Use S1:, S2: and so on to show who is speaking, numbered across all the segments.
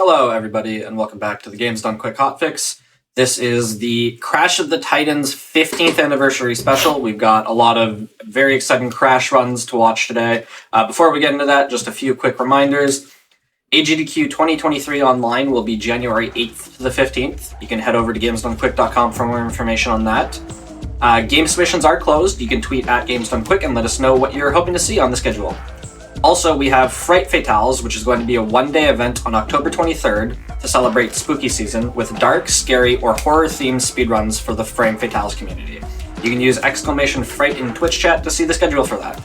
S1: Hello, everybody, and welcome back to the Games Done Quick Hotfix. This is the Crash of the Titans 15th anniversary special. We've got a lot of very exciting Crash runs to watch today. Before we get into that, just a few quick reminders. GDQ 2023 online will be January 8th to the 15th. You can head over to gamesdonequick.com for more information on that. Game submissions are closed. You can tweet at GamesDoneQuick and let us know what you're hoping to see on the schedule. Also, we have Fright Fatales, which is going to be a one-day event on October 23rd to celebrate spooky season with dark, scary, or horror-themed speedruns for the Frame Fatales community. You can use !Fright in Twitch chat to see the schedule for that.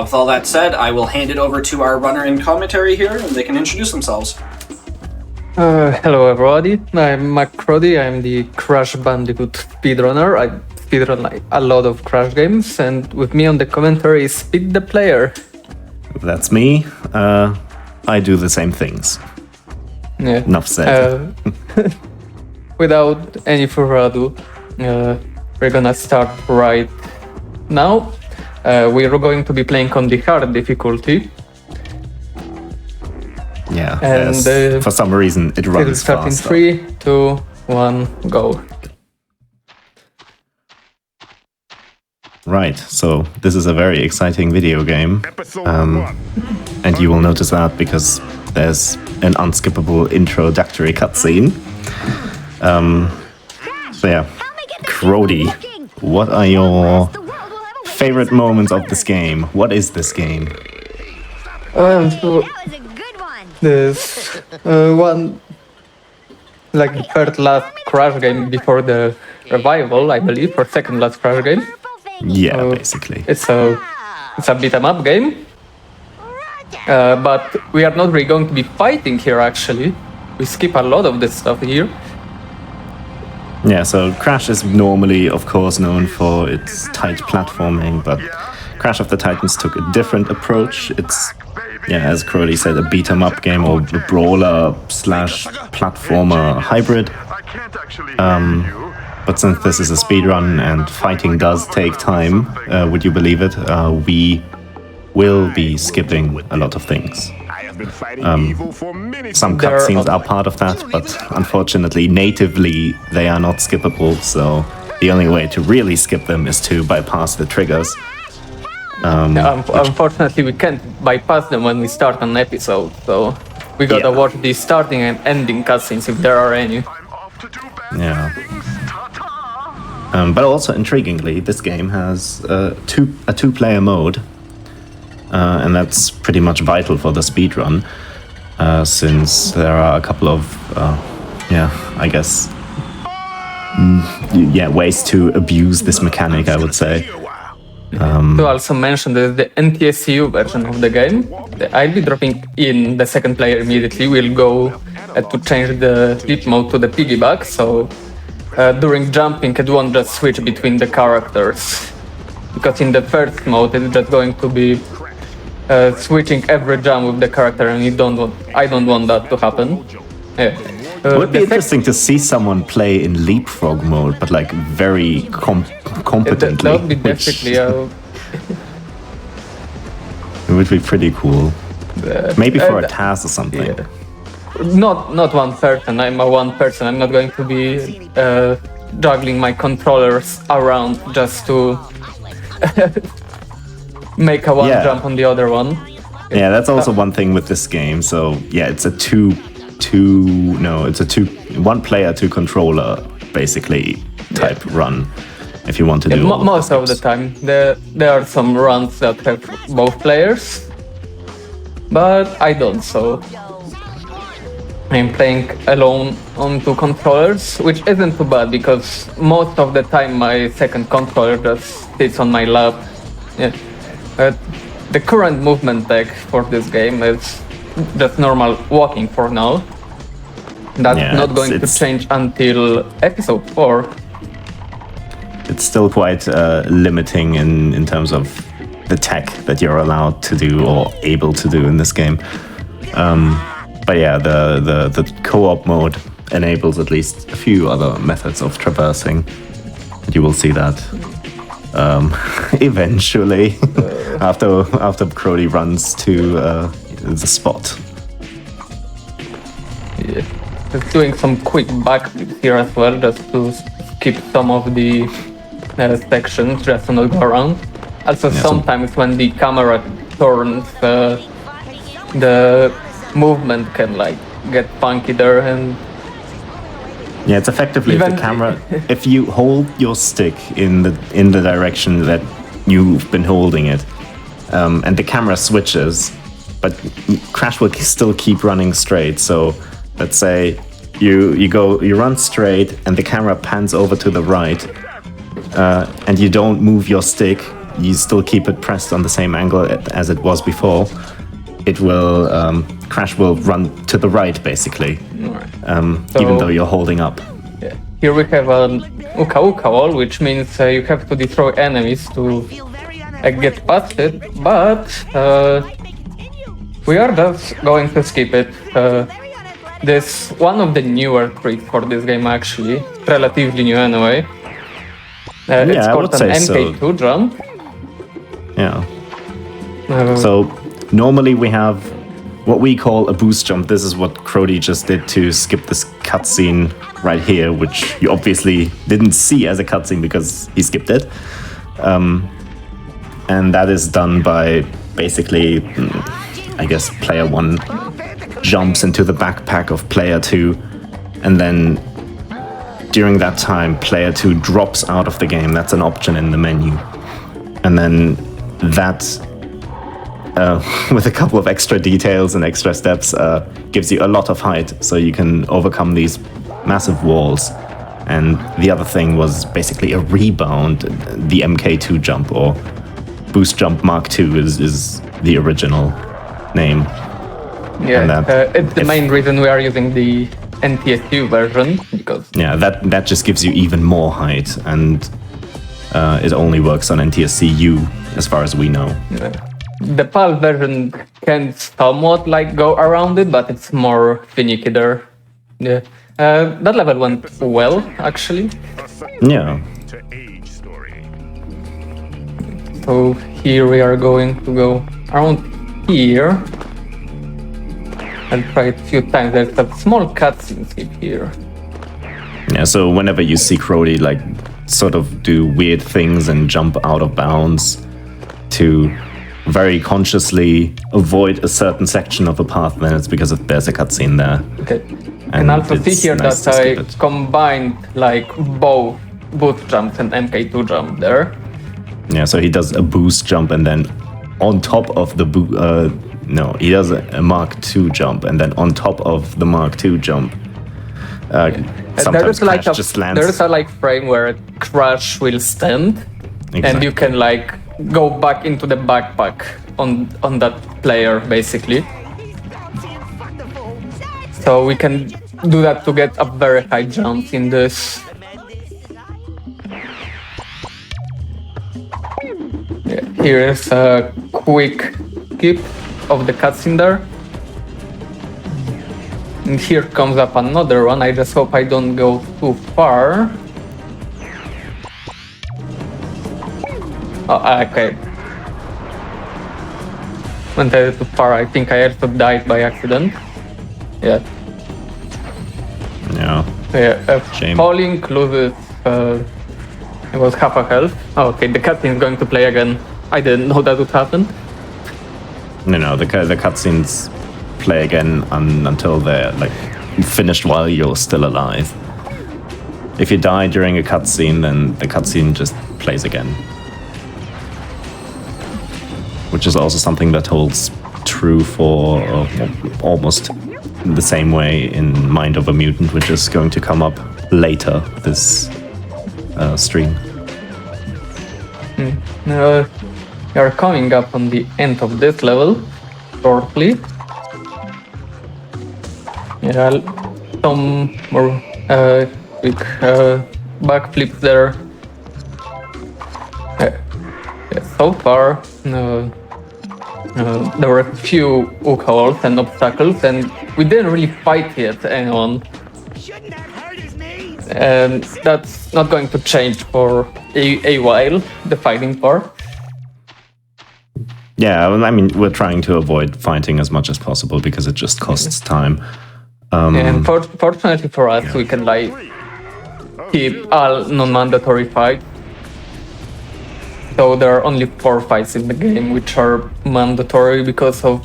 S1: With all that said, I will hand it over to our runner in commentary here, and they can introduce themselves.
S2: Hello everybody, I'm Macrody, I'm the Crash Bandicoot speedrunner. I speedrun a lot of Crash games, and with me on the commentary is Speed the Player.
S3: That's me. I do the same things.
S2: Yeah.
S3: Enough said.
S2: Without any further ado, we're gonna start right now. We're going to be playing on the hard difficulty.
S3: Yeah,
S2: and
S3: for some reason it runs
S2: start in
S3: faster.
S2: 3, 2, 1, go.
S3: Right, so this is a very exciting video game. And you will notice that because there's an unskippable introductory cutscene. So yeah, Crody, what are your favorite moments of this game? What is this game?
S2: This one, like the third last Crash game before the revival, I believe, or second last Crash game.
S3: Yeah, basically.
S2: It's a beat 'em up game, but we are not really going to be fighting here. Actually, we skip a lot of this stuff here.
S3: Yeah, so Crash is normally, of course, known for its tight platforming, but Crash of the Titans took a different approach. It's, yeah, as Crowley said, a beat-em-up game or a brawler/platformer hybrid. But since this is a speedrun and fighting does take time, would you believe it, we will be skipping a lot of things. Some cutscenes are part of that, but unfortunately, natively, they are not skippable, so the only way to really skip them is to bypass the triggers.
S2: Unfortunately, we can't bypass them when we start an episode, so we gotta watch the starting and ending cutscenes if there are any.
S3: Yeah. But also, intriguingly, this game has a two-player mode, and that's pretty much vital for the speedrun, since there are a couple of, ways to abuse this mechanic, I would say.
S2: To also mention that the NTSU version of the game, I'll be dropping in the second player immediately. We'll go to change the sleep mode to the piggyback, so during jumping it won't just switch between the characters. Because in the first mode it's just going to be switching every jump with the character, and I don't want that to happen. Yeah.
S3: It would be interesting to see someone play in leapfrog mode, but like very competently.
S2: That would be definitely
S3: it would be pretty cool. Maybe for a task or something.
S2: Yeah. Not one person. I'm a one person. I'm not going to be juggling my controllers around just to make a one jump on the other one.
S3: Yeah, that's also one thing with this game. So yeah, it's a one player, two controller basically type run. If you want to do
S2: most of the time, there are some runs that have both players, but I don't. So I'm playing alone on two controllers, which isn't too bad because most of the time my second controller just sits on my lap. Yeah. The current movement tech for this game is just normal walking for now. That's not going to change until episode 4.
S3: It's still quite limiting in terms of the tech that you're allowed to do or able to do in this game. But yeah, the co-op mode enables at least a few other methods of traversing. You will see that eventually after Crowley runs to the spot.
S2: just doing some quick backflips here as well, just to skip some of the sections, just to not go around. Also, sometimes when the camera turns, the movement can like get funky there, and
S3: yeah, it's effectively if the camera. If you hold your stick in the direction that you've been holding it, and the camera switches, but Crash will still keep running straight. So let's say you run straight, and the camera pans over to the right, and you don't move your stick. You still keep it pressed on the same angle as it was before. It will Crash will run to the right, basically, even though you're holding up.
S2: Yeah. Here we have an Uka Uka wall, which means you have to destroy enemies to get past it, but we are just going to skip it. This one of the newer tricks for this game, actually, relatively new anyway. It's called an MK2 jump.
S3: Yeah. So normally we have what we call a boost jump. This is what Crody just did to skip this cutscene right here, which you obviously didn't see as a cutscene because he skipped it. And that is done by basically, I guess, player 1 jumps into the backpack of player 2, and then during that time, player 2 drops out of the game. That's an option in the menu. And then that, with a couple of extra details and extra steps, gives you a lot of height, so you can overcome these massive walls. And the other thing was basically a rebound. The MK2 jump, or Boost Jump Mark II, is the original name.
S2: Yeah, it's the main reason we are using the NTSU version, because
S3: that just gives you even more height, and it only works on NTSC-U as far as we know.
S2: Yeah. The PAL version can somewhat like go around it, but it's more finicky there. Yeah, that level went well, actually.
S3: Yeah.
S2: So here we are going to go around here and try it a few times. There's a small cutscene here.
S3: Yeah, so whenever you see Crody like sort of do weird things and jump out of bounds to very consciously avoid a certain section of a path, then it's because there's a cutscene there.
S2: Okay. And also see here that I combined like both boost jumps and MK2 jump there.
S3: Yeah, so he does a boost jump, and then on top of the he does a Mark II jump, and then on top of the Mark II jump, sometimes Crash just lands.
S2: There is a like frame where Crash will stand, and you can like go back into the backpack on that player, basically. So we can do that to get a very high jump in this. Yeah, here is a quick skip of the cutscene there. And here comes up another one. I just hope I don't go too far. Oh, okay. Went a little too far. I think I also died by accident. Yeah. Yeah.
S3: Shame.
S2: Falling loses. It was half a health. Oh, okay, the cutscene is going to play again. I didn't know that would happen.
S3: No, the cutscenes play again until they're like finished while you're still alive. If you die during a cutscene, then the cutscene just plays again. Which is also something that holds true for almost the same way in Mind of a Mutant, which is going to come up later this stream.
S2: We are coming up on the end of this level shortly. Yeah, some more quick backflips there. Yeah, so far, there were a few Uka walls and obstacles, and we didn't really fight yet anyone. And that's not going to change for a while, the fighting part.
S3: Yeah, I mean, we're trying to avoid fighting as much as possible because it just costs time.
S2: And fortunately for us, we can like keep all non-mandatory fights. So there are only 4 fights in the game which are mandatory because of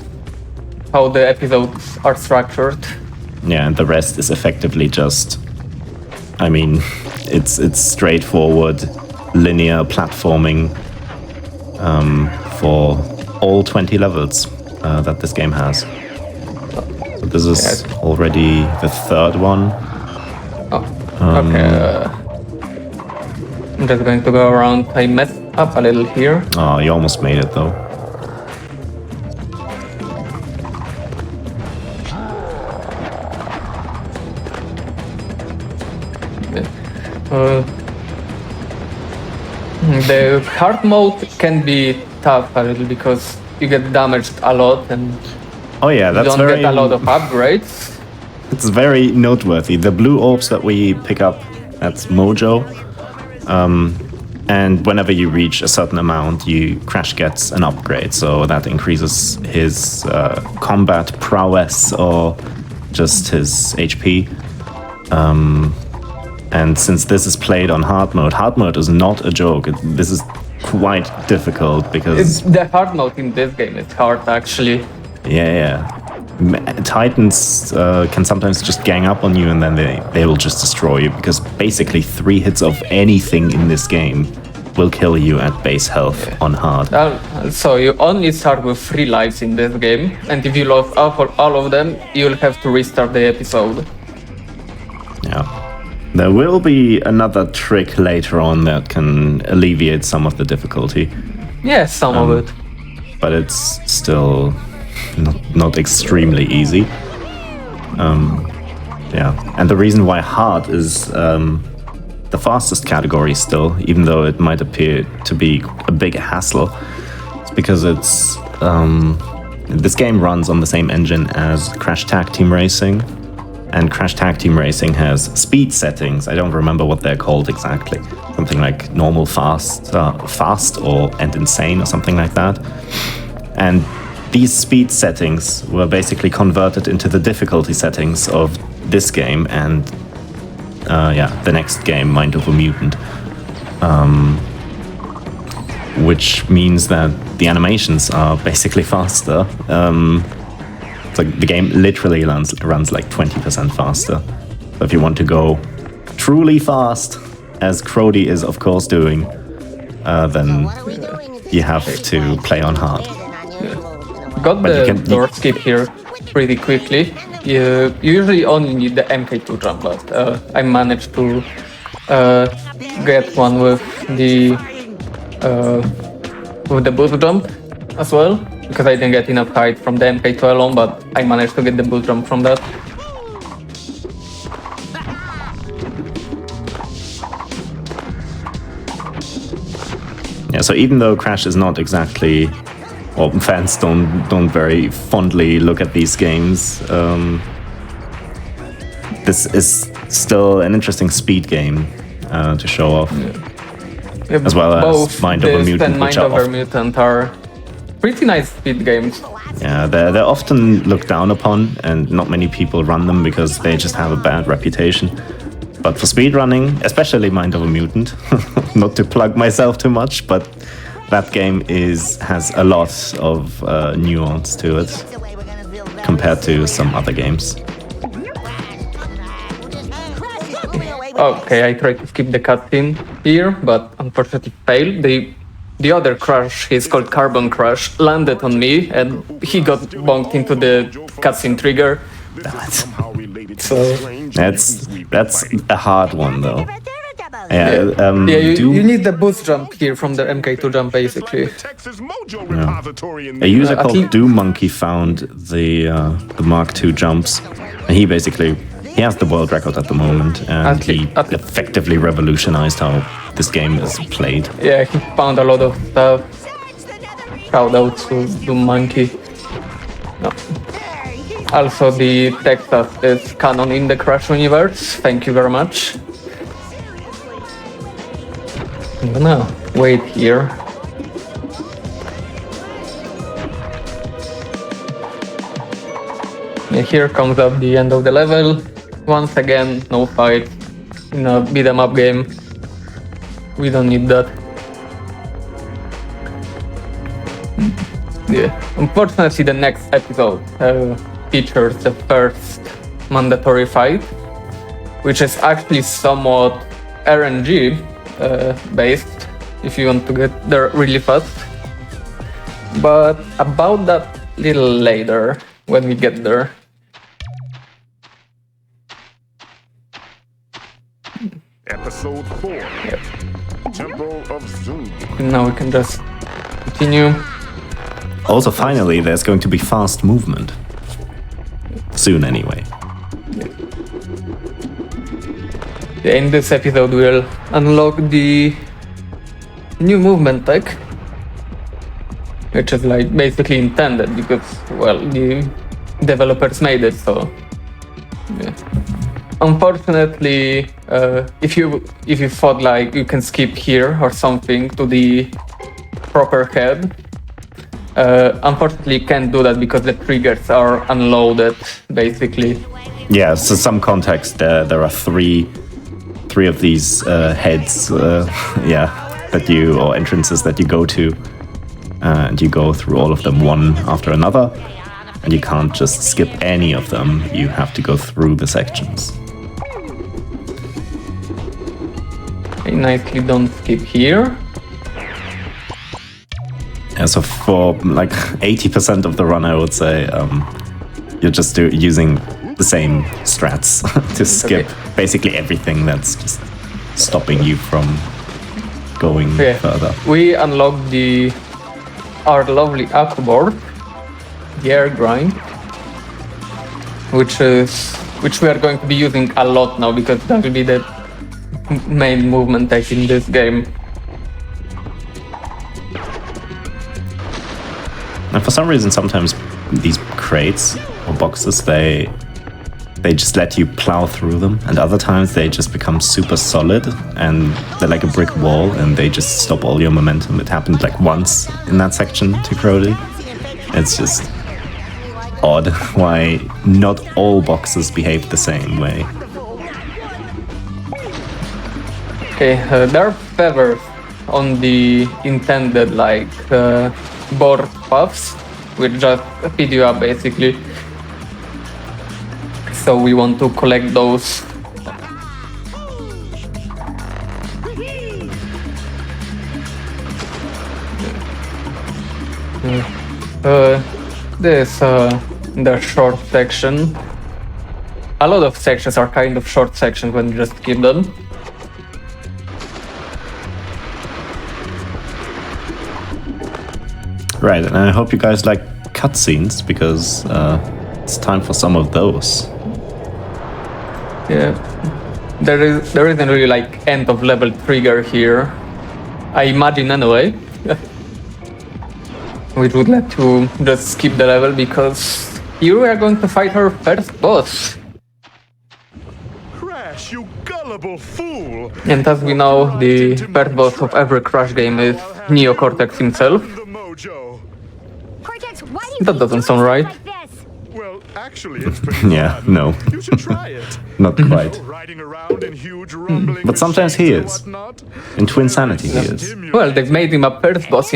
S2: how the episodes are structured.
S3: Yeah, and the rest is effectively just, I mean, it's straightforward, linear platforming for all 20 levels that this game has. So this is already the 3rd one.
S2: Okay. I'm just going to go around. I messed up a little here.
S3: Oh, you almost made it though.
S2: The hard mode can be tough a little because you get damaged a lot and
S3: Oh yeah,
S2: you
S3: that's
S2: don't
S3: very.
S2: get a lot of upgrades.
S3: It's very noteworthy. The blue orbs that we pick up, that's Mojo. And whenever you reach a certain amount, Crash gets an upgrade. So that increases his combat prowess or just his HP. And since this is played on hard mode is not a joke. This is quite difficult because...
S2: The hard mode in this game is hard actually.
S3: Yeah. Titans can sometimes just gang up on you and then they will just destroy you because basically 3 hits of anything in this game will kill you at base health on hard.
S2: So you only start with 3 lives in this game, and if you lose all of them, you'll have to restart the episode.
S3: Yeah. There will be another trick later on that can alleviate some of the difficulty.
S2: Yeah, some of it.
S3: But it's still not extremely easy. Yeah, and the reason why hard is the fastest category still, even though it might appear to be a big hassle, it's because it's this game runs on the same engine as Crash Tag Team Racing, and Crash Tag Team Racing has speed settings. I don't remember what they're called exactly. Something like normal, fast, and insane, or something like that. And these speed settings were basically converted into the difficulty settings of this game and the next game, Mind of a Mutant. Which means that the animations are basically faster. It's like the game literally runs like 20% faster. So if you want to go truly fast, as Crody is of course doing, then you have to play on hard.
S2: Got the door skip here pretty quickly. You usually only need the MK2 jump, but I managed to get one with the boost jump as well, because I didn't get enough height from the MK2 alone, but I managed to get the boost jump from that.
S3: Yeah, so even though Crash is not exactly... Well, fans don't very fondly look at these games. This is still an interesting speed game to show off, as well as Mind of a Mutant,
S2: which are Mutant are pretty nice speed games.
S3: Yeah, they're often looked down upon, and not many people run them because they just have a bad reputation. But for speedrunning, especially Mind of a Mutant, not to plug myself too much, but that game has a lot of nuance to it compared to some other games.
S2: Okay, I tried to skip the cutscene here, but unfortunately failed. The other Crash, he's called Carbon Crash, landed on me and he got bonked into the cutscene trigger. So
S3: that's a hard one though.
S2: You need the boost jump here from the MK2 jump, basically.
S3: Yeah. A user called Doom Monkey found the Mark II jumps, and he has the world record at the moment, and he effectively revolutionized how this game is played.
S2: Yeah, he found a lot of stuff. Shout out to Doom Monkey. No. Also, the Texas is canon in the Crash universe. Thank you very much. I'm gonna wait here. And here comes up the end of the level. Once again, no fight in a beat 'em up game. We don't need that. Yeah. Unfortunately, the next episode features the first mandatory fight, which is actually somewhat RNG based, if you want to get there really fast. But about that little later, when we get there.
S4: Episode 4.
S2: Yep.
S4: Temple of Zoom.
S2: And now we can just continue.
S3: Also, finally, there's going to be fast movement. Soon, anyway.
S2: In this episode, we'll unlock the new movement tech, which is like basically intended because, well, the developers made it, so yeah. Unfortunately, if you thought like you can skip here or something to the proper head, unfortunately you can't do that because the triggers are unloaded, basically.
S3: Yeah, so some context, there are three of these heads, that you, or entrances that you go to, and you go through all of them one after another, and you can't just skip any of them, you have to go through the sections.
S2: I nicely don't skip here.
S3: Yeah, so for like 80% of the run, I would say, you're just using the same strats to skip basically everything that's just stopping you from going further.
S2: We unlocked our lovely aqua board, the air grind, which we are going to be using a lot now because that will be the main movement tech in this game.
S3: And for some reason, sometimes these crates or boxes, they just let you plow through them, and other times they just become super solid and they're like a brick wall and they just stop all your momentum. It happened like once in that section to Crowley. It's just odd why not all boxes behave the same way.
S2: Okay, there are feathers on the intended like board paths, which just speed you up basically. So we want to collect those. This the short section. A lot of sections are kind of short sections when you just skip them.
S3: Right, and I hope you guys like cutscenes because it's time for some of those.
S2: Yeah, there isn't really like end of level trigger here. I imagine anyway. Which would let you just skip the level because here we are going to fight our first boss.
S4: Crash, you gullible fool!
S2: And as we know, the first boss of every Crash game is Neocortex himself.
S4: The mojo.
S5: Cortex, why do you
S2: That
S5: keep
S2: doesn't
S5: doing
S2: sound
S5: stuff
S2: right.
S5: like this?
S4: Well, actually, it's pretty
S3: Yeah,
S4: fun.
S3: no.
S4: You should try it.
S3: Not quite.
S4: Riding around in huge rumbling
S3: But sometimes he
S4: machines
S3: is.
S4: and whatnot.
S3: In Twin Sanity he is.
S2: Well, they've made him a first boss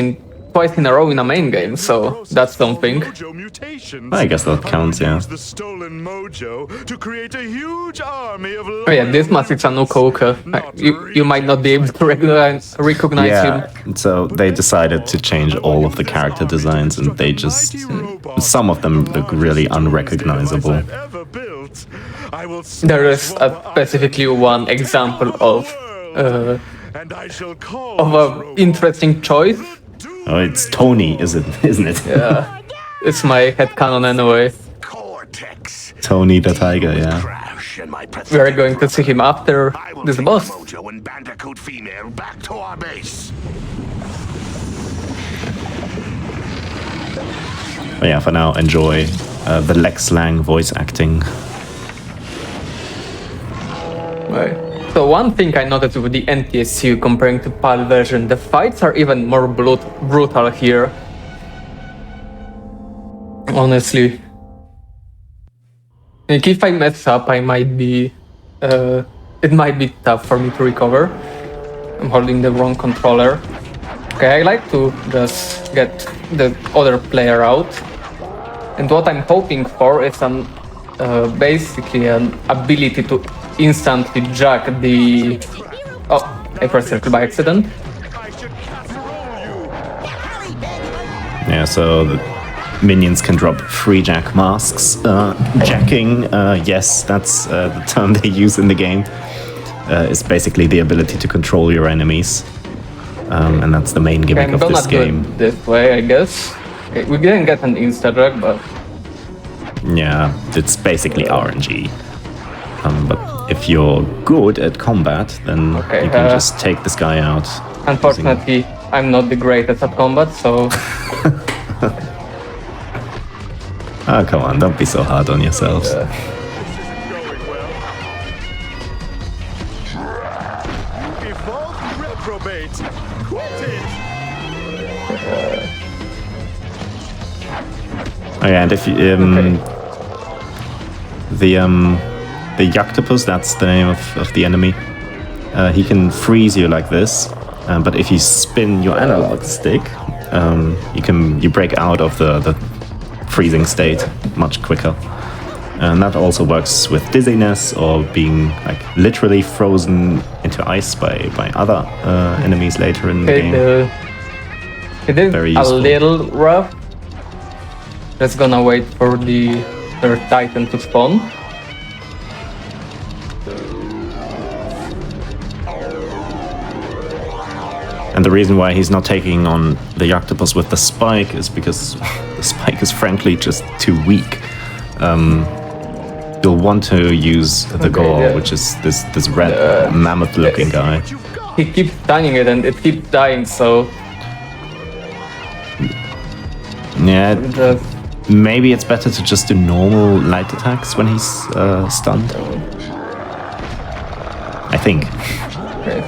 S2: twice in a row in a main game, so that's something.
S4: Mojo mutations.
S3: I guess that counts, yeah.
S4: Use the stolen mojo to create a huge army of
S2: Oh yeah, this must be Uka Uka. You might not be able to recognize
S3: Yeah,
S2: him.
S3: so they decided to change all of the character designs and they just... Some of them look really unrecognizable.
S2: There is specifically one example of an interesting choice.
S3: Oh, it's Tony, isn't it?
S2: Yeah, it's my headcanon anyway.
S6: Cortex.
S3: Tony the Tiger, yeah.
S6: Crash and my
S2: We are going to see him after
S6: I will
S2: this
S6: take
S2: boss.
S6: Mojo and Bandicoot female back to our base.
S3: But yeah, for now, enjoy the Lex Lang voice acting.
S2: Right. So one thing I noticed with the NTSU comparing to PAL version, the fights are even more brutal here. Honestly. Like if I mess up, I might be. It might be tough for me to recover. I'm holding the wrong controller. Okay, I like to just get the other player out. And what I'm hoping for is basically an ability to instantly jack the. Oh, I pressed circle by accident.
S4: I should casserole you.
S3: Yeah, so the minions can drop free jack masks. Jacking, yes, that's the term they use in the game. Is basically the ability to control your enemies. And that's the main gimmick
S2: I'm
S3: of
S2: gonna
S3: this
S2: do
S3: game.
S2: it this way, I guess. Okay, we didn't get an insta-drag, but
S3: Yeah, it's basically RNG. But if you're good at combat, then
S2: Okay,
S3: you can just take this guy out.
S2: unfortunately, I'm not the greatest at combat, so
S3: Oh, come on, don't be so hard on yourselves.
S4: Going well. You evolved reprobate. Quit it.
S3: Oh yeah, and if you, the Yuctopus, that's the name of the enemy. He can freeze you like this, but if you spin your analog stick, you break out of the freezing state much quicker. And that also works with dizziness or being like literally frozen into ice by other enemies later in the game.
S2: it is
S3: Very
S2: a
S3: useful.
S2: little rough. Just gonna wait for the third Titan to spawn.
S3: And the reason why he's not taking on the Yuctopus with the spike is because the spike is frankly just too weak. You'll want to use the gore,
S2: yeah.
S3: which is this red mammoth-looking guy.
S2: He keeps stunning it and it keeps dying, so
S3: Yeah,
S2: just
S3: maybe it's better to just do normal light attacks when he's stunned. I think,
S2: okay.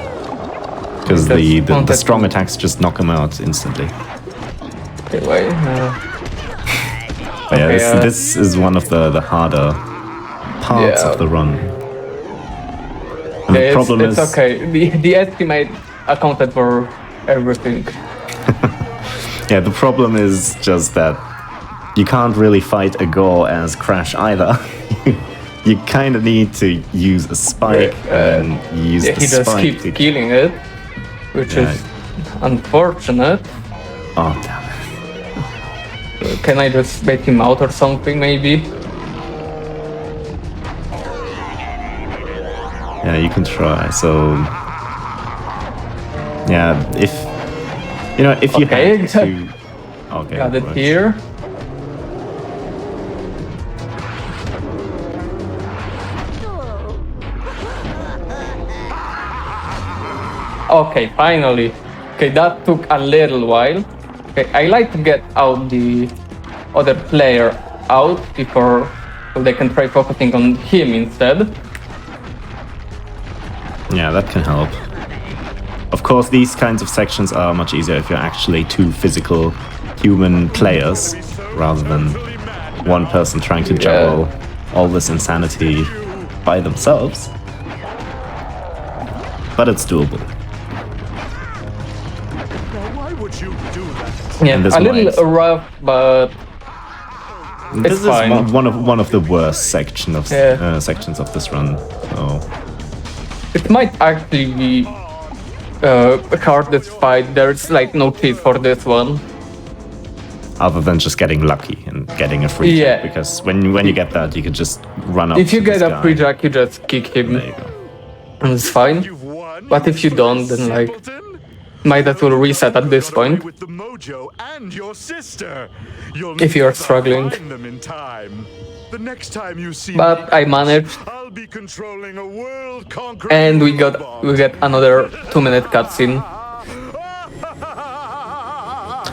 S3: because
S2: Just
S3: the
S2: wanted
S3: strong
S2: to-
S3: attacks just knock him out instantly.
S2: Okay, wait.
S3: But yeah,
S2: Okay,
S3: this is one of the harder parts
S2: Yeah.
S3: of the run. And
S2: Okay,
S3: the problem
S2: it's
S3: is,
S2: okay. The estimate accounted for everything.
S3: yeah, the problem is just that you can't really fight a gore as Crash either. You kind of need to use a spike and use
S2: Yeah,
S3: the
S2: he just
S3: spike
S2: keeps
S3: to...
S2: killing it, which
S3: Yeah.
S2: is unfortunate.
S3: Oh, damn it.
S2: Can I just bait him out or something, maybe?
S3: Yeah, you can try. So, yeah, if you
S2: Okay.
S3: had to, okay,
S2: Got it
S3: right.
S2: here. Okay, finally. Okay, that took a little while. Okay, I like to get out the other player out before so they can try focusing on him instead.
S3: Yeah, that can help. Of course, these kinds of sections are much easier if you're actually two physical human players rather than one person trying to juggle all this insanity by themselves. But it's doable.
S4: Now, why would you do that?
S2: Yeah,
S3: And this
S2: a little
S3: might-
S2: rough, but
S3: This is
S2: fine.
S3: one of the worst sections of this run. So
S2: it might actually be hardest fight. There's like no cheat for this one.
S3: other than just getting lucky and getting a free
S2: Yeah.
S3: jack, because when you get that, you can just run up.
S2: If you
S3: to
S2: get
S3: this
S2: a
S3: guy.
S2: free jack, you just kick him,
S3: There you go.
S2: and it's fine.
S4: You've won.
S2: But if you don't, then like might as well reset at this point.
S4: With the mojo and your sister. You'll
S2: If you're
S4: never
S2: struggling.
S4: find them in time. The next time you see
S2: But
S4: me,
S2: I managed,
S4: I'll be controlling a world-conquering
S2: and we
S4: robot.
S2: get another 2-minute cutscene.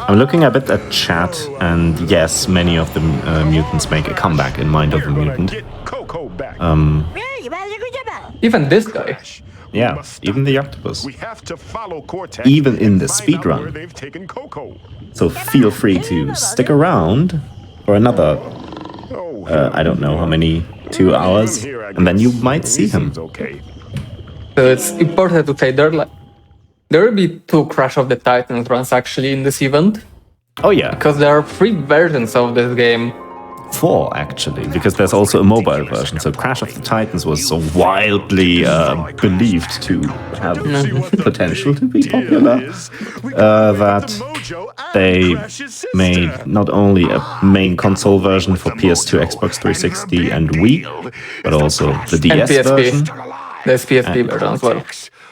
S3: I'm looking a bit at chat, and yes, many of the mutants make a comeback in Mind of the
S4: We're gonna
S3: Mutant.
S4: get Coco back.
S2: Even this guy.
S3: Yeah, even the octopus.
S4: We have to follow Cortex.
S3: Even in the
S4: and find out
S3: speedrun.
S4: where they've taken Coco.
S3: So feel free to stick around for another I don't know how many, 2 hours, and then you might see him.
S4: Okay.
S2: So it's important to say there will be 2 Crash of the Titans runs actually in this event,
S3: Oh yeah,
S2: because there are 3 versions of this game.
S3: 4 actually, because there's also a mobile version. So Crash of the Titans was so wildly believed to have potential to be popular that they made not only a main console version for PS2, Xbox 360, and Wii, but also the DS
S2: PSP.
S3: version.
S2: There's PSP version as well.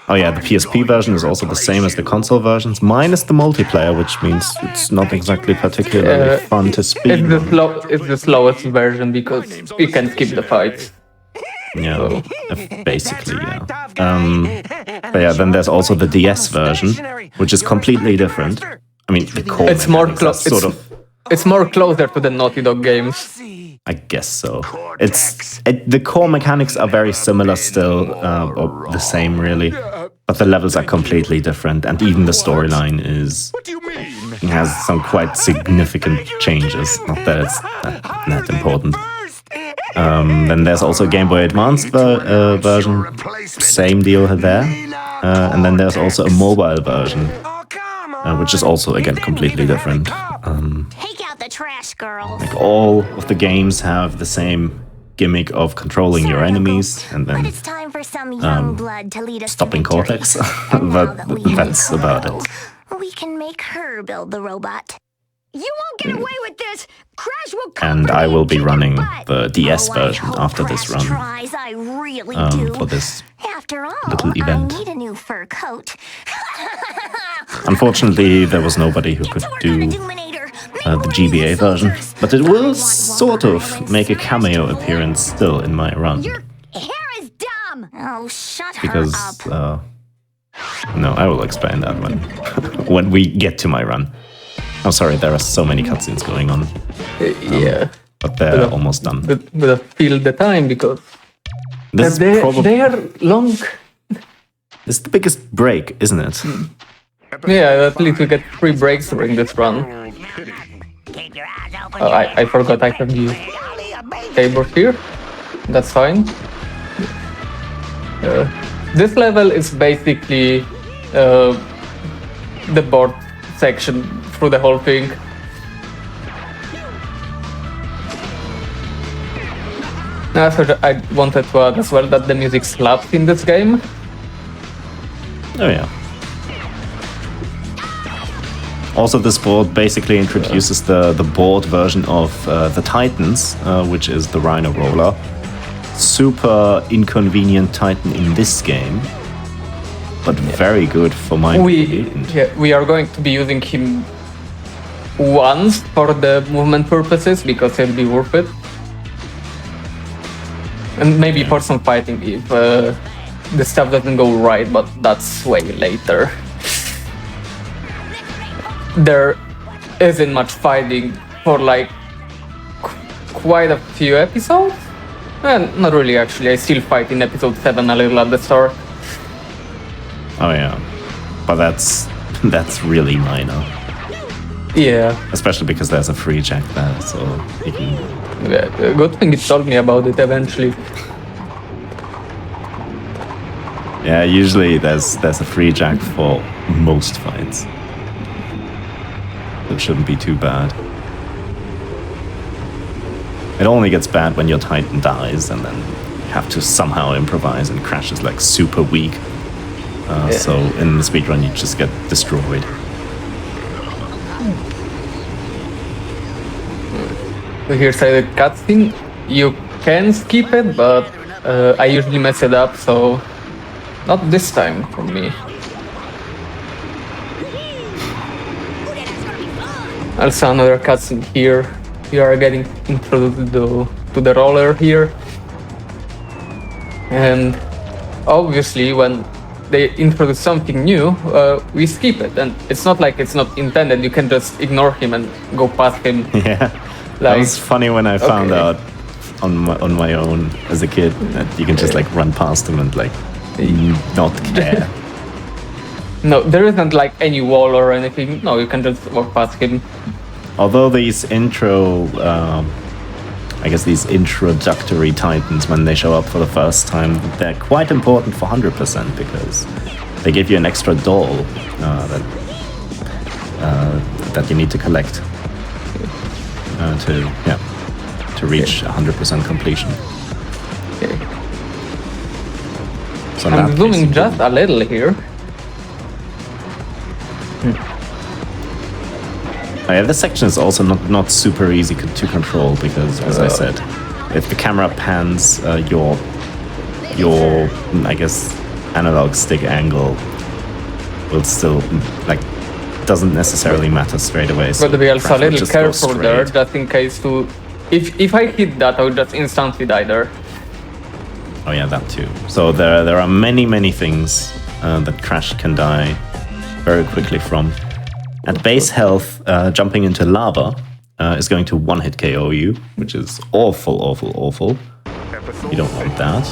S3: Oh yeah, the PSP version is also the same as the console versions, minus the multiplayer, which means it's not exactly particularly fun to speed.
S2: It's the slowest version because you can skip the fights.
S3: Yeah, basically, yeah. But yeah, then there's also the DS version, which is completely different. I mean, the core
S2: It's more
S3: mechanics are
S2: close. It's more closer to the Naughty Dog games.
S3: I guess so. The core mechanics are very similar still, or the same really, but the levels are completely different, and even the storyline has some quite significant changes. Not that it's that important. Then there's also a Game Boy Advance version, same deal there, and then there's also a mobile version, which is also again completely different.
S5: Take out the trash, girls.
S3: Like all of the games have the same gimmick of controlling your enemies and
S5: But
S3: then
S5: it's time for some young blood to lead us
S3: stopping
S5: to victory.
S3: Cortex.
S5: And now
S3: But
S5: that we have
S3: that's about it.
S5: We can make her build the robot. You won't get away with this. Crash will come
S3: And
S5: for
S3: I
S5: you
S3: will
S5: and
S3: be
S5: kick your
S3: running
S5: butt.
S3: the DS
S5: Oh, I
S3: version
S5: hope
S3: after this
S5: Crash
S3: run
S5: Tries, I really do.
S3: for this.
S5: After all,
S3: little event.
S5: I need a new fur coat.
S3: Unfortunately, there was nobody who could do the GBA version, but it will sort of make a cameo appearance still in my run.
S5: Your hair is dumb. Oh, shut
S3: Because
S5: her up.
S3: no, I will explain that when we get to my run. I'm sorry, there are so many cutscenes going on,
S2: Yeah,
S3: but they're almost done.
S2: but feel the time because
S3: This is probably
S2: they are long.
S3: this is the biggest break, isn't it?
S2: Yeah, at least we get 3 breaks during this run. Oh, I forgot I have the keyboard here. That's fine. This level is basically the board section through the whole thing. I wanted to add as well that the music slaps in this game.
S3: Oh yeah. Also, this board basically introduces the board version of the Titans, which is the Rhino Roller. Super inconvenient Titan in this game, but very good for my
S2: We are going to be using him once for the movement purposes because it'll be worth it. And maybe for some fighting if the stuff doesn't go right, but that's way later. There isn't much fighting for like quite a few episodes. Not really actually, I still fight in episode 7 a little at the start.
S3: Oh yeah, but that's really minor.
S2: Yeah.
S3: Especially because there's a free jack there, so you can...
S2: Yeah, good thing it told me about it eventually.
S3: Yeah, usually there's a free jack for most fights. It shouldn't be too bad. It only gets bad when your Titan dies and then you have to somehow improvise and Crash is like super weak. So in the speedrun you just get destroyed.
S2: So here's a cutscene. You can skip it, but I usually mess it up, so not this time for me. Also another cutscene here. We are getting introduced to the roller here. And obviously when they introduce something new, we skip it. And it's not like it's not intended, you can just ignore him and go past him.
S3: Yeah, that was funny when I found out on my own as a kid that you can just like run past him and like not care.
S2: No, there isn't like any wall or anything. No, you can just walk past him.
S3: Although these intro I guess these introductory Titans, when they show up for the first time, they're quite important for 100% because they give you an extra doll that you need to collect to reach 100% completion.
S2: Okay.
S3: So in
S2: I'm
S3: that
S2: zooming
S3: case,
S2: just a little here.
S3: oh yeah, this section is also not super easy to control because, as I said, if the camera pans, your I guess analog stick angle will still doesn't necessarily matter straight away.
S2: Got to be also a
S3: prefer
S2: little
S3: just go
S2: careful there,
S3: straight.
S2: just in case to... If I hit that, I would just instantly die there.
S3: Oh yeah, that too. So there are many things that Crash can die very quickly from. At base health, jumping into lava is going to one-hit KO you, which is awful. You don't want that.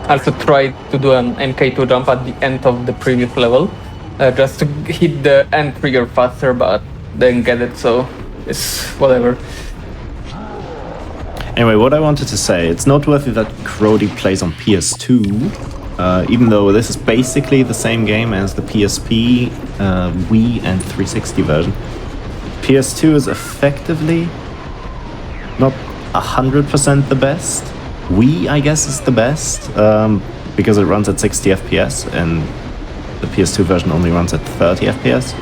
S2: Also tried to do an MK2 jump at the end of the previous level, just to hit the end trigger faster, but didn't get it, so it's whatever.
S3: Anyway, what I wanted to say, it's noteworthy that Crody plays on PS2, even though this is basically the same game as the PSP, Wii, and 360 version. PS2 is effectively not 100% the best. Wii, I guess, is the best, because it runs at 60 FPS, and the PS2 version only runs at 30 FPS.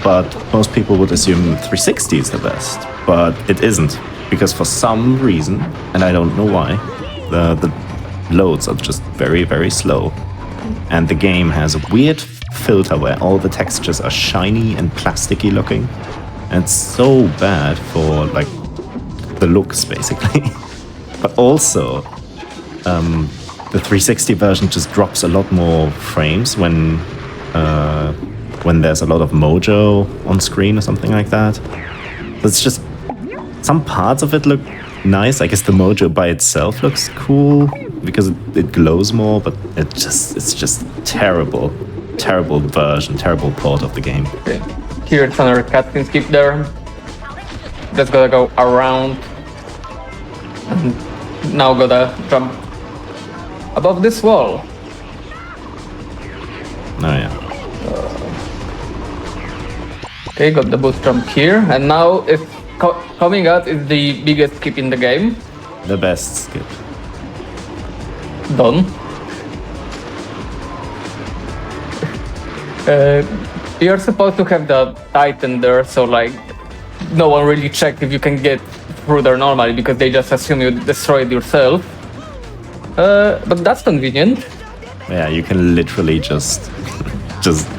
S3: But most people would assume 360 is the best, but it isn't. Because for some reason, and I don't know why, the loads are just very slow. And the game has a weird filter where all the textures are shiny and plasticky looking. And it's so bad for, the looks, basically. But also, the 360 version just drops a lot more frames when there's a lot of mojo on screen or something like that. It's just... Some parts of it look nice. I guess the mojo by itself looks cool because it glows more, but it's just terrible version, terrible port of the game.
S2: Okay. Here it's another cutscene skip there. Just gotta go around. And now gotta jump above this wall.
S3: Oh yeah.
S2: Okay, got the boost jump here, and now it's coming out is the biggest skip in the game.
S3: The best skip.
S2: Done. You're supposed to have the Titan there, so no one really checked if you can get through there normally because they just assume you destroy it yourself. But that's convenient.
S3: Yeah, you can literally just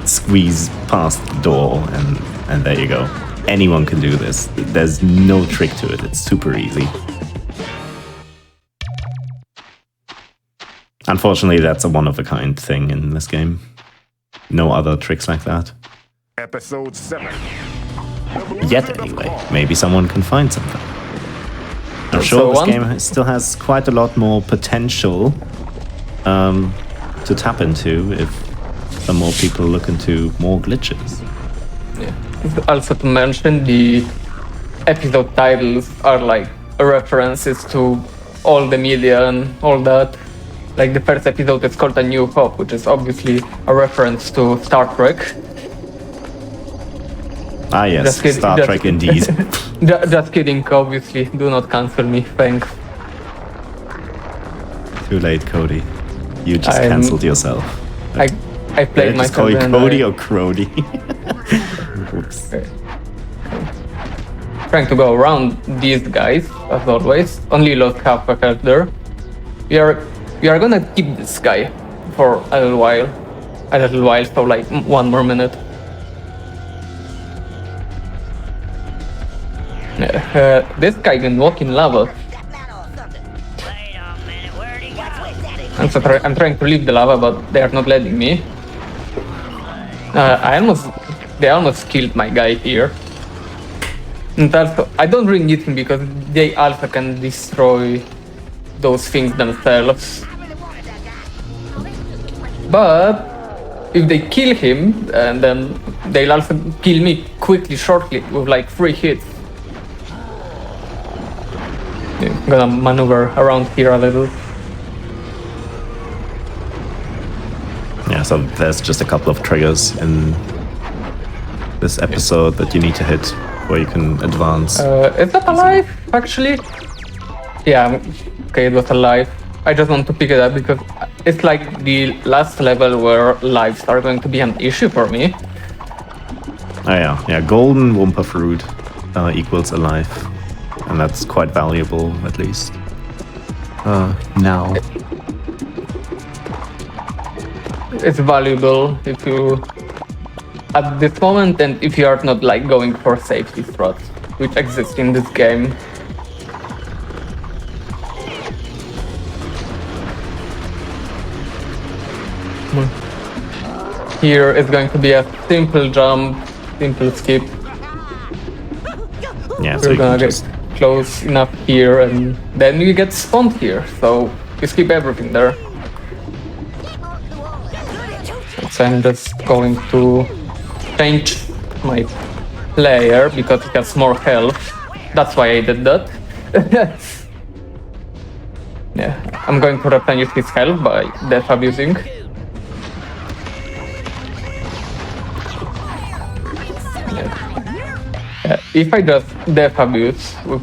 S3: squeeze past the door and there you go. Anyone can do this. There's no trick to it. It's super easy. Unfortunately, that's a one-of-a-kind thing in this game. No other tricks like that.
S4: Episode 7.
S3: Yet, anyway. Maybe someone can find something. I'm
S2: So
S3: sure this game still has quite a lot more potential to tap into if some more people look into more glitches.
S2: Yeah. Also to mention, the episode titles are references to all the media and all that. The first episode is called A New Hope, which is obviously a reference to Star Trek.
S3: Ah yes, Star Trek indeed.
S2: Just kidding, obviously. Do not cancel me, thanks.
S3: Too late, Cody. You just cancelled yourself.
S2: I played
S3: Just
S2: myself.
S3: call you Cody or Crody? Oops.
S2: Okay. Trying to go around these guys, as always. Only lost half a health there. We are gonna keep this guy for a little while. So 1 more minute. This guy can walk in lava. I'm trying to leave the lava, but they are not letting me. They almost killed my guy here. And also, I don't really need him because they also can destroy those things themselves. But if they kill him, and then they'll also kill me quickly, shortly, with 3 hits. gonna maneuver around here a little.
S3: Yeah, so there's just a couple of triggers in this episode that you need to hit where you can advance.
S2: Is that alive, actually? Yeah, okay, it was alive. I just want to pick it up because it's like the last level where lives are going to be an issue for me.
S3: Oh yeah, golden Wumpa fruit equals alive, and that's quite valuable at least. Now.
S2: It's valuable if you at this moment, and if you are not like going for safety threats, which exist in this game. Here is going to be a simple jump, simple skip.
S3: Yeah, so
S2: We're
S3: you
S2: gonna
S3: can
S2: get
S3: just
S2: close enough here, and then you get spawned here. So you skip everything there. So I'm just going to change my player because it has more health. That's why I did that. Yeah, I'm going to replenish his health by death abusing. If I just death abuse with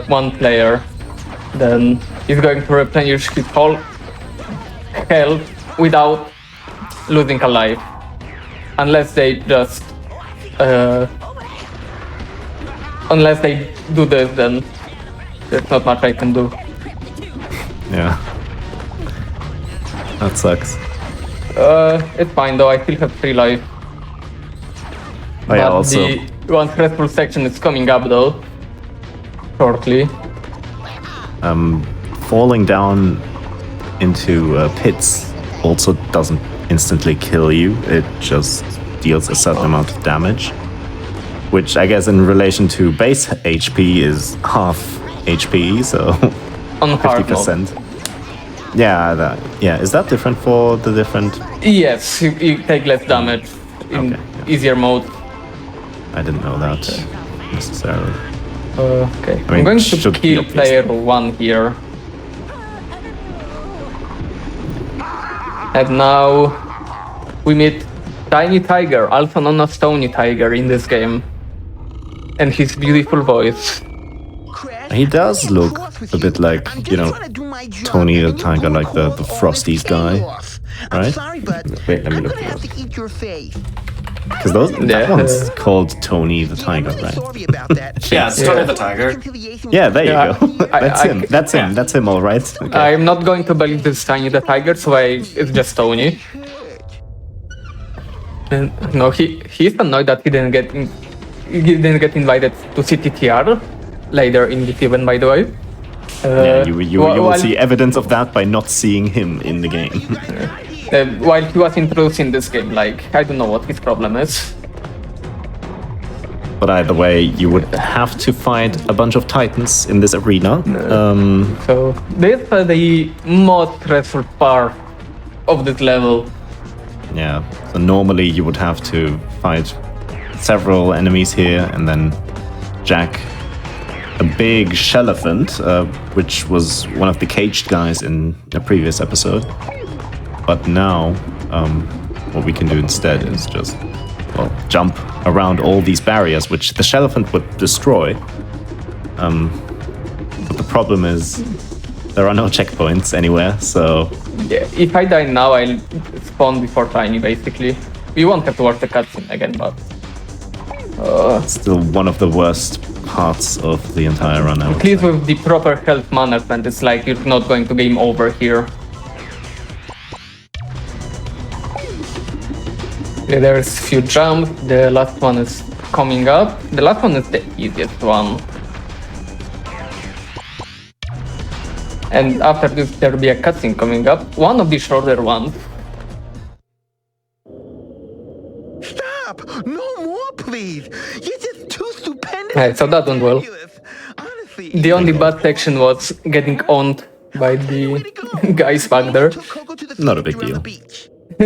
S2: one player, then he's going to replenish his whole health without losing a life. Unless they just... unless they do this, then there's not much I can do.
S3: yeah. That sucks.
S2: It's fine though, I still have 3 life.
S3: Oh yeah,
S2: But
S3: also
S2: the one stressful section is coming up though, shortly.
S3: falling down into pits also doesn't instantly kill you. It just deals a certain amount of damage, which I guess in relation to base HP is half HP, so
S2: On hard mode.
S3: 50%. Yeah, is that different for the different?
S2: Yes, you take less damage in
S3: Okay,
S2: easier mode.
S3: I didn't know that necessarily.
S2: Okay,
S3: I mean,
S2: I'm going
S3: should
S2: to
S3: be
S2: kill
S3: obvious.
S2: player 1 here. And now we meet Tiny Tiger, also known as Tony Tiger in this game. And his beautiful voice.
S3: He does look a bit like, you know, Tony the Tiger, like the Frosties guy, right?
S7: Sorry, but
S3: Wait, let me
S7: I'm
S3: look
S7: gonna
S3: it
S7: have
S3: up.
S7: to eat your face.
S3: Because that
S2: Yeah.
S3: one's called Tony the Tiger,
S7: I'm really
S3: right?
S7: sorry about that.
S1: Yeah, it's Tony the Tiger.
S3: Yeah, there you
S2: Yeah,
S3: go.
S2: I-
S3: That's
S2: I-
S3: him. That's him.
S1: yeah.
S3: That's him. All right. Okay.
S2: I'm not going to believe this Tiny the Tiger, so it's just Tony. And no, he's annoyed that he didn't get invited to CTTR later in this event, by the way.
S3: Yeah, you will
S2: while-
S3: see evidence of that by not seeing him in the game.
S2: While he was introducing this game, like, I don't know what his problem is.
S3: But either way, you would have to fight a bunch of Titans in this arena.
S2: So this is the most stressful part of this level.
S3: Yeah. So normally you would have to fight several enemies here and then jack a big Shelephant, which was one of the caged guys in a previous episode. But now, what we can do instead is just, well, jump around all these barriers, which the Shelephant would destroy. But the problem is there are no checkpoints anywhere, so
S2: Yeah, if I die now, I'll spawn before Tiny, basically. We won't have to watch the cutscene again, but...
S3: it's still one of the worst parts of the entire run. I would
S2: At least
S3: say.
S2: with the proper health management, it's like you're not going to game over here. Yeah, there's few jumps, the last one is coming up. The last one is the easiest one. And after this, there'll be a cutscene coming up, one of the shorter ones.
S7: Stop! No more, please. You're just too stupendous.
S2: Right, so that went well.
S7: Honestly,
S2: The only bad section was getting owned by the guys back there.
S3: Not a big deal.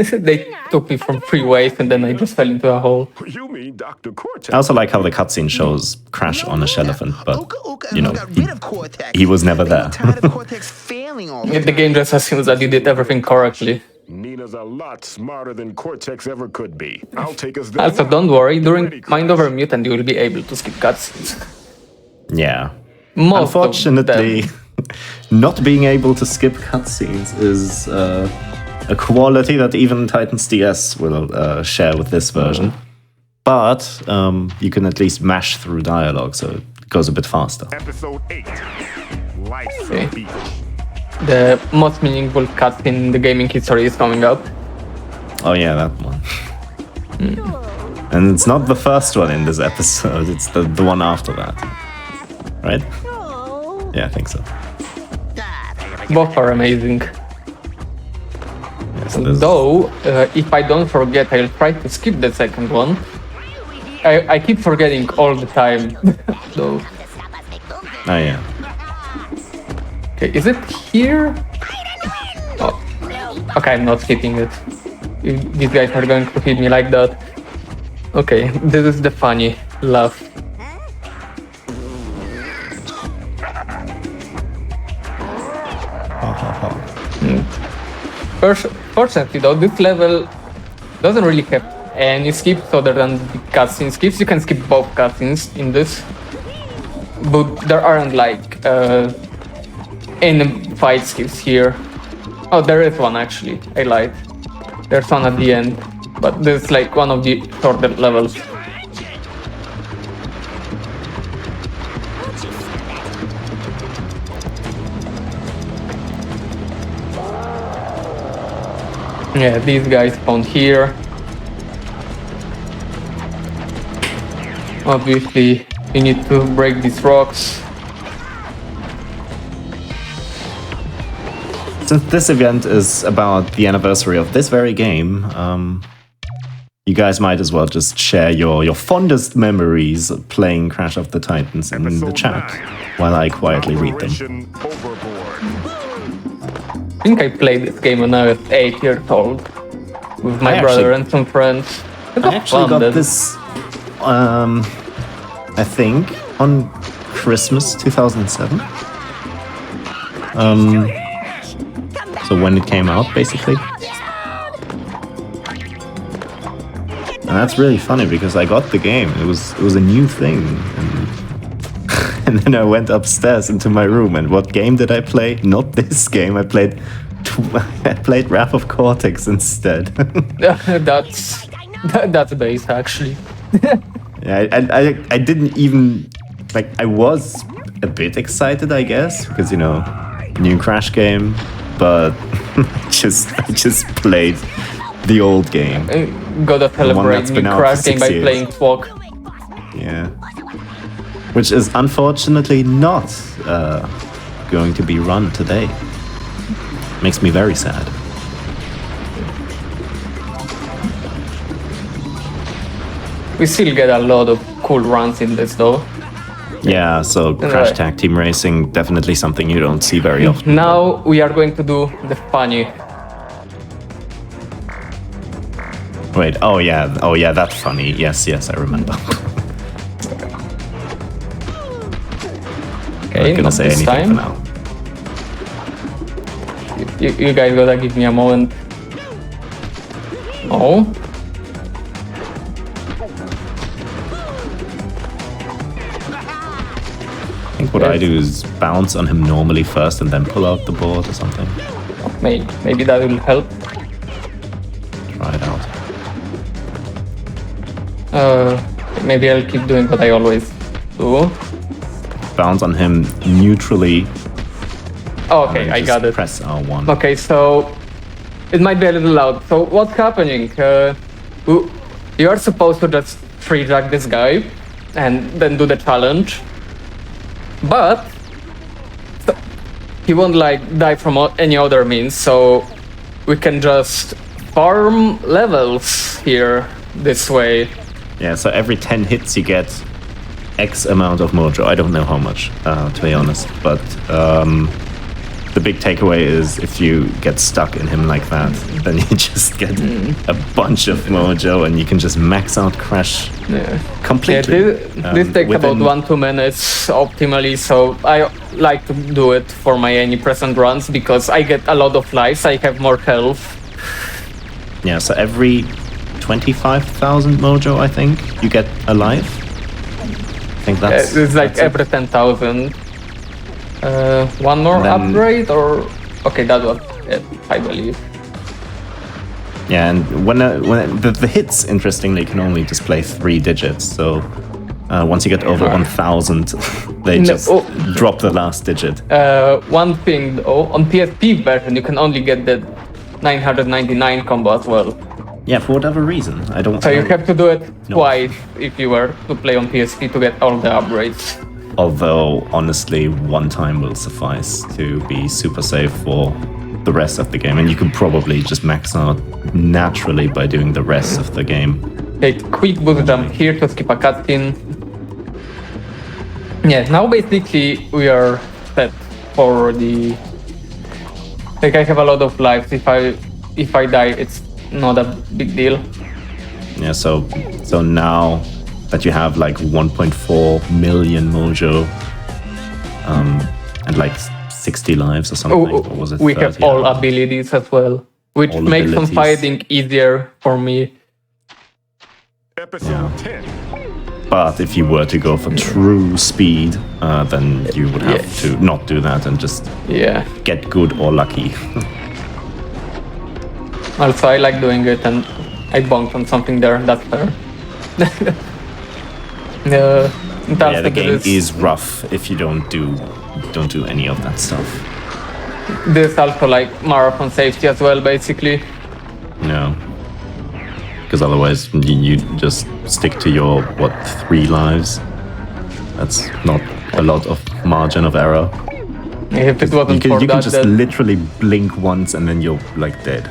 S2: They took me from 3 waves and then I just fell into a hole.
S4: You mean Dr. Cortex?
S3: I also like how the cutscene shows Crash on a elephant, but you know,
S7: got rid of Cortex.
S3: he was never
S7: They
S3: there.
S7: were tired of Cortex failing all the
S2: The game just assumes that you did everything correctly.
S4: Nina's a lot smarter than Cortex ever could be. I'll take us there.
S2: Also,
S4: now.
S2: don't worry, during
S4: Ready,
S2: Mind Over Mutant you will be able to skip cutscenes.
S3: Yeah.
S2: Most
S3: Unfortunately,
S2: of
S3: not being able to skip cutscenes is a quality that even Titans DS will share with this version. But you can at least mash through dialogue, so it goes a bit faster.
S4: Episode 8. Life's
S2: Okay.
S4: a beach.
S2: the most meaningful cutscene in the gaming history is coming up.
S3: Oh yeah, that one. And it's not the first one in this episode, it's the one after that. Right? Yeah, I think so.
S2: Both are amazing.
S3: Yeah, so there's-
S2: Though, if I don't forget, I'll try to skip the second one. I keep forgetting all the time. Though.
S3: Oh yeah.
S2: Okay, is it here? Oh. Okay, I'm not skipping it. If these guys are going to hit me like that. Okay, this is the funny laugh. Fortunately though, this level doesn't really have any skips other than the cutscene skips. You can skip both cutscenes in this. But there aren't like any fight skips here. Oh, there is one actually, I lied. There's one at the end, but this is like one of the shorter levels. Yeah, these guys spawned here. Obviously, you need to break these rocks.
S3: Since this event is about the anniversary of this very game, you guys might as well just share your fondest memories of playing Crash of the Titans in the
S4: Episode
S3: chat
S4: 9.
S3: while I quietly read them.
S4: Operation Overboard.
S2: I think I played this game when I was 8 years old with my
S3: I
S2: brother
S3: actually-
S2: and some friends. It was
S3: I actually
S2: fun
S3: got
S2: then.
S3: this, I think, on Christmas 2007. So when it came out, basically. And that's really funny because I got the game. It was a new thing, and then I went upstairs into my room. And what game did I play? Not this game. I played Wrath of Cortex instead.
S2: That's base actually.
S3: Yeah, I didn't even like. I was a bit excited, I guess, because you know, new Crash game, but I just played the old game.
S2: Gotta celebrate
S3: that's
S2: new
S3: been out
S2: Crash
S3: for
S2: game
S3: 6
S2: by
S3: years.
S2: playing Twog.
S3: Yeah, which is unfortunately not going to be run today. Makes me very sad.
S2: We still get a lot of cool runs in this though.
S3: Yeah, so Crash
S2: Right.
S3: Tag Team Racing, definitely something you don't see very often.
S2: Now we are going to do the funny.
S3: Wait, oh yeah, that's funny. Yes, I remember.
S2: Okay,
S3: Not gonna
S2: not
S3: say
S2: this
S3: anything for
S2: time.
S3: now.
S2: You guys gotta give me a moment. Oh.
S3: I think what I do is bounce on him normally first and then pull out the board or something.
S2: Maybe that will help.
S3: Try it out.
S2: Maybe I'll keep doing what I always do.
S3: Bounce on him neutrally.
S2: Oh,
S3: and
S2: okay,
S3: then
S2: I
S3: just
S2: got it.
S3: Press R1.
S2: Okay, so it might be a little loud. So what's happening? You are supposed to just free drag this guy and then do the challenge, but he won't like die from any other means. So we can just farm levels here this way.
S3: Yeah, so every 10 hits you get X amount of mojo. I don't know how much, to be honest, but the big takeaway is if you get stuck in him like that, then you just get a bunch of mojo and you can just max out Crash completely.
S2: This takes about
S3: within-
S2: 1-2 minutes optimally, so I like to do it for my any present runs because I get a lot of lives, I have more health.
S3: Yeah, so every 25,000 mojo, I think, you get alive. I think that's...
S2: It's like
S3: that's it.
S2: every 10,000. One more
S3: Then-
S2: upgrade or... Okay, that was it, I believe.
S3: Yeah, and when the hits, interestingly, can only display 3 digits, so once you get over 1,000, they just drop the last digit.
S2: One thing though, on PSP version you can only get the 999 combo as well.
S3: Yeah, for whatever reason, I don't
S2: So you
S3: know.
S2: have to do it
S3: No.
S2: twice if you were to play on PSP to get all the upgrades.
S3: Although, honestly, one time will suffice to be super safe for the rest of the game, and you could probably just max out naturally by doing the rest of the game.
S2: Take quick boost jump here to skip a cutscene. Yeah, now basically we are set for the... Like I have a lot of lives, if I die it's not a big deal.
S3: Yeah, so now that you have like 1.4 million mojo, and like 60 lives or something, or was it
S2: We
S3: 30?
S2: have all abilities as well, which
S3: All
S2: makes some
S3: abilities.
S2: fighting easier for me.
S4: Episode 10.
S3: But if you were to go for true speed, then you would have
S2: Yes.
S3: to not do that and just
S2: Yeah.
S3: get good or lucky.
S2: Also, I like doing it, and I bonked on something there. That's fair.
S3: Yeah, the game is rough if you don't do any of that stuff.
S2: This also like marathon safety as well, basically.
S3: No. Because otherwise you just stick to your, 3 lives? That's not a lot of margin of error.
S2: If it wasn't for
S3: You can
S2: that,
S3: just
S2: then,
S3: literally blink once and then you're like dead.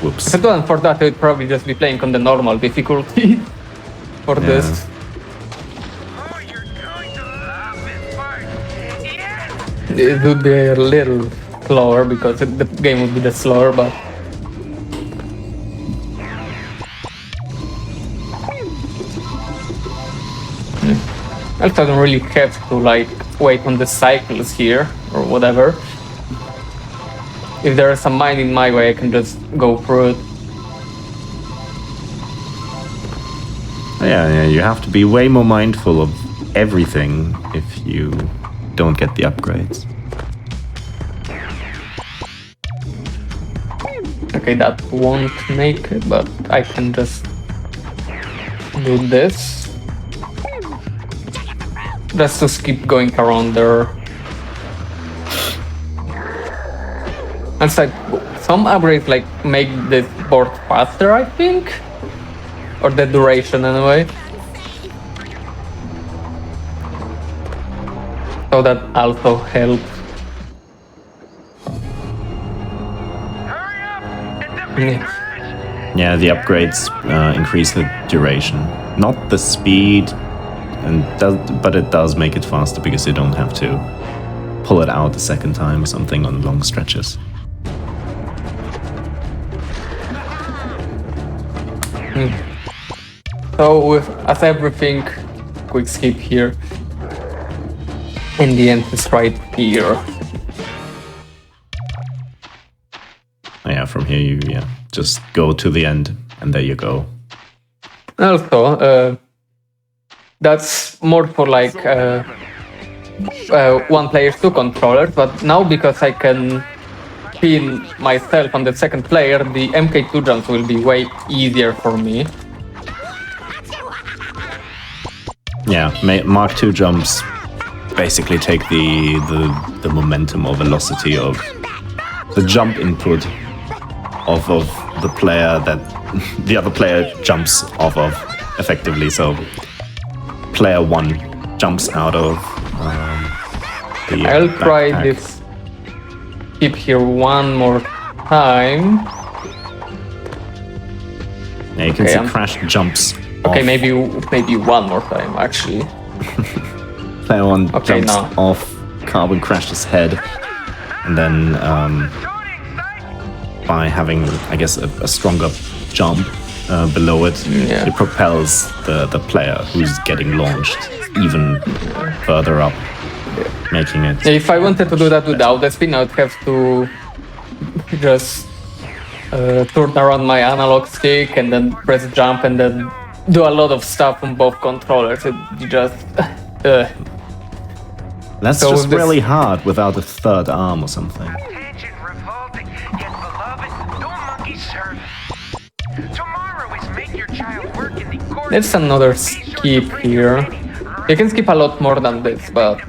S3: Whoops.
S2: if it wasn't for that, I'd probably just be playing on the normal difficulty for this. It would be a little slower because the game would be the slower, but also I don't really have to like wait on the cycles here or whatever. If there is a mine in my way, I can just go through it.
S3: Yeah, you have to be way more mindful of everything if you don't get the upgrades.
S2: Okay, that won't make it, but I can just do this. Just to keep going around there. And it's like some upgrades like make this board faster, I think, or the duration anyway. So that also helps.
S3: Yeah, the upgrades increase the duration, not the speed, but it does make it faster because you don't have to pull it out a second time or something on long stretches.
S2: So with as everything, quick skip here. In the end, it's right here.
S3: Yeah, from here you just go to the end and there you go.
S2: Also, that's more for like one player, 2 controllers, but now because I can pin myself on the second player, the MK2 jumps will be way easier for me.
S3: Yeah, Mark II jumps basically take the momentum or velocity of the jump input off of the player that the other player jumps off of, effectively. So player 1 jumps out of the
S2: I'll try
S3: backpack.
S2: this skip here one more time.
S3: Yeah, you can
S2: Okay,
S3: see Crash jumps
S2: Okay,
S3: off.
S2: maybe one more time actually.
S3: Player 1
S2: Okay,
S3: jumps
S2: now.
S3: off Carbon Crash's head and then by having, I guess, a stronger jump below it, it propels the player who's getting launched even further up, making it...
S2: If I wanted to do that without the spin, I would have to just turn around my analog stick and then press jump and then do a lot of stuff on both controllers. It just...
S3: That's
S2: So
S3: just
S2: this-
S3: really hard without a third arm or something.
S8: Attention, revolting, yet beloved, no monkey serve. Tomorrow is make your child work in the court.
S2: There's another skip here. You can skip a lot more than this, but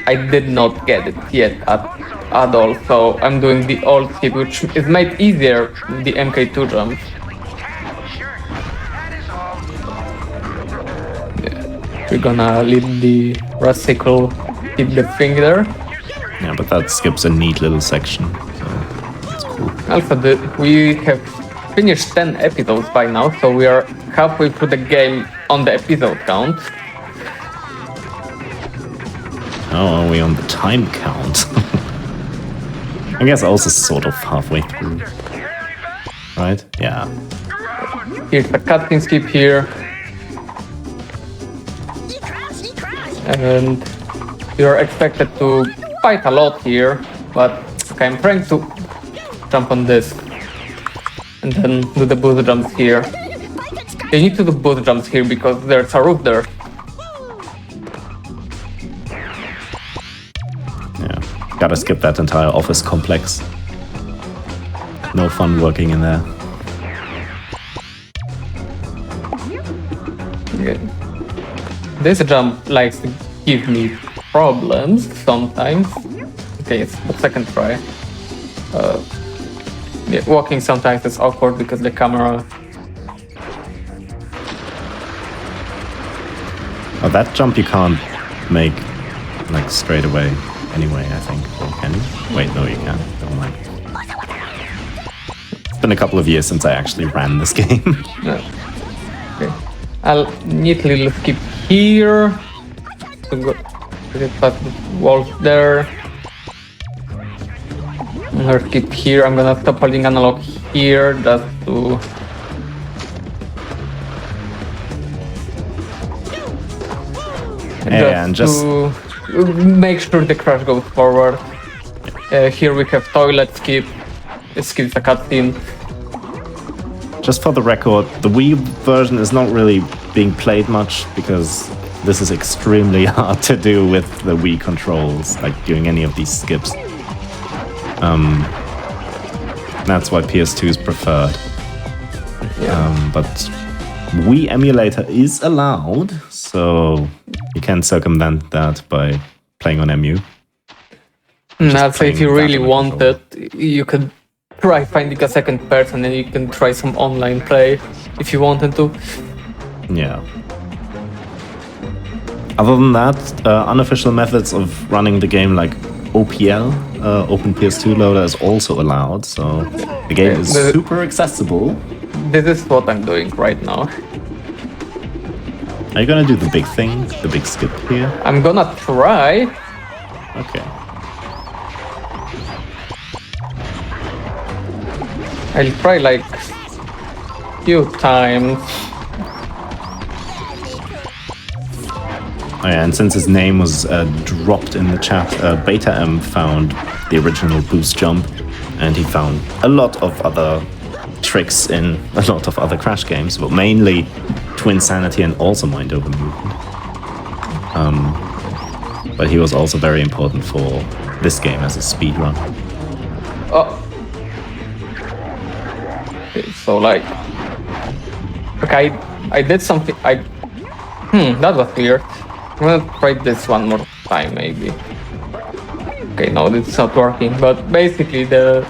S2: I did not get it yet at all, so I'm doing the old skip, which is made easier with the MK2 jump. We're gonna lead the Rasicle, hit the thing there.
S3: Yeah, but that skips a neat little section, so it's cool.
S2: Also, we have finished 10 episodes by now, so we are halfway through the game on the episode count.
S3: Oh, are we on the time count? I guess also sort of halfway through. Right? Yeah.
S2: Here's a cutscene skip here. And you're expected to fight a lot here, but okay, I'm trying to jump on this and then do the boost jumps here. You need to do boost jumps here because there's a roof there.
S3: Yeah. Gotta skip that entire office complex. No fun working in there.
S2: Okay. This jump likes to give me problems sometimes. Okay, it's the second try. Yeah, walking sometimes is awkward because the camera...
S3: Oh, that jump you can't make like straight away anyway, I think. Or can you? Wait, no, you can't. Never mind. It's been a couple of years since I actually ran this game.
S2: No. Okay. I'll neatly skip here to go to get past the walls there. I'll skip here. I'm gonna stop holding analog here just to...
S3: Yeah, and just
S2: to make sure the crash goes forward. Here we have toilet skip. It skips a cutscene.
S3: just for the record, the Wii version is not really being played much because this is extremely hard to do with the Wii controls, like doing any of these skips. That's why PS2 is preferred. But Wii emulator is allowed, so you can circumvent that by playing on MU.
S2: I'd say if
S3: playing
S2: you
S3: that
S2: really
S3: on a
S2: want
S3: controller.
S2: it, you could try finding a second person and you can try some online play if you wanted to.
S3: Yeah. Other than that, unofficial methods of running the game like OPL, Open PS2 Loader, is also allowed, so the game is super accessible.
S2: This is what I'm doing right now.
S3: Are you gonna do the big thing, the big skip here?
S2: I'm gonna try.
S3: Okay.
S2: I'll try like few times.
S3: Oh yeah, and since his name was dropped in the chat, Beta M found the original boost jump, and he found a lot of other tricks in a lot of other Crash games, but mainly Twin Sanity and also Mind Over Mutant. But he was also very important for this game as a speedrun.
S2: Oh. Okay, so like, okay, I did something. That was weird. I'm gonna try this one more time, maybe. Okay, no, it's not working. But basically, the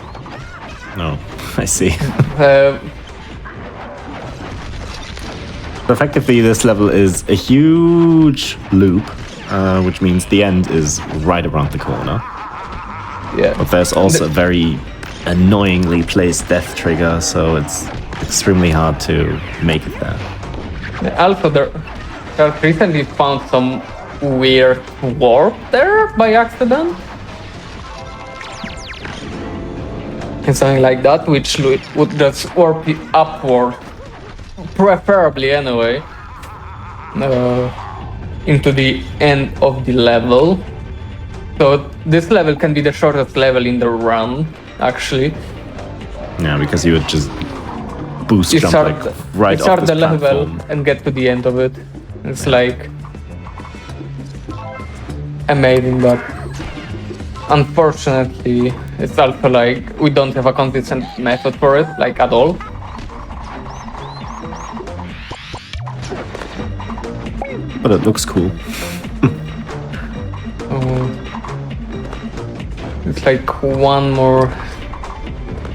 S3: No, I see.
S2: uh,
S3: Effectively, this level is a huge loop, which means the end is right around the corner.
S2: yeah,
S3: But there's also a very annoyingly placed death trigger, so it's extremely hard to make it there.
S2: also there recently found some weird warp there by accident. and something like that, which would just warp you upward, preferably anyway, into the end of the level. So this level can be the shortest level in the run, actually.
S3: Yeah, because you would just boost
S2: You
S3: jump
S2: start,
S3: like right
S2: you start
S3: off
S2: the
S3: this
S2: level
S3: platform.
S2: and get to the end of it. It's like amazing, but unfortunately, it's also like we don't have a consistent method for it, like at all.
S3: But it looks cool.
S2: It's like one more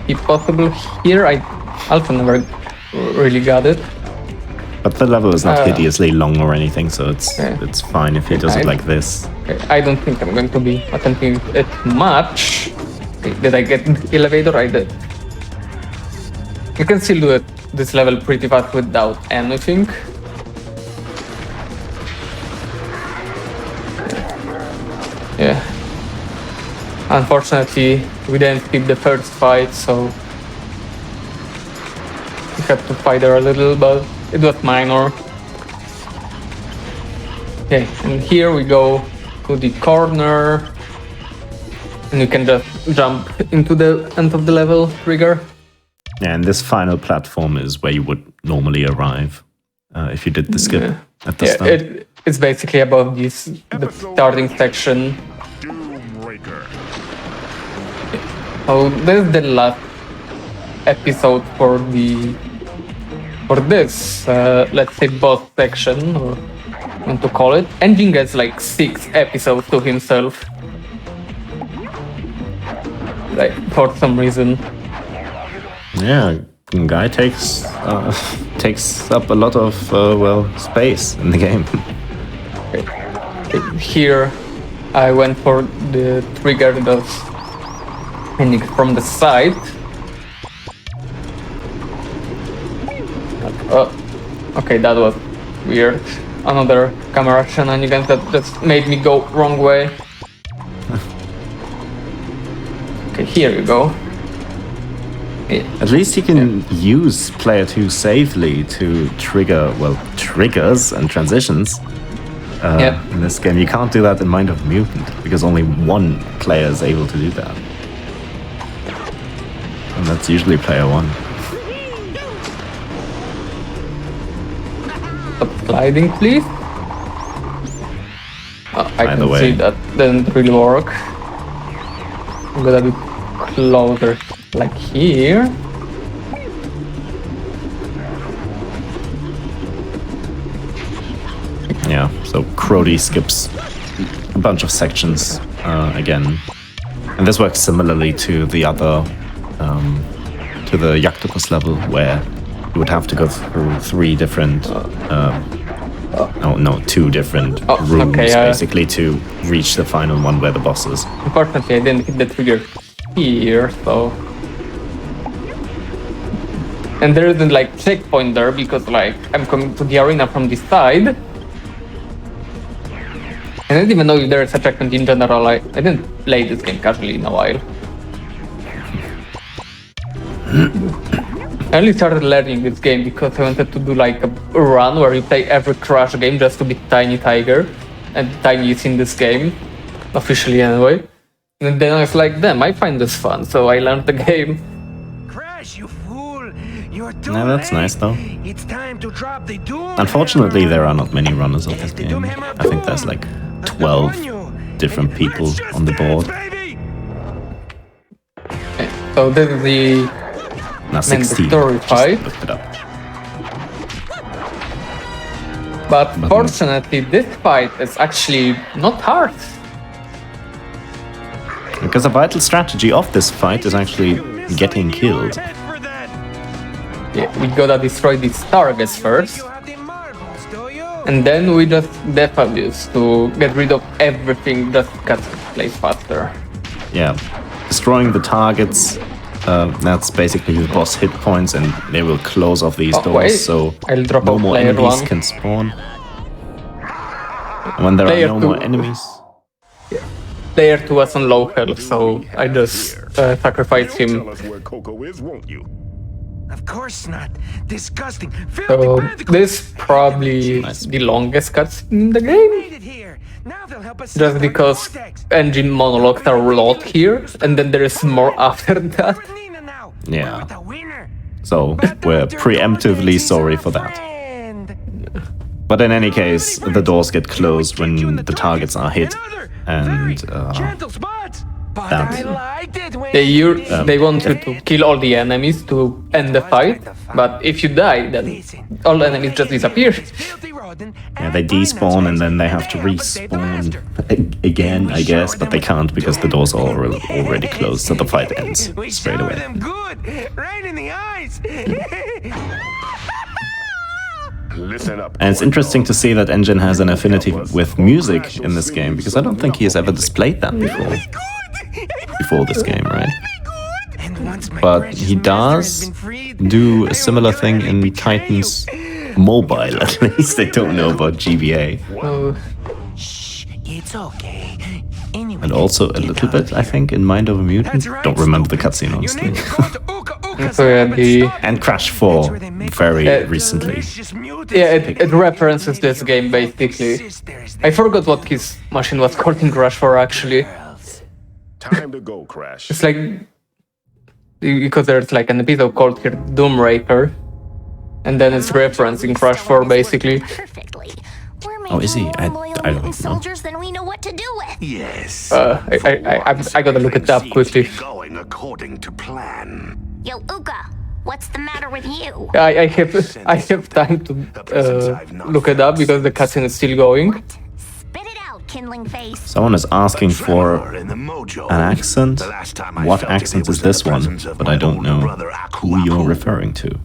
S2: if possible here. I also never really got it.
S3: But the level is not hideously long or anything, so
S2: Okay.
S3: it's fine if he does it like this.
S2: Okay, I don't think I'm going to be attempting it much. Okay, did I get in the elevator? I did. You can still do this level pretty fast without anything. Yeah. Unfortunately, we didn't skip the first fight, so we had to fight there a little, but it was minor. Okay, and here we go to the corner, and you can just jump into the end of the level trigger.
S3: Yeah, and this final platform is where you would normally arrive if you did the skip at the start.
S2: It's basically above the starting section.
S4: Doombreaker.
S2: So this is the last episode for this, let's say, boss section, or I want to call it. Engine gets like 6 episodes to himself, like for some reason.
S3: Yeah, guy takes up a lot of space in the game.
S2: Here, I went for the trigger that's ending from the side. Okay, that was weird. Another camera shenanigans that just made me go wrong way. Okay, here you go. Yeah.
S3: At least you can use player 2 safely to trigger, triggers and transitions. In this game, you can't do that in Mind of Mutant because only one player is able to do that, and that's usually player 1.
S2: Stop sliding, please. I
S3: By the
S2: can
S3: way.
S2: see that didn't really work. I'm gonna be closer, like here.
S3: Yeah, so Crody skips a bunch of sections again, and this works similarly to the other, to the Yaktokos level, where you would have to go through 3 different, two different rooms, basically, to reach the final one where the boss is.
S2: Unfortunately, I didn't hit the trigger here, so... And there isn't like checkpoint there because like I'm coming to the arena from this side. I don't even know if there is a checkpoint in general. I didn't play this game casually in a while. I only started learning this game because I wanted to do like a run where you play every Crash game just to be Tiny Tiger. And Tiny is in this game, officially anyway. And then I was like, damn, I find this fun, so I learned the game.
S8: Crash, you fool! You're too
S3: Yeah, that's
S8: late.
S3: nice though.
S8: It's time to drop the doom.
S3: Unfortunately, there are not many runners of this game. I think there's like 12 different people on the board.
S2: So this is the
S3: Now 16.
S2: mandatory
S3: Just
S2: fight.
S3: looked it up.
S2: But fortunately, this fight is actually not hard.
S3: Because the vital strategy of this fight is actually getting killed.
S2: Yeah, we gotta destroy these targets first. And then we just death abuse to get rid of everything that cuts plays faster.
S3: Yeah, destroying the targets, that's basically the boss hit points, and they will close off these doors,
S2: wait.
S3: so
S2: I'll drop
S3: no
S2: out
S3: more
S2: player
S3: enemies
S2: 1.
S3: can spawn. And when there
S2: Player
S3: are no
S2: 2.
S3: more enemies,
S2: Player 2 was on low health, so I just sacrifice
S4: You'll
S2: him.
S4: tell us where Coco is, won't you?
S8: Of course not. Disgusting. Filthy
S2: So
S8: bandicoot.
S2: this probably the longest cutscene in the game,
S8: Made it here. Now they'll help us
S2: just because engine monologues are a lot here, and then there is more after that.
S3: Yeah. So we're preemptively sorry for that. But in any case, the doors get closed when the targets are hit, and
S2: They want you to kill all the enemies to end the fight, but if you die, then all enemies just disappear.
S3: yeah, they despawn and then they have to respawn again, I guess, but they can't because the doors are already closed, so the fight ends straight away.
S8: Them good, right in the eyes.
S4: Listen up.
S3: And it's interesting to see that Engine has an affinity with music in this game, because I don't think he has ever displayed that before this game, right? But he does do a similar thing in Titans Mobile, at least. I don't know about GBA.
S2: Oh,
S8: It's okay. Anyway,
S3: And also a little bit, I think, in Mind Over Mutant. Don't remember the cutscene, honestly.
S2: so yeah,
S3: And Crash 4, very recently.
S2: it references this game basically. I forgot what his machine was called in Crash 4 actually.
S4: Time to go, Crash.
S2: It's like because there's like an episode called here Doom Raper, and then it's referencing Crash 4 basically.
S5: Perfectly. We're
S3: Oh, is he?
S5: making
S3: I
S5: more loyal
S3: don't
S5: mutant
S3: know.
S5: soldiers than we know what to do with.
S6: Yes.
S2: I gotta look it up quickly.
S6: Going according to plan.
S5: Yo, Uka, what's the matter with you?
S2: I have time to look it up because the cutscene is still going.
S5: Spit it out, kindling face.
S3: Someone is asking for
S6: Tremor in the mojo.
S3: an accent.
S6: The last time I
S3: What
S6: felt it,
S3: accent
S6: it was
S3: is
S6: in
S3: this
S6: the
S3: one?
S6: presence of
S3: But
S6: my
S3: I don't
S6: older
S3: know
S6: brother, Aku
S3: who you're
S6: Aku.
S3: referring to.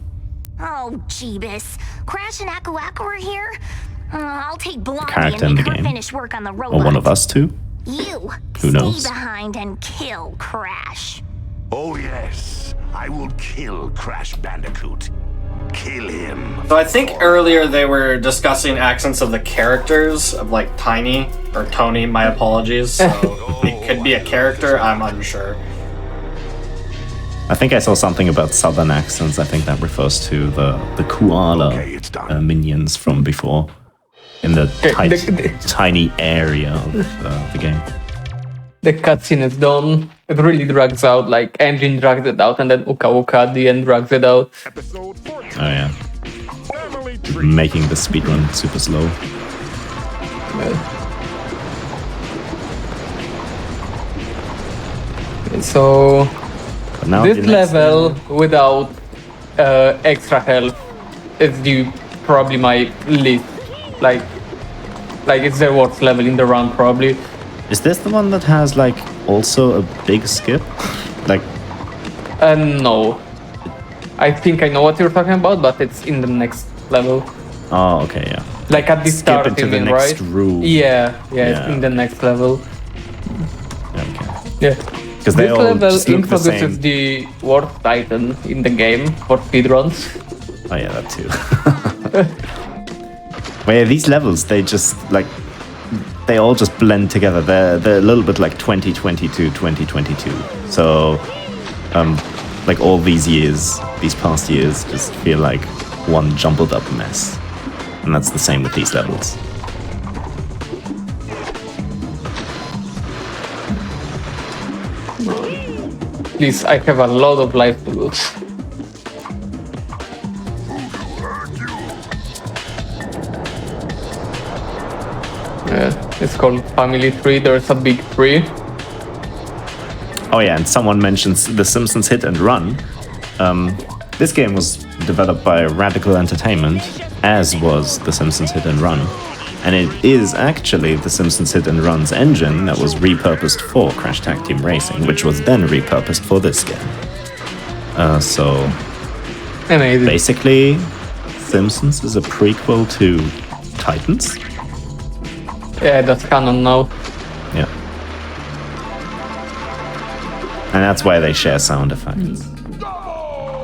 S5: Oh, Jeebus. Crash and Aku Aku are here? I'll take Blondie
S3: character
S5: and
S3: in
S5: make
S3: the
S5: her
S3: game.
S5: finish work on the robot.
S3: Or one of us two?
S5: You
S3: Who knows?
S5: stay behind and kill Crash.
S6: Oh yes, I will kill Crash Bandicoot. Kill him.
S1: So I think earlier they were discussing accents of the characters of like Tiny or Tony. My apologies. So it could be a character. I'm unsure.
S3: I think I saw something about southern accents. I think that refers to the koala
S6: Okay, it's done.
S3: minions from before. In the tiny area of the game.
S2: The cutscene is done. It really drags out, like Engine drags it out, and then Uka Uka at the end drags it out.
S4: Episode 14.
S3: Oh yeah.
S4: Family tree.
S3: Making the speedrun super slow.
S2: So
S3: But now
S2: this
S3: the next
S2: level without extra health is probably my least like it's the worst level in the round probably.
S3: Is this the one that has like also a big skip? Like
S2: No, I think I know what you're talking about, but it's in the next level.
S3: oh okay, yeah.
S2: Like at the
S3: Skip
S2: start,
S3: into
S2: you
S3: the
S2: mean,
S3: next
S2: right?
S3: room.
S2: Yeah, it's
S3: Yeah.
S2: in the next level.
S3: Okay.
S2: Yeah.
S3: Because they
S2: This
S3: all
S2: level
S3: just look the
S2: introduces
S3: same.
S2: the worst Titan in the game for speedruns.
S3: Oh yeah, that too. But yeah, these levels, they just like they all just blend together. They're a little bit like 2022, 2022. So like all these years, these past years, just feel like one jumbled up mess. And that's the same with these levels.
S2: Please, I have a lot of life to lose. It's called Family Tree. There's a big tree.
S3: Oh yeah, and someone mentions The Simpsons Hit and Run. This game was developed by Radical Entertainment, as was The Simpsons Hit and Run. And it is actually The Simpsons Hit and Run's engine that was repurposed for Crash Tag Team Racing, which was then repurposed for this game. So
S2: Amazing.
S3: basically, Simpsons is a prequel to Titans.
S2: Yeah, that's canon now.
S3: Yeah. And that's why they share sound effects.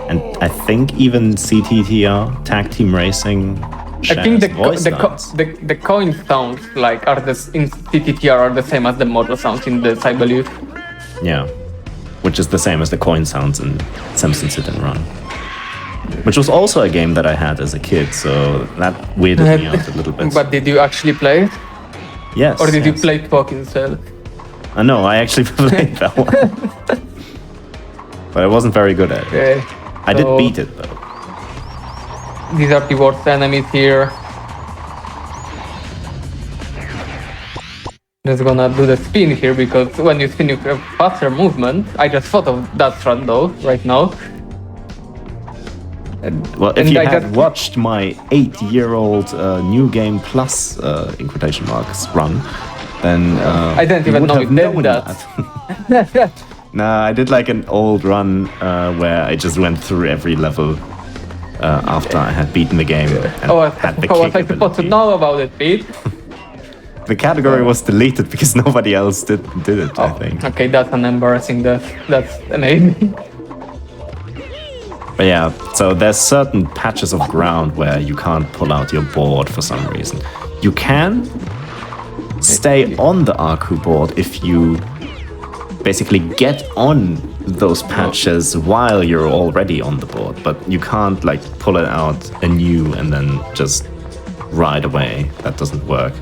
S3: And I think even CTTR, Tag Team Racing, shares
S2: I think
S3: voice lines.
S2: the coin sounds in TTTR are the same as the model sounds in this, I believe.
S3: Yeah. which is the same as the coin sounds in Simpsons Hit and Run. Which was also a game that I had as a kid, so that weirded me out a little bit.
S2: But did you actually play it?
S3: Yes.
S2: Or did you
S3: yes.
S2: play Talk instead?
S3: No, I actually played that one. But I wasn't very good at it.
S2: Okay.
S3: I did
S2: so
S3: beat it though.
S2: These are the worst enemies here. Just gonna do the spin here because when you spin you have faster movement. I just thought of that strat though, right now.
S3: Well, if
S2: And
S3: you
S2: I
S3: had
S2: just-
S3: watched my 8-year-old New Game Plus in quotation marks run, then
S2: I didn't
S3: you
S2: even
S3: would
S2: know
S3: have
S2: it did
S3: known
S2: that.
S3: Nah, I did like an old run where I just went through every level after I had beaten the game and
S2: Oh,
S3: had the
S2: how was I supposed to
S3: capability.
S2: know about it, Pete?
S3: The category was deleted because nobody else did it, I think.
S2: Okay, that's an embarrassing death. That's amazing.
S3: But yeah, so there's certain patches of ground where you can't pull out your board for some reason. You can stay on the Arku board if you basically get on those patches while you're already on the board, but you can't like pull it out anew and then just ride away. That doesn't work.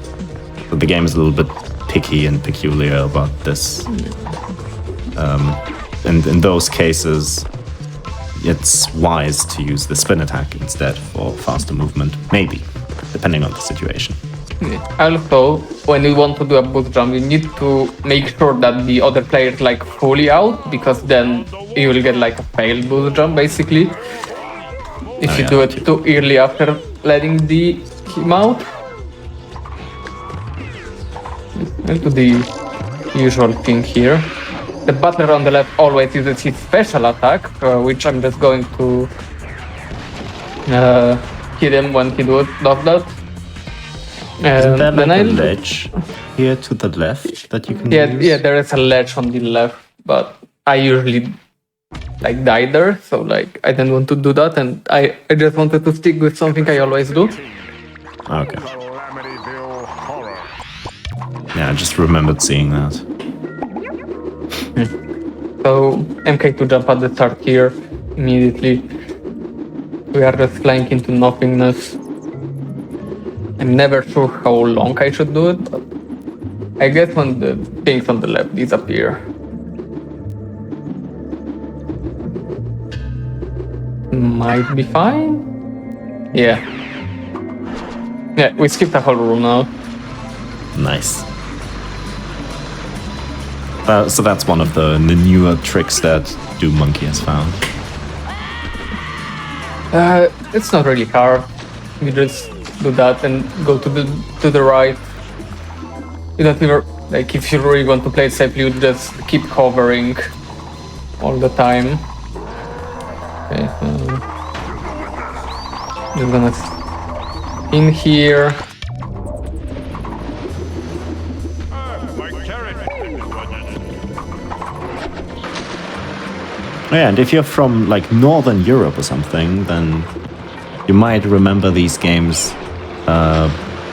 S3: So the game is a little bit picky and peculiar about this. And in those cases, it's wise to use the spin attack instead for faster movement, maybe, depending on the situation.
S2: Also, when you want to do a boost jump, you need to make sure that the other player is like fully out, because then you will get like a failed boost jump basically. If you do it too early after letting him out. I'll do the usual thing here. The butler on the left always uses his special attack, which I'm just going to hit him when he does that.
S3: Isn't there like
S2: Then
S3: a
S2: I'll-
S3: ledge here to the left that you can
S2: Yeah,
S3: use?
S2: yeah, there is a ledge on the left, but I usually like die there, so like I didn't want to do that, and I just wanted to stick with something I always do.
S3: Okay.
S4: Calamityville horror.
S3: Yeah, I just remembered seeing that.
S2: So MK to jump at the start here immediately. We are just flying into nothingness. I'm never sure how long I should do it, but I guess when the things on the left disappear. Might be fine. Yeah. Yeah, we skipped a whole room now.
S3: Nice. So that's one of the newer tricks that Doom Monkey has found.
S2: It's not really hard. You just do that and go to the right. You don't even, like, if you really want to play it safely, you just keep covering all the time. Okay, just gonna in here.
S3: Yeah, and if you're from like Northern Europe or something, then you might remember these games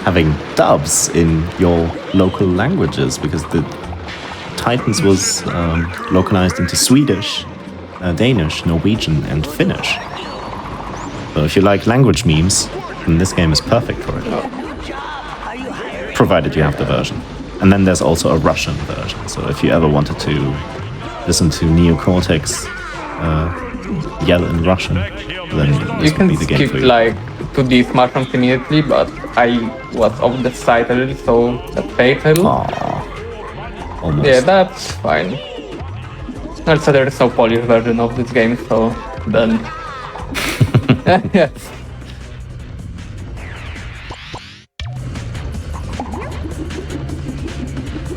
S3: having dubs in your local languages, because the Titans was localized into Swedish, Danish, Norwegian, and Finnish. So if you like language memes, then this game is perfect for it. Provided you have the version. And then there's also a Russian version, so if you ever wanted to listen to Neo Cortex yell in Russian, then
S2: You
S3: this would
S2: can
S3: be the game
S2: skip
S3: for you.
S2: like to these mushrooms immediately, but I was off the side a little, so that fatal.
S3: Aww. Almost.
S2: Yeah, that's fine. Also, there is no Polish version of this game, so then. Yes.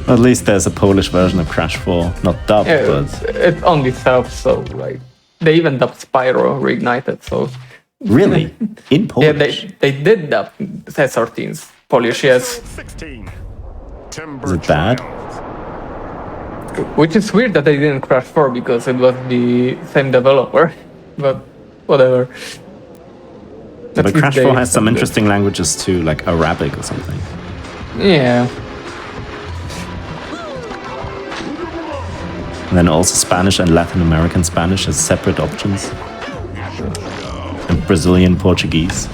S3: At least there's a Polish version of Crash 4, not dubbed,
S2: Yeah,
S3: but
S2: it's only self, so like they even dubbed Spyro Reignited, so
S3: really? In Polish?
S2: yeah, they did dub S13's Polish, yes.
S4: 16.
S3: Is
S4: Timber
S3: it bad?
S2: Which is weird that they didn't Crash 4 because it was the same developer, but whatever.
S3: But
S2: At
S3: Crash
S2: least
S3: 4
S2: they
S3: has some
S2: did.
S3: interesting languages too, like Arabic or something.
S2: Yeah.
S3: And then also Spanish and Latin American Spanish as separate options. And Brazilian Portuguese.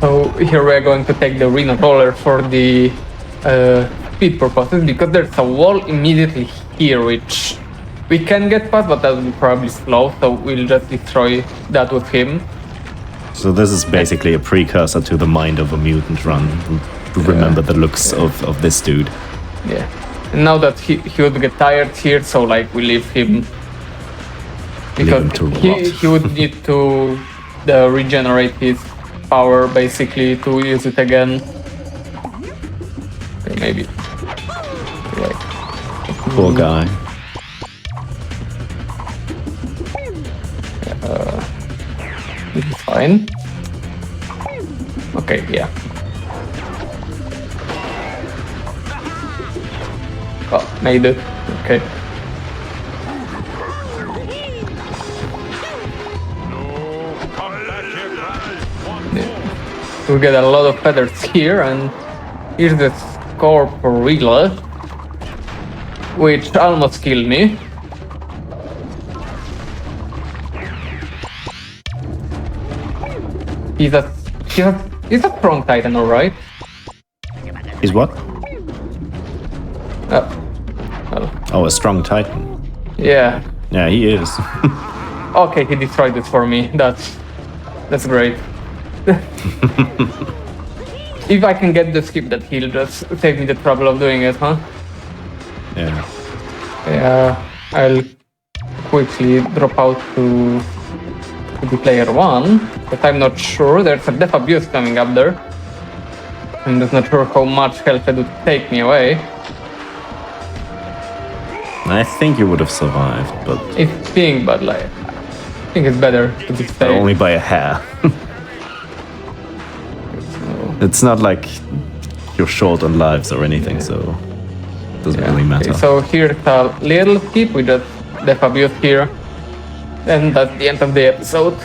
S2: So here we are going to take the Rhino Roller for the speed purposes, because there's a wall immediately here which we can get past, but that will be probably slow, so we'll just destroy that with him.
S3: So this is basically a precursor to the Mind of a Mutant run. Remember the looks of this dude.
S2: Yeah. And now that he would get tired here, so like we leave him. Because
S3: him to
S2: he would need to regenerate his power basically to use it again. Okay, maybe. Right.
S3: Poor guy.
S2: This is fine. Okay, yeah. Oh, made it. Okay. We get a lot of feathers here, and here's the Scorporilla, which almost killed me. He's a strong Titan, alright?
S3: He's what?
S2: Well,
S3: Oh, a strong Titan.
S2: yeah.
S3: Yeah, he is.
S2: Okay, he destroyed it for me. That's great. If I can get the skip, that he'll just save me the trouble of doing it, huh?
S3: Yeah.
S2: Yeah, I'll quickly drop out to the player 1, but I'm not sure. There's a death abuse coming up there. I'm just not sure how much health it would take me away.
S3: I think you would have survived, but
S2: It's being bad, like, I think it's better to be safe.
S3: only by a hair. It's not like you're short on lives or anything, so it doesn't really matter.
S2: Okay, so here's a little skip, we just death abuse here. And that's the end of the episode.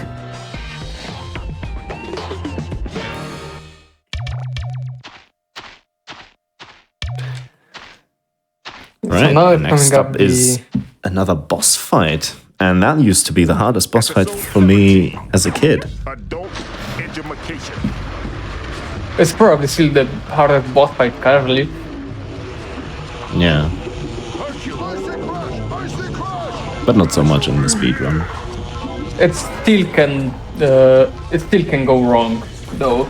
S3: Right,
S2: So now it's
S3: next
S2: coming
S3: up is another boss fight. And that used to be the hardest boss fight for me as a kid.
S4: Adult education.
S2: It's probably still the hardest boss fight currently.
S3: Yeah. But not so much in the speedrun.
S2: It still can go wrong, though.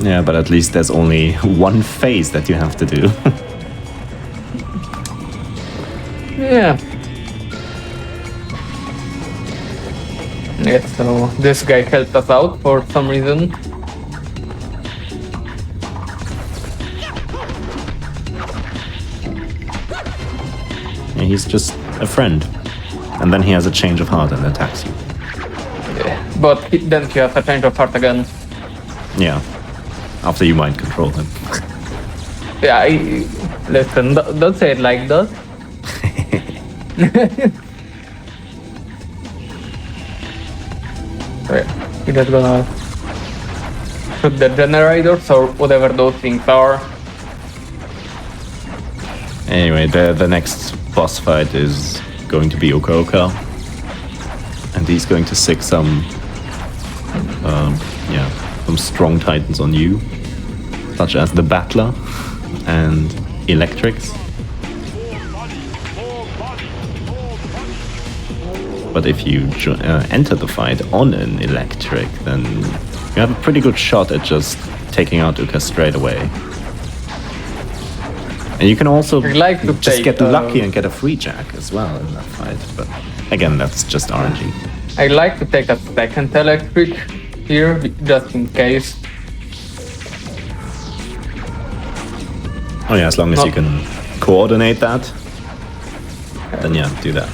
S3: Yeah, but at least there's only one phase that you have to do.
S2: Yeah. Yeah, so this guy helped us out for some reason.
S3: Yeah, he's just a friend. And then he has a change of heart and attacks you.
S2: Yeah. But then he has a change of heart again.
S3: Yeah. After you mind control him.
S2: Yeah, listen, don't say it like that. Right, we're just gonna shoot the generators or whatever those things are.
S3: Anyway, the next boss fight is going to be Oka Oka. And he's going to sick some strong titans on you. Such as the Battler and Electrics. But if you enter the fight on an Electric, then you have a pretty good shot at just taking out Uka straight away. And you can also just get lucky and get a free jack as well in that fight. But again, that's just RNG.
S2: I like to take a second Electric here, just in case.
S3: Oh yeah, as long as you can coordinate that, then yeah, do that.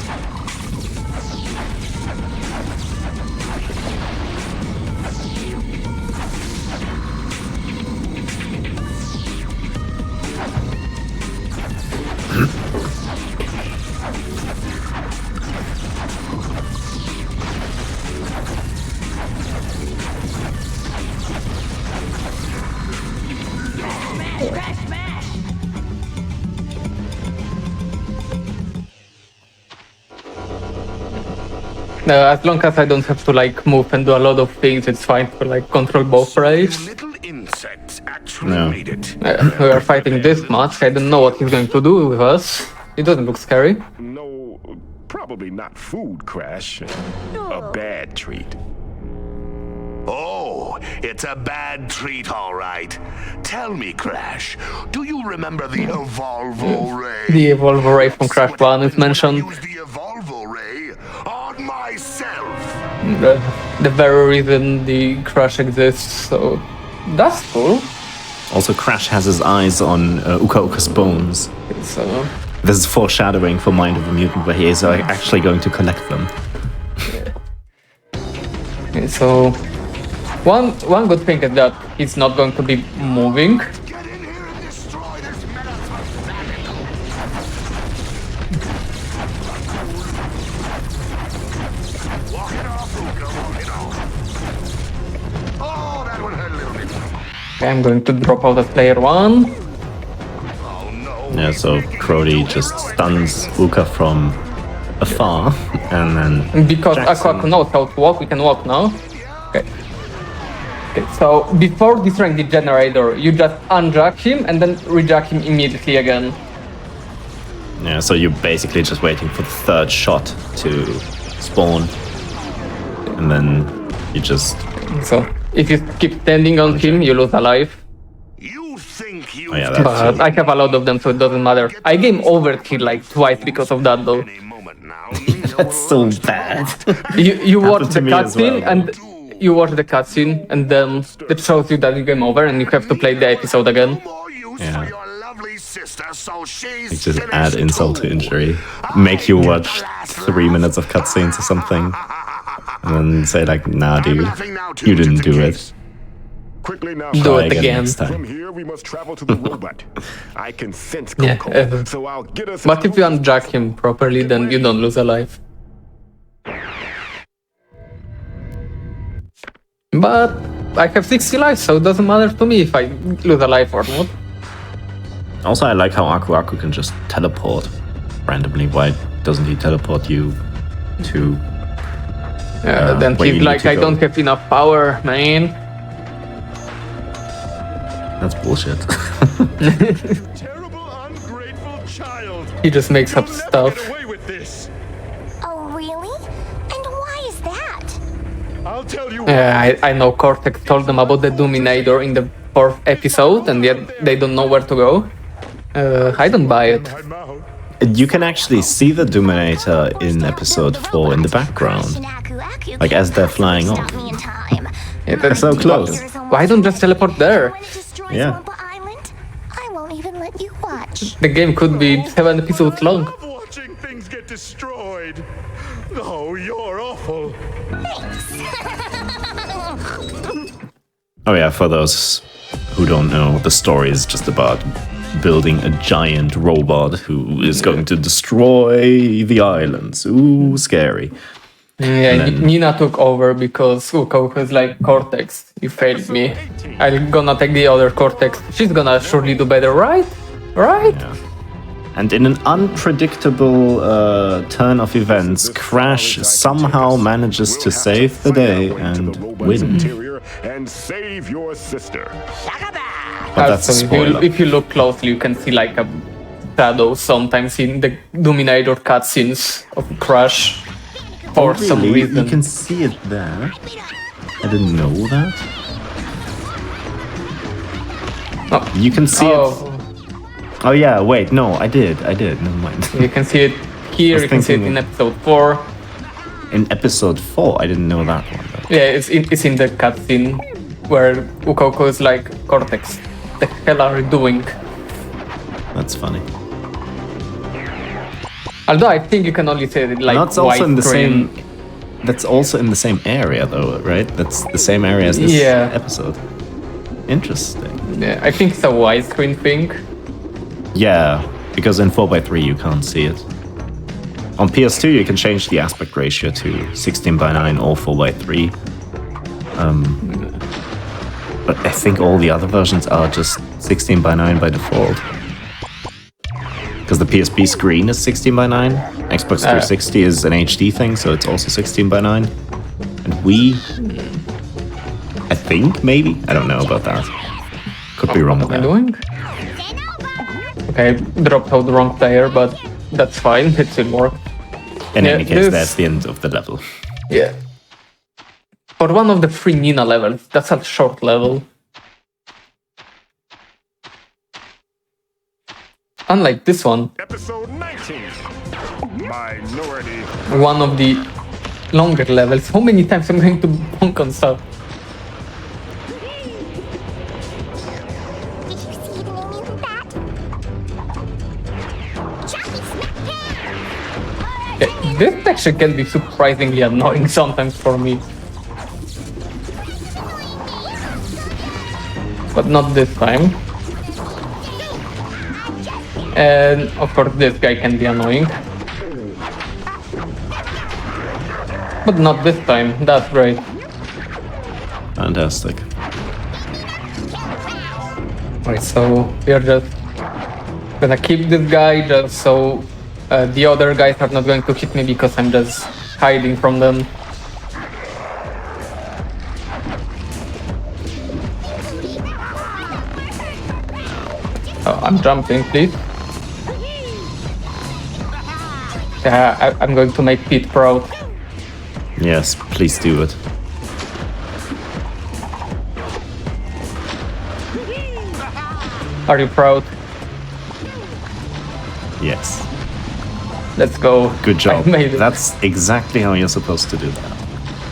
S2: As long as I don't have to like move and do a lot of things, it's fine to like control both Praise.
S6: Little insects actually
S3: No.
S6: made it.
S2: We are fighting this much. I don't know what he's going to do with us. It doesn't look scary.
S4: No, probably not food, Crash. A bad treat.
S6: Oh, it's a bad treat, all right. Tell me, Crash, do you remember the Evolvo Ray?
S2: The Evolvo Ray from Crash 1 is mentioned.
S6: Use the Evolvo Ray on myself.
S2: The very reason the Crash exists, so that's cool.
S3: Also, Crash has his eyes on Uka Uka's bones.
S2: So
S3: This is foreshadowing for Mind of a Mutant, where he is actually going to collect them.
S2: so one good thing is that he's not going to be moving.
S6: Get in here and destroy this menace for Sonic. Walk it off, Uka, walk it off. Oh, that one hurt a little bit.
S2: I'm going to drop out of player 1.
S6: Oh, no.
S3: Yeah, so Crody just stuns Uka from afar, and then
S2: Because
S3: Jackson-
S2: Aqua knows how to walk, we can walk now. Okay. Okay, so before destroying the generator, you just unjack him and then rejack him immediately again.
S3: Yeah, so you're basically just waiting for the third shot to spawn, and then you just
S2: So if you keep standing on him, you lose a life.
S6: You think you
S3: Oh, yeah, that's-
S2: But I have a lot of them, so it doesn't matter. I game overkill like twice because of that though.
S6: any moment now. Nina
S3: that's
S6: will
S3: so bad.
S2: You watch
S3: Happened
S2: the
S3: to me as
S2: cutscene
S3: well.
S2: and you watch the cutscene and then it shows you that you game over and you have to play the episode again.
S6: more use
S3: Yeah.
S6: for your lovely sister, so she's
S3: You just
S6: finished
S3: add insult to
S6: too.
S3: injury, make you watch 3 minutes of cutscenes or something, and then say like, "Nah,
S6: I'm
S3: dude,
S6: laughing now too,
S3: you didn't
S6: just in
S3: do
S6: case.
S3: it."
S4: Quickly now.
S2: Do
S3: Try
S2: it again.
S3: next
S4: From
S3: time.
S4: here, we must travel to the robot. I can sense
S2: Yeah,
S4: Coco, so I'll get us.
S2: But if you unjack him properly, then you don't lose a life. But I have 60 lives, so it doesn't matter to me if I lose a life or not.
S3: Also, I like how Aku Aku can just teleport randomly. Why doesn't he teleport you to?
S2: Then
S3: where you
S2: he's
S3: need
S2: like,
S3: to
S2: I
S3: go.
S2: don't have enough power, man.
S3: That's bullshit.
S4: Terrible, ungrateful child.
S2: He just makes up
S4: You'll never
S2: stuff.
S4: get away with this.
S5: Oh, really? And why is that?
S4: I'll tell you.
S2: I know Cortex told them about the Dominator in the 4th episode, and yet they don't know where to go. I don't buy it.
S4: My mouth.
S3: You can actually see the Dominator in episode 4 in the background, like as they're flying off.
S2: Yeah,
S3: They're so close.
S2: Why don't just teleport there?
S3: Yeah.
S5: I won't even let you watch.
S2: The game could be 7 episodes long.
S4: Love watching things get destroyed. Oh, you're awful.
S3: Oh yeah, for those who don't know, the story is just about building a giant robot who is going to destroy the islands. Ooh, scary.
S2: Yeah,
S3: And then-
S2: Nina took over because Uka was like, Cortex, you failed me. I'm gonna take the other Cortex. She's gonna surely do better, right? Right?
S3: Yeah. And in an unpredictable turn of events, Crash somehow manages to save the day and win.
S4: And save your sister.
S3: But that's a
S2: So
S3: spoiler.
S2: if you look closely, you can see like a shadow sometimes in the Dominator cutscenes of Crash. For some
S3: Really?
S2: reason.
S3: You can see it there. I didn't know that.
S2: Oh.
S3: You can see it.
S2: Oh,
S3: Oh yeah, wait, no, I did. Never mind.
S2: you can see it here,
S3: was
S2: you can see it
S3: thinking-
S2: in episode 4.
S3: In episode 4, I didn't know that one. Though.
S2: Yeah, it's in the cutscene where Ukoko is like, Cortex, the hell are you doing?
S3: That's funny.
S2: Although I think you can only say it like
S3: That's also in the
S2: widescreen.
S3: same. That's also in the same area, though, right? That's the same area as this
S2: Yeah.
S3: episode. Interesting.
S2: Yeah, I think it's a widescreen thing.
S3: Yeah, because in 4:3 you can't see it. On PS2 you can change the aspect ratio to 16:9 or 4:3. But I think all the other versions are just 16:9 by default. Because the PSP screen is 16 by 9. Xbox 360 is an HD thing, so it's also 16 by 9. And Wii, I think, maybe? I don't know about that. Could be wrong.
S2: What am I doing? Okay, dropped out the wrong player, but that's fine. It still worked.
S3: In any case, that's the end of the level.
S2: Yeah. For one of the 3 Nina levels, that's a short level. Unlike this one,
S4: Episode 19. Minority.
S2: one of the longer levels. How many times I'm going to bonk on stuff?
S5: Did you see the new mutant bat? Choppy smack down!
S2: Yeah, this actually can be surprisingly annoying sometimes for me. But not this time. And of course this guy can be annoying. But not this time, that's great.
S3: Fantastic.
S2: Right, so we're just gonna keep this guy just so the other guys are not going to hit me because I'm just hiding from them. Oh, I'm jumping, please. Yeah, I'm going to make Pete proud.
S3: Yes, please do it.
S2: Are you proud?
S3: Yes.
S2: Let's go.
S3: Good job.
S2: I made it.
S3: That's exactly how you're supposed to do that.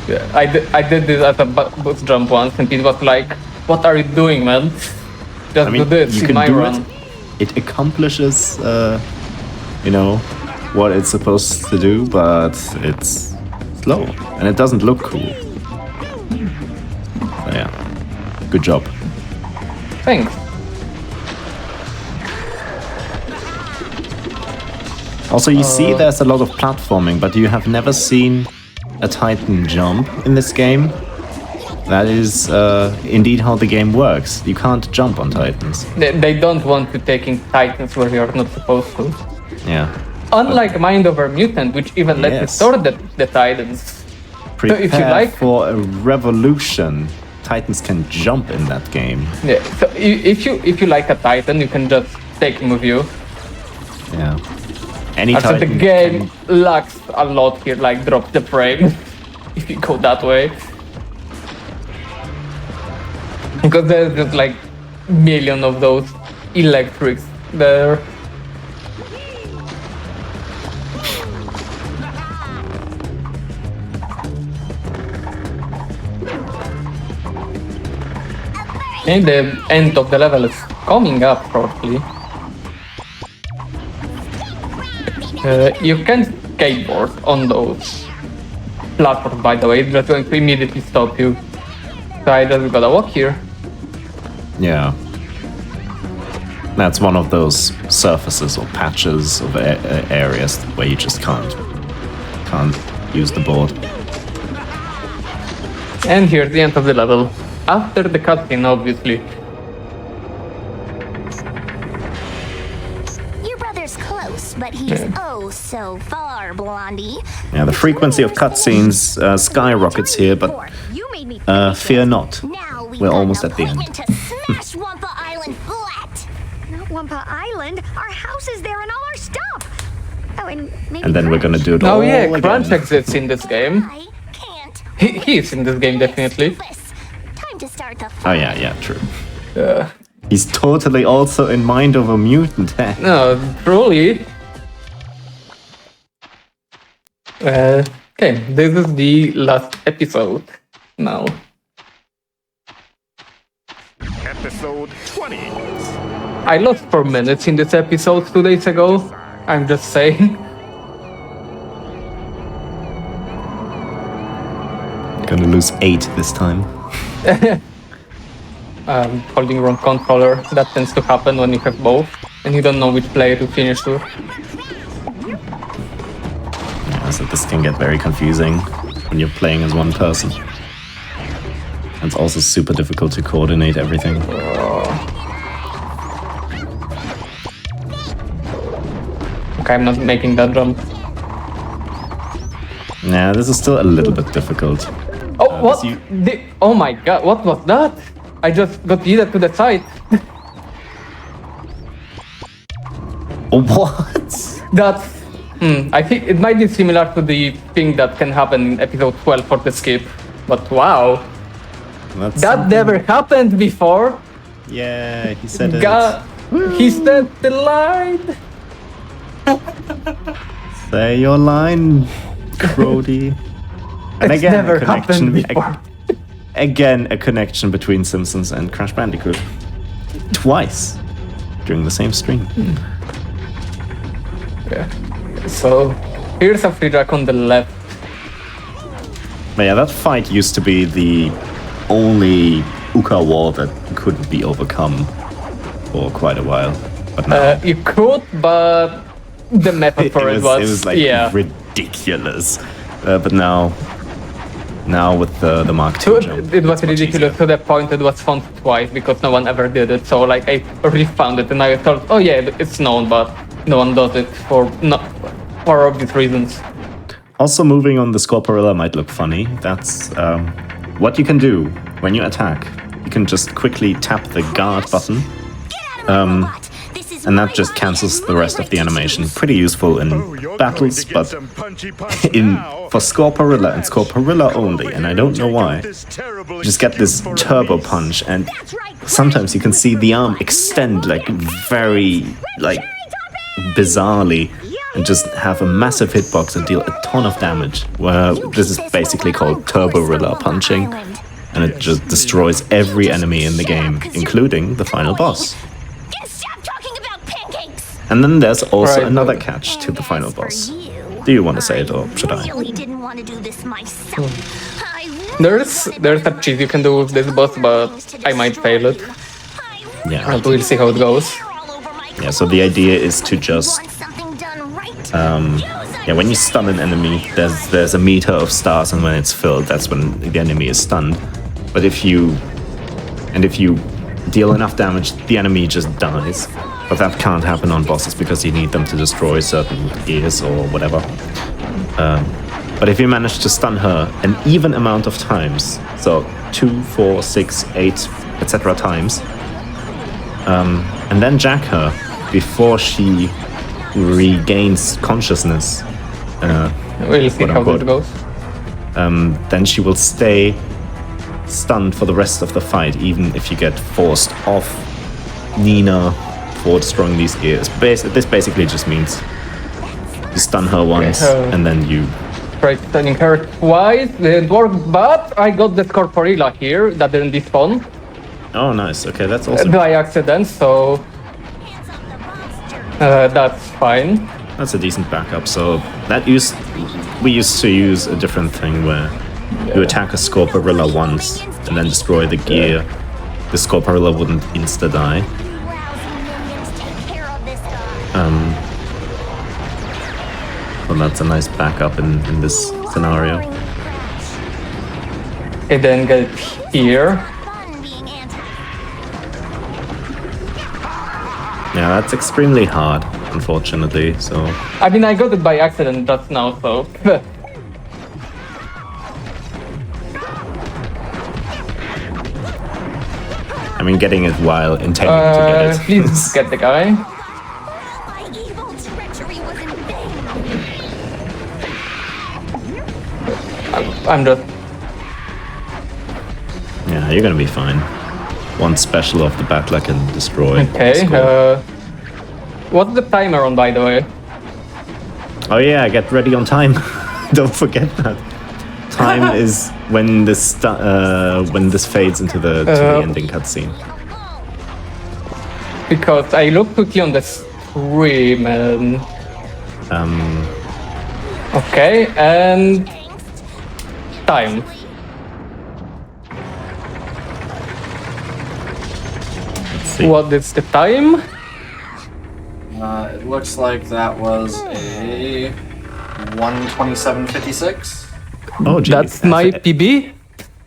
S2: Yeah, I did this as a boost jump once, and Pete was like, "What are you doing, man? Just
S3: I mean,
S2: do this
S3: you
S2: in
S3: can
S2: my
S3: do
S2: run."
S3: it. It accomplishes, you know, what it's supposed to do, but it's slow and it doesn't look cool. So yeah, good job.
S2: Thanks.
S3: Also, you see there's a lot of platforming, but you have never seen a Titan jump in this game. That is indeed how the game works. You can't jump on Titans.
S2: They don't want to take in Titans where you're not supposed to.
S3: Yeah.
S2: Unlike Mind Over Mutant, which even lets you
S3: Yes.
S2: store the Titans.
S3: Prepare
S2: if you like-
S3: for a revolution. Titans can jump in that game.
S2: Yeah. So if you like a Titan, you can just take him with you.
S3: Yeah. Any
S2: Actually,
S3: Titan
S2: the game lacks a lot here, like drop the frame if you go that way. Because there's just like million of those electrics there. And the end of the level is coming up shortly. You can skateboard on those platforms, by the way. It's just going to immediately stop you. So I just gotta walk here.
S3: Yeah. That's one of those surfaces or patches of areas where you just can't use the board.
S2: And here's the end of the level. After the cutscene, obviously.
S5: Your brother's close, but he's oh so far, Blondie.
S3: Yeah, the frequency of cutscenes skyrockets here, but
S5: You made me
S3: fear not.
S5: Now
S3: We're
S5: got
S3: almost
S5: an
S3: at the end.
S5: appointment to smash Wampa Island flat. Not Wampa Island. Our house is there and all our stuff. Oh, and maybe.
S3: And then we're gonna do it
S2: Oh
S3: all
S2: yeah,
S3: again.
S2: Crunch exists in this game.
S5: I can't.
S2: He is in this game, definitely.
S5: Time to start the
S3: Oh yeah, true.
S2: Uh,
S3: He's totally also in Mind of a Mutant.
S2: no, truly. Okay, this is the last episode now.
S4: Episode 20.
S2: I lost 4 minutes in this episode 2 days ago. I'm just saying.
S3: Gonna lose 8 this time.
S2: Holding wrong controller. That tends to happen when you have both, and you don't know which player to finish with.
S3: Yeah, so this can get very confusing when you're playing as one person. It's also super difficult to coordinate everything.
S2: Okay, I'm not making that jump.
S3: Nah, this is still a little bit difficult.
S2: Oh, what?
S3: you-
S2: Oh my god, what was that? I just got yeeted to the side.
S3: Oh, what?
S2: That's... I think it might be similar to the thing that can happen in episode 12 for the skip. But wow,
S3: That's
S2: that
S3: something-
S2: never happened before.
S3: Yeah, he said it.
S2: God, he said the line.
S3: Say your line, Crody. And
S2: It's never happened before.
S3: Again, a connection between Simpsons and Crash Bandicoot. Twice during the same stream.
S2: Yeah. So here's a free jack on the left.
S3: But yeah, that fight used to be the only Uka wall that couldn't be overcome for quite a while. But now
S2: You could, but the method for it was
S3: like
S2: yeah.
S3: ridiculous. But now with the Mark
S2: So
S3: II jump,
S2: it was
S3: it's much
S2: ridiculous
S3: easier.
S2: to the point it was found twice because no one ever did it. So like I refound it and I thought, oh yeah, it's known, but no one does it for obvious reasons.
S3: Also, moving on the Scorporilla might look funny. That's what you can do when you attack. You can just quickly tap the guard button, and that just cancels the rest of the animation. Pretty useful in battles, but for Scorporilla and Scorporilla only, and I don't know why, you just get this turbo punch, and sometimes you can see the arm extend like very bizarrely, and just have a massive hitbox and deal a ton of damage. Well, this is basically called Turborilla punching, and it just destroys every enemy in the game, including the final boss.
S5: Stop talking about pancakes.
S3: And then there's also
S2: Right.
S3: another catch to the final boss. Do you want to say it, or should I?
S5: really didn't want to do this myself.
S2: There's a cheat you can do with this boss, but I might fail it.
S3: Yeah.
S2: And we'll see how it goes.
S3: Yeah, so the idea is to just when you stun an enemy, there's a meter of stars, and when it's filled, that's when the enemy is stunned. But if you deal enough damage, the enemy just dies. But that can't happen on bosses because you need them to destroy certain gears or whatever. But if you manage to stun her an even amount of times, so 2, 4, 6, 8, etc. times, and then jack her before she regains consciousness,
S2: We'll see how
S3: quote,
S2: it goes.
S3: then she will stay stunned for the rest of the fight, even if you get forced off Nina for destroying these gears. This basically just means you stun her once, and then you...
S2: Tried stunning her twice, didn't work, but I got the Scorporilla here that didn't despawn
S3: Oh, nice. Okay, that's also...
S2: by accident, so that's fine.
S3: That's a decent backup. So we used to use a different thing where you attack a Scorporilla once and then destroy the gear. The Scorporilla wouldn't insta-die. Well, that's a nice backup in this scenario.
S2: It then get here.
S3: Yeah, that's extremely hard, unfortunately, so...
S2: I mean, I got it by accident just now, so...
S3: I mean, getting it while intending to get it.
S2: Please get the guy.
S5: My evil treachery was in vain.
S2: I'm just...
S3: Yeah, you're gonna be fine. One special off the bat I can destroy.
S2: Okay,
S3: Score.
S2: what's the timer on, by the way?
S3: Oh yeah, get ready on time. Don't forget that. Time is when this fades into the ending cutscene.
S2: Because I looked quickly on the stream and... Okay, and... Time.
S3: Let's see.
S2: What is the time?
S1: It looks like that was a 1:27:56.
S3: Oh, gee,
S2: That's my
S3: a-
S2: PB.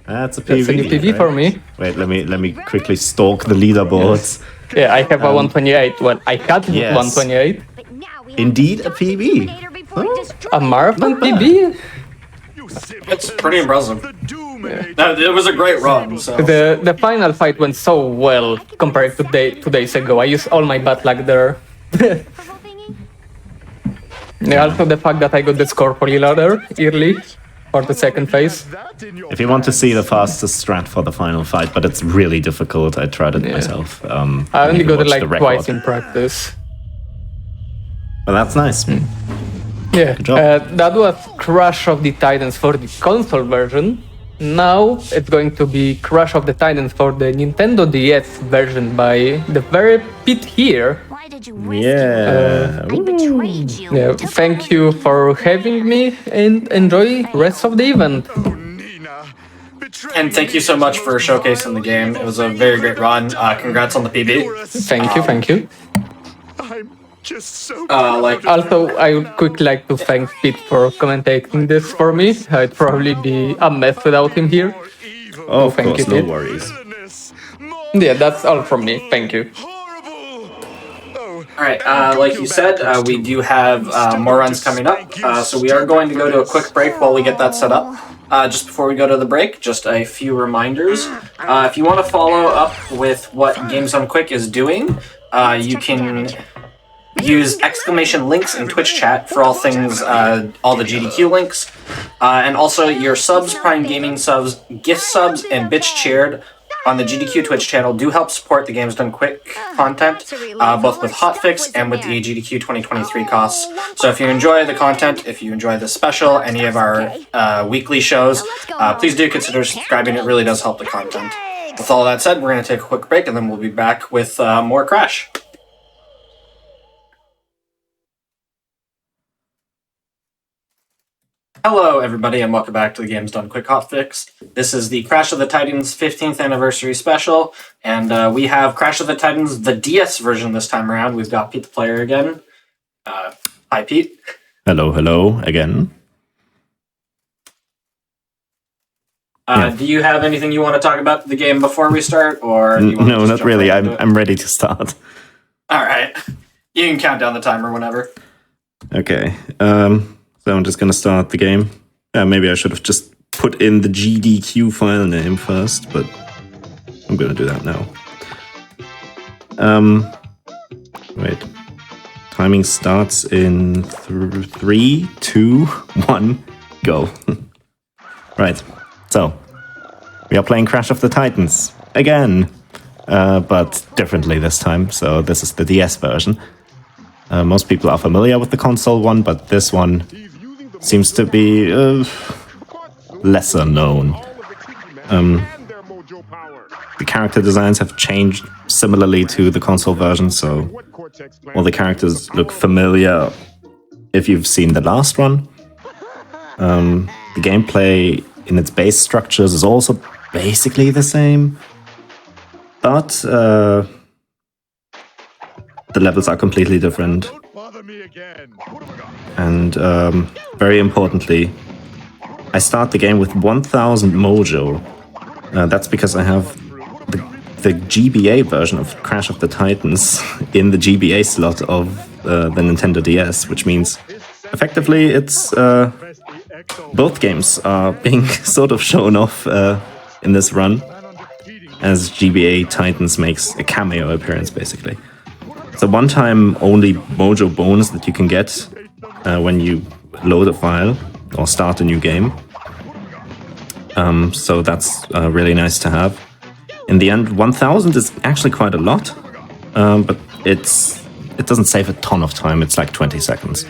S3: That's a PB.
S2: That's a new PB for me.
S3: Wait, let me quickly stalk the leaderboards.
S2: Yeah, I have a 128. Well, I had
S3: yes.
S2: 128.
S5: But now
S3: indeed a PB.
S2: A marathon PB?
S1: It's pretty impressive. No, it was a great run. So
S2: The final fight went so well compared to 2 days ago. I used all my bad luck there. Yeah, also the fact that I got the score for ladder early for the second phase.
S3: If you want to see the fastest strat for the final fight, but it's really difficult. I tried it myself.
S2: I only
S3: you can
S2: got it
S3: watch the
S2: like
S3: record.
S2: twice in practice.
S3: But that's nice.
S2: Yeah,
S3: Good job.
S2: that was Crash of the Titans for the console version. Now it's going to be Crash of the Titans for the Nintendo DS version by the very Pete here.
S5: Why did you risk
S3: Yeah.
S5: I betrayed you.
S2: Yeah, thank you for having me and enjoy rest of the event.
S1: and thank you so much for showcasing the game. It was a very great run. Congrats on the PB.
S2: Thank you.
S4: I'm just so
S2: Also, I would quickly like to thank Pete for commentating this for me. I'd probably be a mess without him here.
S3: Oh, of
S2: thank
S3: course,
S2: you,
S3: no
S2: Pete.
S3: worries.
S2: Yeah, that's all from me. Thank you.
S1: All right, like you said, we do have more runs coming up. So we are going to go to a quick break while we get that set up. Just before we go to the break, just a few reminders. If you want to follow up with what Games Done Quick is doing, you can use exclamation links in Twitch chat for all things, all the GDQ links. And also your subs, Prime Gaming subs, gift subs, and bitch cheered on the GDQ Twitch channel do help support the Games Done Quick content, both with Hotfix and with the GDQ 2023 costs. So if you enjoy the content, if you enjoy the special, any of our weekly shows, please do consider subscribing. It really does help the content. With all that said, we're going to take a quick break and then we'll be back with more Crash. Hello, everybody, and welcome back to the Games Done Quick Hotfix. This is the Crash of the Titans 15th anniversary special, and we have Crash of the Titans, the DS version this time around. We've got Pete the Player again. Hi, Pete.
S3: Hello again.
S1: Do you have anything you want to talk about the game before we start, or do you want to
S3: No,
S1: just
S3: not
S1: jump
S3: really.
S1: right into it?
S3: I'm ready to start.
S1: All right. You can count down the timer whenever.
S3: Okay. So I'm just gonna start the game. Maybe I should have just put in the GDQ file name first, but I'm gonna do that now. Wait. Timing starts in 3, 2, 1, go. Right. So we are playing Crash of the Titans again, but differently this time. So this is the DS version. Most people are familiar with the console one, but this one seems to be lesser known. The character designs have changed similarly to the console version, so all the characters look familiar if you've seen the last one. The gameplay in its base structures is also basically the same, but the levels are completely different. And very importantly, I start the game with 1000 mojo. That's because I have the GBA version of Crash of the Titans in the GBA slot of the Nintendo DS, which means effectively it's both games are being sort of shown off in this run, as GBA Titans makes a cameo appearance basically. It's a one-time only mojo bonus that you can get when you load a file or start a new game. So that's really nice to have. In the end, 1000 is actually quite a lot, but it doesn't save a ton of time. It's like 20 seconds.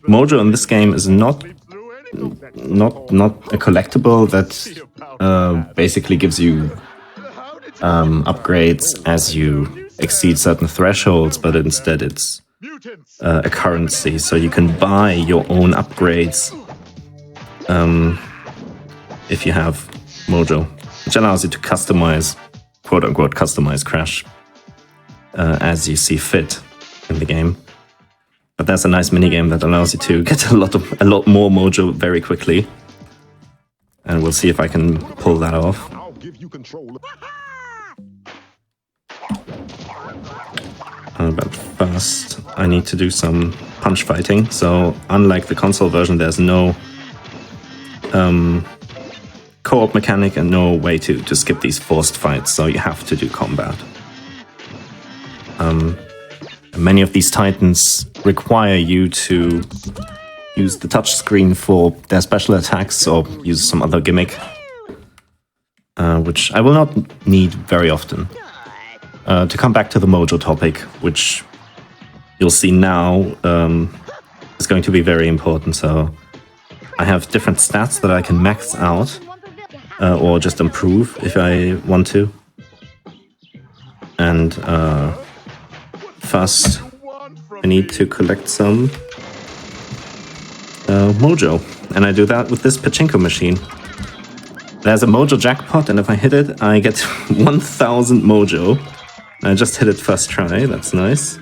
S3: Mojo in this game is not a collectible that basically gives you upgrades as you exceed certain thresholds, but instead it's a currency, so you can buy your own upgrades if you have mojo, which allows you to customize, quote-unquote customize Crash as you see fit in the game. But there's a nice minigame that allows you to get a lot more mojo very quickly, and we'll see if I can pull that off.
S4: I'll give you control.
S3: About 5. first I need to do some punch fighting. So unlike the console version, there's no co-op mechanic and no way to skip these forced fights, so you have to do combat. Many of these Titans require you to use the touchscreen for their special attacks or use some other gimmick, which I will not need very often. To come back to the mojo topic, which you'll see now is going to be very important. So I have different stats that I can max out or just improve if I want to. And first I need to collect some mojo, and I do that with this pachinko machine. There's a mojo jackpot, and if I hit it, I get 1000 mojo. I just hit it first try, that's nice.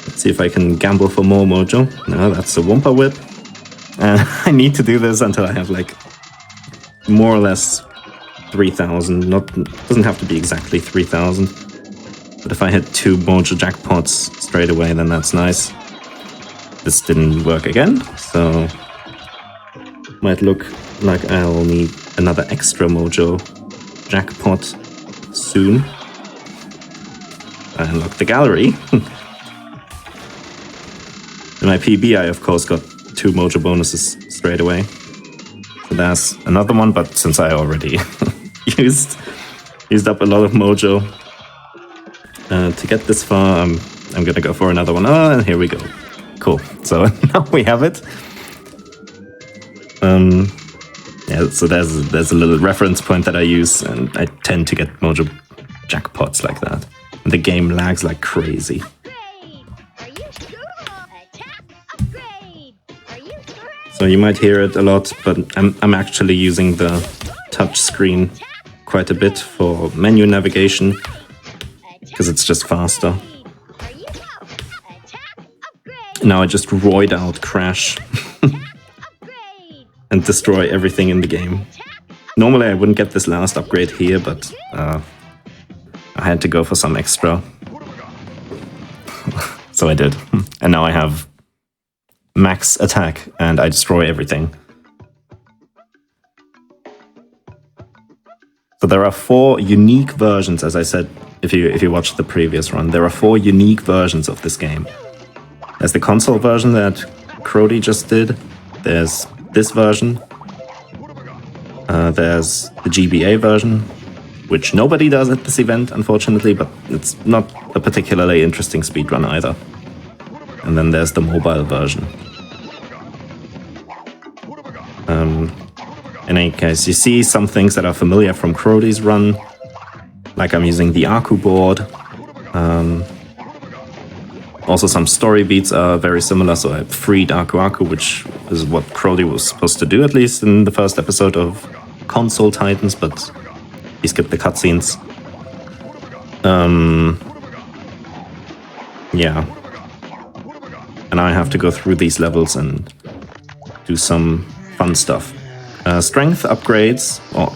S3: Let's see if I can gamble for more mojo. No, that's a Wumpa Whip. And I need to do this until I have like more or less 3000. Doesn't have to be exactly 3000. But if I hit 2 mojo jackpots straight away, then that's nice. This didn't work again, so might look like I'll need another extra mojo jackpot soon. I unlocked the gallery. In my PB, I of course got 2 mojo bonuses straight away. So there's another one, but since I already used up a lot of mojo to get this far, I'm gonna go for another one. Oh, and here we go. Cool. So now we have it. Yeah, so there's a little reference point that I use, and I tend to get mojo jackpots like that. And the game lags like crazy. So you might hear it a lot, but I'm actually using the touch screen quite a bit for menu navigation, because it's just faster. Now I just roid out Crash and destroy everything in the game. Normally I wouldn't get this last upgrade here, but I had to go for some extra. So I did. And now I have max attack and I destroy everything. So there are 4 unique versions, as I said, if you watched the previous run. There are 4 unique versions of this game. There's the console version that Crody just did. There's this version. There's the GBA version, which nobody does at this event, unfortunately, but it's not a particularly interesting speedrun either. And then there's the mobile version. In any case, you see some things that are familiar from Crody's run, like I'm using the Aku board. Also, some story beats are very similar, so I freed Aku, which is what Crody was supposed to do, at least in the first episode of Console Titans, but he skipped the cutscenes. Yeah. And I have to go through these levels and do some fun stuff. Strength upgrades, or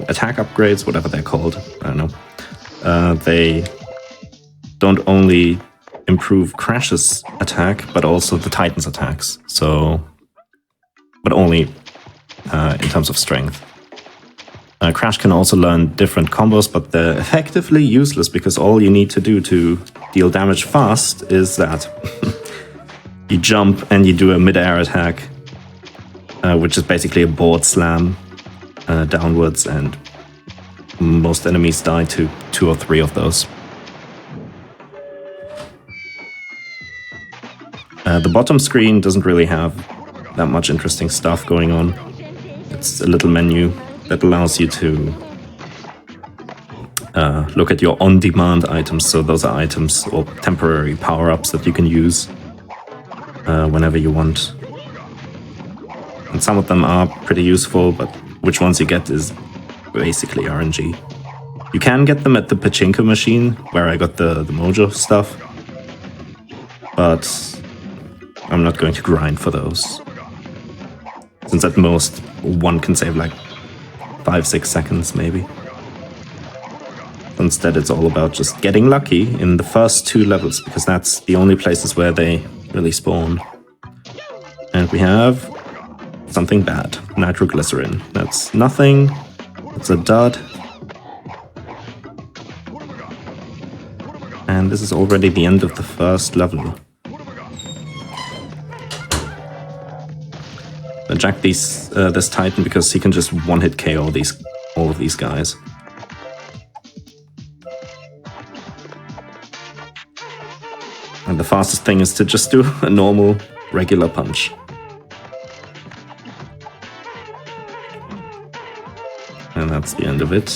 S3: attack upgrades, whatever they're called, I don't know. They don't only improve Crash's attack, but also the Titan's attacks. So, but only in terms of strength. Crash can also learn different combos, but they're effectively useless because all you need to do to deal damage fast is that you jump and you do a mid-air attack, which is basically a board slam downwards, and most enemies die to 2 or 3 of those. The bottom screen doesn't really have that much interesting stuff going on. It's a little menu that allows you to look at your on-demand items. So those are items or temporary power-ups that you can use whenever you want. And some of them are pretty useful, but which ones you get is basically RNG. You can get them at the pachinko machine, where I got the mojo stuff, but I'm not going to grind for those, since at most one can save like 5-6 seconds maybe. instead it's all about just getting lucky in the first 2 levels, because that's the only places where they really spawn. And we have something bad. Nitroglycerin. That's nothing. It's a dud. And this is already the end of the first level. I jack this Titan because he can just one-hit KO all of these guys. And the fastest thing is to just do a normal, regular punch. And that's the end of it.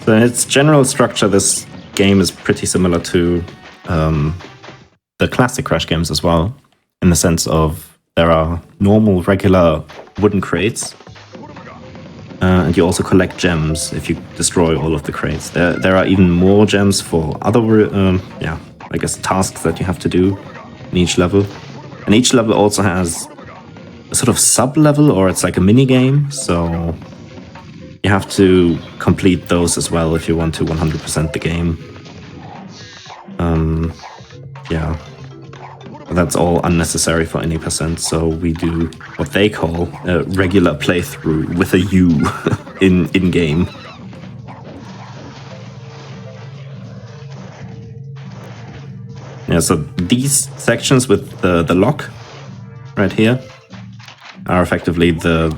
S3: So in its general structure, this game is pretty similar to the classic Crash games as well, in the sense of there are normal, regular wooden crates, and you also collect gems if you destroy all of the crates. There are even more gems for other, I guess, tasks that you have to do in each level. And each level also has a sort of sub-level, or it's like a mini-game, so you have to complete those as well if you want to 100% the game. Yeah. That's all unnecessary for any percent, so we do what they call a regular playthrough with a U in-game. Yeah, so these sections with the lock right here are effectively the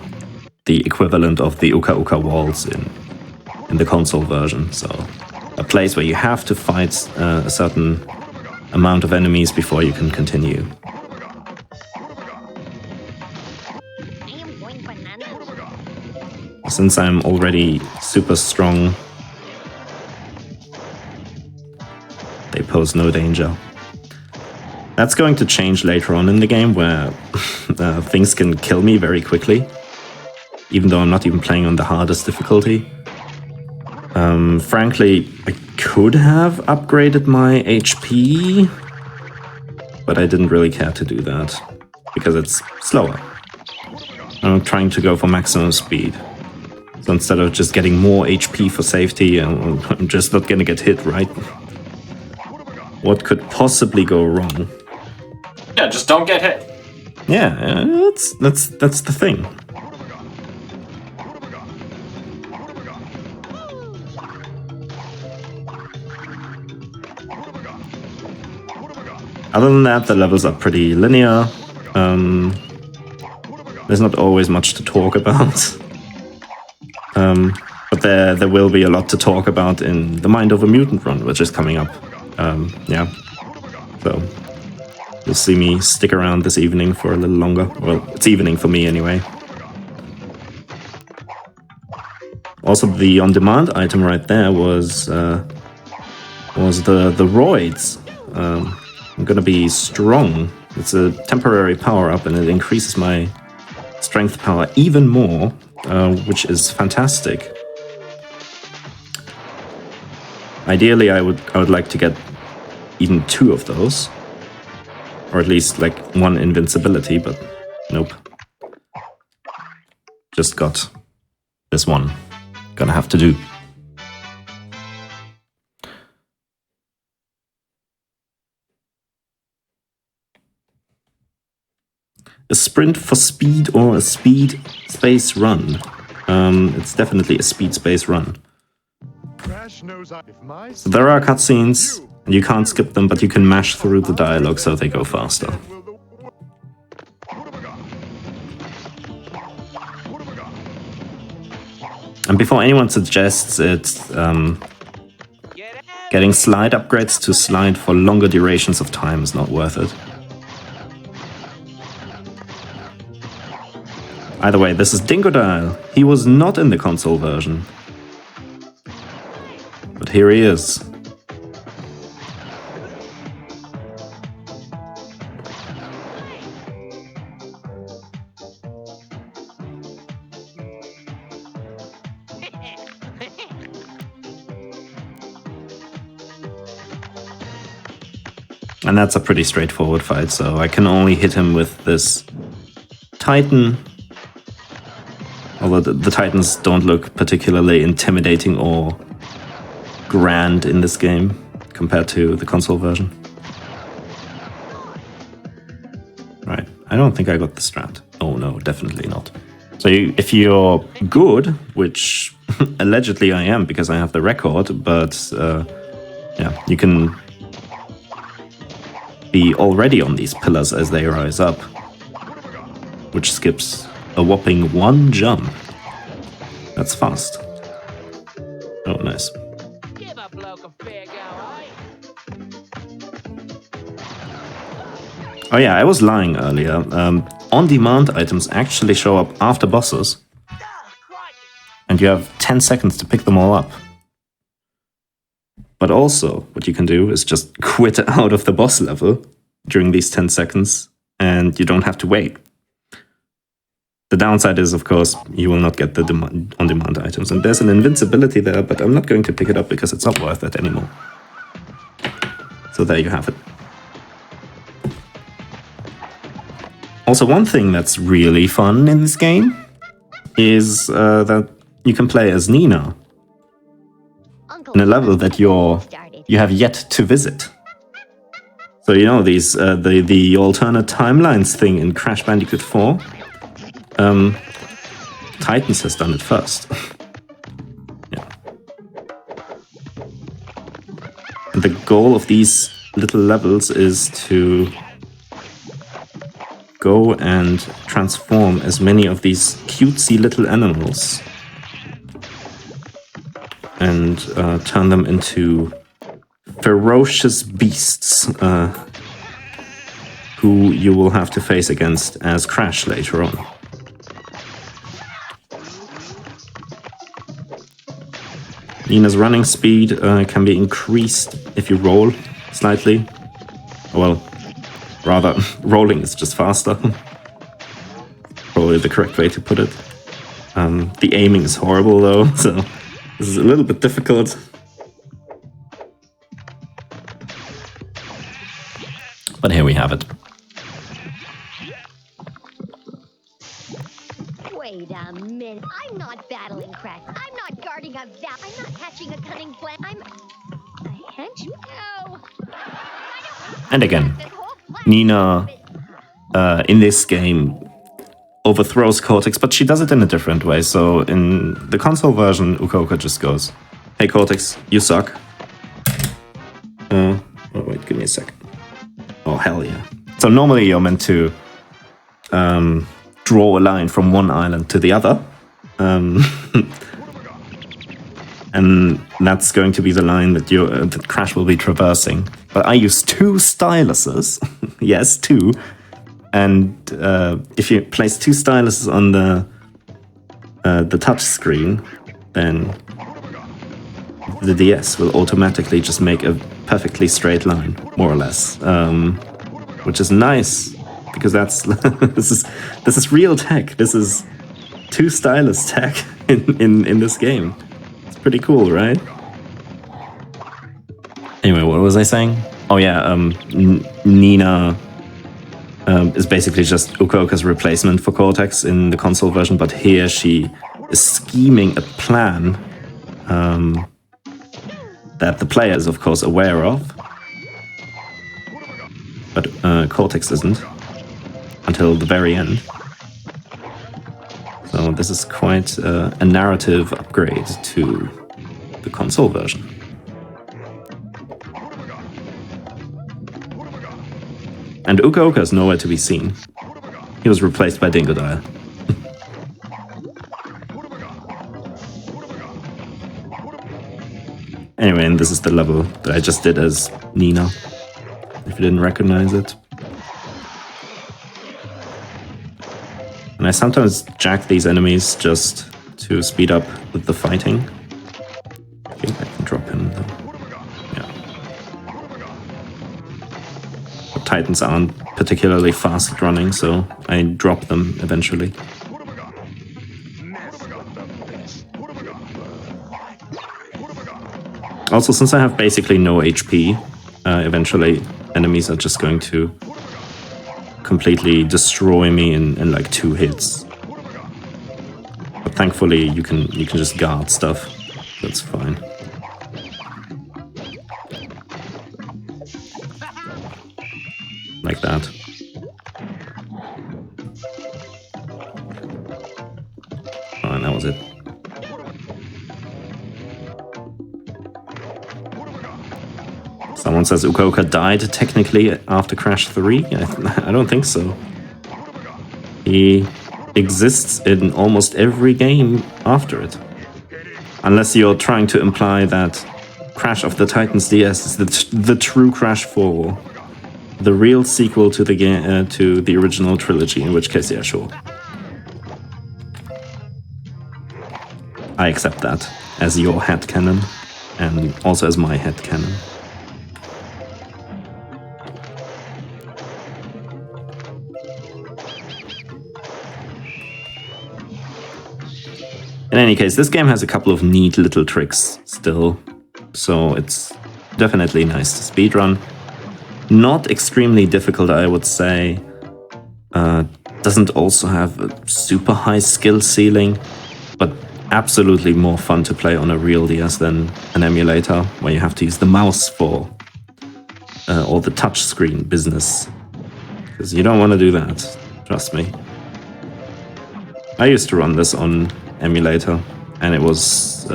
S3: equivalent of the Uka Uka walls in the console version. So a place where you have to fight a certain amount of enemies before you can continue. Since I'm already super strong, they pose no danger. That's going to change later on in the game, where things can kill me very quickly, even though I'm not even playing on the hardest difficulty. Frankly, I could have upgraded my HP, but I didn't really care to do that, because it's slower. I'm trying to go for maximum speed. So instead of just getting more HP for safety, I'm just not gonna get hit, right? What could possibly go wrong?
S1: Yeah, just don't get hit.
S3: Yeah, that's the thing. Other than that, the levels are pretty linear. There's not always much to talk about. But there will be a lot to talk about in the Mind of a Mutant run, which is coming up. Yeah. So you'll see me stick around this evening for a little longer. Well, it's evening for me anyway. Also, the on-demand item right there was the roids. I'm gonna be strong. It's a temporary power-up, and it increases my strength power even more, which is fantastic. Ideally, I would like to get even 2 of those, or at least like 1 invincibility, but nope. Just got this one. Gonna have to do. A sprint for speed or a speed space run? It's definitely a speed space run. So there are cutscenes, and you can't skip them, but you can mash through the dialogue so they go faster. And before anyone suggests it, getting slide upgrades to slide for longer durations of time is not worth it. Either way, this is Dingodile. He was not in the console version. But here he is. And that's a pretty straightforward fight, so I can only hit him with this Titan. Although the Titans don't look particularly intimidating or grand in this game compared to the console version. Right, I don't think I got the strat. Oh no, definitely not. So if you're good, which allegedly I am because I have the record, but yeah, you can be already on these pillars as they rise up, which skips a whopping 1 jump. That's fast. Oh, nice. Oh yeah, I was lying earlier. On-demand items actually show up after bosses. And you have 10 seconds to pick them all up. But also, what you can do is just quit out of the boss level during these 10 seconds, and you don't have to wait. The downside is, of course, you will not get the on-demand items. And there's an invincibility there, but I'm not going to pick it up because it's not worth it anymore. So there you have it. Also, one thing that's really fun in this game is that you can play as Nina in a level that you have yet to visit. So you know these the alternate timelines thing in Crash Bandicoot 4. Titans has done it first. Yeah. And the goal of these little levels is to go and transform as many of these cutesy little animals and turn them into ferocious beasts who you will have to face against as Crash later on. Nina's running speed can be increased if you roll slightly. Well, rather, rolling is just faster. Probably the correct way to put it. The aiming is horrible though, so this is a little bit difficult. But here we have it.
S5: Wait a minute. I'm not battling Crash. I'm not guarding a vat. I'm not hatching a cunning plan. I'm a henchman. No.
S3: And again, Nina in this game overthrows Cortex, but she does it in a different way. So in the console version, Uka just goes, "Hey Cortex, you suck." Oh wait, give me a second. Oh hell yeah. So normally you're meant to draw a line from one island to the other. And that's going to be the line that that Crash will be traversing. But I use 2 styluses. Yes, 2. And if you place 2 styluses on the touch screen, then the DS will automatically just make a perfectly straight line, more or less. Which is nice, because that's this is real tech. This is 2 stylus tech in this game. It's pretty cool, right? Anyway, what was I saying? Oh yeah, Nina is basically just Uka-Oka's replacement for Cortex in the console version, but here she is scheming a plan that the player is of course aware of, but Cortex isn't until the very end. So this is quite a narrative upgrade to the console version. And Uka-Oka is nowhere to be seen. He was replaced by Dingodile. Anyway, and this is the level that I just did as Nina, if you didn't recognize it. And I sometimes jack these enemies just to speed up with the fighting. I think I can drop him though. Yeah. But Titans aren't particularly fast running, so I drop them eventually. Also, since I have basically no HP, eventually enemies are just going to completely destroy me in like 2 hits. But thankfully you can just guard stuff. That's fine. Like that. Oh, and that was it. Someone says Uka died technically after Crash 3? I don't think so. He exists in almost every game after it. Unless you're trying to imply that Crash of the Titans DS is the true Crash 4. The real sequel to the game, to the original trilogy, in which case, yeah, sure. I accept that as your headcanon, and also as my headcanon. In any case, this game has a couple of neat little tricks still, so it's definitely nice to speedrun. Not extremely difficult, I would say. Doesn't also have a super high skill ceiling, but absolutely more fun to play on a real DS than an emulator, where you have to use the mouse for all the touchscreen business. Because you don't want to do that, trust me. I used to run this on emulator, and it was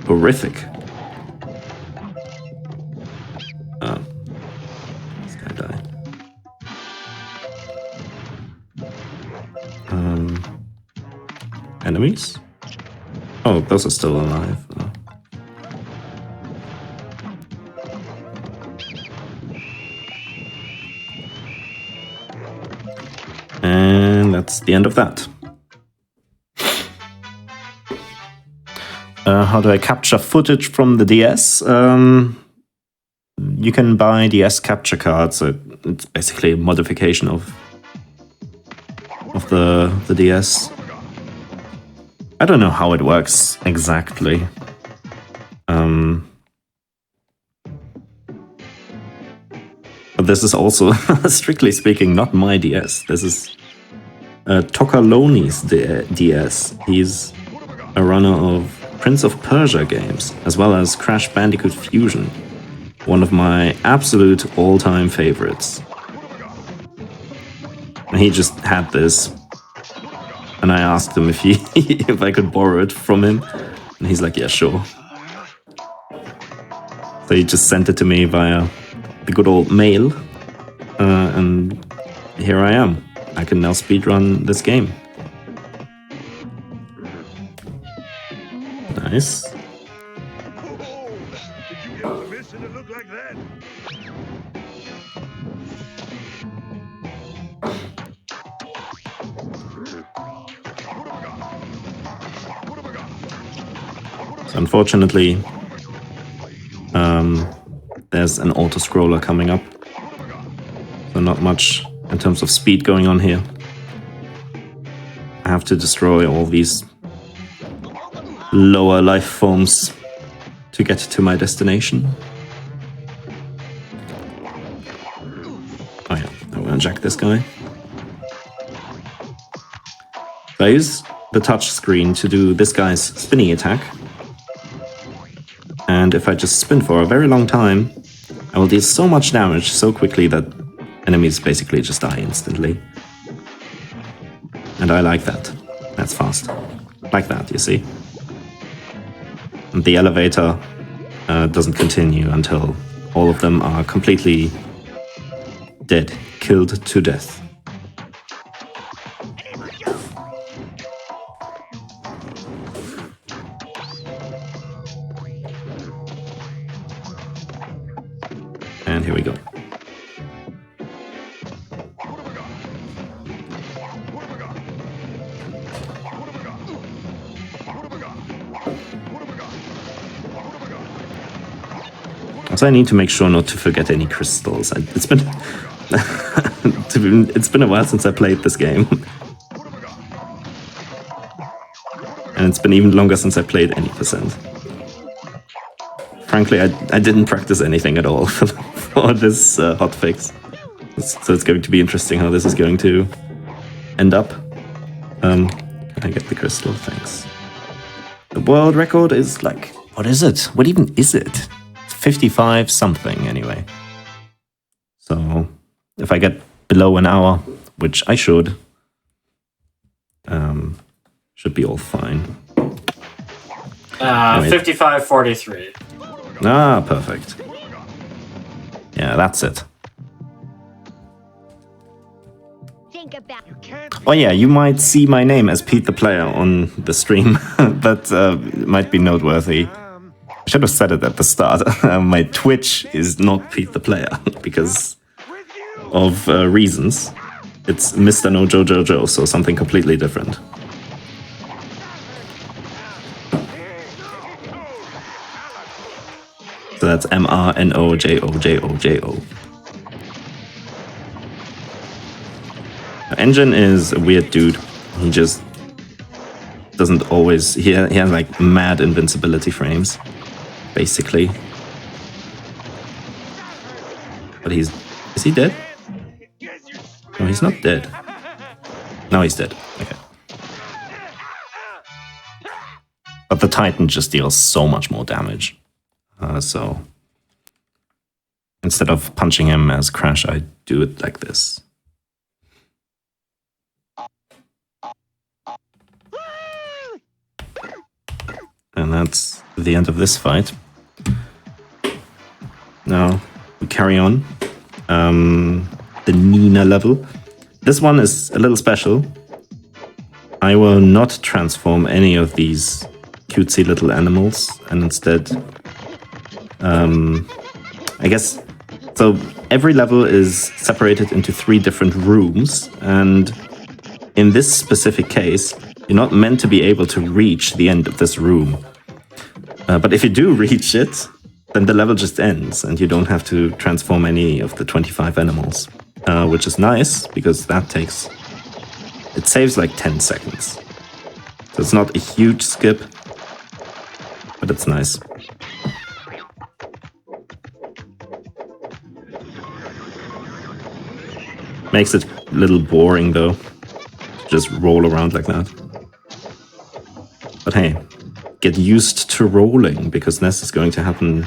S3: horrific. This guy died. Enemies? Oh, those are still alive. And that's the end of that. How do I capture footage from the DS? You can buy DS capture cards. So it's basically a modification of the DS. I don't know how it works exactly. But this is also, strictly speaking, not my DS. This is Tokaloni's DS. He's a runner of Prince of Persia games, as well as Crash Bandicoot Fusion, one of my absolute all-time favorites. And he just had this, and I asked him if if I could borrow it from him, and he's like, yeah, sure. So he just sent it to me via the good old mail, and here I am. I can now speedrun this game. Nice.
S4: Did you get permission to look like that?
S3: So unfortunately, there's an auto-scroller coming up. So not much in terms of speed going on here. I have to destroy all these lower life forms to get to my destination. Oh yeah, I'm gonna jack this guy. So I use the touch screen to do this guy's spinning attack. And if I just spin for a very long time, I will deal so much damage so quickly that enemies basically just die instantly. And I like that. That's fast. Like that, you see? And the elevator doesn't continue until all of them are completely dead, killed to death. And here we go. Also, I need to make sure not to forget any crystals. It's been it's been a while since I played this game. And it's been even longer since I played any percent. frankly, I didn't practice anything at all for this hotfix. So it's going to be interesting how this is going to end up. Can I get the crystal? Thanks. The world record is like, what is it? What even is it? 55 something anyway. So if I get below an hour, which I should be all fine.
S1: 55:43.
S3: Ah, perfect. Yeah, that's it.
S5: Think about
S3: Oh yeah, you might see my name as Pete the Player on the stream. That might be noteworthy. I should have said it at the start. My Twitch is not Pete the Player because of reasons. It's Mr. No Jojo, so something completely different. So that's MRNOJOJOJO. Engine is a weird dude. He just doesn't always... He has like mad invincibility frames, basically. But he's... Is he dead? No, he's not dead. No, he's dead. Okay. But the Titan just deals so much more damage. So instead of punching him as Crash, I do it like this. And that's the end of this fight. Now we carry on. The Nina level. This one is a little special. I will not transform any of these cutesy little animals, and instead, I guess, so every level is separated into 3 different rooms, and in this specific case, you're not meant to be able to reach the end of this room. But if you do reach it, then the level just ends, and you don't have to transform any of the 25 animals. Which is nice, because that takes... It saves like 10 seconds. So it's not a huge skip, but it's nice. Makes it a little boring though, just roll around like that. But hey, get used to rolling, because this is going to happen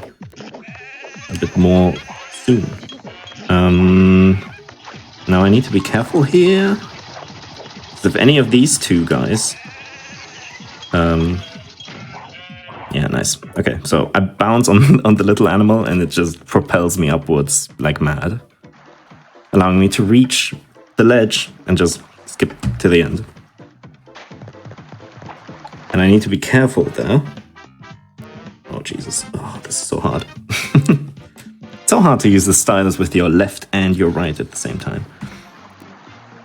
S3: a bit more soon. Now I need to be careful here. If any of these 2 guys... yeah, nice. Okay, so I bounce on the little animal and it just propels me upwards like mad, allowing me to reach the ledge and just skip to the end. And I need to be careful there. Oh, Jesus. Oh, this is so hard. It's so hard to use the stylus with your left and your right at the same time.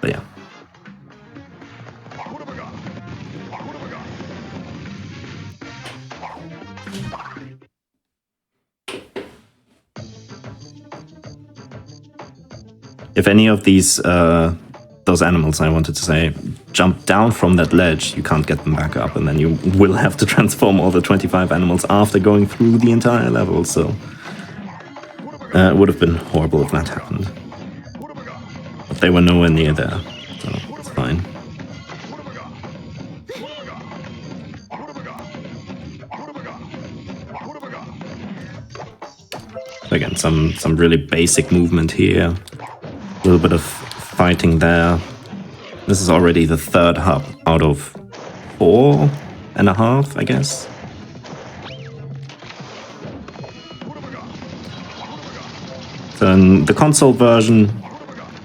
S3: But yeah. If any of these, those animals, I wanted to say, jump down from that ledge, you can't get them back up, and then you will have to transform all the 25 animals after going through the entire level, so... it would have been horrible if that happened. But they were nowhere near there, so it's fine. So again, some really basic movement here. A little bit of fighting there. This is already the 3rd hub out of 4.5, I guess. So in the console version,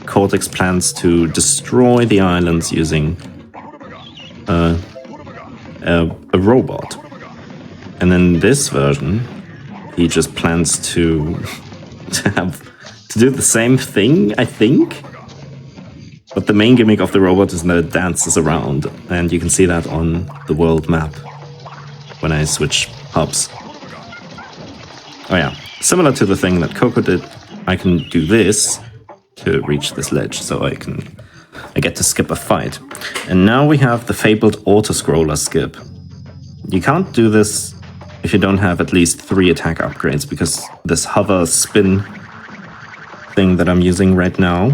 S3: Cortex plans to destroy the islands using a robot. And in this version, he just plans to do the same thing, I think. But the main gimmick of the robot is that it dances around, and you can see that on the world map when I switch hubs. Oh yeah, similar to the thing that Coco did, I can do this to reach this ledge, so I get to skip a fight. And now we have the fabled auto-scroller skip. You can't do this if you don't have at least 3 attack upgrades, because this hover spin thing that I'm using right now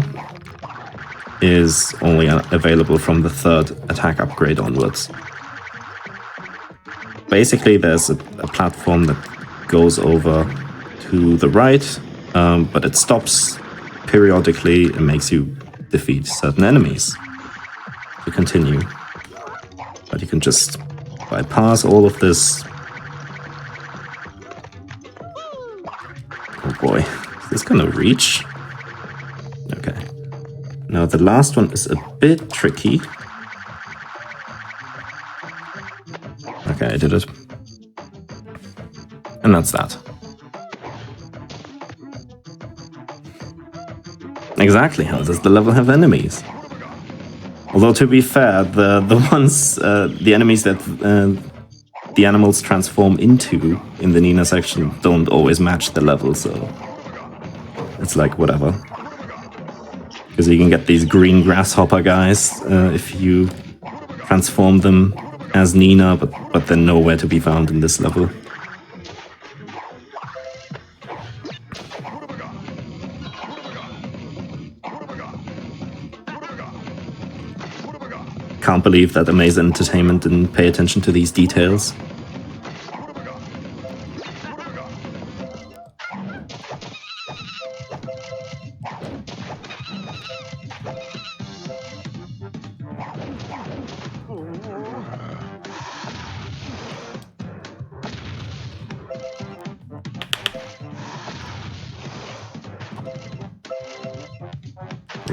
S3: is only available from the 3rd attack upgrade onwards. Basically, there's a platform that goes over to the right, but it stops periodically and makes you defeat certain enemies to continue. But you can just bypass all of this. Oh boy, is this gonna reach? Okay. Now the last one is a bit tricky. Okay, I did it. And that's that. Exactly, how does the level have enemies? Although to be fair, the ones, the enemies that the animals transform into in the Nina section don't always match the level, so it's like whatever. Because you can get these green grasshopper guys if you transform them as Nina, but they're nowhere to be found in this level. Can't believe that Amaze Entertainment didn't pay attention to these details.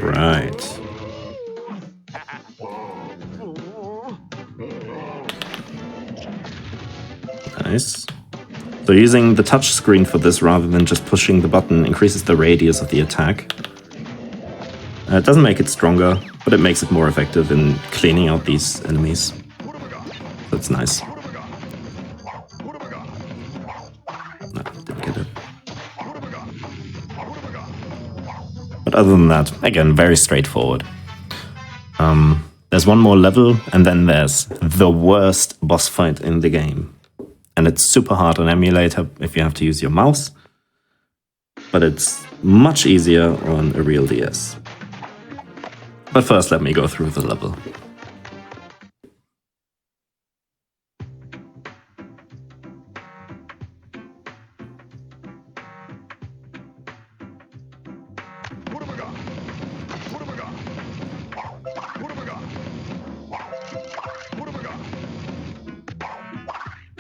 S3: Right. Nice. So using the touch screen for this rather than just pushing the button increases the radius of the attack. It doesn't make it stronger, but it makes it more effective in cleaning out these enemies. That's nice. No, didn't get it. But other than that, again, very straightforward. There's one more level, and then there's the worst boss fight in the game. And it's super hard on emulator if you have to use your mouse, but it's much easier on a real DS. But first, let me go through the level.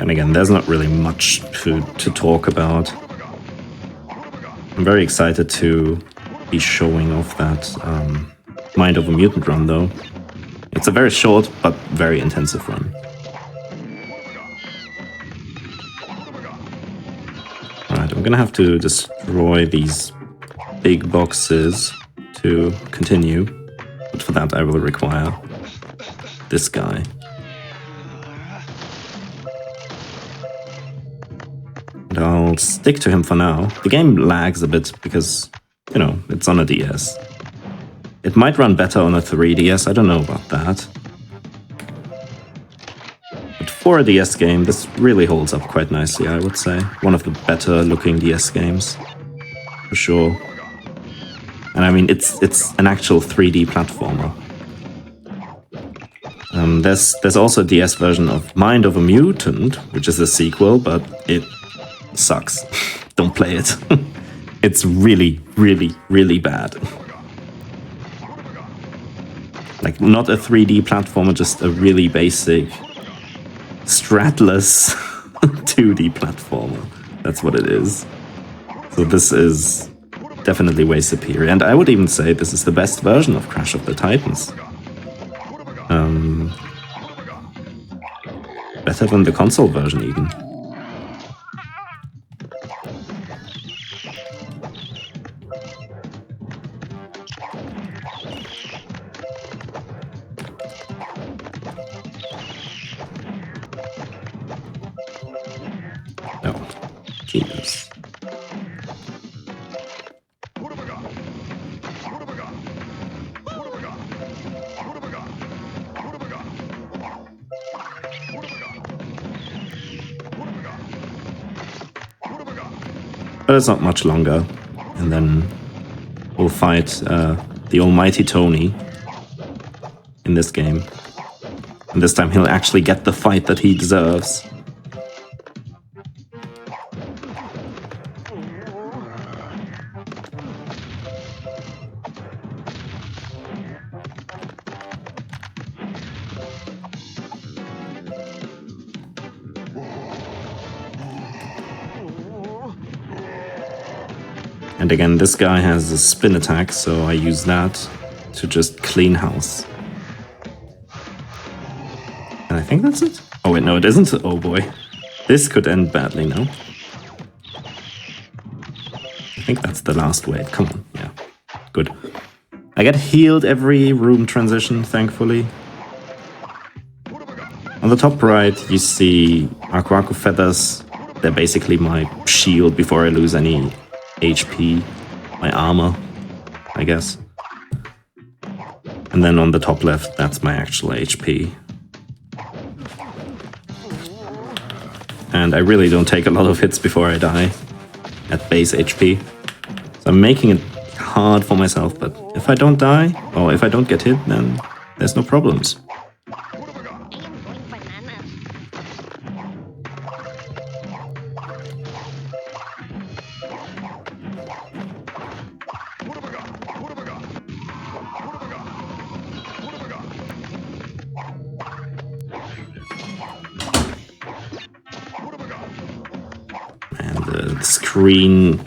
S3: And again, there's not really much to talk about. I'm very excited to be showing off that Mind of a Mutant run, though. It's a very short, but very intensive run. Alright, I'm gonna have to destroy these big boxes to continue. But for that, I will require this guy. I'll stick to him for now. The game lags a bit because, you know, it's on a DS. It might run better on a 3DS, I don't know about that. But for a DS game, this really holds up quite nicely, I would say. One of the better looking DS games, for sure. And I mean, it's an actual 3D platformer. There's also a DS version of Mind of a Mutant, which is a sequel, but it sucks. Don't play it. It's really, really, really bad. Like, not a 3D platformer, just a really basic, stratless 2D platformer. That's what it is. So this is definitely way superior. And I would even say this is the best version of Crash of the Titans. Better than the console version, even. Oh, genius. But it's not much longer. And then we'll fight the almighty Tony in this game. And this time he'll actually get the fight that he deserves. And again, this guy has a spin attack, so I use that to just clean house. And I think that's it. Oh wait, no it isn't. Oh boy. This could end badly now. I think that's the last wave. Come on, yeah. Good. I get healed every room transition, thankfully. On the top right, you see Aku Aku feathers. They're basically my shield before I lose any HP, my armor, I guess. And then on the top left, that's my actual HP. And I really don't take a lot of hits before I die at base HP. So I'm making it hard for myself, but if I don't die, or if I don't get hit, then there's no problems. Screen,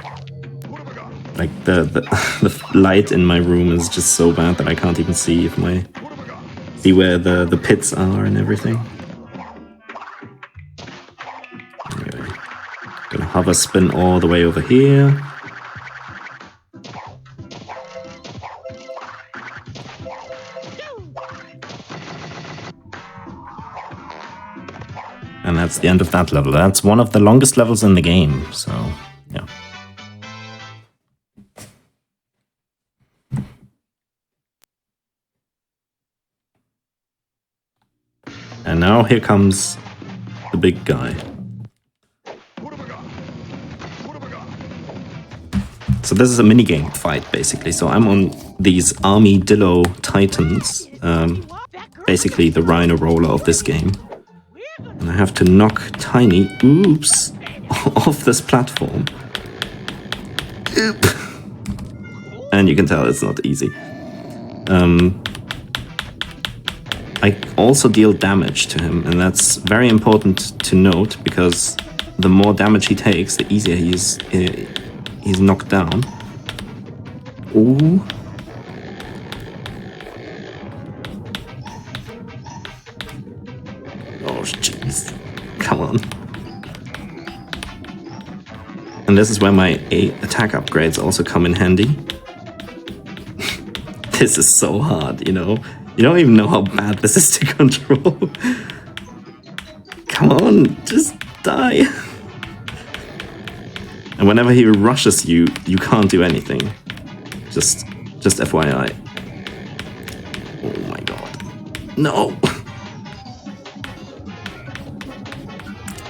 S3: like the light in my room is just so bad that I can't even see where the pits are and everything. Anyway, gonna hover spin all the way over here. And that's the end of that level. That's one of the longest levels in the game, so yeah. And now here comes the big guy. So this is a minigame fight, basically. So I'm on these Armadillo Titans, basically the Rhino Roller of this game. And I have to knock Tiny, oops, off this platform. Oop. And you can tell it's not easy. I also deal damage to him, and that's very important to note, because the more damage he takes, the easier he's knocked down. Ooh. Oh, jeez. Come on. And this is where my attack upgrades also come in handy. This is so hard, you know? You don't even know how bad this is to control. Come on, just die. And whenever he rushes you, you can't do anything. Just FYI. Oh my god. No!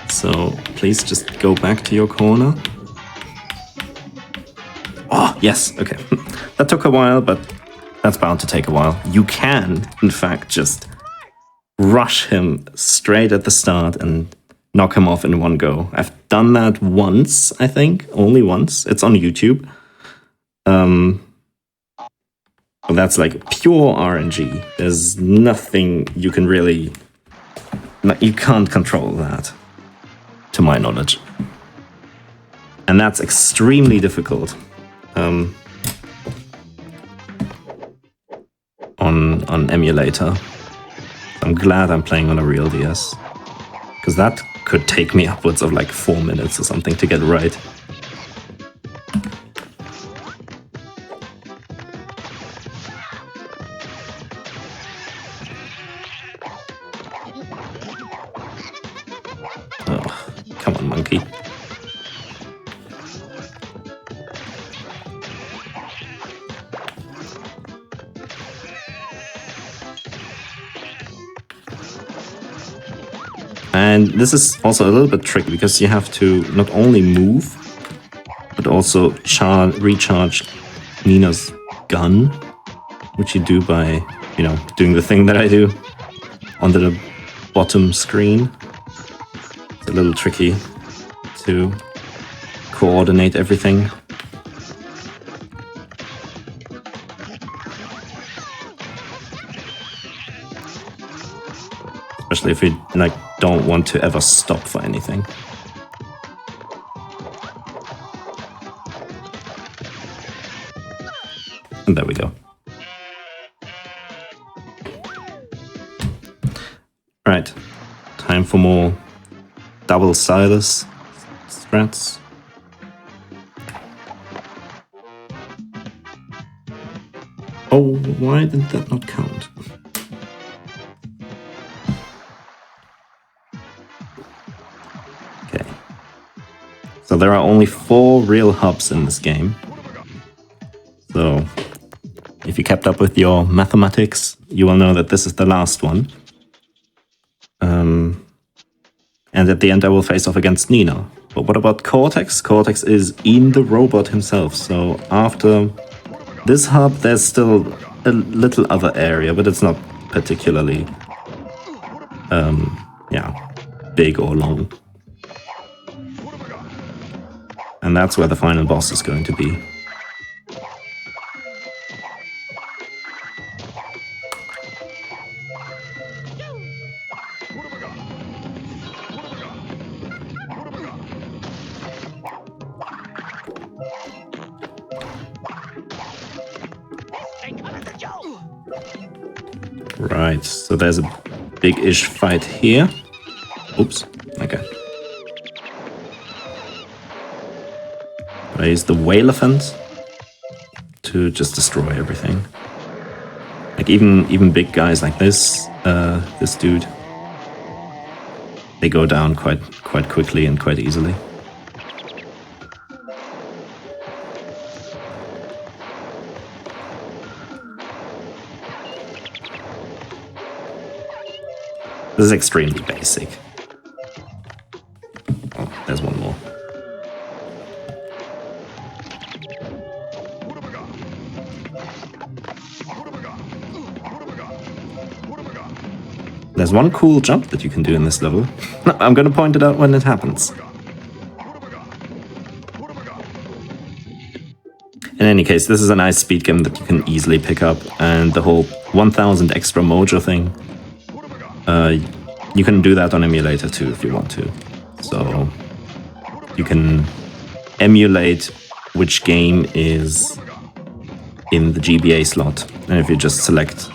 S3: So, please just go back to your corner. Oh, yes, okay. That took a while, but that's bound to take a while. You can, in fact, just rush him straight at the start and knock him off in one go. I've done that once, I think. Only once. It's on YouTube. That's like pure RNG. There's nothing you can really... You can't control that, to my knowledge. And that's extremely difficult. On emulator. I'm glad I'm playing on a real DS, because that could take me upwards of like 4 minutes or something to get right. Oh, come on, monkey. And this is also a little bit tricky, because you have to not only move, but also recharge Nina's gun, which you do by, you know, doing the thing that I do on the bottom screen. It's a little tricky to coordinate everything. Especially if you like don't want to ever stop for anything. And there we go. Right, time for more double Silas strats. Oh, why did that not count? Okay. So there are only 4 real hubs in this game. So if you kept up with your mathematics, you will know that this is the last one. And at the end I will face off against Nina. But what about Cortex? Cortex is in the robot himself, so after this hub there's still a little other area, but it's not particularly big or long. And that's where the final boss is going to be. Right, so there's a big-ish fight here. Oops, okay. I use the Whale-elephant to just destroy everything. Like even big guys like this dude, they go down quite quickly and quite easily. This is extremely basic. Oh, there's one more. There's one cool jump that you can do in this level. I'm gonna point it out when it happens. In any case, this is a nice speed game that you can easily pick up, and the whole 1000 extra mojo thing, you can do that on emulator too if you want to. So you can emulate which game is in the GBA slot, and if you just select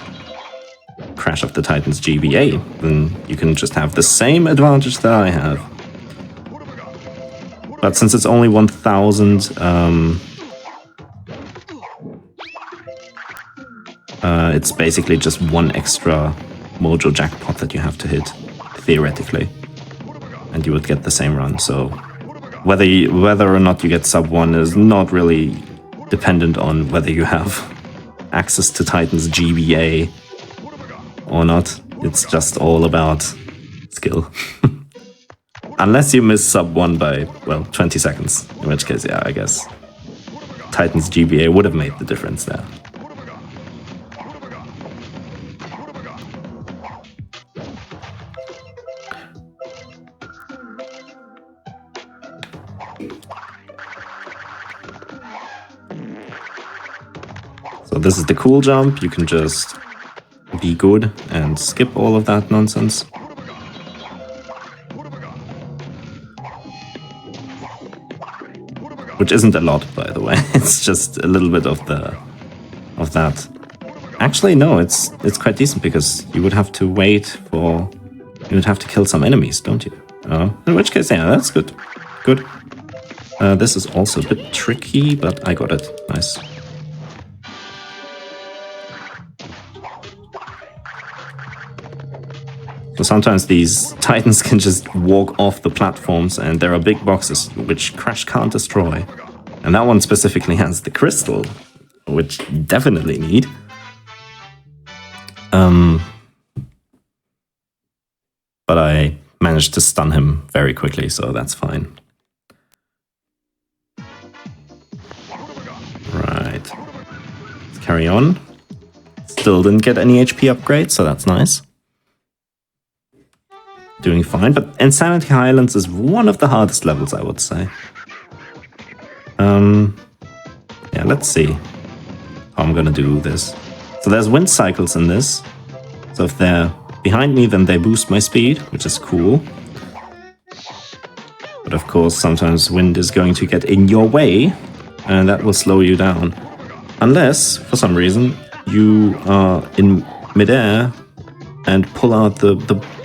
S3: Crash of the Titans GBA, then you can just have the same advantage that I have. But since it's only 1000, it's basically just one extra mojo jackpot that you have to hit, theoretically, and you would get the same run. So whether or not you get sub 1 is not really dependent on whether you have access to Titans GBA or not. It's just all about skill. Unless you miss sub 1 by, well, 20 seconds, in which case, yeah, I guess Titans GBA would have made the difference there. So this is the cool jump. You can just be good and skip all of that nonsense. Which isn't a lot, by the way. It's just a little bit of that. Actually, no, it's quite decent because you would have to you would have to kill some enemies, don't you? In which case, yeah, that's good. Good. This is also a bit tricky, but I got it. Nice. So sometimes these Titans can just walk off the platforms, and there are big boxes which Crash can't destroy. And that one specifically has the crystal, which you definitely need. But I managed to stun him very quickly, so that's fine. Carry on. Still didn't get any HP upgrades, so that's nice. Doing fine, but Insanity Highlands is one of the hardest levels, I would say. Yeah, let's see how I'm gonna do this. So there's wind cycles in this. So if they're behind me, then they boost my speed, which is cool. But of course, sometimes wind is going to get in your way, and that will slow you down. Unless, for some reason, you are in midair and pull out the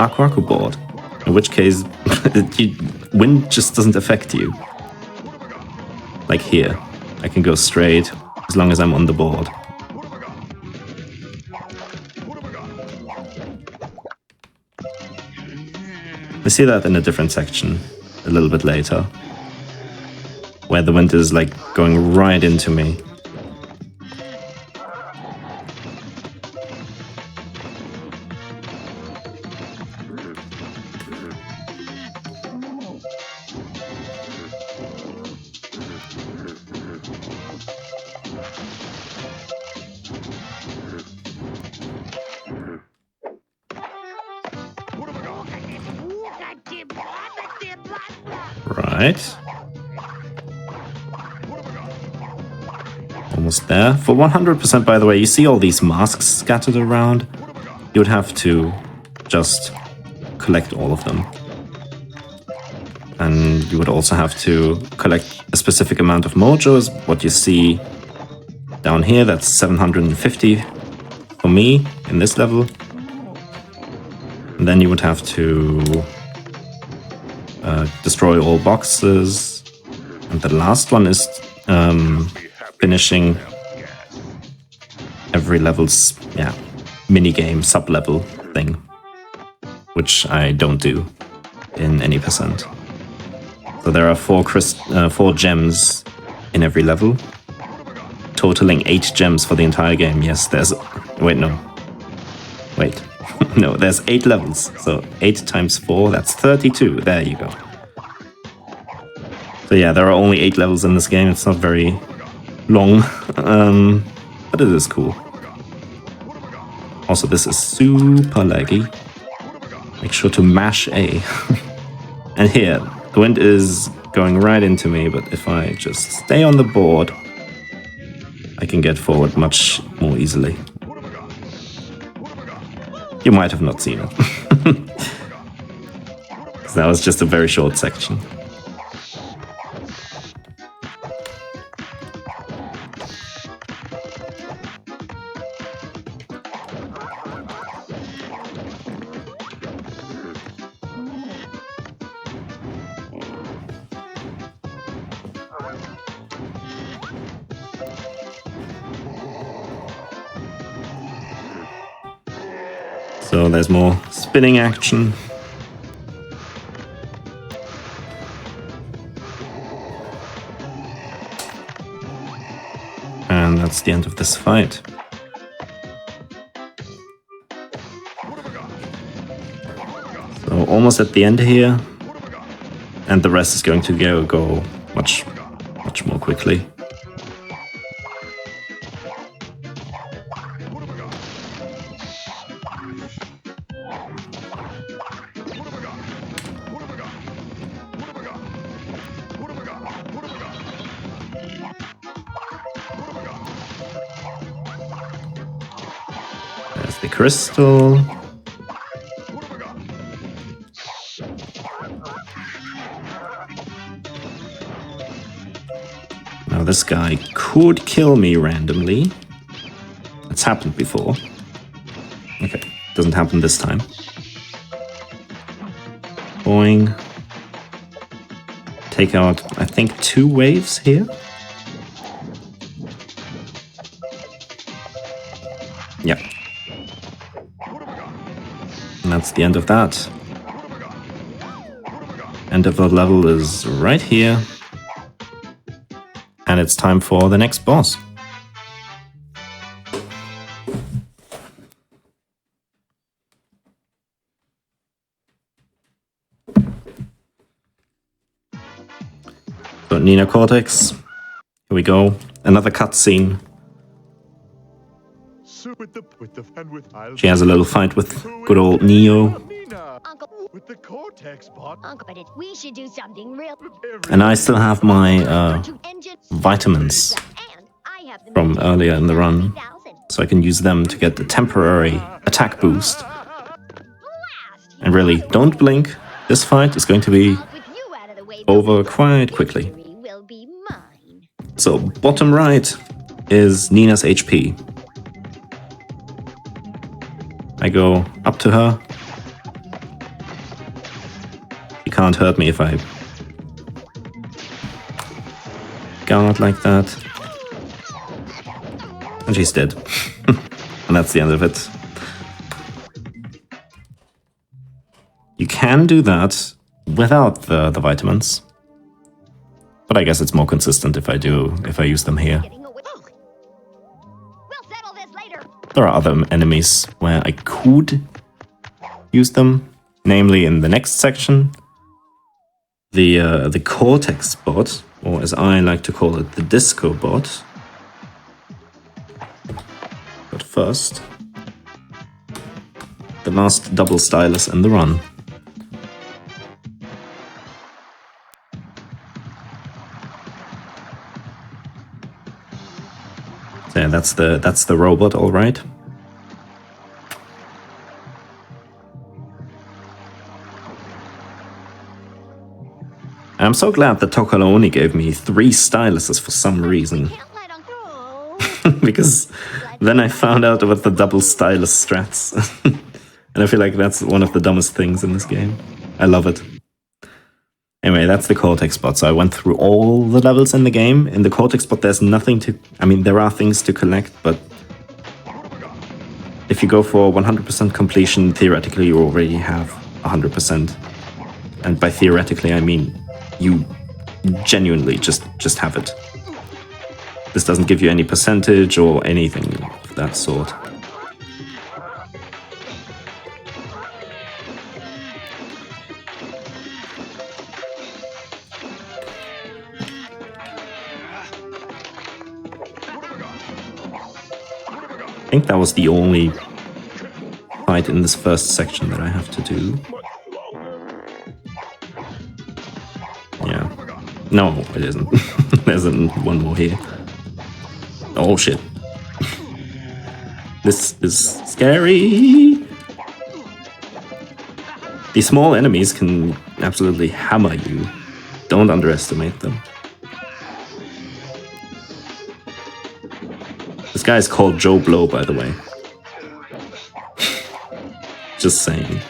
S3: Aku Aku board. In which case, wind just doesn't affect you. Like here, I can go straight as long as I'm on the board. We see that in a different section a little bit later, where the wind is like going right into me. Right. Almost there. For 100%, by the way, you see all these masks scattered around. You would have to just collect all of them. And you would also have to collect a specific amount of mojos. What you see down here, that's 750 for me in this level. And then you would have to destroy all boxes. And the last one is finishing every level's mini-game, sub-level thing. Which I don't do in any percent. So there are four gems in every level, totaling 8 gems for the entire game. Yes, there's... Wait, no. Wait. No, there's 8 levels. So 8 times 4, that's 32. There you go. So yeah, there are only 8 levels in this game. It's not very long, but it is cool. Also, this is super laggy. Make sure to mash A. And here, the wind is going right into me, but if I just stay on the board, I can get forward much more easily. You might have not seen it. Because that was just a very short section. So there's more spinning action. And that's the end of this fight. So almost at the end here. And the rest is going to go much more quickly. There's the crystal. Now this guy could kill me randomly. It's happened before. Okay, doesn't happen this time. Boing. Take out, I think, 2 waves here. Yep. And that's the end of that. End of the level is right here. And it's time for the next boss. So Nina Cortex. Here we go. Another cutscene. She has a little fight with good old Neo.
S5: Uncle. With the Cortex bot. Uncle, but we should do something real.
S3: And I still have my vitamins from earlier in the run, so I can use them to get a temporary attack boost. And really, don't blink. This fight is going to be over quite quickly. So, bottom right is Nina's HP. I go up to her. She can't hurt me if I guard like that. And she's dead. And that's the end of it. You can do that without the vitamins. But I guess it's more consistent if I use them here. There are other enemies where I could use them, namely in the next section. The Cortex bot, or as I like to call it, the Disco bot. But first, the last double stylus in the run. Yeah, that's the robot, all right. I'm so glad that Tokala only gave me 3 styluses for some reason. Because then I found out about the double stylus strats. And I feel like that's one of the dumbest things in this game. I love it. Anyway, that's the Cortex bot. So I went through all the levels in the game. In the Cortex bot, there's nothing to... I mean, there are things to collect, but... if you go for 100% completion, theoretically you already have 100%. And by theoretically, I mean you genuinely just have it. This doesn't give you any percentage or anything of that sort. I think that was the only fight in this first section that I have to do. Yeah. No, it isn't. There's one more here. Oh shit. This is scary. These small enemies can absolutely hammer you. Don't underestimate them. This guy is called Joe Blow, by the way. Just saying.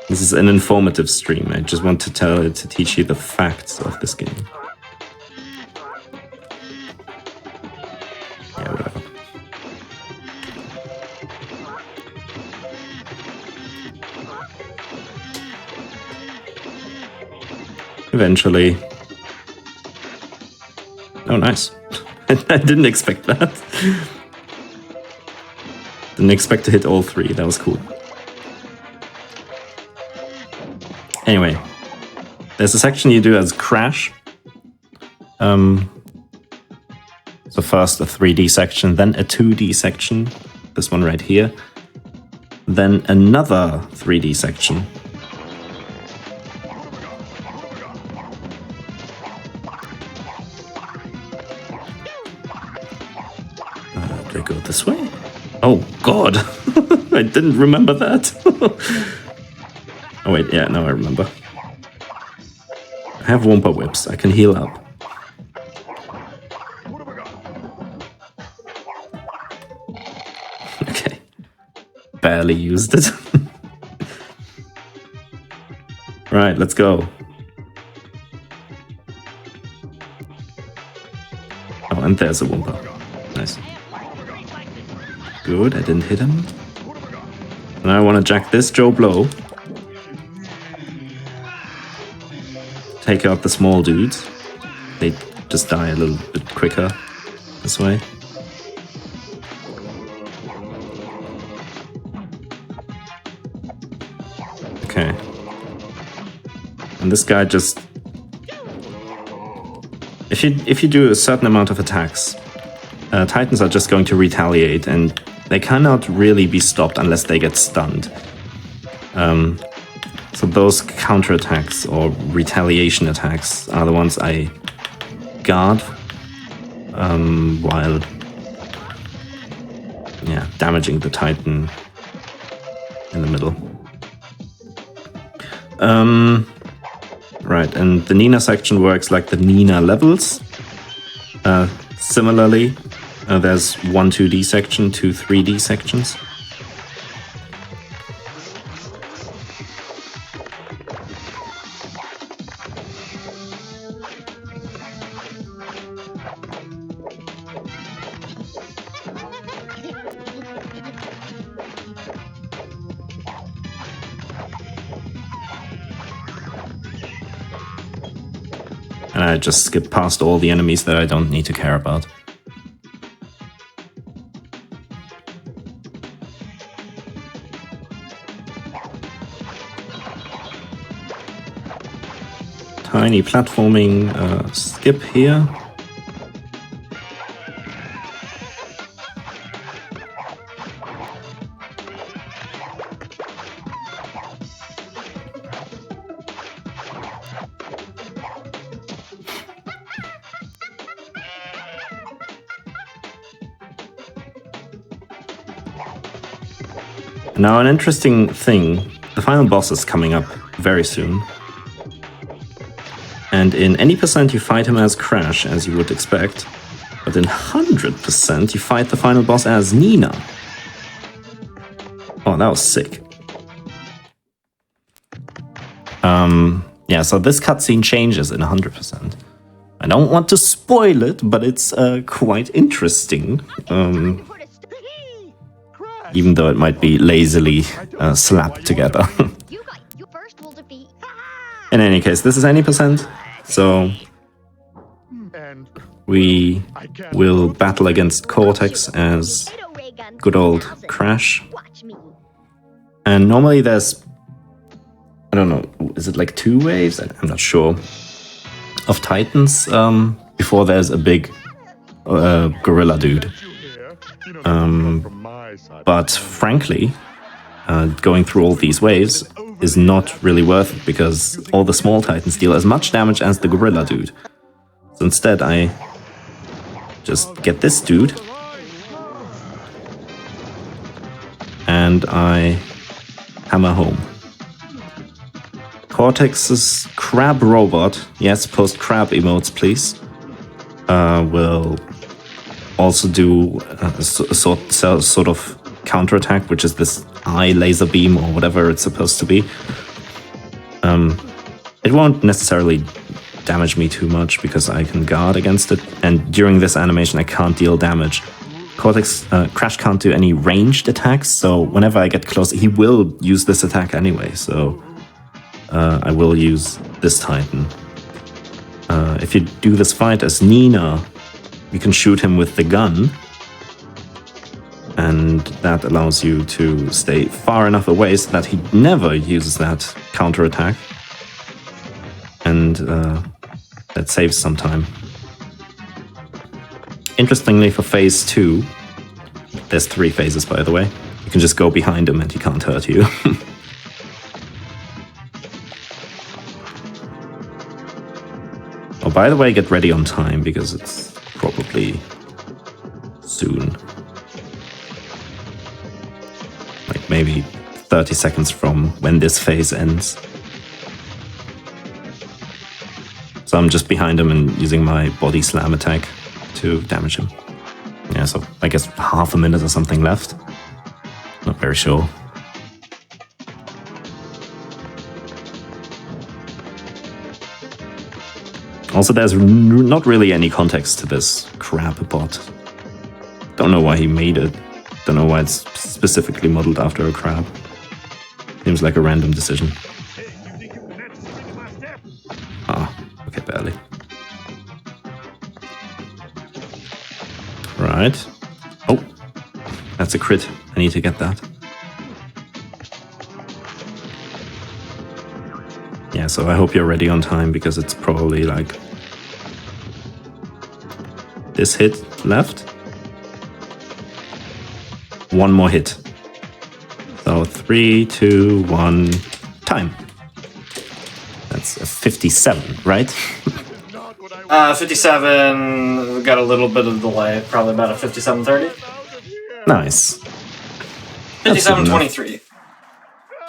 S3: This is an informative stream. I just want to teach you the facts of this game. Yeah, whatever. Eventually. Oh, nice. I didn't expect that. Didn't expect to hit all 3. That was cool. Anyway, there's a section you do as Crash. So first a 3D section, then a 2D section. This one right here. Then another 3D section. Do I go this way? Oh god! I didn't remember that. Oh wait, yeah, now I remember. I have Wumpa Whips, I can heal up. Okay. Barely used it. Right, let's go. Oh, and there's a Wumpa. Nice. Good, I didn't hit him. Now I want to jack this Joe Blow. Take out the small dudes. They just die a little bit quicker this way. Okay. And this guy just if you do a certain amount of attacks, Titans are just going to retaliate, and they cannot really be stopped unless they get stunned. So those counterattacks or retaliation attacks are the ones I guard while damaging the Titan in the middle. Right, and the Nina section works like the Nina levels. Similarly, there's 1 2D section, 2 3D sections. And I just skip past all the enemies that I don't need to care about. Tiny platforming skip here. Now, an interesting thing, the final boss is coming up very soon. And in any percent you fight him as Crash, as you would expect, but in 100% you fight the final boss as Nina. Oh, that was sick. Yeah, so this cutscene changes in 100%. I don't want to spoil it, but it's quite interesting. Even though it might be lazily slapped together. In any case, this is any percent, so we will battle against Cortex as good old Crash. And normally there's, I don't know, is it like 2 waves? I'm not sure. Of Titans, before there's a big gorilla dude. But frankly, going through all these waves is not really worth it because all the small Titans deal as much damage as the gorilla dude. So instead I just get this dude and I hammer home. Cortex's crab robot, yes, post crab emotes please, will also do a sort of counterattack, which is this eye laser beam or whatever it's supposed to be. It won't necessarily damage me too much because I can guard against it, and during this animation I can't deal damage. Crash can't do any ranged attacks, so whenever I get close, he will use this attack anyway, so I will use this Titan. If you do this fight as Nina, you can shoot him with the gun, and that allows you to stay far enough away so that he never uses that counterattack, and that saves some time. Interestingly, for phase 2, there's 3 phases by the way, you can just go behind him and he can't hurt you. Oh, by the way, get ready on time because it's probably soon. Like maybe 30 seconds from when this phase ends. So I'm just behind him and using my body slam attack to damage him. Yeah, so I guess half a minute or something left. Not very sure. Also, there's not really any context to this crab bot. Don't know why he made it. Don't know why it's specifically modeled after a crab. Seems like a random decision. Ah, okay, barely. Right. Oh, that's a crit. I need to get that. Yeah, so I hope you're ready on time because it's probably like this hit left. One more hit. So 3, 2, 1, time. That's a 57, right?
S1: 57, we got a little bit of delay, probably about a 57.30.
S3: Nice.
S1: 57.23.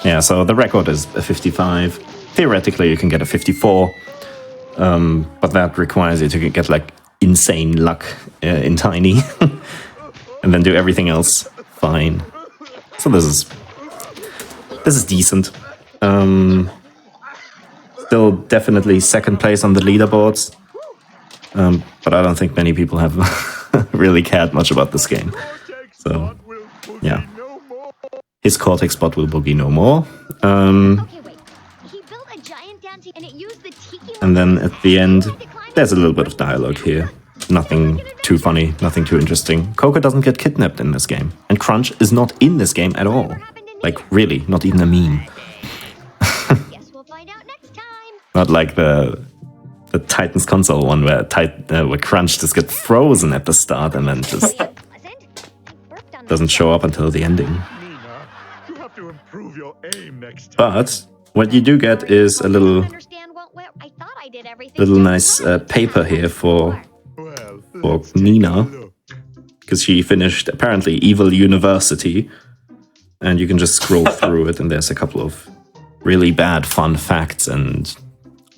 S3: Yeah, so the record is a 55. Theoretically, you can get a 54, but that requires you to get like insane luck in Tiny, and then do everything else fine. So this is decent. Still definitely second place on the leaderboards, but I don't think many people have really cared much about this game. So yeah, his Cortex bot will boogie no more.
S5: Okay, wait. He built a giant dancing and it used the tiki.
S3: And then at the end, there's a little bit of dialogue here. Nothing too funny, nothing too interesting. Coco doesn't get kidnapped in this game. And Crunch is not in this game at all. Like, really, not even a meme.
S5: Guess we'll find out next time.
S3: Not like the Titans console one where Crunch just gets frozen at the start and then just doesn't show up until the ending.
S4: Nina, you have to improve your aim next time.
S3: But what you do get is a little nice paper here for Nina, because she finished apparently Evil University, and you can just scroll through it and there's a couple of really bad fun facts and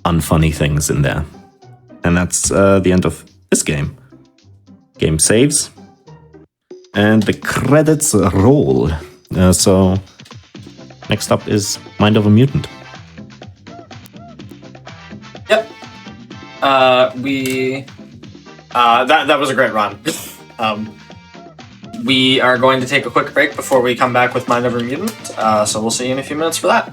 S3: unfunny things in there. And that's the end of this game. Game saves and the credits roll. So next up is Mind of a Mutant.
S1: Yep. That was a great run. We are going to take a quick break before we come back with Mind of a Mutant. So we'll see you in a few minutes for that.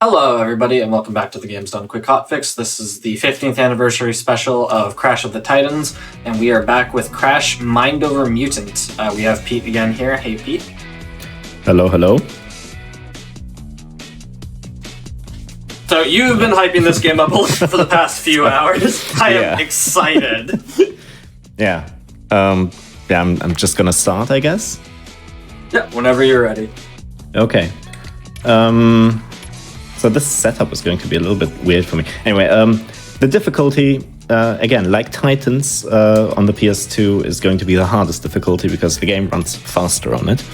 S1: Hello, everybody, and welcome back to the Games Done Quick Hotfix. This is the 15th anniversary special of Crash of the Titans, and we are back with Crash Mind Over Mutant. We have Pete again here. Hey, Pete.
S3: Hello, hello.
S1: So you've been hyping this game up for the past few hours. I am excited.
S3: Yeah. I'm just gonna start, I guess.
S1: Yeah, whenever you're ready.
S3: Okay. So this setup is going to be a little bit weird for me. Anyway, the difficulty, again, like Titans on the PS2, is going to be the hardest difficulty because the game runs faster on it.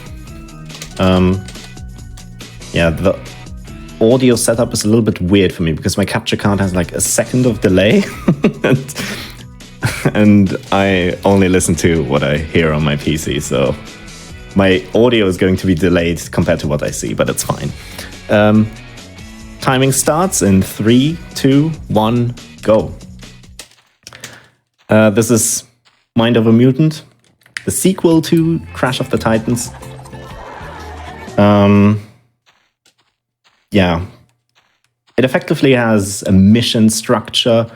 S3: Yeah, the audio setup is a little bit weird for me because my capture card has like a second of delay. and I only listen to what I hear on my PC, so my audio is going to be delayed compared to what I see, but it's fine. Timing starts in 3, 2, 1, go. This is Mind of a Mutant, the sequel to Crash of the Titans. Yeah. It effectively has a mission structure,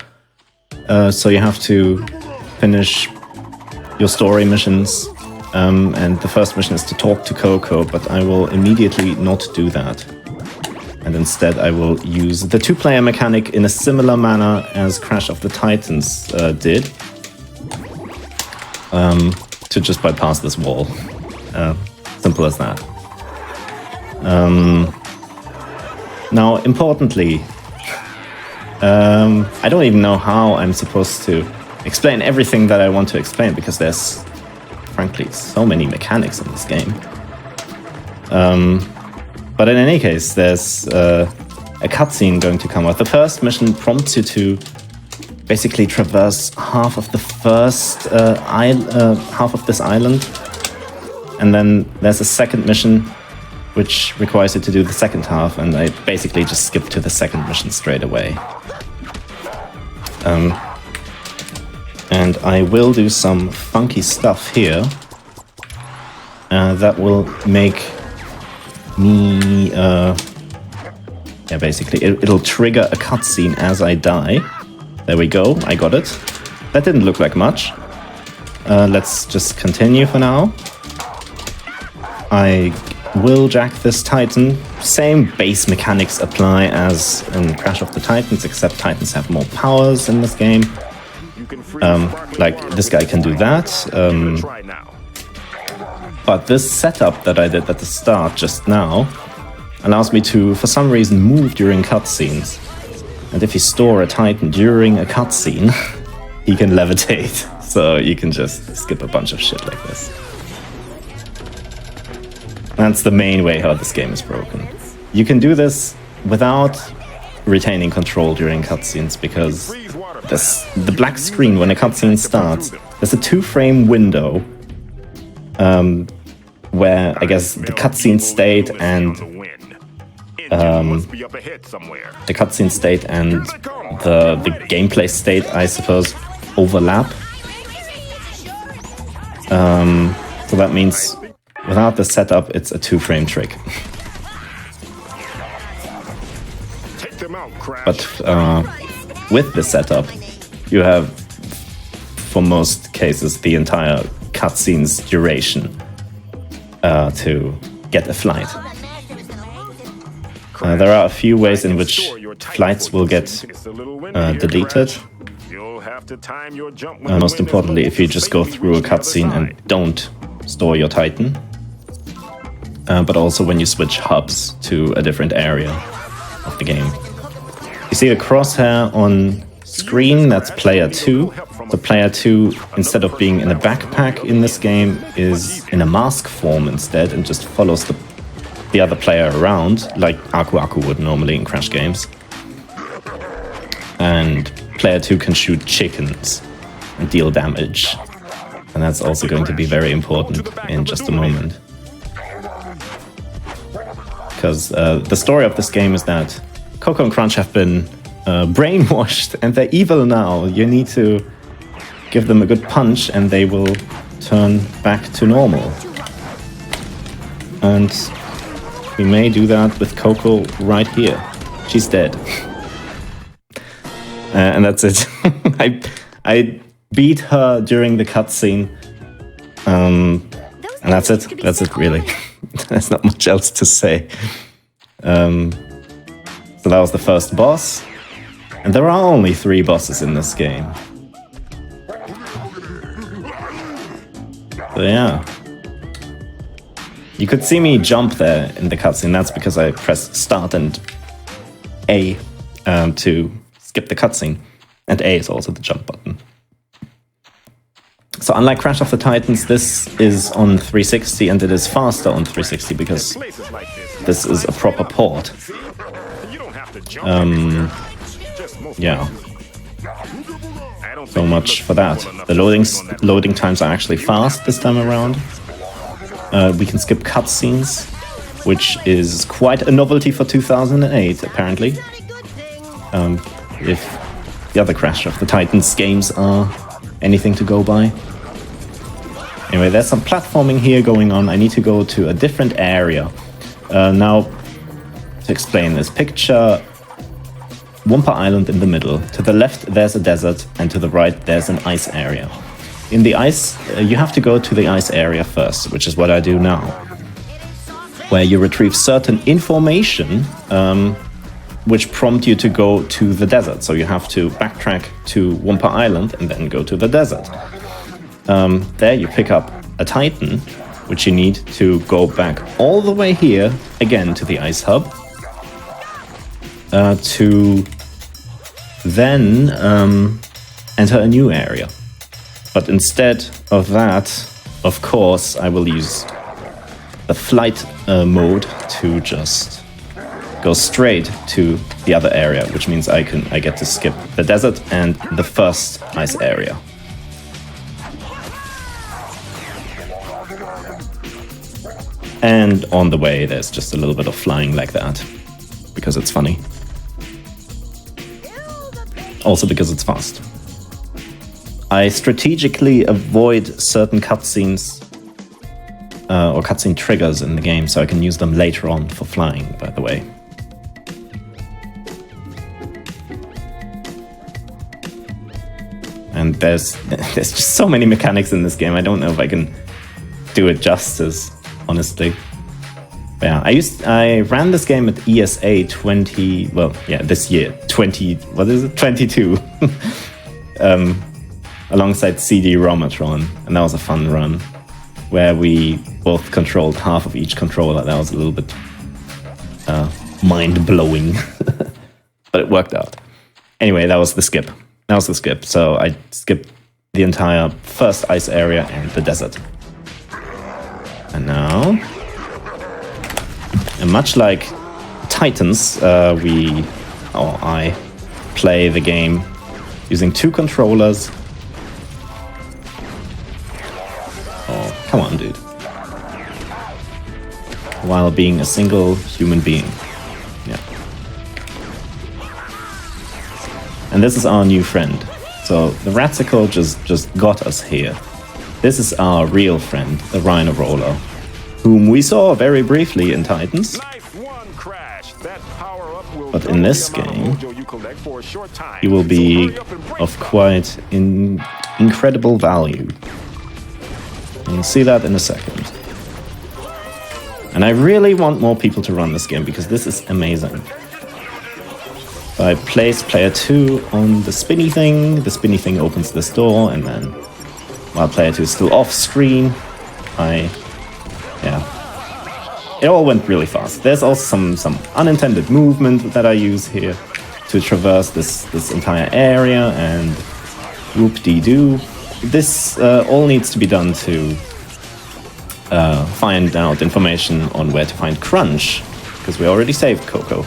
S3: so you have to finish your story missions, and the first mission is to talk to Coco, but I will immediately not do that. And instead I will use the two-player mechanic in a similar manner as Crash of the Titans did, to just bypass this wall. Simple as that. Now, importantly, I don't even know how I'm supposed to explain everything that I want to explain, because there's, frankly, so many mechanics in this game. But in any case, there's a cutscene going to come out. The first mission prompts you to basically traverse half of the first half of this island, and then there's a second mission which requires you to do the second half, and I basically just skipped to the second mission straight away. And I will do some funky stuff here that will make me, yeah, basically, it'll trigger a cutscene as I die. There we go, I got it. That didn't look like much. Let's just continue for now. I will jack this Titan. Same base mechanics apply as in Crash of the Titans, except Titans have more powers in this game. Like this guy can do that. But this setup that I did at the start just now allows me to, for some reason, move during cutscenes. And if you store a Titan during a cutscene, he can levitate. So you can just skip a bunch of shit like this. That's the main way how this game is broken. You can do this without retaining control during cutscenes because the black screen when a cutscene starts, there's a 2-frame window where I guess the cutscene state and the gameplay state, I suppose, overlap. So that means without the setup, it's a 2-frame trick. But with the setup, you have, for most cases, the entire cutscene's duration to get a flight. There are a few ways in which flights will get deleted. Most importantly, if you just go through a cutscene and don't store your Titan. But also when you switch hubs to a different area of the game. You see a crosshair on screen, that's player 2. So player 2, instead of being in a backpack in this game, is in a mask form instead and just follows the other player around, like Aku Aku would normally in Crash games. And player 2 can shoot chickens and deal damage. And that's also going to be very important in just a moment. Because the story of this game is that Coco and Crunch have been brainwashed and they're evil now. You need to give them a good punch and they will turn back to normal. And we may do that with Coco right here. She's dead. And that's it. I beat her during the cutscene. And that's it. That's it, really. There's not much else to say. So that was the first boss. And there are only 3 bosses in this game. So yeah. You could see me jump there in the cutscene. That's because I pressed start and A to skip the cutscene. And A is also the jump button. So unlike Crash of the Titans, this is on 360 and it is faster on 360 because this is a proper port. Yeah. So much for that. The loading times are actually fast this time around. We can skip cutscenes, which is quite a novelty for 2008, apparently. If the other Crash of the Titans games are anything to go by. Anyway, there's some platforming here going on. I need to go to a different area. Now, to explain this, picture Wumpa Island in the middle. To the left, there's a desert, and to the right, there's an ice area. In the ice, you have to go to the ice area first, which is what I do now, where you retrieve certain information which prompt you to go to the desert. So you have to backtrack to Wumpa Island and then go to the desert. There you pick up a Titan, which you need to go back all the way here, again to the ice hub, to then enter a new area. But instead of that, of course, I will use the flight mode to just go straight to the other area, which means I get to skip the desert and the first ice area. And on the way, there's just a little bit of flying like that, because it's funny. Also because it's fast. I strategically avoid certain cutscenes or cutscene triggers in the game, so I can use them later on for flying, by the way. And there's just so many mechanics in this game, I don't know if I can do it justice, honestly. Yeah, I ran this game at ESA 20. Well, yeah, this year 20. What is it? 22. Alongside CD-ROMatron, and that was a fun run where we both controlled half of each controller. That was a little bit mind-blowing, but it worked out. Anyway, that was the skip. So I skipped the entire first ice area and the desert. And now, and much like Titans, I play the game using 2 controllers. Oh, come on, dude. While being a single human being. Yeah. And this is our new friend. So the Ratsicle just got us here. This is our real friend, the Rhino Roller, whom we saw very briefly in Titans. But in this game, he will be of quite incredible value. And you'll see that in a second. And I really want more people to run this game because this is amazing. I place player 2 on the spinny thing opens this door, and then while player 2 is still off screen, it all went really fast. There's also some unintended movement that I use here to traverse this entire area, and whoop-de-doo. This all needs to be done to find out information on where to find Crunch, because we already saved Coco.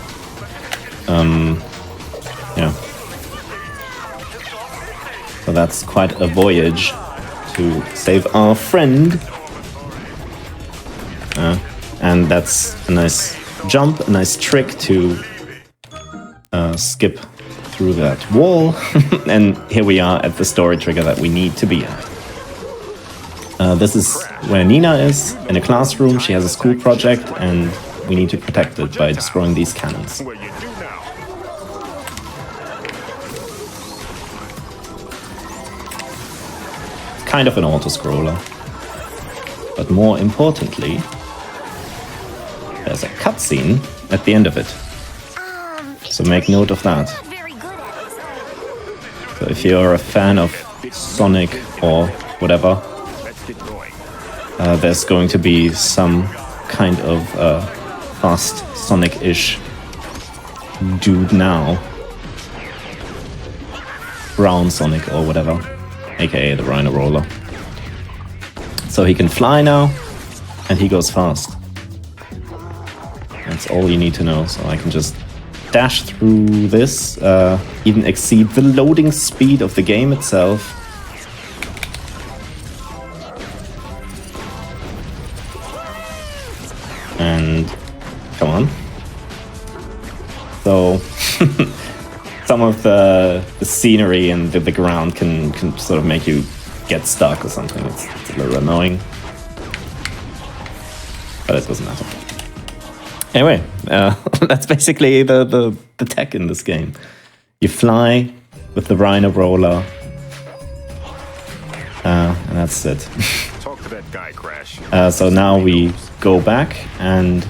S3: Yeah. So that's quite a voyage to save our friend. And that's a nice jump, a nice trick to skip through that wall. And here we are at the story trigger that we need to be at. This is where Nina is, in a classroom. She has a school project, and we need to protect it by destroying these cannons. Kind of an auto-scroller. But more importantly, there's a cutscene at the end of it. So make note of that. So if you're a fan of Sonic or whatever, there's going to be some kind of fast Sonic-ish dude now. Brown Sonic or whatever, aka the Rhino Roller. So he can fly now, and he goes fast. That's all you need to know. So I can just dash through this, even exceed the loading speed of the game itself. And come on. So some of the scenery and the ground can sort of make you get stuck or something. It's a little annoying, but it doesn't matter. Anyway, that's basically the tech in this game. You fly with the Rhino Roller, and that's it.
S4: Talk to that guy, Crash.
S3: So now we go back and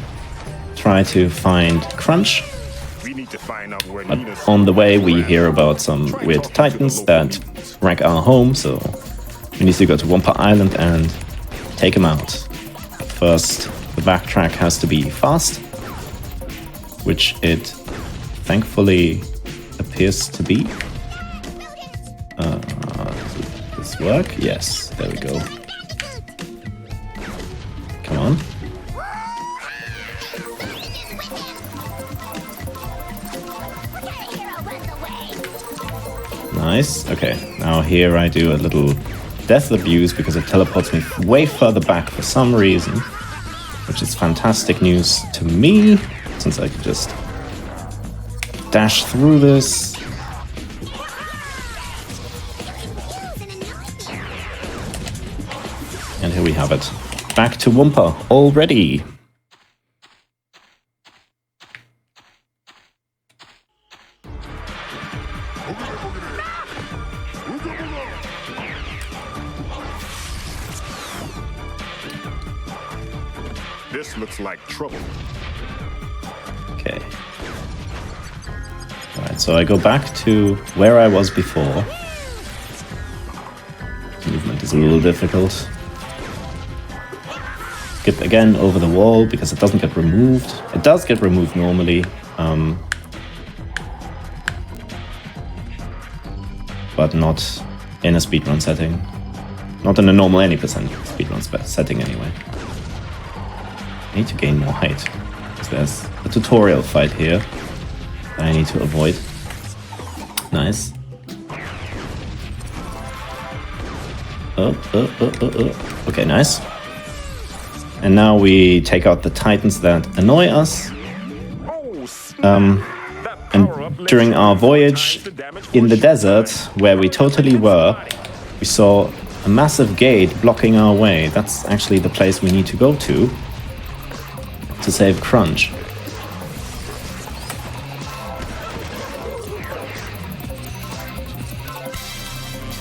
S3: try to find Crunch.
S4: We need to find out where
S3: But
S4: Nina's
S3: on the way, we hear about some weird Titans that wreck our home, so we need to go to Wumpa Island and take them out. First, the backtrack has to be fast, which it thankfully appears to be. Does this work? Yes, there we go. Come on. Nice. Okay, now here I do a little death abuse because it teleports me way further back for some reason, which is fantastic news to me, since I can just dash through this. And here we have it. Back to Wumpa already.
S4: This looks like trouble.
S3: Okay. Alright, so I go back to where I was before. Movement is a little difficult. Skip again over the wall because it doesn't get removed. It does get removed normally. But not in a speedrun setting. Not in a normal any percent speedrun setting anyway. I need to gain more height. Because there's a tutorial fight here that I need to avoid. Nice. Okay, nice. And now we take out the Titans that annoy us. And during our voyage in the desert, where we totally were, we saw a massive gate blocking our way. That's actually the place we need to go to save Crunch.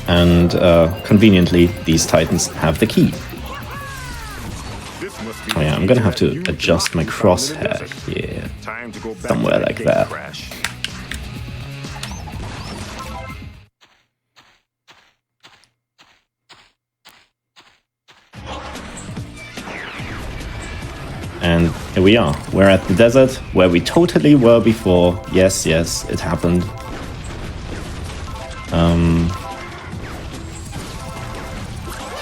S3: And conveniently, these Titans have the key. Oh yeah, I'm gonna have to adjust my crosshair here. Somewhere like that. And here we are. We're at the desert where we totally were before. Yes, yes, it happened.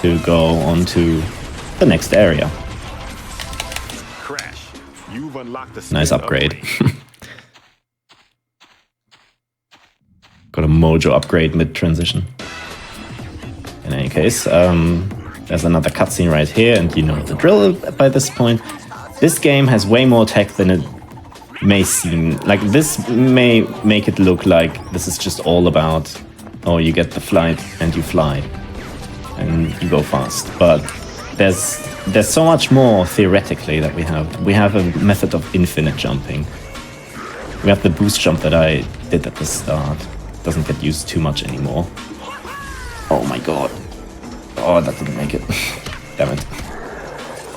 S3: To go on to the next area.
S4: Crash. You've unlocked the
S3: Nice upgrade. Got a mojo upgrade mid-transition. In any case, there's another cutscene right here, and you know the drill by this point. This game has way more tech than it may seem. Like, this may make it look like this is just all about, oh, you get the flight and you fly. And you go fast. But there's so much more theoretically that we have. We have a method of infinite jumping. We have the boost jump that I did at the start. Doesn't get used too much anymore. Oh my god. Oh, that didn't make it. Damn it.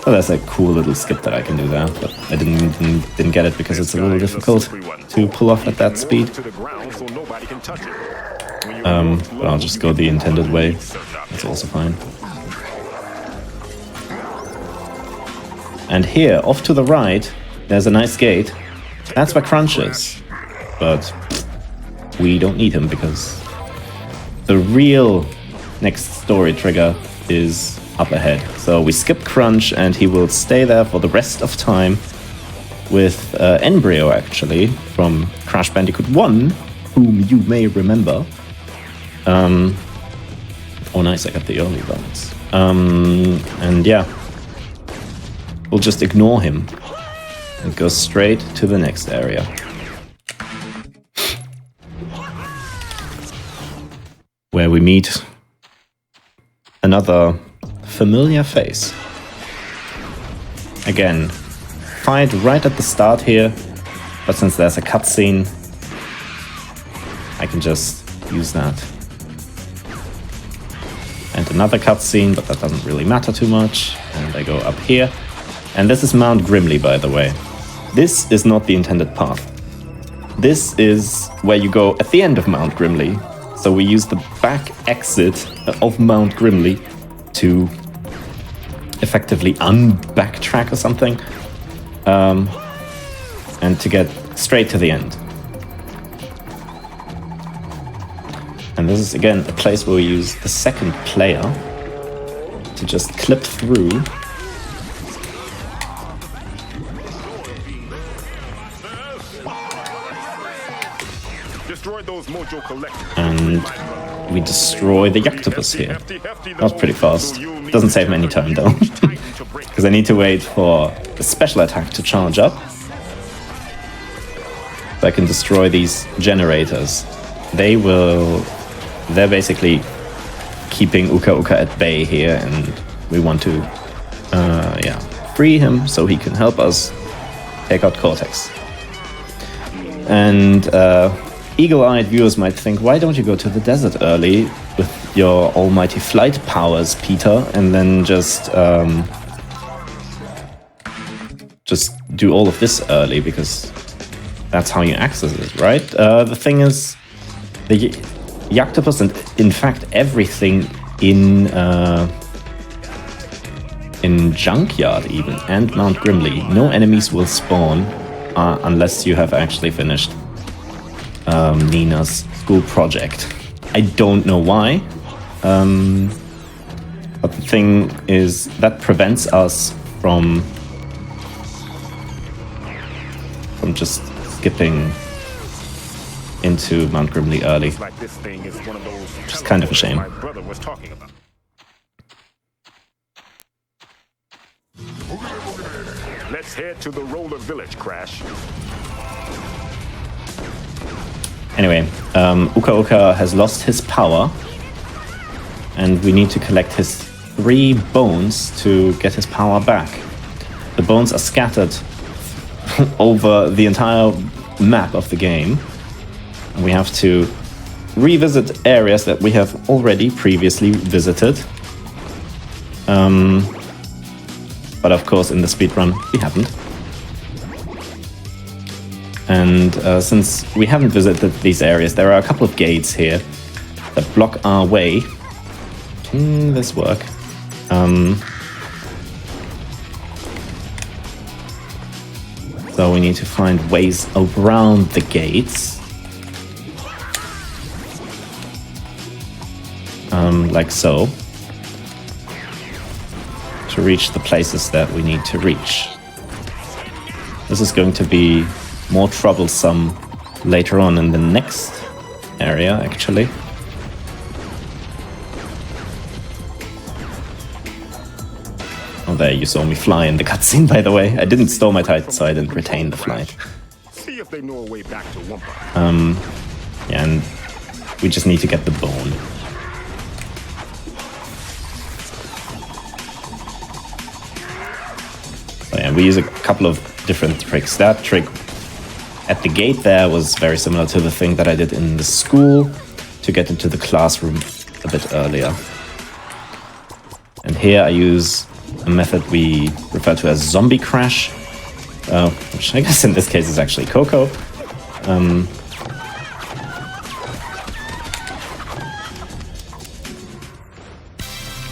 S3: So there's a cool little skip that I can do there, but I didn't get it because it's a little difficult to pull off at that speed. But I'll just go the intended way. That's also fine. And here, off to the right, there's a nice gate. That's where Crunch is. But we don't need him because the real next story trigger is up ahead. So we skip Crunch and he will stay there for the rest of time with Embryo, actually, from Crash Bandicoot 1, whom you may remember. Oh nice, I got the early ones. And yeah, we'll just ignore him and go straight to the next area. Where we meet another familiar face. Again, fight right at the start here, but since there's a cutscene, I can just use that. And another cutscene, but that doesn't really matter too much. And I go up here. And this is Mount Grimly, by the way. This is not the intended path. This is where you go at the end of Mount Grimly. So we use the back exit of Mount Grimly to effectively unbacktrack or something. And to get straight to the end. And this is, again, a place where we use the second player to just clip through. And we destroy the Octopus here. That was pretty fast. Doesn't save me any time, though. Because I need to wait for the special attack to charge up. So I can destroy these generators. They're basically keeping Uka Uka at bay here, and we want to, free him so he can help us take out Cortex. And eagle-eyed viewers might think, why don't you go to the desert early with your almighty flight powers, Peter, and then just just do all of this early because that's how you access it, right? The thing is, the Yactopus and in fact everything in Junkyard even and Mount Grimley, no enemies will spawn unless you have actually finished Nina's school project. I don't know why, but the thing is that prevents us from just skipping into Mount Grimley early,
S4: Like this thing is one of those
S3: which is kind of a shame.
S4: my brother was talking about. Let's head to the Roller Village, Crash.
S3: Anyway, Uka Uka has lost his power, and we need to collect his 3 bones to get his power back. The bones are scattered over the entire map of the game. We have to revisit areas that we have already previously visited. But of course in the speedrun we haven't. And since we haven't visited these areas, there are a couple of gates here that block our way. Can this work? So we need to find ways around the gates. Like so. To reach the places that we need to reach. This is going to be more troublesome later on in the next area, actually. Oh, there, you saw me fly in the cutscene, by the way. I didn't store my Titan, so I didn't retain the flight.
S4: See if they know a way back to Wumpa.
S3: Yeah, and we just need to get the bone. So yeah, we use a couple of different tricks. That trick at the gate there was very similar to the thing that I did in the school to get into the classroom a bit earlier. And here I use a method we refer to as zombie crash, which I guess in this case is actually Coco.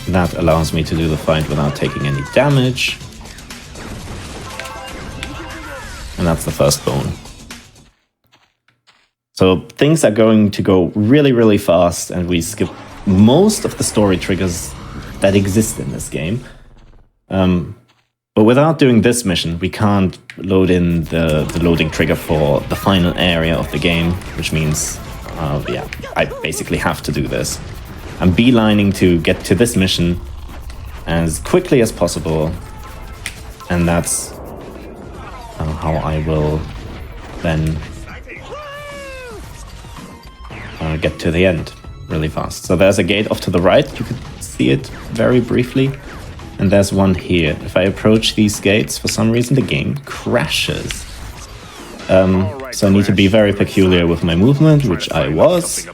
S3: That allows me to do the fight without taking any damage. And that's the first bone. So things are going to go really, really fast, and we skip most of the story triggers that exist in this game. But without doing this mission, we can't load in the loading trigger for the final area of the game, which means, yeah, I basically have to do this. I'm beelining to get to this mission as quickly as possible, and that's how I will then get to the end really fast. So there's a gate off to the right, you can see it very briefly, and there's one here. If I approach these gates, for some reason the game crashes. So I need to be very peculiar with my movement, which I was,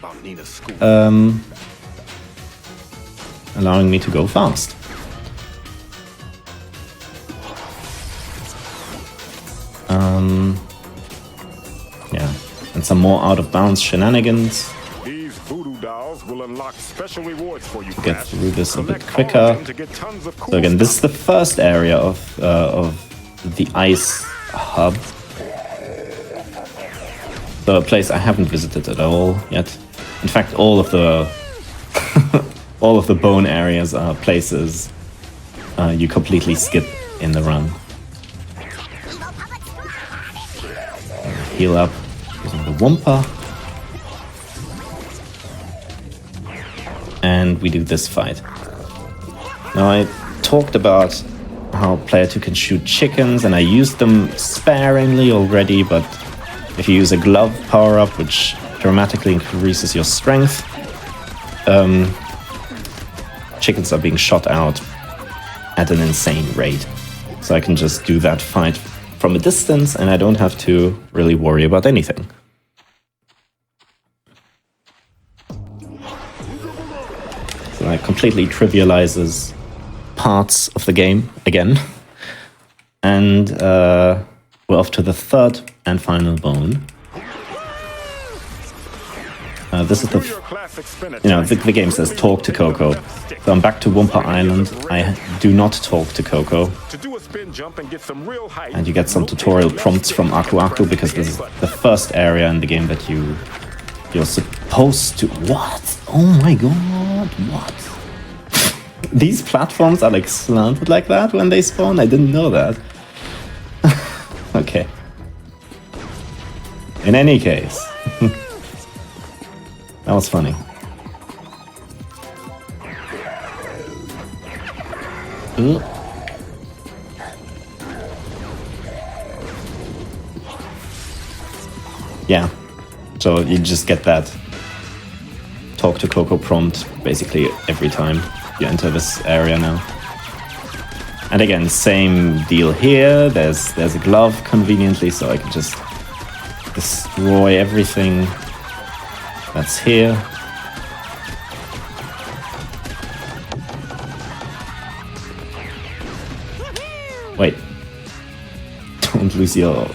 S3: allowing me to go fast. Yeah, and some more out-of-bounds shenanigans.
S4: These voodoo dolls will unlock special rewards for you,
S3: To get
S4: Crash.
S3: through this a bit
S4: Collect all
S3: quicker.
S4: of them to get tons of cool
S3: So again, this is
S4: stuff.
S3: the first area of the ice hub. So a place I haven't visited at all yet. In fact, all of the all of the bone areas are places you completely skip in the run. Heal up using the Wumpa. And we do this fight. Now I talked about how player 2 can shoot chickens, and I used them sparingly already, but if you use a glove power-up, which dramatically increases your strength, chickens are being shot out at an insane rate. So I can just do that fight from a distance, and I don't have to really worry about anything. So that completely trivializes parts of the game again. And we're off to the third and final bone. This is the, the game says talk to Coco. So I'm back to Wumpa Island. I do not talk to Coco. And you get some tutorial prompts from Aku Aku because this is the first area in the game that you're supposed to... What? Oh my god, what? These platforms are like slanted like that when they spawn? I didn't know that. Okay. In any case. That was funny. Ooh. Yeah. So you just get that talk to Coco prompt basically every time you enter this area now. And again, same deal here. There's a glove conveniently, so I can just destroy everything that's here. Wait. Don't lose your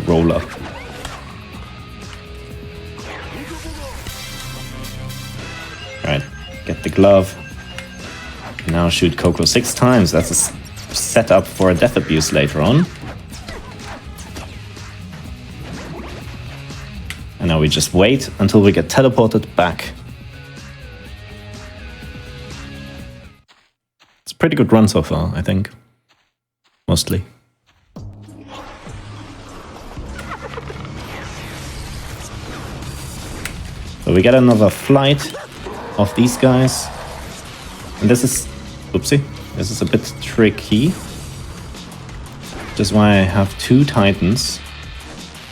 S3: roller. Alright, get the glove. Now shoot Coco 6 times. That's a setup for a death abuse later on. And now we just wait until we get teleported back. It's a pretty good run so far, I think. Mostly. So we get another flight of these guys. And this is... Oopsie. This is a bit tricky. Which is why I have 2 Titans.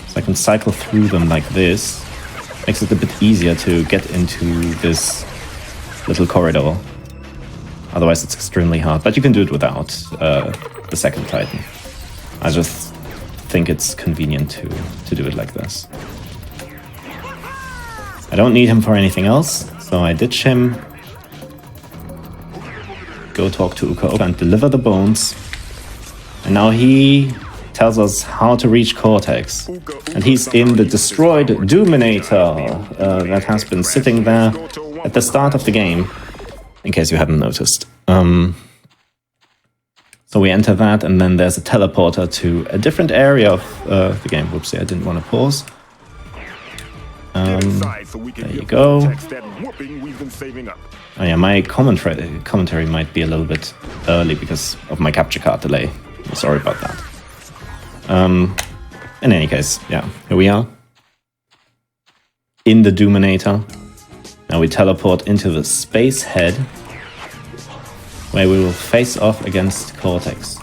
S3: So I can cycle through them like this. Makes it a bit easier to get into this little corridor. Otherwise it's extremely hard. But you can do it without the second Titan. I just think it's convenient to do it like this. I don't need him for anything else, so I ditch him. Go talk to Uka Oka and deliver the bones. And now he tells us how to reach Cortex. And he's in the destroyed Doominator that has been sitting there at the start of the game, in case you hadn't noticed. So we enter that, and then there's a teleporter to a different area of the game. Whoopsie, I didn't want to pause. There you go. Oh yeah, my commentary might be a little bit early because of my capture card delay. I'm sorry about that. In any case, yeah, here we are. In the Doominator. Now we teleport into the space head, where we will face off against Cortex.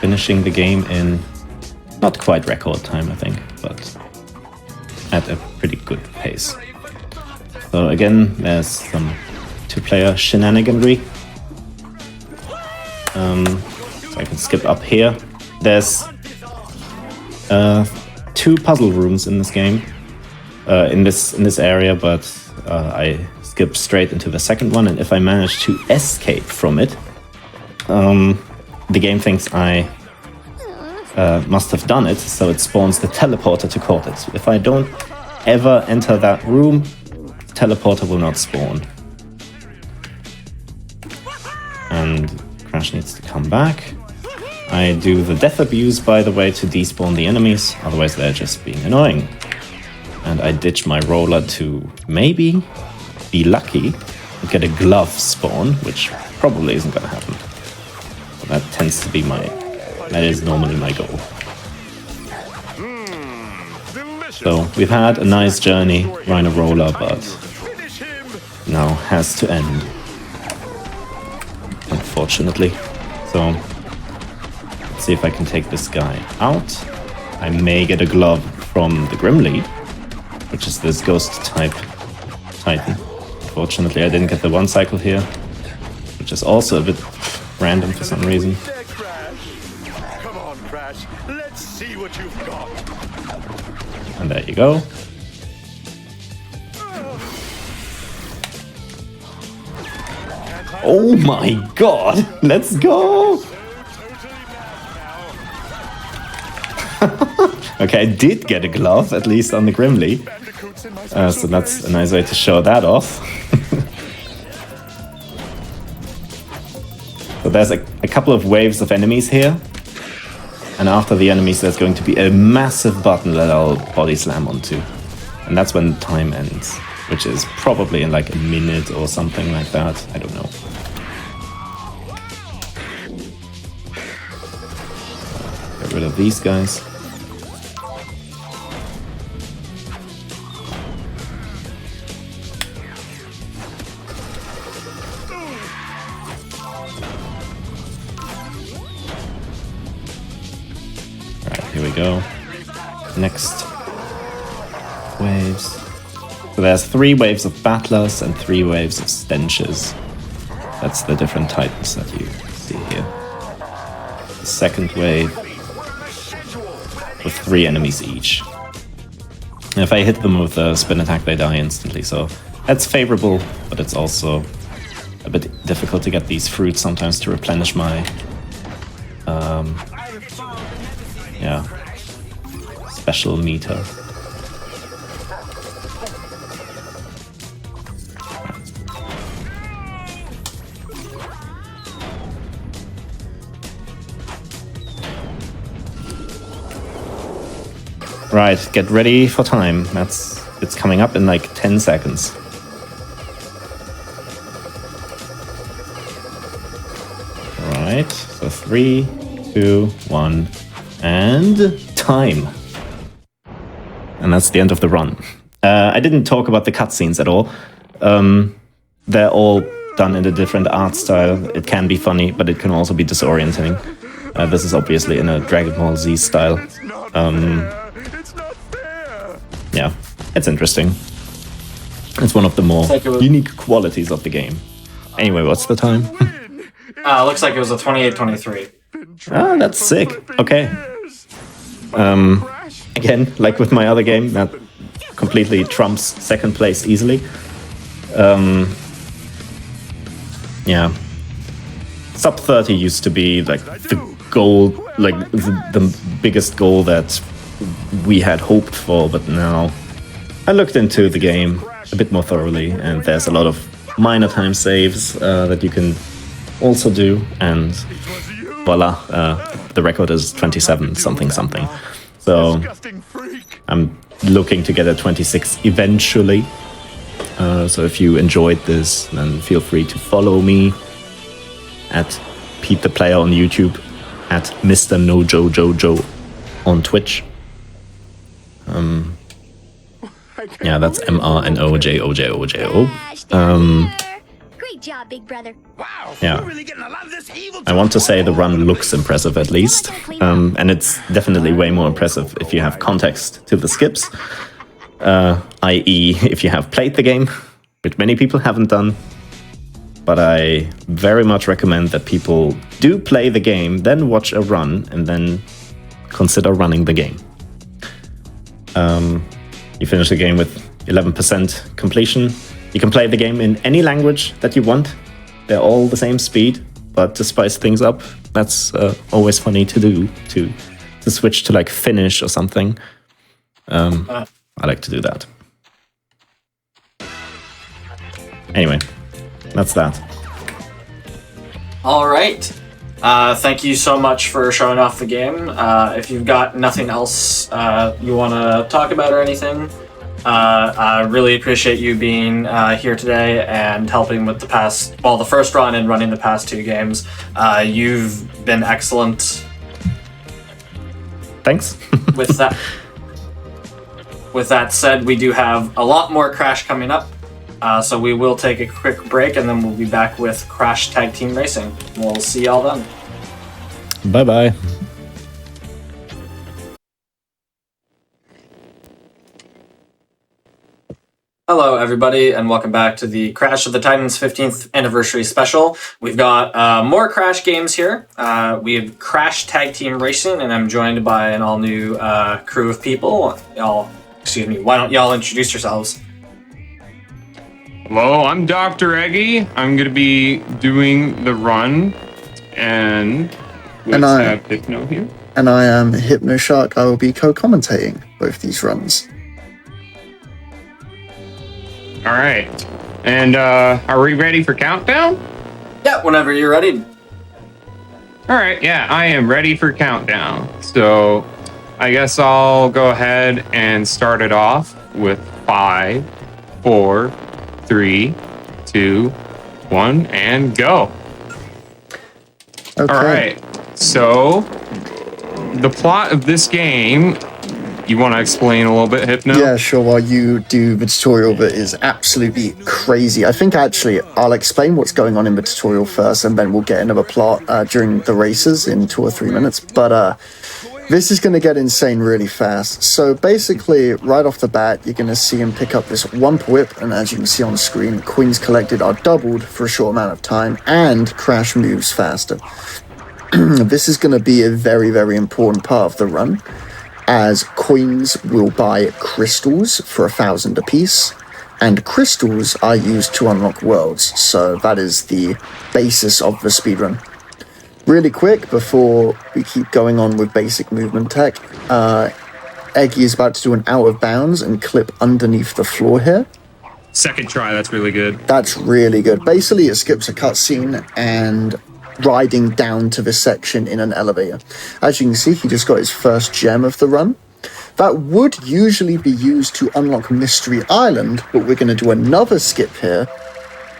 S3: Finishing the game in not quite record time, I think, but at a pretty good pace. So again, there's some 2-player shenaniganry. So I can skip up here. There's 2 puzzle rooms in this game, in this area, but I skip straight into the second one, and if I manage to escape from it, the game thinks I must have done it, so it spawns the teleporter to Cortex. If I don't ever enter that room, the teleporter will not spawn. And Crash needs to come back. I do the death abuse, by the way, to despawn the enemies, otherwise they're just being annoying. And I ditch my roller to maybe be lucky and get a glove spawn, which probably isn't gonna happen. That tends to be that is normally my goal. So we've had a nice journey, Rhino Roller, but now has to end. Unfortunately. So let's see if I can take this guy out. I may get a glove from the Grim Lead, which is this ghost type Titan. Unfortunately, I didn't get the 1 cycle here, which is also a bit random for some reason.
S6: Come on, Crash. Let's see what you've got.
S3: And there you go. Oh my god! Let's go! Okay, I did get a glove, at least on the Grimly. So that's a nice way to show that off. So there's a couple of waves of enemies here. And after the enemies, there's going to be a massive button that I'll body slam onto. And that's when time ends, which is probably in like a minute or something like that. I don't know. Get rid of these guys. Here we go. Next waves. So there's 3 waves of battlers and 3 waves of stenches. That's the different titans that you see here. The second wave with 3 enemies each. And if I hit them with a spin attack, they die instantly. So that's favorable, but it's also a bit difficult to get these fruits sometimes to replenish my special meter. Right, get ready for time. It's coming up in like 10 seconds. Alright, so 3, 2, 1, and time. And that's the end of the run. I didn't talk about the cutscenes at all. They're all done in a different art style. It can be funny, but it can also be disorienting. This is obviously in a Dragon Ball Z style. Yeah, it's interesting. It's one of the more unique qualities of the game. Anyway, what's the time?
S1: Looks like it was a 28-23.
S3: Ah, that's sick. Okay. Again, like with my other game, that completely trumps second place easily. Yeah. Sub 30 used to be like the goal, like the biggest goal that we had hoped for, but now I looked into the game a bit more thoroughly, and there's a lot of minor time saves that you can also do, and voila, the record is 27 something something. So I'm looking to get a 26 eventually. So if you enjoyed this, then feel free to follow me at Pete the Player on YouTube, at Mr. NoJoJoJo on Twitch. Yeah, that's MRNOJOJOJO.
S5: Great job, big brother.
S8: Wow,
S3: Yeah.
S8: we're really getting a lot of this evil.
S3: I want to say the run looks impressive at least, and it's definitely way more impressive if you have context to the skips, i.e. if you have played the game, which many people haven't done. But I very much recommend that people do play the game, then watch a run, and then consider running the game. You finish the game with 11% completion. You can play the game in any language that you want. They're all the same speed, but to spice things up, that's always funny to do, to switch to like Finnish or something. I like to do that. Anyway, that's that.
S1: All right. Thank you so much for showing off the game. If you've got nothing else you want to talk about or anything, I really appreciate you being here today and helping with the first run and running the past 2 games. You've been excellent.
S3: Thanks.
S1: With that said, we do have a lot more Crash coming up. So we will take a quick break, and then we'll be back with Crash Tag Team Racing. We'll see y'all then.
S3: Bye-bye.
S1: Hello, everybody, and welcome back to the Crash of the Titans 15th Anniversary Special. We've got more Crash games here. We have Crash Tag Team Racing, and I'm joined by an all-new crew of people. Why don't y'all introduce yourselves?
S9: Hello, I'm Dr. Eggy. I'm going to be doing the run, and we have Hypno here.
S10: and I am HypnoShark. I will be co-commentating both these runs.
S9: All right. And are we ready for countdown?
S1: Yeah, whenever you're ready.
S9: All right. Yeah, I am ready for countdown. So I guess I'll go ahead and start it off with 5, 4, 3, 2, 1, and go.
S10: Okay.
S9: All right. So the plot of this game, you want to explain a little bit, Hypno?
S10: Yeah, sure. While you do the tutorial that is absolutely crazy. I think actually I'll explain what's going on in the tutorial first, and then we'll get into the plot during the races in 2 or 3 minutes. But this is going to get insane really fast. So basically, right off the bat, you're going to see him pick up this Wump Whip, and as you can see on screen, coins collected are doubled for a short amount of time, and Crash moves faster. This is going to be a very, very important part of the run, as coins will buy crystals for 1,000 apiece, and crystals are used to unlock worlds, so that is the basis of the speedrun. Really quick, before we keep going on with basic movement tech, Eggy is about to do an out of bounds and clip underneath the floor here.
S9: Second try, that's really good.
S10: That's really good. Basically, it skips a cutscene and riding down to this section in an elevator. As you can see, he just got his first gem of the run. That would usually be used to unlock Mystery Island, but we're going to do another skip here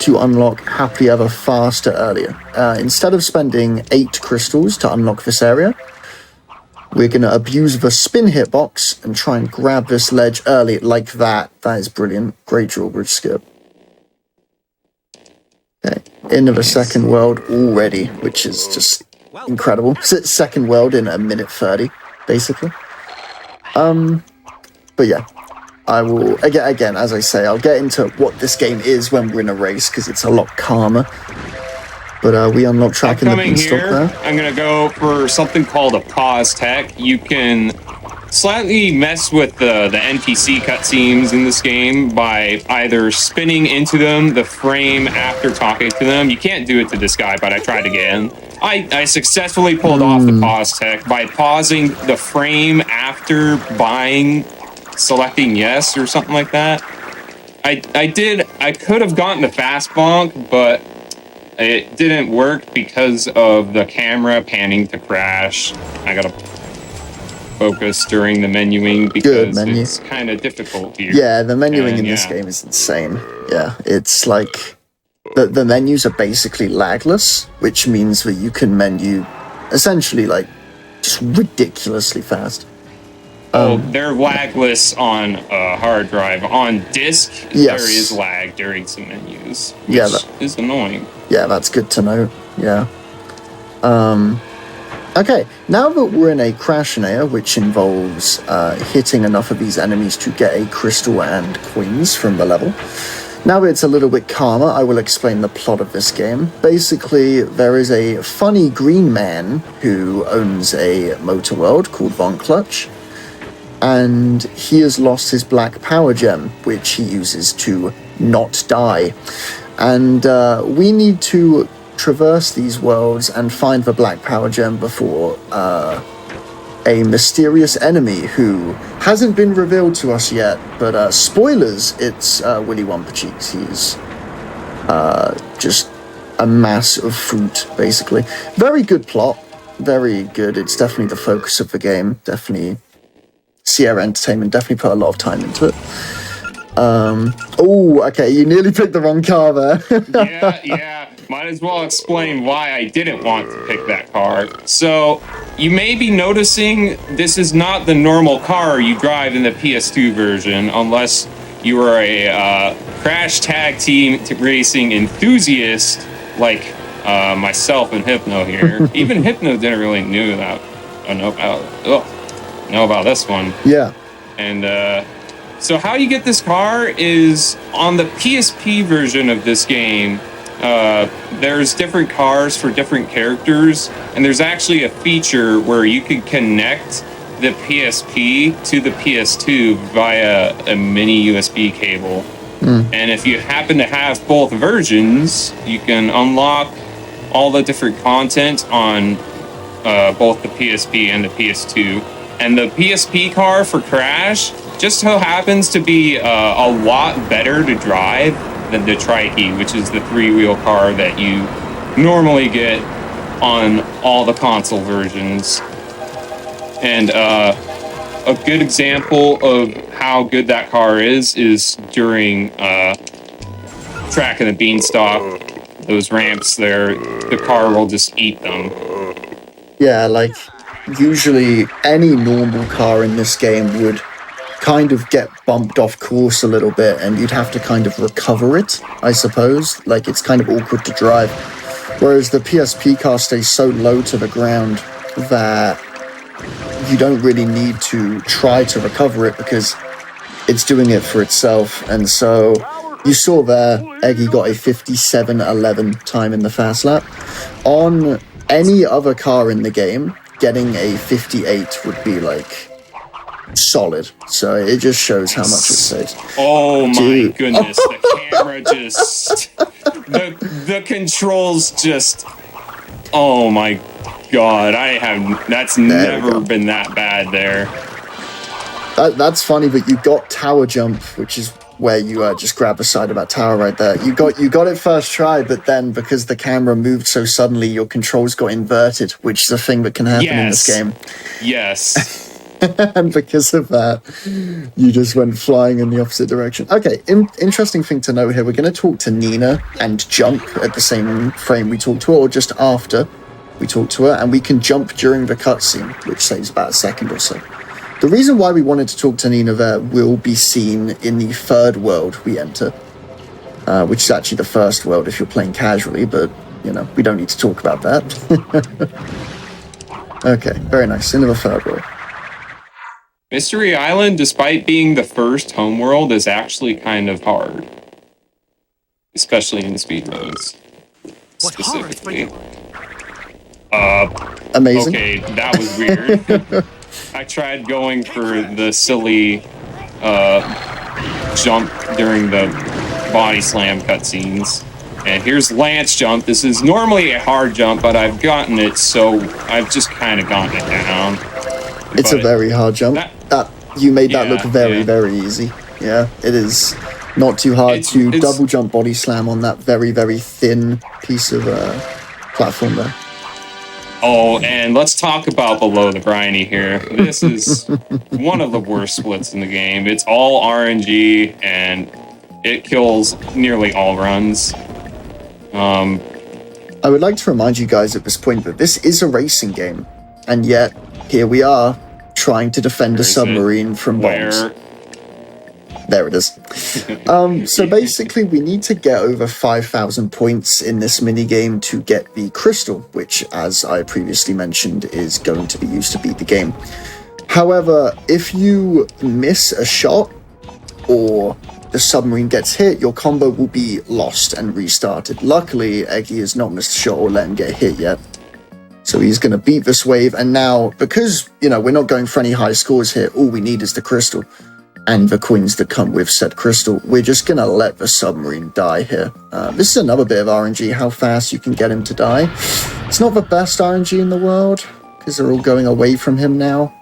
S10: to unlock Happily Ever Faster earlier. Instead of spending 8 crystals to unlock this area, we're going to abuse the spin hitbox and try and grab this ledge early like that. That is brilliant. Great drawbridge skip. Okay, into the second world already, which is just incredible. Second world in 1:30, basically. But yeah, I will, again, as I say, I'll get into what this game is when we're in a race, because it's a lot calmer. But we unlock track in the beanstalk there.
S9: I'm going to go for something called a pause tech. You can slightly mess with the NPC cutscenes in this game by either spinning into them the frame after talking to them. You can't do it to this guy, but I tried again. I successfully pulled off the pause tech by pausing the frame after selecting yes or something like that. I could have gotten the fast bonk, but it didn't work because of the camera panning to Crash. I gotta focus during the menuing because it's kind of difficult here.
S10: Yeah, the menuing in this game is insane. Yeah, it's like the menus are basically lagless, which means that you can menu essentially like just ridiculously fast.
S9: They're lagless on a hard drive. On disk, there is lag during some menus, which is annoying.
S10: Yeah, that's good to know. Yeah. Okay, now that we're in a crash scenario, which involves hitting enough of these enemies to get a crystal and coins from the level, now that it's a little bit calmer, I will explain the plot of this game. Basically, there is a funny green man who owns a motor world called Von Clutch, and he has lost his black power gem, which he uses to not die. And we need to traverse these worlds and find the black power gem before a mysterious enemy who hasn't been revealed to us yet, but spoilers, it's Willy Wumpercheeks. He's just a mass of fruit, basically. Very good plot, very good. It's definitely the focus of the game. Definitely Sierra Entertainment definitely put a lot of time into it. Oh, okay, you nearly picked the wrong car there.
S9: Yeah. Might as well explain why I didn't want to pick that car. So, you may be noticing this is not the normal car you drive in the PS2 version, unless you are a Crash Tag Team Racing enthusiast like myself and Hypno here. Even Hypno didn't really know about this one.
S10: Yeah.
S9: And so how you get this car is on the PSP version of this game. There's different cars for different characters, and there's actually a feature where you can connect the PSP to the PS2 via a mini USB cable. And if you happen to have both versions, you can unlock all the different content on both the PSP and the PS2. And the PSP car for Crash just so happens to be a lot better to drive than the Trike, which is the three-wheel car that you normally get on all the console versions. And a good example of how good that car is during Track of the Beanstalk. Those ramps there, the car will just eat them.
S10: Yeah, like, usually any normal car in this game would kind of get bumped off course a little bit, and you'd have to kind of recover it, I suppose. Like, it's kind of awkward to drive. Whereas the PSP car stays so low to the ground that you don't really need to try to recover it because it's doing it for itself. And so you saw there, Eggy got a 57:11 time in the fast lap. On any other car in the game, getting a 58 would be like solid. So it just shows how much it saves.
S9: Oh my goodness, the camera just the controls just, oh my god, that's never been that bad there.
S10: That's funny, but you got tower jump, which is where you just grab the side of that tower right there. You got it first try, but then because the camera moved so suddenly, your controls got inverted, which is a thing that can happen in this game.
S9: Yes.
S10: And because of that, you just went flying in the opposite direction. Okay, interesting thing to note here. We're going to talk to Nina and jump at the same frame we talked to her, or just after we talk to her, and we can jump during the cutscene, which saves about a second or so. The reason why we wanted to talk to Nina there will be seen in the third world we enter, which is actually the first world if you're playing casually, but, you know, we don't need to talk about that. Okay, very nice. Into the third world.
S9: Mystery Island, despite being the first homeworld, is actually kind of hard. Especially in speedruns. Specifically.
S10: Amazing.
S9: Okay, that was weird. I tried going for the silly jump during the body slam cutscenes. And here's Lance jump. This is normally a hard jump, but I've gotten it, so I've just kind of gotten it down.
S10: It's a very hard jump. You made that look very, very easy. Yeah, it is not too hard to double jump body slam on that very, very thin piece of platform there.
S9: Oh, and let's talk about below the briny here. This is one of the worst splits in the game. It's all RNG, and it kills nearly all runs.
S10: I would like to remind you guys at this point that this is a racing game, and yet here we are trying to defend a submarine from bombs. There it is. So basically, we need to get over 5,000 points in this minigame to get the crystal, which, as I previously mentioned, is going to be used to beat the game. However, if you miss a shot or the submarine gets hit, your combo will be lost and restarted. Luckily, Eggy has not missed a shot or let him get hit yet. So he's going to beat this wave, and now, because, you know, we're not going for any high scores here, all we need is the crystal and the coins that come with said crystal. We're just going to let the submarine die here. This is another bit of RNG, how fast you can get him to die. It's not the best RNG in the world, because they're all going away from him now.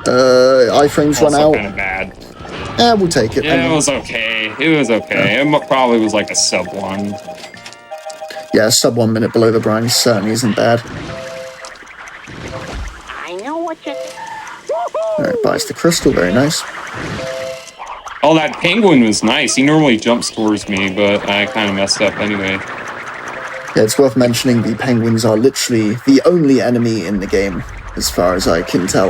S10: Iframes run out.
S9: Kind of bad.
S10: Yeah, we'll take it.
S9: Yeah, it was okay. It was okay. It probably was like a sub 1.
S10: Yeah, sub 1 minute below the brine certainly isn't bad.
S5: I know what you...
S10: Alright, buys the crystal, very nice.
S9: Oh, that penguin was nice. He normally jumps towards me, but I kind of messed up anyway.
S10: Yeah, it's worth mentioning the penguins are literally the only enemy in the game, as far as I can tell.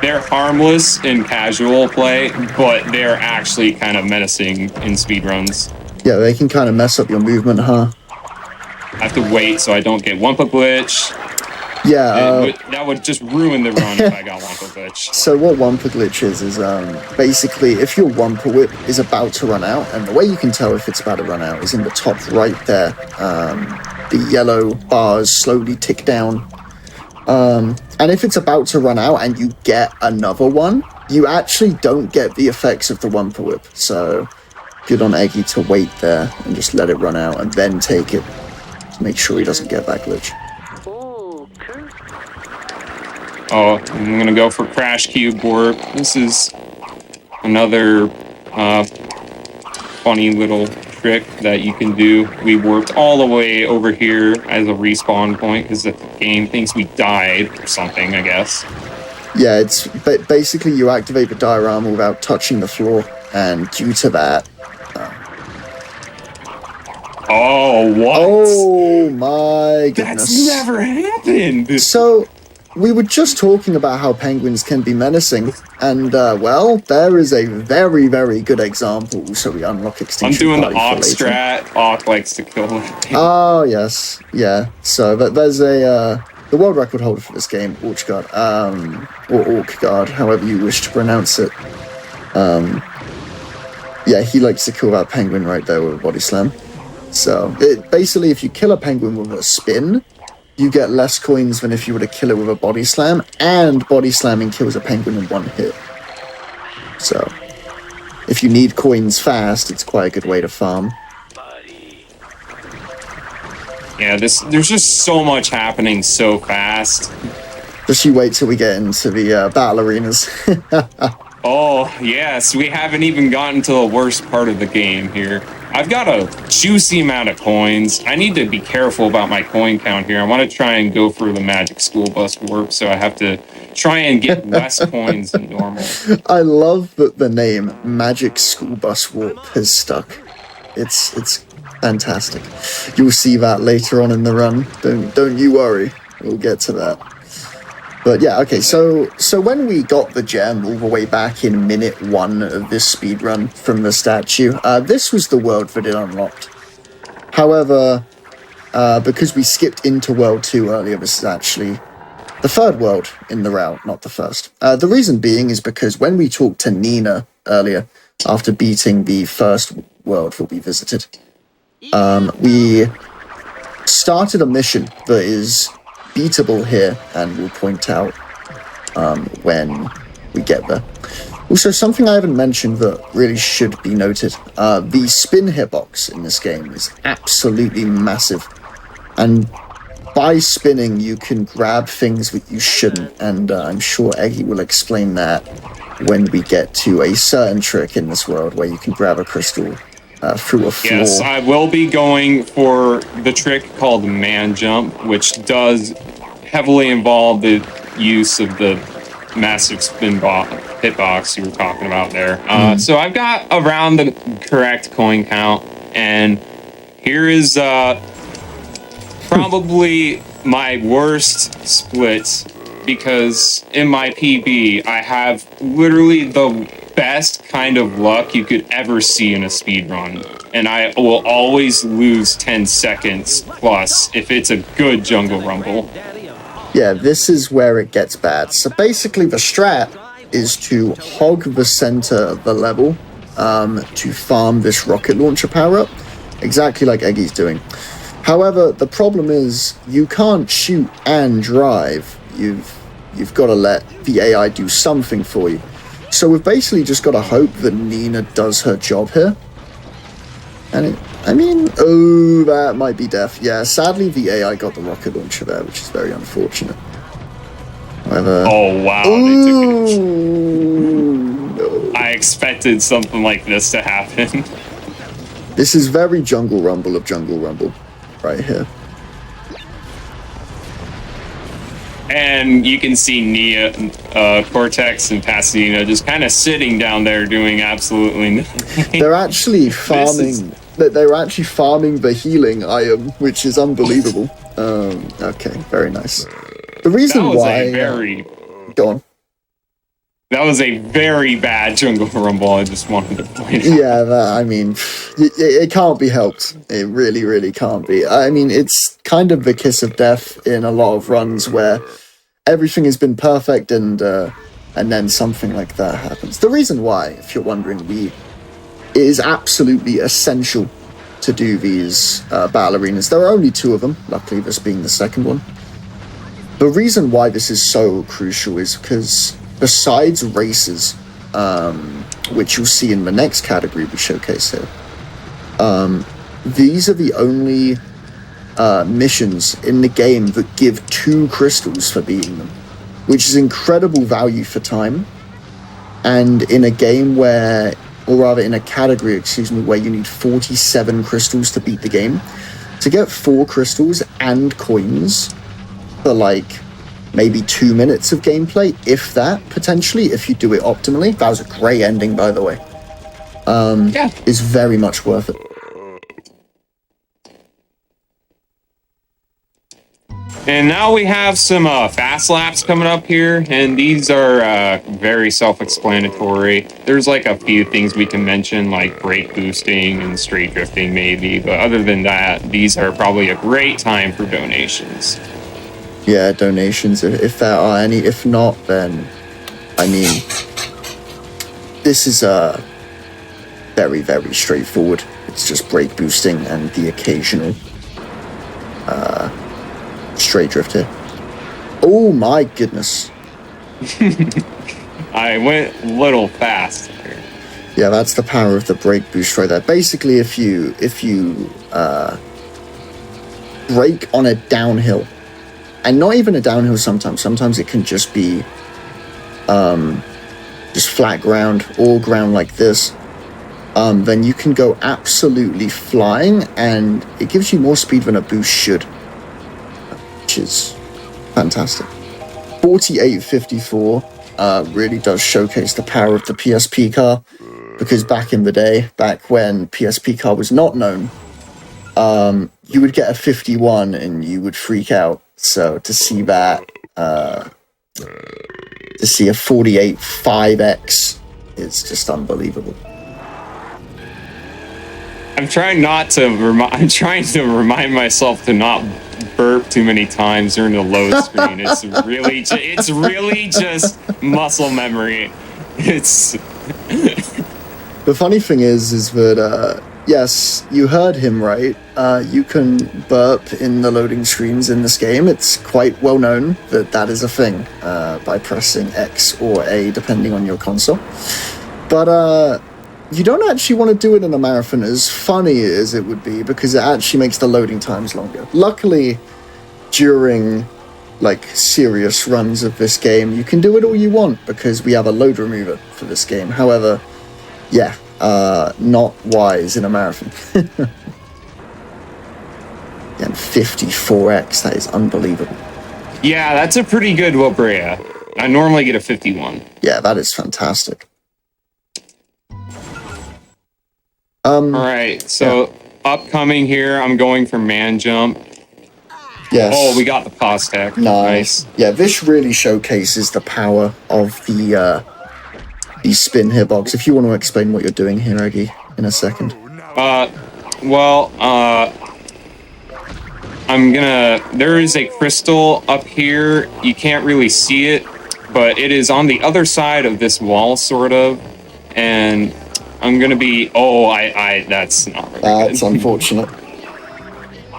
S9: They're harmless in casual play, but they're actually kind of menacing in speedruns.
S10: Yeah, they can kind of mess up your movement, huh?
S9: I have to wait so I don't get Wumpa Glitch.
S10: Yeah,
S9: that would just ruin the run if I got Wumpa Glitch.
S10: So what Wumpa Glitch is basically if your Wumpa Whip is about to run out, and the way you can tell if it's about to run out is in the top right there. The yellow bars slowly tick down. And if it's about to run out and you get another one, you actually don't get the effects of the Wumpa Whip. So good on Eggy to wait there and just let it run out and then take it to make sure he doesn't get that glitch.
S9: Oh, I'm gonna go for Crash Cube Warp. This is another funny little trick that you can do. We warped all the way over here as a respawn point because the game thinks we died or something, I guess.
S10: Yeah, it's basically you activate the diorama without touching the floor, and due to that...
S9: Oh, what?
S10: Oh, my goodness.
S9: That's never happened!
S10: So, we were just talking about how penguins can be menacing, and, well, there is a very, very good example, so we unlock Extinction
S9: I'm doing
S10: Party
S9: the Ock
S10: for later.
S9: strat. Ock likes to kill him.
S10: Oh, yes. Yeah. So, there's a, the world record holder for this game, Orchgard, or Orchgard, however you wish to pronounce it. Yeah, he likes to kill that penguin right there with a body slam. So, basically, if you kill a penguin with a spin, you get less coins than if you were to kill it with a body slam, and body slamming kills a penguin in one hit. So, if you need coins fast, it's quite a good way to farm.
S9: Yeah, there's just so much happening so fast.
S10: Just you wait till we get into the battle arenas.
S9: Oh, yes, we haven't even gotten to the worst part of the game here. I've got a juicy amount of coins. I need to be careful about my coin count here. I want to try and go for the magic school bus warp, so I have to try and get less coins than normal.
S10: I love that the name Magic School Bus Warp has stuck. It's fantastic. You'll see that later on in the run. Don't you worry. We'll get to that. But yeah, okay, so when we got the gem all the way back in minute 1 of this speedrun from the statue, this was the world that it unlocked. However, because we skipped into World 2 earlier, this is actually the third world in the route, not the first. The reason being is because when we talked to Nina earlier, after beating the first world that we visited, we started a mission that is beatable here, and we'll point out when we get there. Also, something I haven't mentioned that really should be noted, the spin hitbox in this game is absolutely massive, and by spinning you can grab things that you shouldn't, and I'm sure Eggy will explain that when we get to a certain trick in this world where you can grab a crystal through a floor.
S9: Yes, I will be going for the trick called man jump, which does heavily involve the use of the massive spin hitbox you were talking about there. So I've got around the correct coin count, and here is probably my worst split, because in my PB I have literally the best kind of luck you could ever see in a speedrun, and I will always lose 10 seconds plus if it's a good jungle rumble.
S10: Yeah, this is where it gets bad. So basically the strat is to hog the center of the level to farm this rocket launcher power-up, exactly like Eggy's doing. However, the problem is you can't shoot and drive. You've got to let the AI do something for you. So we've basically just got to hope that Nina does her job here. And oh, that might be death. Yeah, sadly the AI got the rocket launcher there, which is very unfortunate. However,
S9: oh wow, they took it.
S10: No.
S9: I expected something like this to happen.
S10: This is very Jungle Rumble of Jungle Rumble, right here.
S9: And you can see Nia, Cortex, and Pasadena just kind of sitting down there doing absolutely nothing.
S10: They're actually farming. They're actually farming the healing item, which is unbelievable. Okay, very nice. The reason why. Go on.
S9: That was a very bad Jungle Rumble. I just wanted to point out.
S10: Yeah, it can't be helped. It really, really can't be. I mean, it's kind of the kiss of death in a lot of runs where everything has been perfect and then something like that happens. The reason why, if you're wondering, it is absolutely essential to do these battle arenas. There are only 2 of them, luckily this being the second one. The reason why this is so crucial is because besides races, which you'll see in the next category we showcase here, these are the only missions in the game that give 2 crystals for beating them. which is incredible value for time. And in a game where, or rather in a category, excuse me, where you need 47 crystals to beat the game, to get 4 crystals and coins for like maybe 2 minutes of gameplay, if that, potentially, if you do it optimally. That was a great ending, by the way. Is very much worth it.
S9: And now we have some fast laps coming up here, and these are very self-explanatory. There's like a few things we can mention, like brake boosting and straight drifting maybe, but other than that, these are probably a great time for donations.
S10: Yeah, donations, if there are any. If not, then, I mean, this is very, very straightforward. It's just brake boosting and the occasional straight drift here. Oh my goodness.
S9: I went a little fast here.
S10: Yeah, that's the power of the brake boost right there. Basically, if you brake on a downhill, and not even a downhill sometimes it can just be just flat ground or ground like this, then you can go absolutely flying, and it gives you more speed than a boost should, which is fantastic. 4854 really does showcase the power of the PSP car, because back in the day, back when PSP car was not known, you would get a 51 and you would freak out. So to see that, to see a 48 5X is just unbelievable.
S9: I'm trying to remind myself to not burp too many times during the load screen. It's really just muscle memory. It's
S10: The funny thing is that yes, you heard him right. You can burp in the loading screens in this game. It's quite well known that that is a thing by pressing X or A depending on your console. But you don't actually want to do it in a marathon, as funny as it would be, because it actually makes the loading times longer. Luckily, during like serious runs of this game, you can do it all you want because we have a load remover for this game. However, yeah, not wise in a marathon. And 54x, that is unbelievable.
S9: Yeah, that's a pretty good Wobrea. I normally get a 51.
S10: Yeah, that is fantastic.
S9: Alright, so upcoming here, I'm going for man jump.
S10: Yes.
S9: Oh, we got the pause tech. Nice.
S10: Yeah, this really showcases the power of the spin hitbox. If you want to explain what you're doing here, Eggy, in a second.
S9: There is a crystal up here. You can't really see it, but it is on the other side of this wall, sort of. And I'm gonna be, that's not really
S10: That's
S9: good.
S10: unfortunate.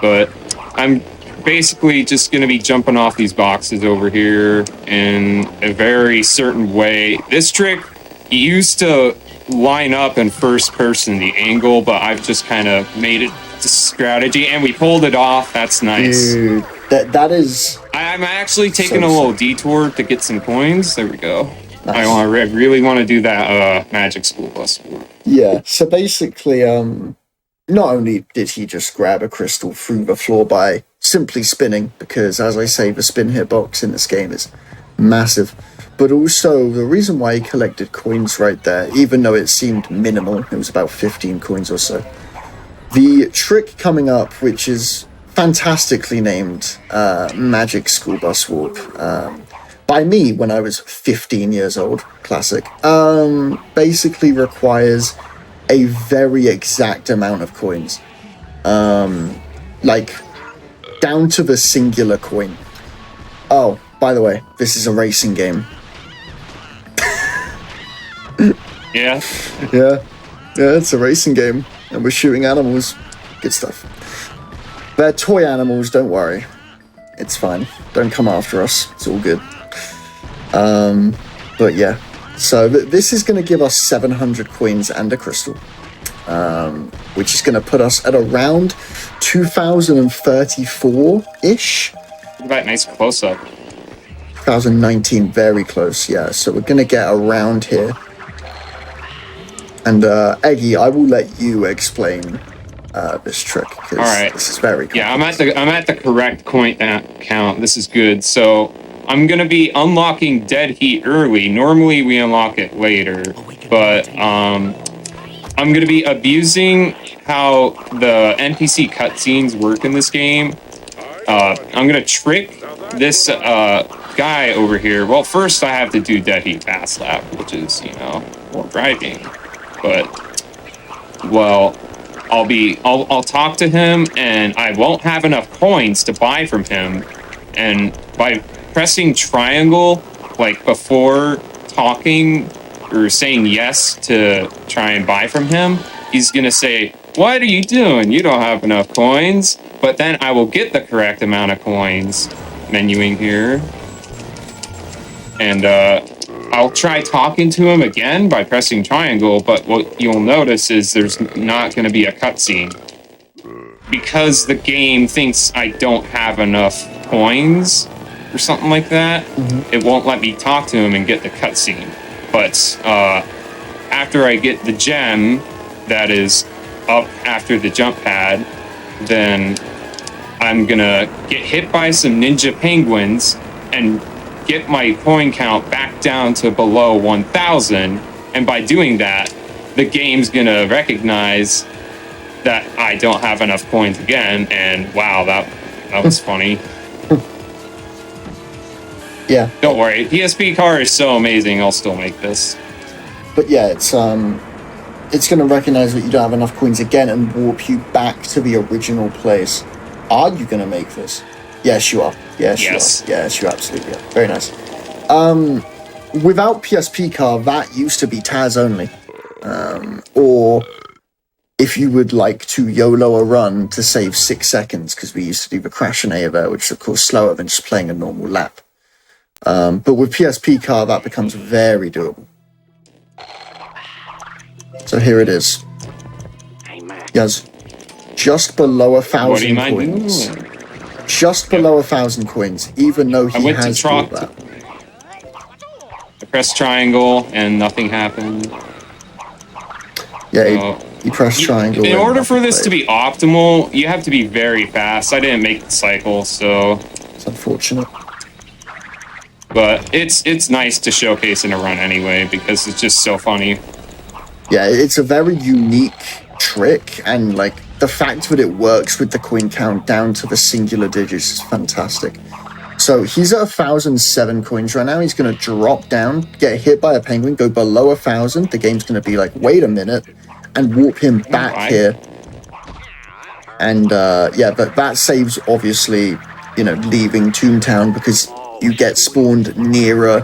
S9: But I'm basically just gonna be jumping off these boxes over here in a very certain way. This trick used to line up in first person, the angle, but I've just kind of made it to strategy, and we pulled it off. That's nice.
S10: Dude, that is...
S9: I'm actually taking
S10: so
S9: a little detour to get some coins. There we go.
S10: Nice.
S9: I really want to do that magic school bus.
S10: Yeah, so basically, not only did he just grab a crystal through the floor by simply spinning, because as I say, the spin hitbox in this game is massive, but also the reason why he collected coins right there, even though it seemed minimal, it was about 15 coins or so. The trick coming up, which is fantastically named Magic School Bus Warp, by me when I was 15 years old, classic, basically requires a very exact amount of coins. Like, down to the singular coin. Oh, by the way, this is a racing game.
S9: Yeah?
S10: Yeah, it's a racing game, and we're shooting animals. Good stuff. They're toy animals, don't worry. It's fine. Don't come after us. It's all good. But yeah, so this is going to give us 700 coins and a crystal, which is going to put us at around 2034-ish.
S9: Look at that nice close-up.
S10: 2019, very close, yeah. So we're going to get around here. And Eggy, I will let you explain this trick, because
S9: All right.
S10: this is very cool.
S9: Yeah, I'm at the correct coin count. This is good. So I'm gonna be unlocking Dead Heat early. Normally we unlock it later, but I'm gonna be abusing how the NPC cutscenes work in this game. I'm gonna trick this guy over here. Well, first I have to do Dead Heat Fast Lap, which is, you know, more driving. But, well, I'll talk to him, and I won't have enough coins to buy from him. And by pressing triangle, like before talking or saying yes to try and buy from him, he's gonna say, "What are you doing? You don't have enough coins." But then I will get the correct amount of coins, menuing here. And I'll try talking to him again by pressing triangle, but what you'll notice is there's not going to be a cutscene. Because the game thinks I don't have enough coins or something like that, it won't let me talk to him and get the cutscene. But after I get the gem that is up after the jump pad, then I'm gonna get hit by some ninja penguins and get my coin count back down to below 1,000, and by doing that, the game's gonna recognize that I don't have enough coins again, and wow, that was funny.
S10: Yeah.
S9: Don't worry, PSP car is so amazing, I'll still make this.
S10: But yeah, it's going to recognize that you don't have enough coins again and warp you back to the original place. Are you going to make this? Yes, you are. Yes, you are. Yes, you absolutely are. Very nice. Without PSP car, that used to be Taz only. Or if you would like to YOLO a run to save 6 seconds, because we used to do the crash and A there, which is of course slower than just playing a normal lap. But with PSP car, that becomes very doable. So here it is. Yes, just below 1,000 coins. Just below 1,000 coins, even though he has all that.
S9: I pressed triangle and nothing happened.
S10: Yeah, he pressed triangle.
S9: In order for this to be optimal, you have to be very fast. I didn't make the cycle, so
S10: it's unfortunate.
S9: But it's nice to showcase in a run anyway, because it's just so funny.
S10: Yeah, it's a very unique trick, and like the fact that it works with the coin count down to the singular digits is fantastic. So he's at 1,007 coins right now. He's going to drop down, get hit by a penguin, go below 1,000. The game's going to be like, wait a minute, and warp him back here. And yeah, but that saves, obviously, you know, leaving Toontown, because you get spawned nearer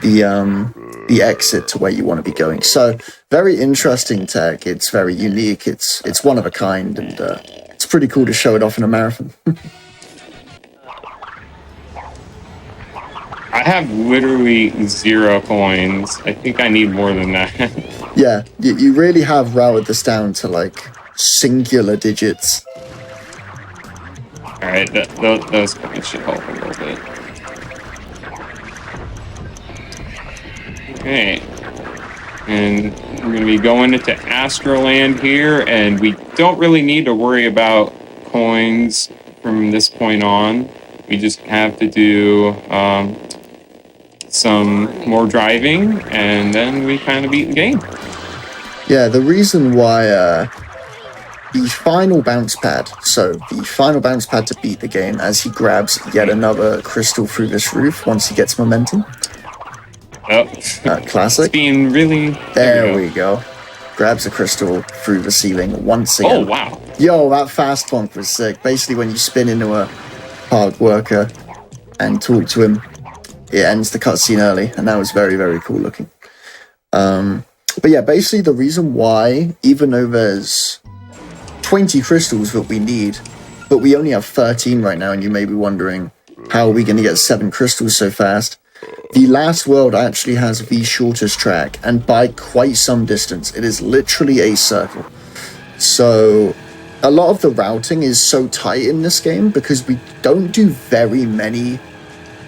S10: the exit to where you want to be going. So very interesting tech. It's very unique. It's one of a kind, and it's pretty cool to show it off in a marathon.
S9: I have literally 0 coins. I think I need more than that.
S10: Yeah, you really have routed this down to like singular digits.
S9: Alright, those coins should help a little bit. Okay. And we're going to be going into Astroland here, and we don't really need to worry about coins from this point on. We just have to do some more driving, and then we kind of beat the game.
S10: Yeah, the reason why the final bounce pad, so the final bounce pad to beat the game, as he grabs yet another crystal through this roof once he gets momentum.
S9: Oh,
S10: classic.
S9: It's being really...
S10: There we go. Grabs a crystal through the ceiling once again.
S9: Oh, wow.
S10: Yo, that fast bonk was sick. Basically, when you spin into a hard worker and talk to him, it ends the cutscene early, and that was very, very cool looking. But yeah, basically the reason why, even though there's 20 crystals that we need, but we only have 13 right now, and you may be wondering, how are we going to get 7 crystals so fast? The last world actually has the shortest track, and by quite some distance. It is literally a circle. So a lot of the routing is so tight in this game because we don't do very many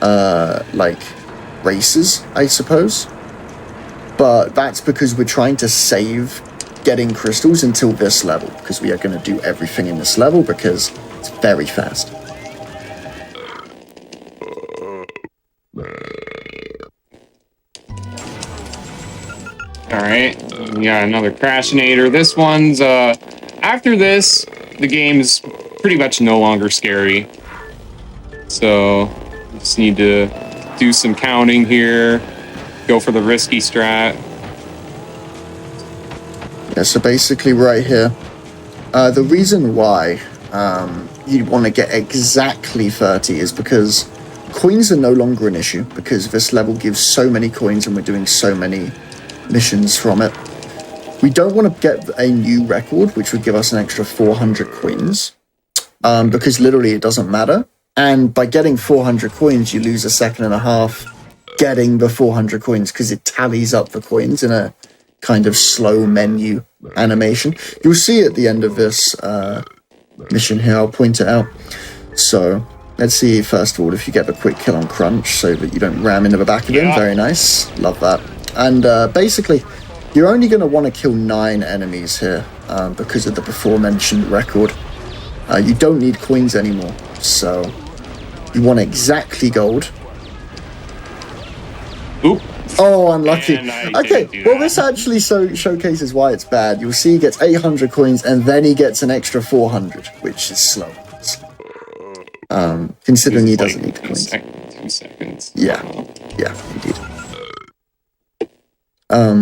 S10: like races, I suppose. But that's because we're trying to save getting crystals until this level, because we are going to do everything in this level because it's very fast.
S9: Alright, we got another Crashinator. This one's, after this, the game's pretty much no longer scary. So, just need to do some counting here, go for the risky strat.
S10: Yeah, so basically right here, the reason why you want to get exactly 30 is because coins are no longer an issue, because this level gives so many coins and we're doing so many missions from it. We don't want to get a new record, which would give us an extra 400 coins, because literally it doesn't matter. And by getting 400 coins, you lose a second and a half getting the 400 coins, because it tallies up the coins in a kind of slow menu animation. You'll see at the end of this mission here, I'll point it out. So let's see, first of all, if you get the quick kill on Crunch so that you don't ram into the back of him. Very nice. Love that. And basically, you're only going to want to kill 9 enemies here because of the before-mentioned record. You don't need coins anymore, so you want exactly gold.
S9: Oop.
S10: Oh, unlucky. Okay, well, this actually showcases why it's bad. You'll see he gets 800 coins, and then he gets an extra 400, which is slow. Considering he doesn't need the coins.
S9: 2 seconds.
S10: Yeah, indeed.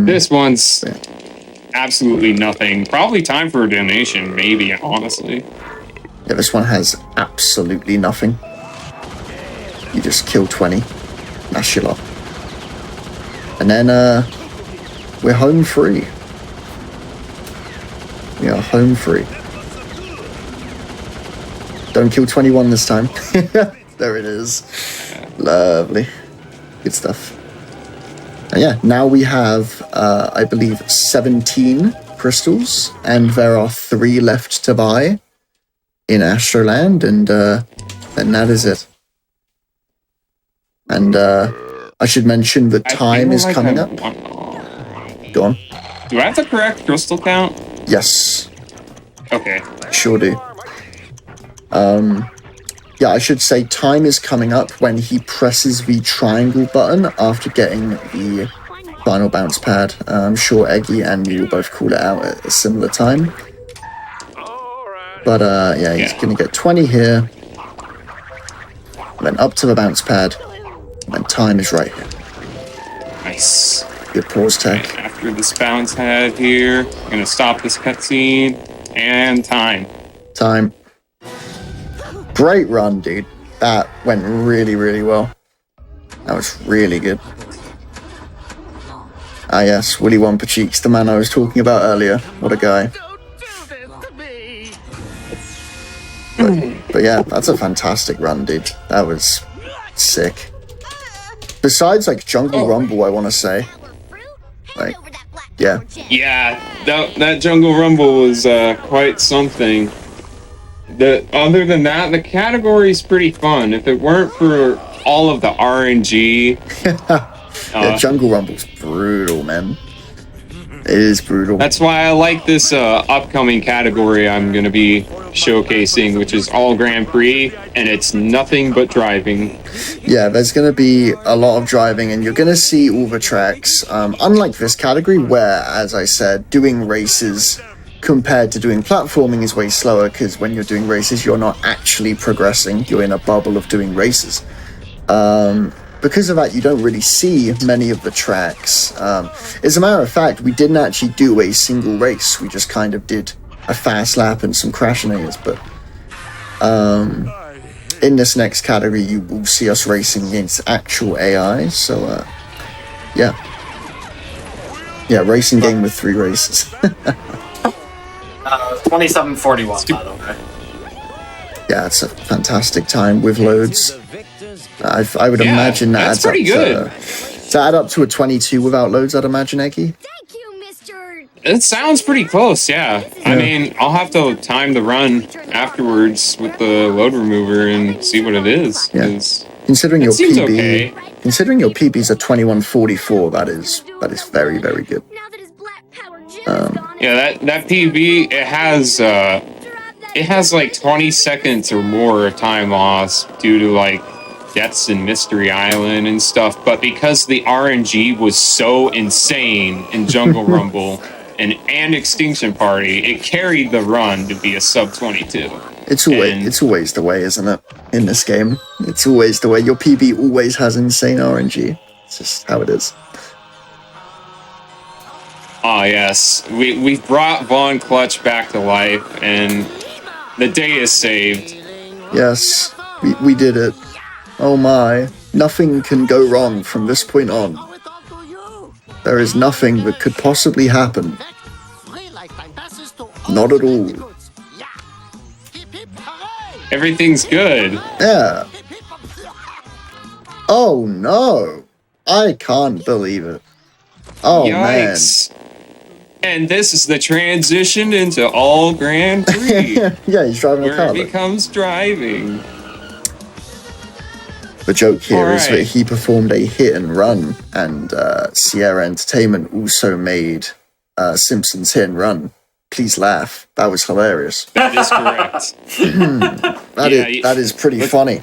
S9: This one's absolutely nothing. Probably time for a donation, maybe, honestly.
S10: Yeah, this one has absolutely nothing. You just kill 20. Mash your lot. And then, we're home free. We are home free. Don't kill 21 this time. There it is. Lovely. Good stuff. And yeah, now we have, I believe, 17 crystals, and there are 3 left to buy in Astroland, and that is it. And I should mention the time is coming up. Go on.
S9: Do I have the correct crystal count?
S10: Yes.
S9: Okay.
S10: Sure do. Yeah, I should say time is coming up when he presses the triangle button after getting the final bounce pad. I'm sure Eggy and me will both call it out at a similar time. But yeah, he's going to get 20 here. Then up to the bounce pad. And time is right here.
S9: Nice.
S10: Good pause tech.
S9: Right, after this bounce pad here, I'm going to stop this cutscene. And time.
S10: Time. Great run, dude. That went really, really well. That was really good. Ah yes, Willy Wonka Cheeks, the man I was talking about earlier. What a guy. But yeah, that's a fantastic run, dude. That was sick. Besides, like, Jungle Rumble, I want to say. Like, yeah.
S9: Yeah, that Jungle Rumble was quite something. Other than that, the category is pretty fun. If it weren't for all of the RNG...
S10: yeah, Jungle Rumble's brutal, man. It is brutal.
S9: That's why I like this upcoming category I'm going to be showcasing, which is all Grand Prix, and it's nothing but driving.
S10: Yeah, there's going to be a lot of driving, and you're going to see all the tracks. Unlike this category, where, as I said, doing races compared to doing platforming is way slower, because when you're doing races, you're not actually progressing. You're in a bubble of doing races. Because of that, you don't really see many of the tracks. As a matter of fact, we didn't actually do a single race. We just kind of did a fast lap and some crashinators. But in this next category, you will see us racing against actual AI. So, yeah. Yeah, racing game with 3 races.
S1: 27:41, by the way.
S10: Yeah, it's a fantastic time with loads. I would imagine that
S9: that's pretty good.
S10: To add up to a 22 without loads, I'd imagine, Eggy.
S5: Thank you, Mr.
S9: It sounds pretty close, yeah. I mean, I'll have to time the run afterwards with the load remover and see what it is.
S10: Yeah. Considering
S9: It
S10: your
S9: seems
S10: PB,
S9: okay.
S10: considering your PB's a 2144, that is very, very good.
S5: Now that his black power gem is gone,
S9: Yeah, that PB, it has like 20 seconds or more of time loss due to like deaths in Mystery Island and stuff. But because the RNG was so insane in Jungle Rumble and Extinction Party, it carried the run to be a sub 22.
S10: It's always the way, isn't it? In this game, it's always the way. Your PB always has insane RNG. It's just how it is.
S9: Ah, yes. We brought Von Clutch back to life, and the day is saved.
S10: Yes, we did it. Oh my. Nothing can go wrong from this point on. There is nothing that could possibly happen. Not at all.
S9: Everything's good.
S10: Yeah. Oh no. I can't believe it. Oh
S9: Yikes. And this is the transition into all Grand Prix.
S10: Yeah, he's driving a
S9: where
S10: car.
S9: it becomes driving.
S10: The joke here is
S9: Alright.
S10: that he performed a hit and run, and Sierra Entertainment also made Simpsons Hit and Run. Please laugh. That was hilarious.
S9: That is correct.
S10: That is pretty funny.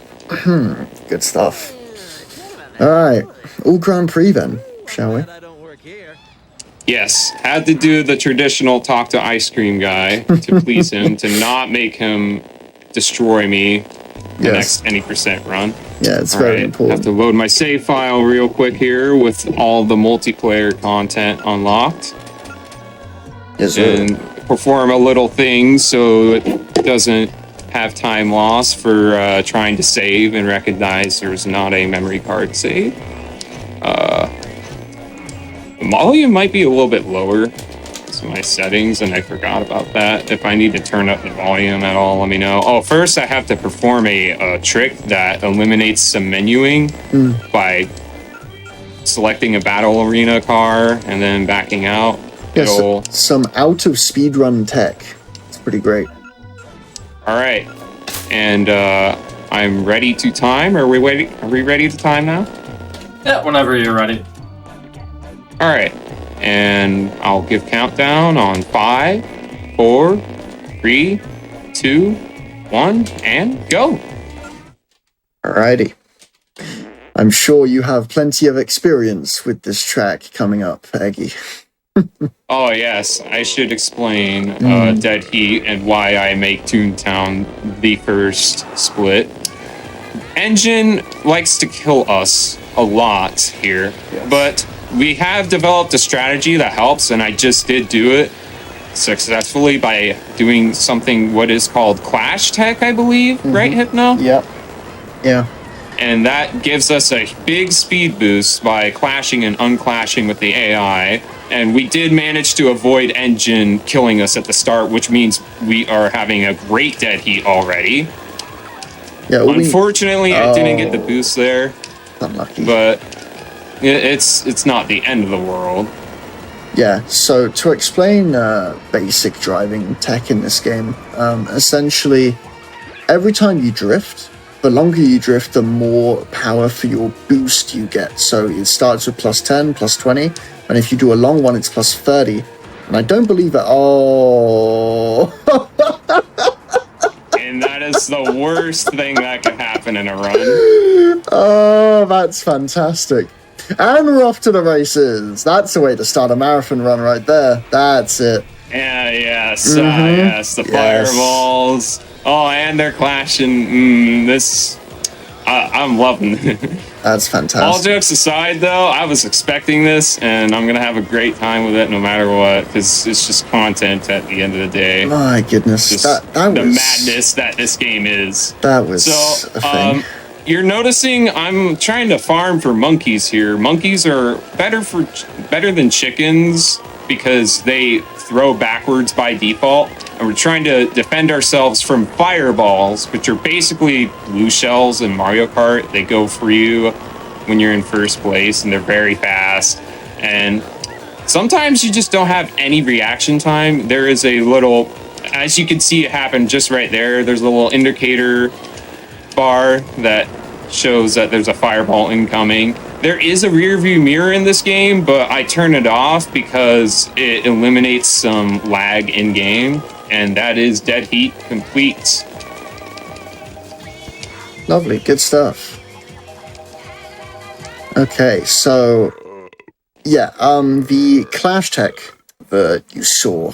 S10: Good stuff. Alright, all Grand Prix then, shall we?
S9: Yes, had to do the traditional talk to ice cream guy to please him, to not make him destroy me the next any percent run.
S10: Yeah, it's very important.
S9: Have to load my save file real quick here with all the multiplayer content unlocked.
S10: Yes, sir.
S9: And perform a little thing so it doesn't have time loss for trying to save and recognize there's not a memory card save. The volume might be a little bit lower. So my settings, and I forgot about that. If I need to turn up the volume at all, let me know. Oh, first I have to perform a trick that eliminates some menuing by selecting a battle arena car and then backing out.
S10: Yes, some out of speedrun tech. It's pretty great.
S9: All right, and I'm ready to time. Are we ready to time now?
S1: Yeah, whenever you're ready.
S9: All right, and I'll give countdown on 5, 4, 3, 2, 1, and go.
S10: Alrighty. I'm sure you have plenty of experience with this track coming up, Aggie.
S9: Oh yes, I should explain Dead Heat and why I make Toontown the first split. Engine likes to kill us a lot here, but we have developed a strategy that helps, and I just did do it successfully by doing something what is called Clash Tech, I believe, right, Hypno?
S10: Yep. Yeah.
S9: And that gives us a big speed boost by clashing and unclashing with the AI. And we did manage to avoid Engine killing us at the start, which means we are having a great dead heat already.
S10: Yeah.
S9: Unfortunately, I didn't get the boost there.
S10: Unlucky.
S9: But it's not the end of the world.
S10: Yeah, so to explain basic driving tech in this game, essentially, every time you drift, the longer you drift, the more power for your boost you get. So it starts with plus 10, plus 20, and if you do a long one, it's plus 30. And I don't believe that. Oh.
S9: And that is the worst thing that could happen in a run.
S10: Oh, that's fantastic. And we're off to the races. That's the way to start a marathon run right there. That's it.
S9: Yeah, yes, yes, the fireballs. Oh, and they're clashing. I'm loving it.
S10: That's fantastic.
S9: All jokes aside, though, I was expecting this, and I'm going to have a great time with it no matter what, because it's just content at the end of the day.
S10: My goodness.
S9: Just
S10: that was
S9: the madness that this game is.
S10: That was
S9: so,
S10: a thing.
S9: You're noticing I'm trying to farm for monkeys here. Monkeys are better than chickens because they throw backwards by default. And we're trying to defend ourselves from fireballs, which are basically blue shells in Mario Kart. They go for you when you're in first place, and they're very fast. And sometimes you just don't have any reaction time. There is a little, as you can see it happen just right there, there's a little indicator bar that shows that there's a fireball incoming. There is a rear view mirror in this game, but I turn it off because it eliminates some lag in game, and that is Dead Heat complete.
S10: Lovely, good stuff. Okay, so yeah, the clash tech that you saw,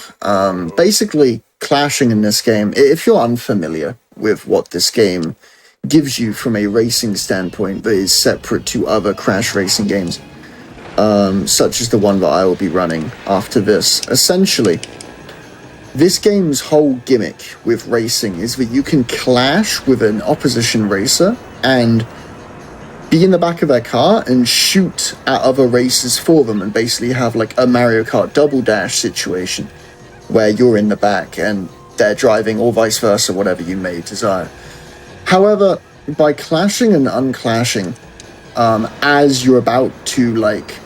S10: basically clashing in this game, if you're unfamiliar with what this game gives you from a racing standpoint that is separate to other crash racing games, such as the one that I will be running after this, essentially, this game's whole gimmick with racing is that you can clash with an opposition racer and be in the back of their car and shoot at other racers for them, and basically have like a Mario Kart Double Dash situation where you're in the back and they're driving, or vice versa, whatever you may desire. However, by clashing and unclashing, as you're about to like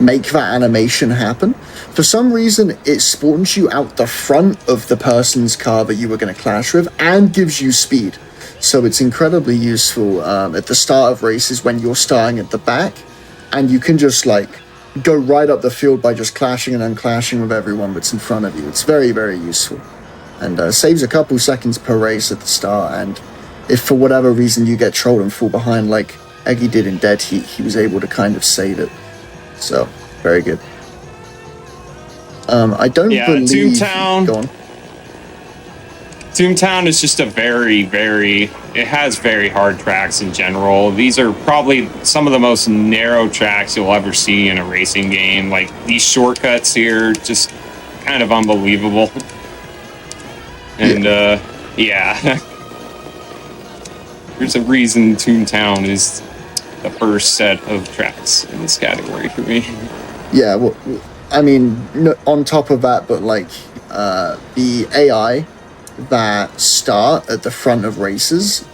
S10: make that animation happen, for some reason it spawns you out the front of the person's car that you were going to clash with and gives you speed. So it's incredibly useful at the start of races when you're starting at the back, and you can just like go right up the field by just clashing and unclashing with everyone that's in front of you. It's very, very useful, and saves a couple seconds per race at the start. And if for whatever reason you get trolled and fall behind like Eggy did in Dead Heat, he was able to kind of save it. So, very good. I don't believe...
S9: Toontown.
S10: Go on.
S9: Toontown is just a it has very hard tracks in general. These are probably some of the most narrow tracks you'll ever see in a racing game. Like, these shortcuts here, just kind of unbelievable. And, yeah. There's a reason Toontown is the first set of tracks in this category for me.
S10: Yeah, well, I mean, on top of that, but like, the AI that start at the front of races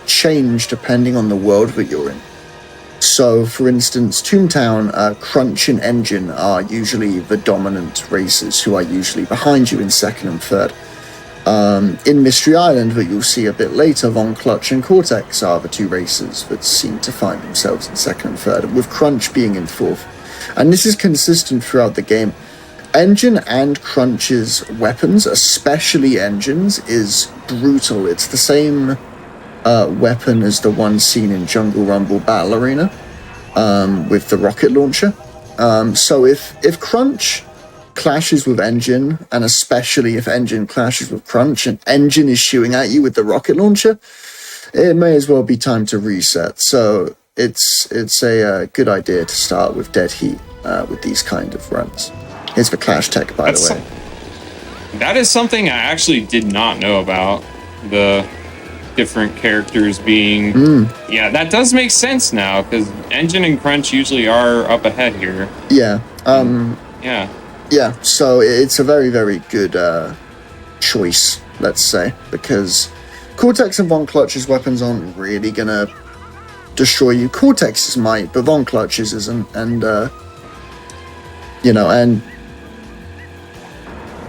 S10: change depending on the world that you're in. So, for instance, Toontown, Crunch and Engine are usually the dominant racers who are usually behind you in second and third. In Mystery Island, that you'll see a bit later, Von Clutch and Cortex are the two racers that seem to find themselves in second and third, with Crunch being in fourth. And this is consistent throughout the game. Engine and Crunch's weapons, especially Engine's, is brutal. It's the same weapon as the one seen in Jungle Rumble Battle Arena, with the rocket launcher. So if Crunch clashes with Engine, and especially if Engine clashes with Crunch, and Engine is shooting at you with the rocket launcher, it may as well be time to reset. So it's a good idea to start with Dead Heat with these kind of runs. Here's the clash tech, by the way.
S9: That is something I actually did not know about. The different characters being... Yeah, that does make sense now, because Engine and Crunch usually are up ahead here.
S10: Yeah.
S9: Yeah.
S10: Yeah, so it's a very, very good choice, let's say, because Cortex and Von Clutch's weapons aren't really gonna destroy you. Cortex's might, but Von Clutch's isn't, and and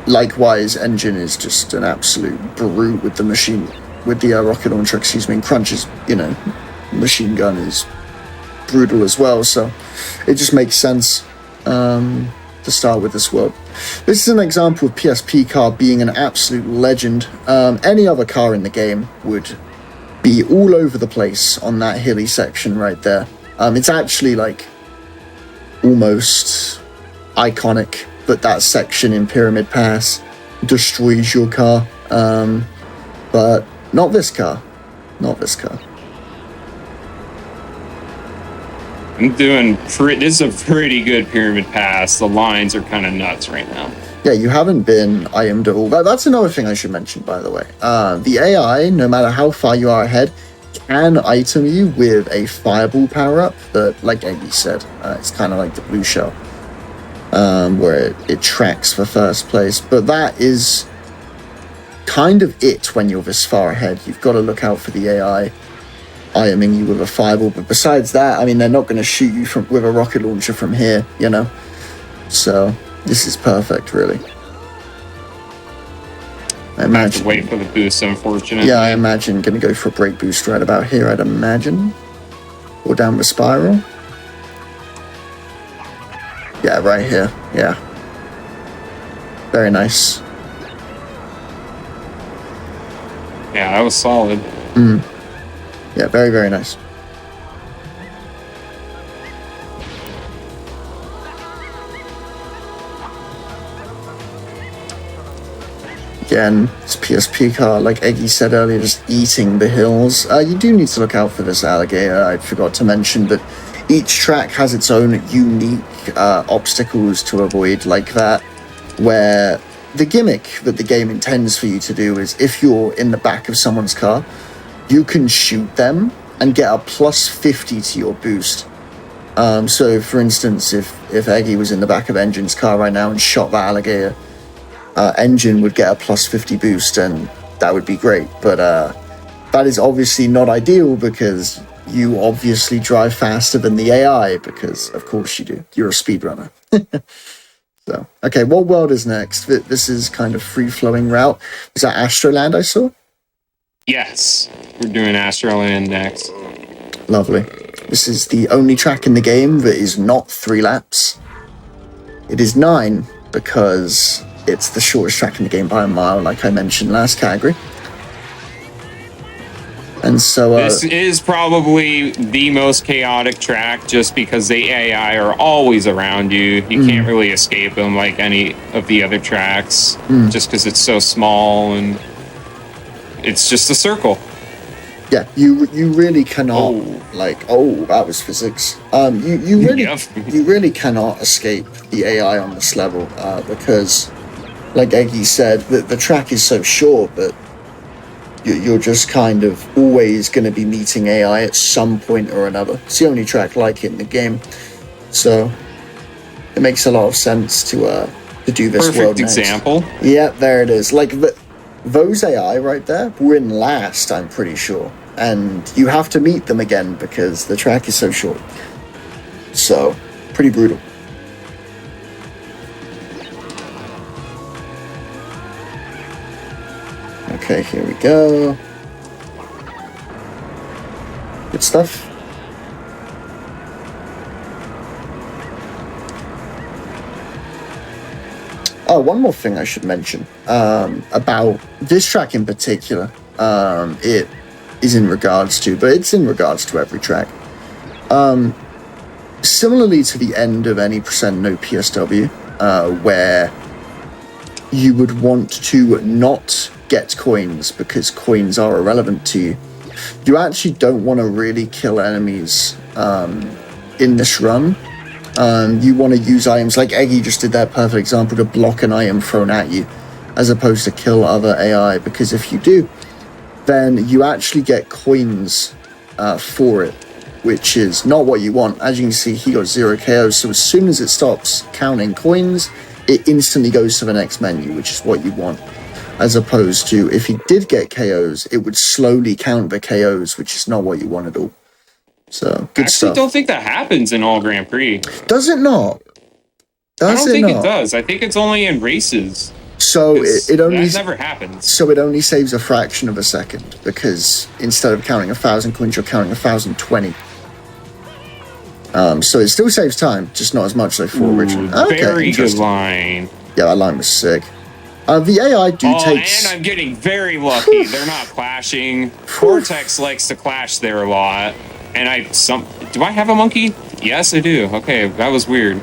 S10: likewise, Engine is just an absolute brute with the machine, with the rocket launcher, and Crunch's, machine gun is brutal as well, so it just makes sense to start with this world. This is an example of PSP car being an absolute legend. Any other car in the game would be all over the place on that hilly section right there. It's actually like almost iconic that section in Pyramid Pass destroys your car, but not this car.
S9: I'm doing this is a pretty good Pyramid Pass. The lines are kind of nuts right now.
S10: Yeah, you haven't been IM'd at all. That's another thing I should mention, by the way. The AI, no matter how far you are ahead, can item you with a fireball power-up that, like Amy said, it's kind of like the blue shell, where it tracks for first place. But that is kind of it when you're this far ahead. You've got to look out for the AI IMing you with a fireball. But besides that, I mean, they're not going to shoot you with a rocket launcher from here, So this is perfect, really. I
S9: Have
S10: imagine.
S9: to wait for the boost, unfortunately.
S10: Yeah, I imagine going to go for a brake boost right about here, I'd imagine. Or down the spiral. Yeah, right here. Yeah. Very nice.
S9: Yeah, that was solid.
S10: Yeah, very, very nice. Again, this PSP car, like Eggy said earlier, just eating the hills. You do need to look out for this alligator, I forgot to mention, but each track has its own unique obstacles to avoid like that, where the gimmick that the game intends for you to do is if you're in the back of someone's car, you can shoot them and get a plus 50 to your boost. So, for instance, if Eggy was in the back of Engine's car right now and shot that alligator, Engine would get a plus 50 boost, and that would be great. But that is obviously not ideal because you obviously drive faster than the AI, because of course you do. You're a speedrunner. So, okay, what world is next? This is kind of free-flowing route. Is that Astroland I saw?
S9: Yes, we're doing Astroland next.
S10: Lovely. This is the only track in the game that is not 3 laps. It is 9 because it's the shortest track in the game by a mile, like I mentioned last category. And so...
S9: this is probably the most chaotic track just because the AI are always around you. You can't really escape them like any of the other tracks just because it's so small and it's just a circle.
S10: Yeah, you really cannot, that was physics. You really cannot escape the AI on this level because, like Eggy said, the track is so short that you're just kind of always going to be meeting AI at some point or another. It's the only track like it in the game, so it makes a lot of sense to do this world next.
S9: Perfect example.
S10: Yeah, there it is. Like those AI right there were in last, I'm pretty sure. And you have to meet them again because the track is so short. So, pretty brutal. Okay, here we go. Good stuff. Oh, one more thing I should mention about this track in particular. It is in regards to, but it's in regards to every track. Similarly to the end of any percent no PSW, where you would want to not get coins because coins are irrelevant to you. You actually don't want to really kill enemies in this run. You want to use items like Eggy just did that perfect example to block an item thrown at you as opposed to kill other AI, because if you do, then you actually get coins for it, which is not what you want. As you can see, he got 0 KOs, so as soon as it stops counting coins, it instantly goes to the next menu, which is what you want. As opposed to, if he did get KOs, it would slowly count the KOs, which is not what you want at all. So, good stuff.
S9: I don't think that happens in all Grand Prix.
S10: Does it not?
S9: I don't think it does. I think it's only in races.
S10: So it only
S9: that never happens.
S10: So it only saves a fraction of a second because instead of counting 1,000 coins, you're counting 1,020. So it still saves time, just not as much as I thought originally. Okay,
S9: very good line.
S10: Yeah, that line was sick. The AI takes...
S9: and I'm getting very lucky. They're not clashing. Cortex likes to clash there a lot. And do I have a monkey? Yes, I do. Okay, that was weird.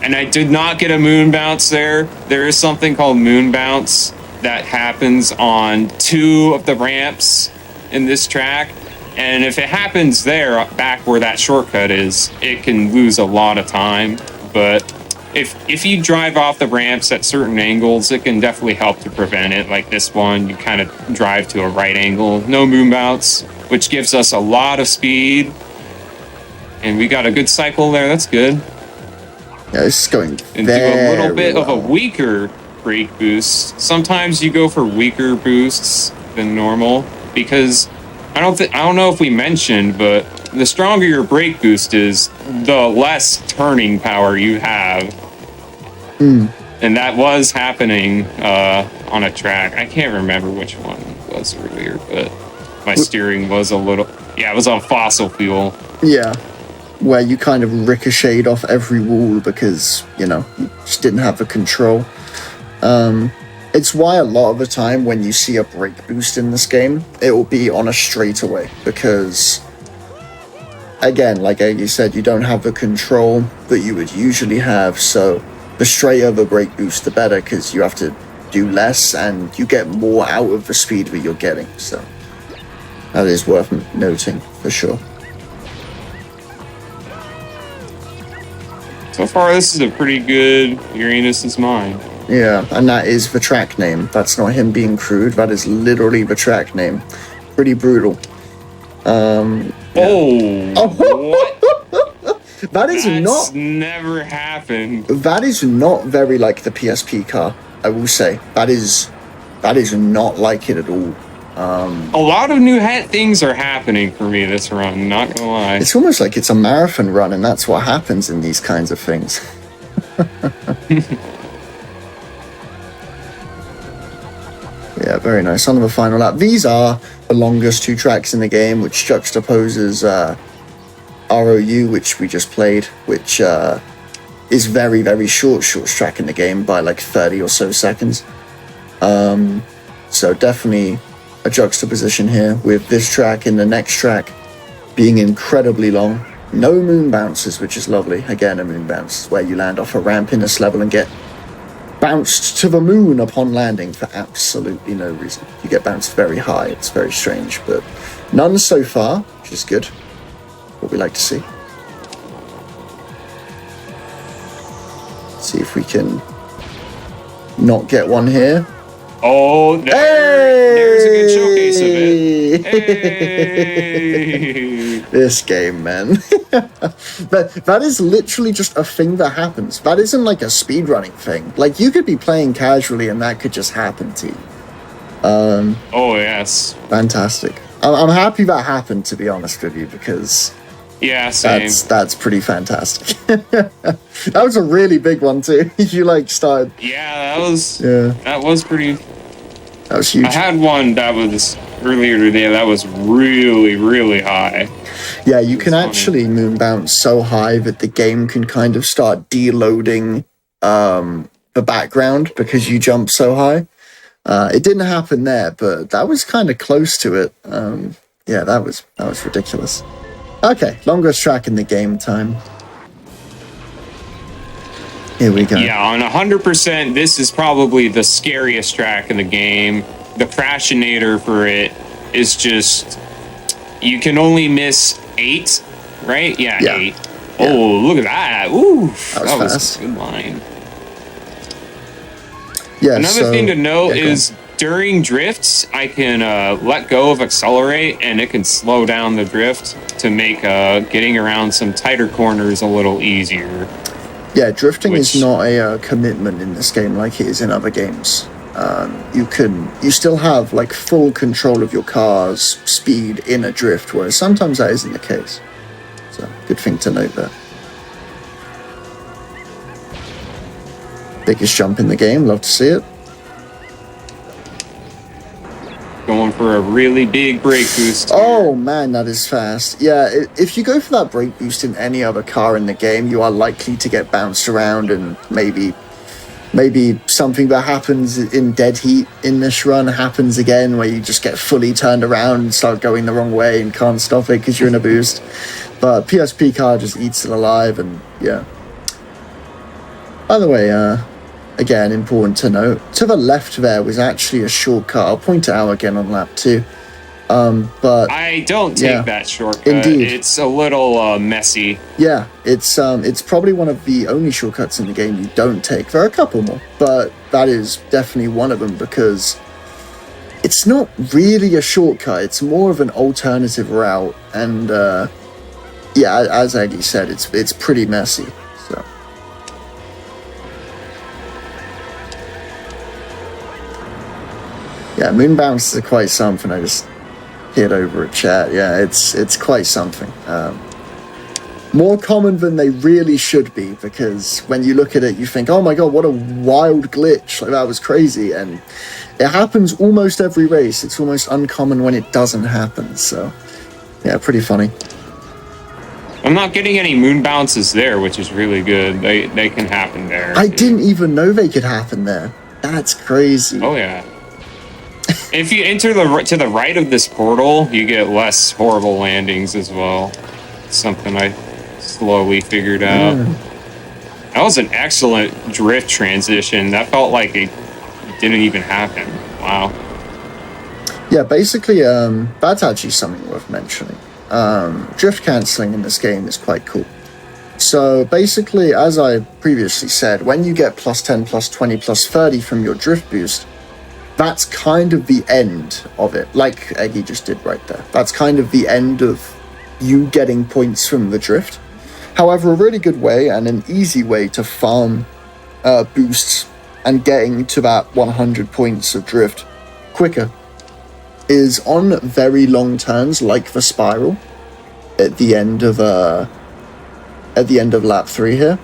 S9: And I did not get a moon bounce there. There is something called moon bounce that happens on 2 of the ramps in this track. And if it happens there, back where that shortcut is, it can lose a lot of time. But if you drive off the ramps at certain angles, it can definitely help to prevent it. Like this one, you kind of drive to a right angle. No moon bounce, which gives us a lot of speed. And we got a good cycle there. That's good.
S10: Yeah, this is going
S9: and do a little bit of a weaker brake boost. Sometimes you go for weaker boosts than normal because I don't know if we mentioned, but the stronger your brake boost is, the less turning power you have. And that was happening on a track. I can't remember which one it was earlier, but my steering was a little... Yeah, it was on fossil fuel.
S10: Yeah, where you kind of ricocheted off every wall because, you know, you just didn't have the control. It's why a lot of the time when you see a brake boost in this game, it will be on a straightaway because, again, like you said, you don't have the control that you would usually have, so the straighter the brake boost, the better, because you have to do less and you get more out of the speed that you're getting, so that is worth noting for sure.
S9: So far, this is a pretty good Uranus is Mine.
S10: Yeah, and that is the track name. That's not him being crude. That is literally the track name. Pretty brutal.
S9: Oh, what?
S10: That's
S9: never happened.
S10: That is not very like the PSP car, I will say. That is not like it at all.
S9: A lot of new things are happening for me this run, not gonna lie.
S10: It's almost like it's a marathon run, and that's what happens in these kinds of things. Yeah, very nice. On the final lap. These are the longest two tracks in the game, which juxtaposes ROU, which we just played, which is very, very short track in the game by like 30 or so seconds. So definitely a juxtaposition here with this track and the next track being incredibly long. No moon bounces, which is lovely. Again, a moon bounce is where you land off a ramp in this level and get bounced to the moon upon landing for absolutely no reason. You get bounced very high. It's very strange, but none so far, which is good. What we like to see. See if we can not get one here.
S9: Oh, there's a good showcase of it. Hey!
S10: This game, man. But that is literally just a thing that happens. That isn't like a speedrunning thing. Like, you could be playing casually and that could just happen to you.
S9: Oh, yes.
S10: Fantastic. I'm happy that happened, to be honest with you, because...
S9: Yeah, same.
S10: That's pretty fantastic. That was a really big one, too. You, like, started...
S9: Yeah, that was...
S10: Yeah.
S9: That was pretty...
S10: That was huge.
S9: I had one that was earlier today that was really, really high.
S10: Yeah, you can actually moon bounce so high that the game can kind of start deloading the background because you jump so high. It didn't happen there, but that was kind of close to it. Yeah, that was ridiculous. Okay, longest track in the game time. Here we go.
S9: Yeah, on 100%, this is probably the scariest track in the game. The Crashinator for it is just... You can only miss 8, right? Yeah, 8. Yeah. Oh, look at that. Ooh, that was a good line.
S10: Yeah,
S9: Another thing to note is during drifts, I can let go of accelerate, and it can slow down the drift to make getting around some tighter corners a little easier.
S10: Yeah, drifting is not a commitment in this game like it is in other games. You still have like full control of your car's speed in a drift, whereas sometimes that isn't the case. So, good thing to note there. Biggest jump in the game, love to see it.
S9: Going for a really big brake boost.
S10: Oh man, that is fast. Yeah, if you go for that brake boost in any other car in the game, you are likely to get bounced around, and maybe something that happens in Dead Heat in this run happens again, where you just get fully turned around and start going the wrong way and can't stop it because you're in a boost. But PSP car just eats it alive, and yeah. By the way, again, important to note, to the left there was actually a shortcut. I'll point it out again on lap 2. But
S9: I don't take that shortcut.
S10: Indeed.
S9: It's a little messy.
S10: Yeah, it's probably one of the only shortcuts in the game you don't take. There are a couple more, but that is definitely one of them because it's not really a shortcut. It's more of an alternative route, and yeah, as Aggie said, it's pretty messy. So. Yeah, moon bounces are quite something. I just hit over a chat. Yeah, it's quite something. more common than they really should be, because when you look at it, you think, oh my god, what a wild glitch, like that was crazy, and it happens almost every race. It's almost uncommon when it doesn't happen, so yeah, pretty funny.
S9: I'm not getting any moon bounces there, which is really good. They can happen there.
S10: I didn't even know they could happen there. That's crazy.
S9: Oh yeah. If you enter to the right of this portal, you get less horrible landings as well. Something I slowly figured out. That was an excellent drift transition. That felt like it didn't even happen. Wow.
S10: Yeah, basically, that's actually something worth mentioning. Drift cancelling in this game is quite cool. So basically, as I previously said, when you get plus 10, plus 20, plus 30 from your drift boost, that's kind of the end of it, like Eggy just did right there. That's kind of the end of you getting points from the drift. However, a really good way and an easy way to farm boosts and getting to that 100 points of drift quicker is on very long turns, like the spiral at the end of lap 3 here.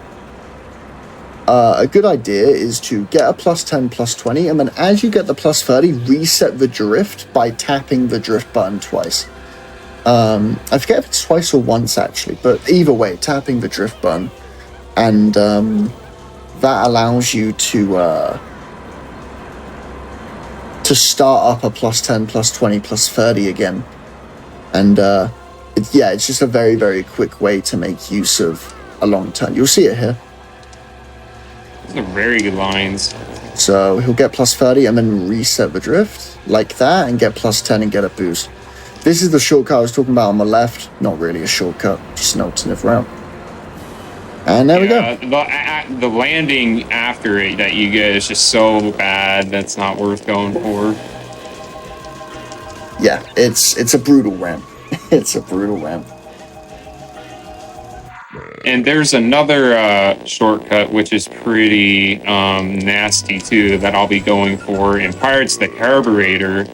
S10: A good idea is to get a plus 10, plus 20, and then as you get the plus 30, reset the drift by tapping the drift button twice. I forget if it's twice or once actually, but either way, tapping the drift button, and that allows you to start up a plus 10, plus 20, plus 30 again. And it's just a very, very quick way to make use of a long turn. You'll see it here.
S9: Those are very good lines.
S10: So he'll get plus 30 and then reset the drift like that and get plus 10 and get a boost. This is the shortcut I was talking about on the left. Not really a shortcut, just an alternative route. And there we go.
S9: The landing after it that you get is just so bad that's not worth going for.
S10: Yeah, it's a brutal ramp. It's a brutal ramp.
S9: And there's another shortcut which is pretty nasty too that I'll be going for in Pirates the Carburetor,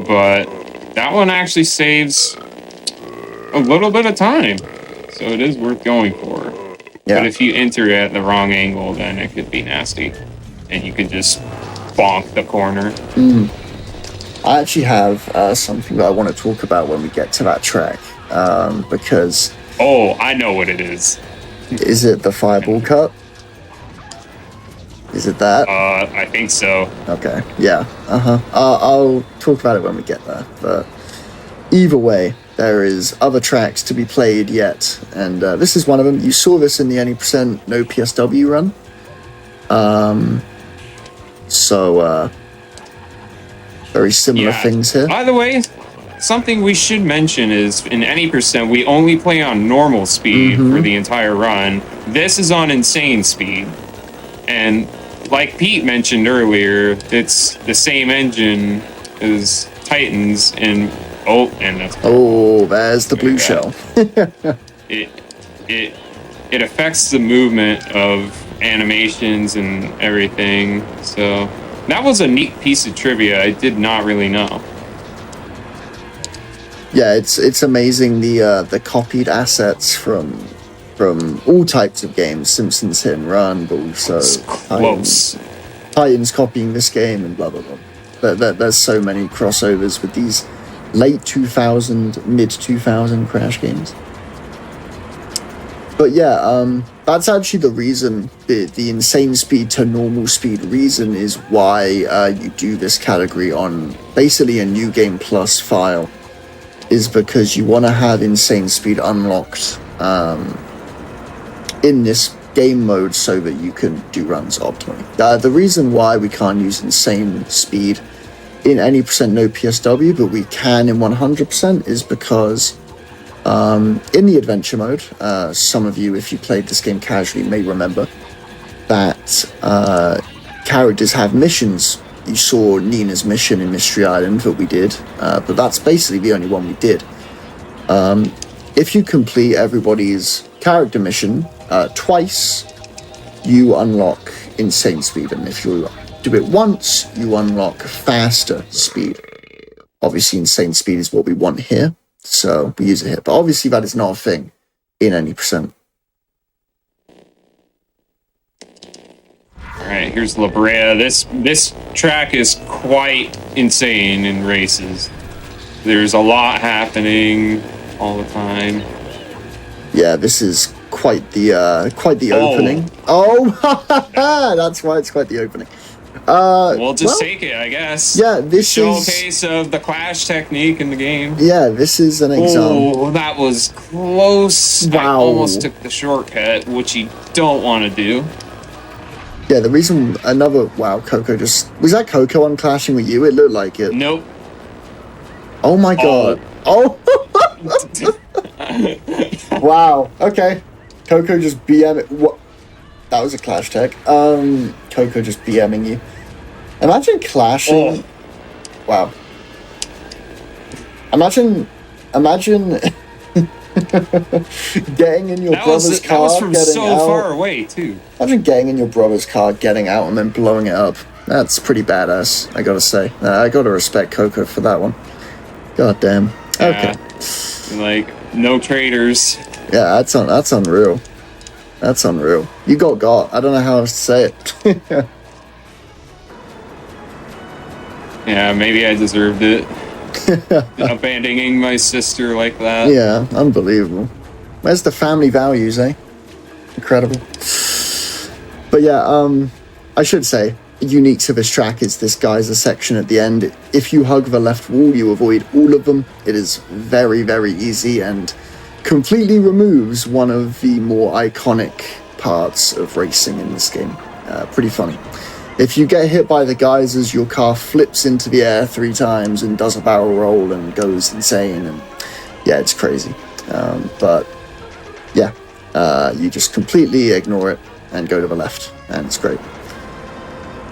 S9: but that one actually saves a little bit of time, so it is worth going for. Yeah. But if you enter it at the wrong angle, then it could be nasty, and you could just bonk the corner.
S10: I actually have something that I want to talk about when we get to that track, because...
S9: Oh, I know what it is.
S10: Is it the Fireball Cut? Is it that?
S9: I think so.
S10: Okay, yeah, I'll talk about it when we get there, but either way, there is other tracks to be played yet, and this is one of them. You saw this in the any % no PSW run. Very similar things here.
S9: By the way, something we should mention is in any % we only play on normal speed for the entire run. This is on insane speed. And like Pete mentioned earlier, it's the same engine as Titans, and
S10: there's the blue shell.
S9: It affects the movement of animations and everything. So that was a neat piece of trivia. I did not really know.
S10: Yeah, it's amazing the copied assets from all types of games, Simpsons Hit and Run, but also Titans copying this game and blah blah blah. There's so many crossovers with these late 2000, mid 2000 Crash games. But yeah, that's actually the reason, the insane speed to normal speed reason is why you do this category on basically a New Game Plus file, is because you want to have insane speed unlocked in this game mode so that you can do runs optimally. The reason why we can't use insane speed in any % no PSW, but we can in 100% is because in the adventure mode, some of you, if you played this game casually, may remember that characters have missions. You saw Nina's mission in Mystery Island that we did, but that's basically the only one we did. If you complete everybody's character mission twice, you unlock insane speed, and if you do it once, you unlock faster speed. Obviously, insane speed is what we want here, so we use it here. But obviously, that is not a thing in any %.
S9: here's La Brea. This track is quite insane in races. There's a lot happening all the time.
S10: Yeah, this is quite the opening. Oh, that's why it's quite the opening.
S9: We'll just take it, I guess.
S10: Yeah, this
S9: showcase of the clash technique in the game.
S10: Yeah, this is an example.
S9: Oh, that was close.
S10: Wow.
S9: I almost took the shortcut, which you don't want to do.
S10: Yeah, the reason Coco was that Coco on clashing with you? It looked like it.
S9: Nope.
S10: Oh my god. Oh. Wow. Okay. Coco just BM. What? That was a clash tech. Coco just BMing you. Imagine clashing. Oh. Wow. Imagine getting in your brother's car.
S9: That was from
S10: getting
S9: so
S10: out.
S9: far away too.
S10: Imagine getting in your brother's car, getting out, and then blowing it up. That's pretty badass, I gotta say. I gotta respect Coco for that one. God damn. Okay.
S9: Like, no traitors.
S10: Yeah, that's unreal. That's unreal. You got. I don't know how else to say it.
S9: Yeah, maybe I deserved it. Abandoning my sister like that.
S10: Yeah, unbelievable. Where's the family values, eh? Incredible. But yeah, I should say, unique to this track is this geyser section at the end. If you hug the left wall, you avoid all of them. It is very, very easy and completely removes one of the more iconic parts of racing in this game. Pretty funny. If you get hit by the geysers, your car flips into the air 3 times and does a barrel roll and goes insane. And yeah, it's crazy. But yeah, you just completely ignore it and go to the left, and it's great.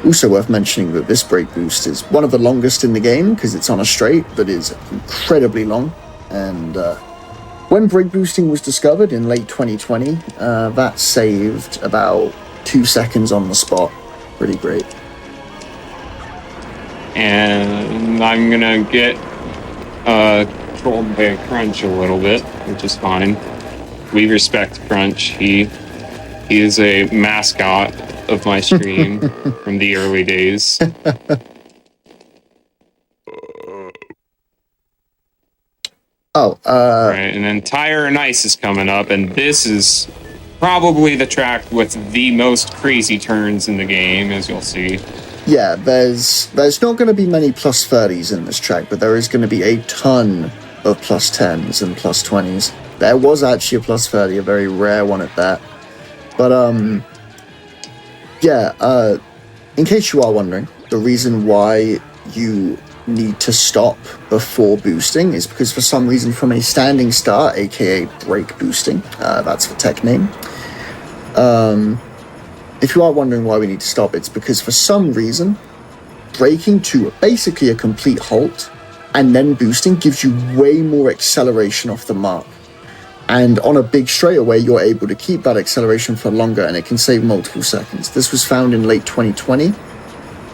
S10: Also worth mentioning that this brake boost is one of the longest in the game because it's on a straight that is incredibly long. And when brake boosting was discovered in late 2020, that saved about 2 seconds on the spot. Pretty great.
S9: And I'm gonna get trolled by Crunch a little bit, which is fine. We respect Crunch. He is a mascot of my stream from the early days. Right, and then Tire and Ice is coming up, and this is probably the track with the most crazy turns in the game, as you'll see.
S10: Yeah, there's not going to be many plus 30s in this track, but there is going to be a ton of plus 10s and plus 20s. There was actually a plus 30, a very rare one at that. But, in case you are wondering, the reason why you need to stop before boosting is because for some reason from a standing start, aka brake boosting, that's the tech name. If you are wondering why we need to stop, it's because for some reason, braking to basically a complete halt and then boosting gives you way more acceleration off the mark. And on a big straightaway, you're able to keep that acceleration for longer, and it can save multiple seconds. This was found in late 2020.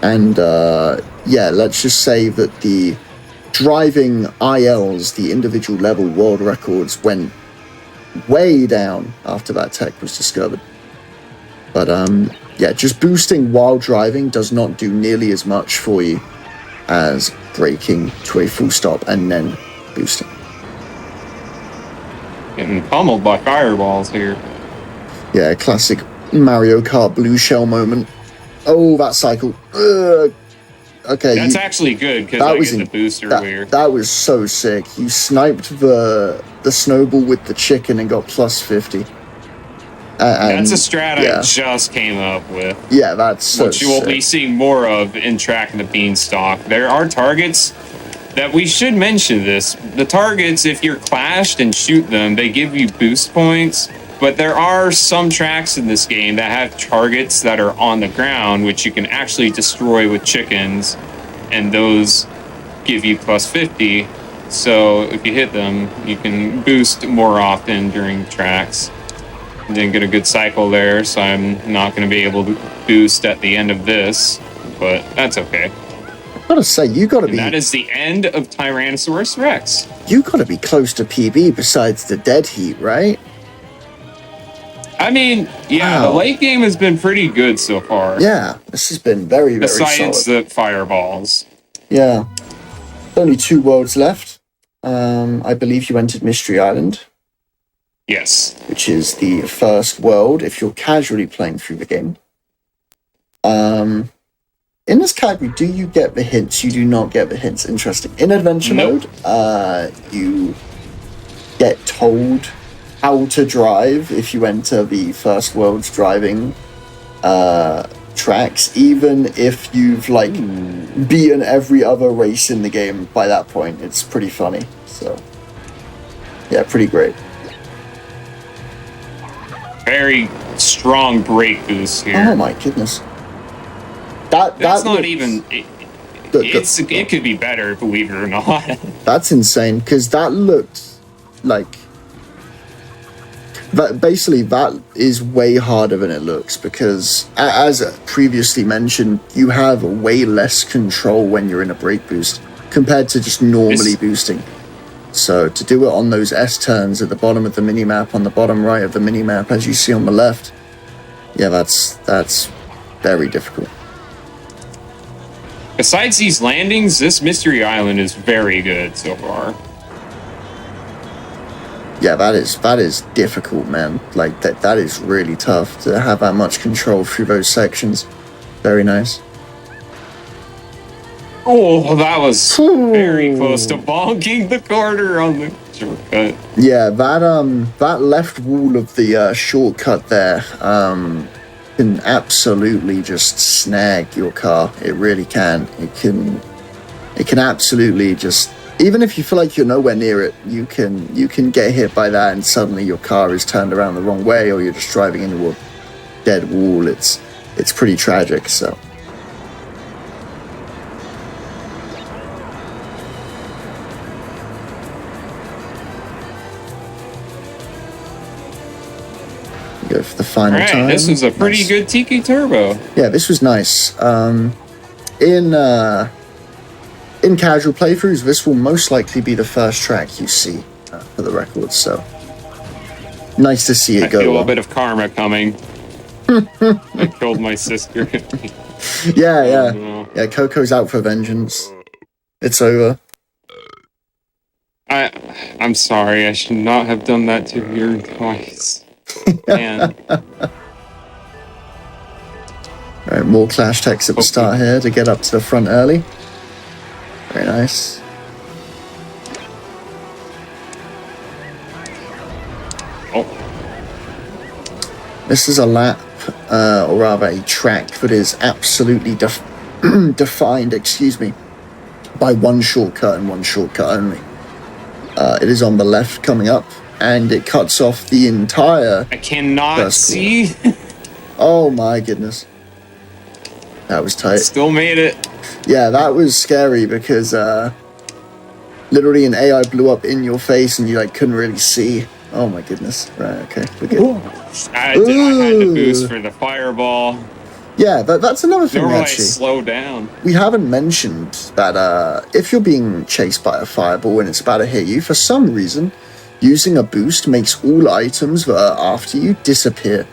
S10: And let's just say that the driving ILs, the individual level world records, went way down after that tech was discovered. But just boosting while driving does not do nearly as much for you as braking to a full stop and then boosting.
S9: Getting pummeled by fireballs here.
S10: Yeah, classic Mario Kart blue shell moment. Oh, that cycle. Okay.
S9: That's actually good because I get the boost earlier.
S10: That was so sick. You sniped the snowball with the chicken and got plus 50.
S9: That's a strat I just came up with.
S10: Yeah, that's so
S9: which you will be seeing more of in Track and the Beanstalk. There are targets that we should mention this. The targets, if you're clashed and shoot them, they give you boost points. But there are some tracks in this game that have targets that are on the ground, which you can actually destroy with chickens, and those give you plus 50. So if you hit them, you can boost more often during tracks. Didn't get a good cycle there, so I'm not going to be able to boost at the end of this, but that's okay.
S10: I gotta say, you gotta be...
S9: That is the end of Tyrannosaurus Rex.
S10: You gotta be close to PB besides the dead heat, right?
S9: I mean, yeah,
S10: Wow.
S9: the late game has been pretty good so far.
S10: Yeah, this has been very, very
S9: Besides
S10: solid.
S9: the fireballs.
S10: Yeah. Only 2 worlds left. I believe you entered Mystery Island,
S9: Yes.
S10: which is the first world if you're casually playing through the game. In this category, do you get the hints? You do not get the hints. Interesting. In adventure
S9: Nope.
S10: mode, you get told how to drive if you enter the first world's driving tracks, even if you've like beaten every other race in the game by that point. It's pretty funny. So yeah, pretty great.
S9: Very strong brake boost here.
S10: Oh my goodness.
S9: That's
S10: that
S9: not
S10: looks-
S9: even. It could be better, believe it or not.
S10: That's insane, because that looked like that. Basically, that is way harder than it looks, because as previously mentioned, you have way less control when you're in a brake boost compared to just normally boosting. So to do it on those S turns at the bottom of the minimap, on the bottom right of the minimap, as you see on the left, yeah, that's very difficult.
S9: Besides these landings, this Mystery Island is very good so far.
S10: Yeah, that is difficult, man. Like that is really tough to have that much control through those sections. Very nice.
S9: Oh, that was very close to bonking the corner on the shortcut.
S10: Yeah, that left wall of the shortcut there can absolutely just snag your car. It really can. It can absolutely just, even if you feel like you're nowhere near it, you can get hit by that and suddenly your car is turned around the wrong way, or you're just driving into a dead wall. It's pretty tragic. So go for the final
S9: All right,
S10: time.
S9: this was a pretty
S10: Nice.
S9: good Tiki Turbo.
S10: Yeah, this was nice. In casual playthroughs, this will most likely be the first track you see for the record. So nice to see it
S9: I
S10: go
S9: feel
S10: well.
S9: a bit of karma coming. I killed my sister.
S10: Yeah.
S9: no.
S10: Yeah, Coco's out for vengeance. It's over.
S9: I'm sorry. I should not have done that to her twice. Man.
S10: Alright, more clash techs at the start here to get up to the front early. Very nice.
S9: Oh.
S10: This is a lap, or rather a track that is absolutely defined, by one shortcut and one shortcut only. It is on the left coming up, and it cuts off the entire...
S9: I cannot
S10: first
S9: see.
S10: Oh my goodness. That was tight.
S9: Still made it.
S10: Yeah, that was scary because literally an AI blew up in your face and you like couldn't really see. Oh my goodness. Right, okay. We're good.
S9: I had to boost for the fireball.
S10: Yeah, that's another thing
S9: Normally I
S10: actually.
S9: slow down.
S10: We haven't mentioned that if you're being chased by a fireball and it's about to hit you, for some reason, using a boost makes all items that are after you disappear.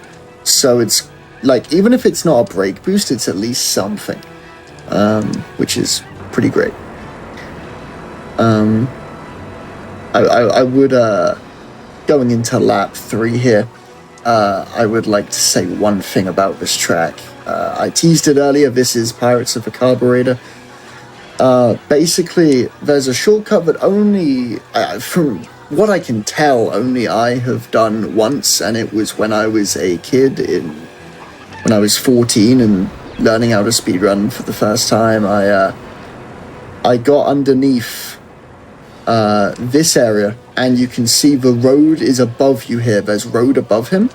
S10: So it's like, even if it's not a brake boost, it's at least something, which is pretty great. I would, going into lap 3 here, I would like to say one thing about this track. I teased it earlier, this is Pirates of the Carburetor. Basically, there's a shortcut that only, from what I can tell, only I have done once, and it was when I was a kid, when I was 14 and learning how to speedrun for the first time. I got underneath this area, and you can see the road is above you here. There's road above him.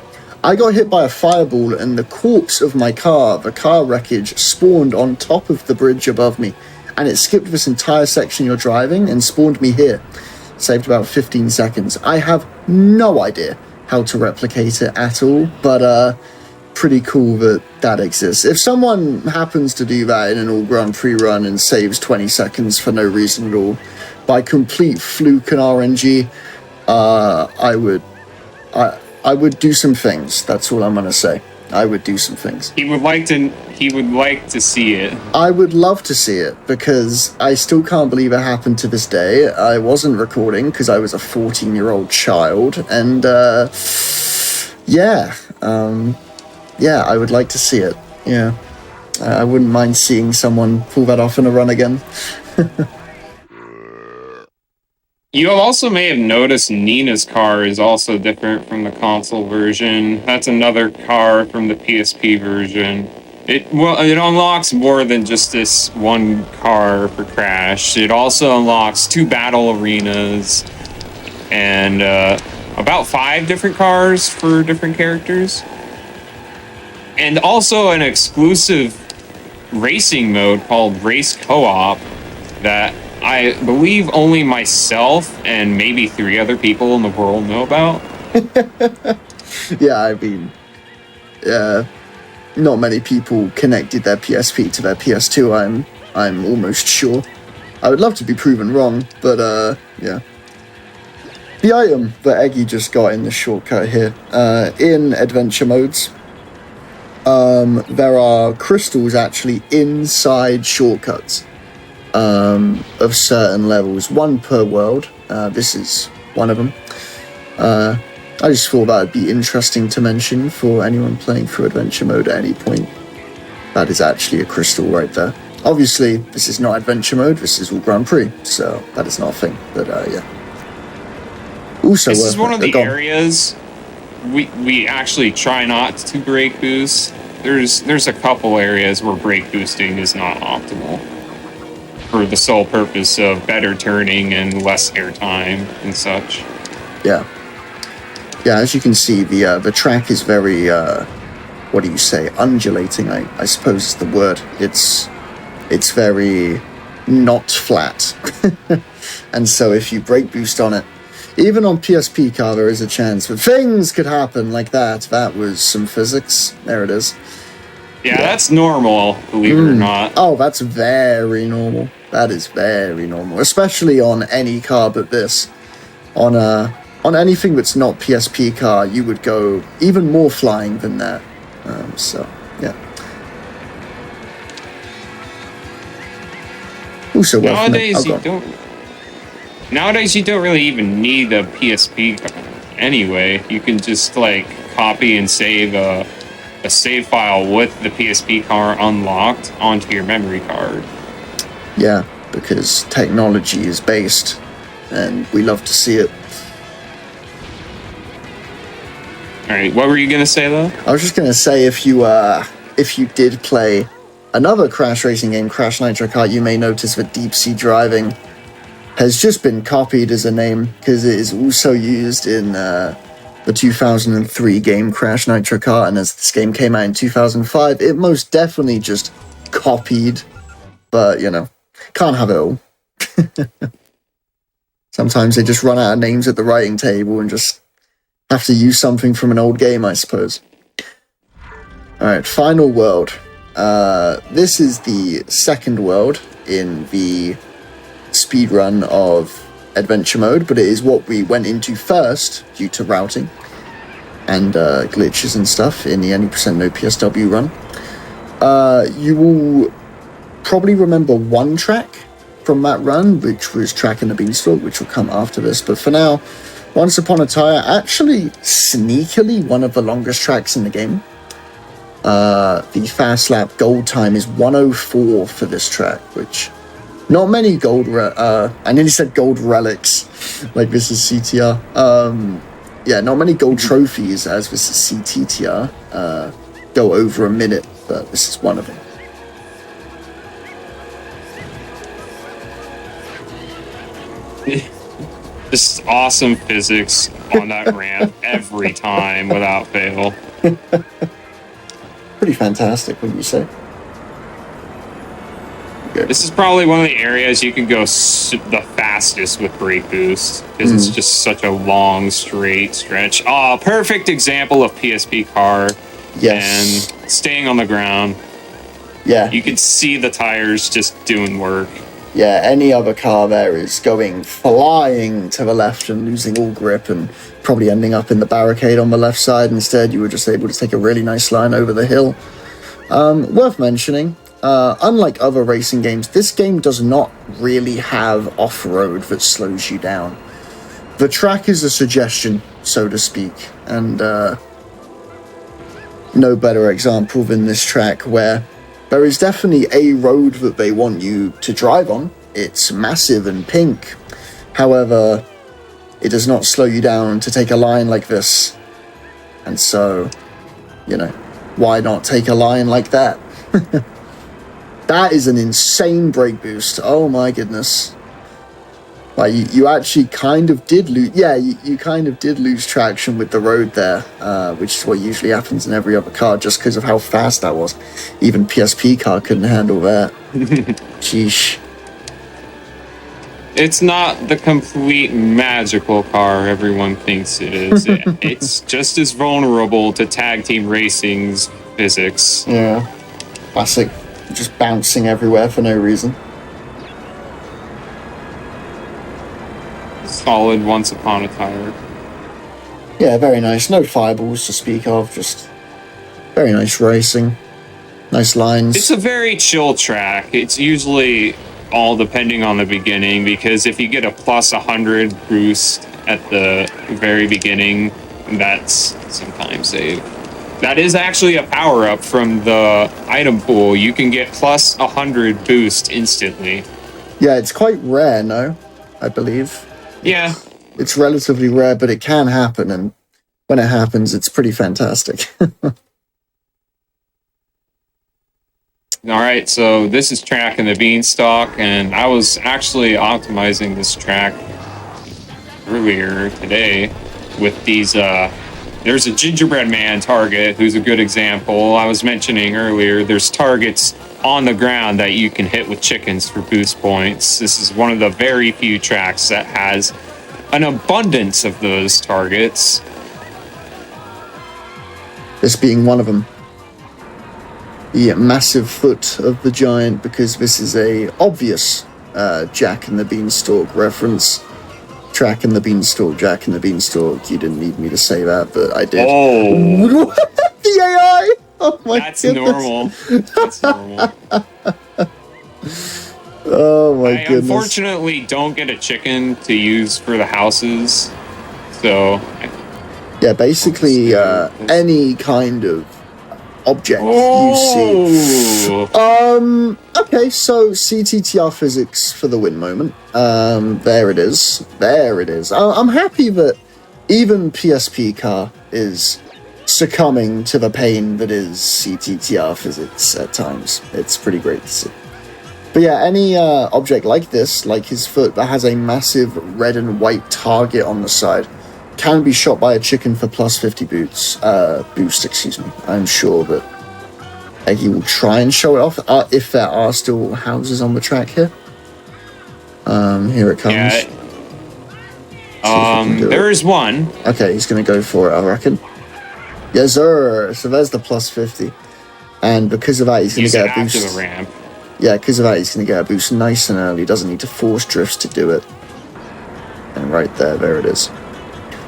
S10: I got hit by a fireball, and the corpse of my car, the car wreckage, spawned on top of the bridge above me, and it skipped this entire section you're driving and spawned me here. Saved about 15 seconds. I have no idea how to replicate it at all, but pretty cool that exists. If someone happens to do that in an all Grand Prix run and saves 20 seconds for no reason at all, I would do some things. That's all I'm gonna say. I would do some things.
S9: He would like to see it.
S10: I would love to see it because I still can't believe it happened to this day. I wasn't recording because I was a 14-year-old child, and yeah, I would like to see it. Yeah, I wouldn't mind seeing someone pull that off in a run again.
S9: You also may have noticed Nina's car is also different from the console version. That's another car from the PSP version. It unlocks more than just this one car for Crash. It also unlocks 2 battle arenas and about 5 different cars for different characters. And also an exclusive racing mode called Race Co-op that I believe only myself and maybe 3 other people in the world know about.
S10: Yeah, I mean, not many people connected their PSP to their PS2. I'm almost sure. I would love to be proven wrong, but yeah. The item that Eggy just got in the shortcut here, in adventure modes, there are crystals actually inside shortcuts. Of certain levels, 1 per world. This is one of them. I just thought that would be interesting to mention for anyone playing through adventure mode at any point. That is actually a crystal right there. Obviously, this is not adventure mode, this is all Grand Prix, so that is not a thing, but yeah. Also,
S9: this is one of the areas we actually try not to brake boost. There's a couple areas where brake boosting is not optimal, for the sole purpose of better turning and less airtime and such.
S10: Yeah. Yeah, as you can see, the track is very, what do you say, undulating, I suppose is the word. It's very not flat. And so if you brake boost on it, even on PSP car, there is a chance that things could happen like that. That was some physics. There it is.
S9: Yeah, that's normal, believe it or not.
S10: Oh, that's very normal. That is very normal, especially on any car but this. On anything that's not PSP car, you would go even more flying than that. So, yeah. Also,
S9: nowadays you don't really even need a PSP car anyway. You can just copy and save a save file with the PSP car unlocked onto your memory card.
S10: Yeah, because technology is based, and we love to see it.
S9: All right, what were you gonna say though?
S10: I was just gonna say if you did play another Crash racing game, Crash Nitro Kart, you may notice that Deep Sea Driving has just been copied as a name because it is also used in the 2003 game Crash Nitro Kart, and as this game came out in 2005, it most definitely just copied, but can't have it all. Sometimes they just run out of names at the writing table and just have to use something from an old game, I suppose. Alright, final world. This is the second world in the speedrun of adventure mode, but it is what we went into first due to routing and glitches and stuff in the any percent no PSW run. You will probably remember one track from that run, which was Track in the Beanstalk, which will come after this, but for now, Once Upon a Tire, actually sneakily one of the longest tracks in the game. The fast lap gold time is 1:04 for this track, which not many I nearly said gold relics, like this is CTR. Yeah, not many gold trophies, as this is CTTR, go over a minute, but this is one of them.
S9: Just awesome physics on that ramp every time without fail.
S10: Pretty fantastic, wouldn't you say? Okay.
S9: This is probably one of the areas you can go the fastest with brake boost because it's just such a long straight stretch. Oh, perfect example of PSP car.
S10: Yes.
S9: And staying on the ground.
S10: Yeah.
S9: You can see the tires just doing work.
S10: Yeah, any other car there is going flying to the left and losing all grip and probably ending up in the barricade on the left side. Instead, you were just able to take a really nice line over the hill. Worth mentioning, unlike other racing games, this game does not really have off-road that slows you down. The track is a suggestion, so to speak, and no better example than this track where there is definitely a road that they want you to drive on. It's massive and pink. However, it does not slow you down to take a line like this. And so, you know, why not take a line like that? That is an insane brake boost. Oh my goodness. Like, you actually kind of did lose... Yeah, you kind of did lose traction with the road there, which is what usually happens in every other car, just because of how fast that was. Even PSP car couldn't handle that. Sheesh.
S9: It's not the complete magical car everyone thinks it is. It's just as vulnerable to tag team racing's physics.
S10: Yeah. Classic. Just bouncing everywhere for no reason.
S9: Solid once upon a tire.
S10: Yeah, very nice. No fireballs to speak of, just very nice racing. Nice lines.
S9: It's a very chill track. It's usually all depending on the beginning, because if you get a plus 100 boost at the very beginning, that's sometimes that is actually a power-up from the item pool. You can get plus 100 boost instantly.
S10: Yeah, it's quite rare, no? I believe.
S9: Yeah.
S10: It's relatively rare, but it can happen, and when it happens, it's pretty fantastic.
S9: Alright, so this is Track in the Beanstalk, and I was actually optimizing this track earlier today with these, there's a gingerbread man target who's a good example. I was mentioning earlier, there's targets on the ground that you can hit with chickens for boost points. This is one of the very few tracks that has an abundance of those targets.
S10: This being one of them. The massive foot of the giant, because this is a obvious Jack and the Beanstalk reference. Track and the Beanstalk, Jack and the Beanstalk. You didn't need me to say that, but I did.
S9: Oh!
S10: The AI! Oh my
S9: That's
S10: goodness.
S9: normal. That's normal.
S10: Oh my
S9: I
S10: goodness.
S9: unfortunately don't get a chicken to use for the houses, so...
S10: Yeah, basically any kind of object you see. Okay, so CTTR physics for the win moment. There it is. There it is. I'm happy that even PSP car is succumbing to the pain that is CTTR physics at times. It's pretty great to see. But yeah, any object like this, like his foot, that has a massive red and white target on the side, can be shot by a chicken for plus 50 boost, excuse me. I'm sure that he will try and show it off if there are still houses on the track here. Here it comes.
S9: Yeah. There is one.
S10: Okay, he's going to go for it, I reckon. Yes, sir. So there's the plus 50. And because of that, he's going to get a boost.
S9: After the ramp.
S10: Yeah, because of that, he's going to get a boost nice and early. He doesn't need to force drifts to do it. And right there it is.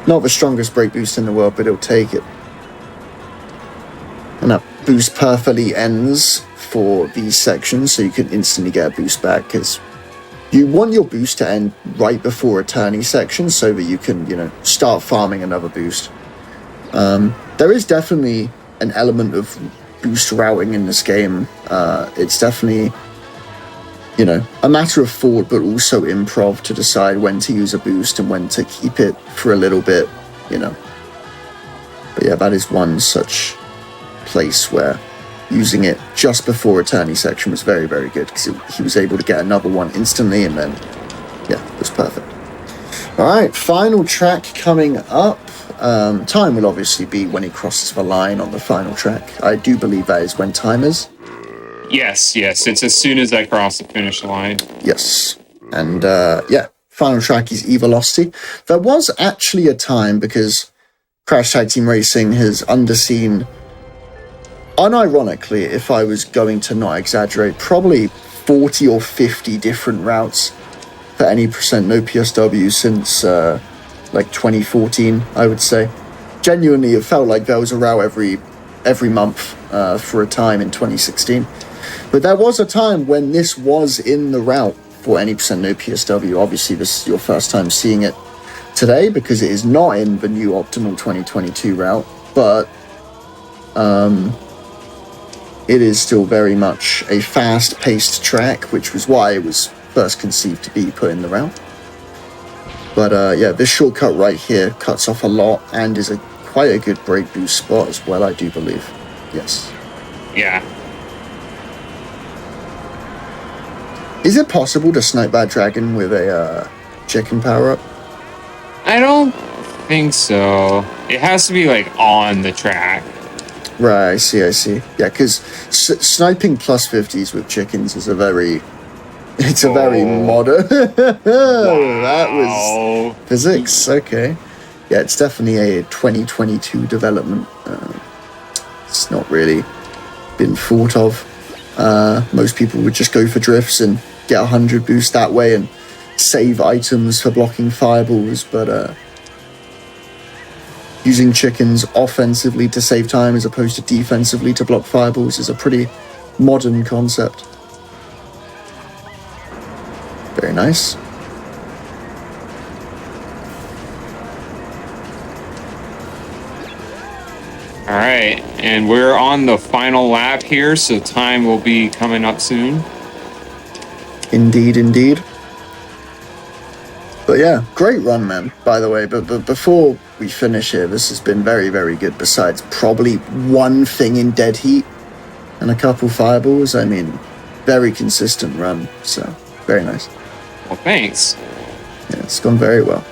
S10: Not the strongest brake boost in the world, but it'll take it. And that boost perfectly ends for these sections, so you can instantly get a boost back, because you want your boost to end right before a turny section, so that you can, you know, start farming another boost. There is definitely an element of boost routing in this game. It's definitely, you know, a matter of thought, but also improv to decide when to use a boost and when to keep it for a little bit, you know. But yeah, that is one such place where using it just before a turny section was very, very good, because he was able to get another one instantly, and then, yeah, it was perfect. Alright, final track coming up. Time will obviously be when he crosses the line on the final track. I do believe that is when time is.
S9: Yes, it's as soon as I cross the finish line.
S10: Yes. And, yeah, final track is E-Velocity. There was actually a time, because Crash Tag Team Racing has underseen, unironically, if I was going to not exaggerate, probably 40 or 50 different routes for any percent no PSW since like 2014, I would say. Genuinely, it felt like there was a route every month for a time in 2016. But there was a time when this was in the route for any percent no PSW. Obviously, this is your first time seeing it today because it is not in the new optimal 2022 route, but it is still very much a fast-paced track, which was why it was first conceived to be put in the route. But yeah, this shortcut right here cuts off a lot and is quite a good break boost spot as well, I do believe. Yes.
S9: Yeah.
S10: Is it possible to snipe that dragon with a chicken power-up?
S9: I don't think so. It has to be like on the track.
S10: Right, I see. Yeah, because sniping plus 50s with chickens is a very modern. That was physics. Okay. Yeah, it's definitely a 2022 development. It's not really been thought of. Most people would just go for drifts and get 100 boost that way and save items for blocking fireballs, but using chickens offensively to save time as opposed to defensively to block fireballs is a pretty modern concept. Very nice.
S9: All right, and we're on the final lap here, so time will be coming up soon.
S10: Indeed. But yeah, great run, man, by the way. But before we finish here, this has been very, very good, besides probably one thing in dead heat and a couple fireballs. I mean, very consistent run, so very nice.
S9: Well, thanks.
S10: Yeah, it's gone very well.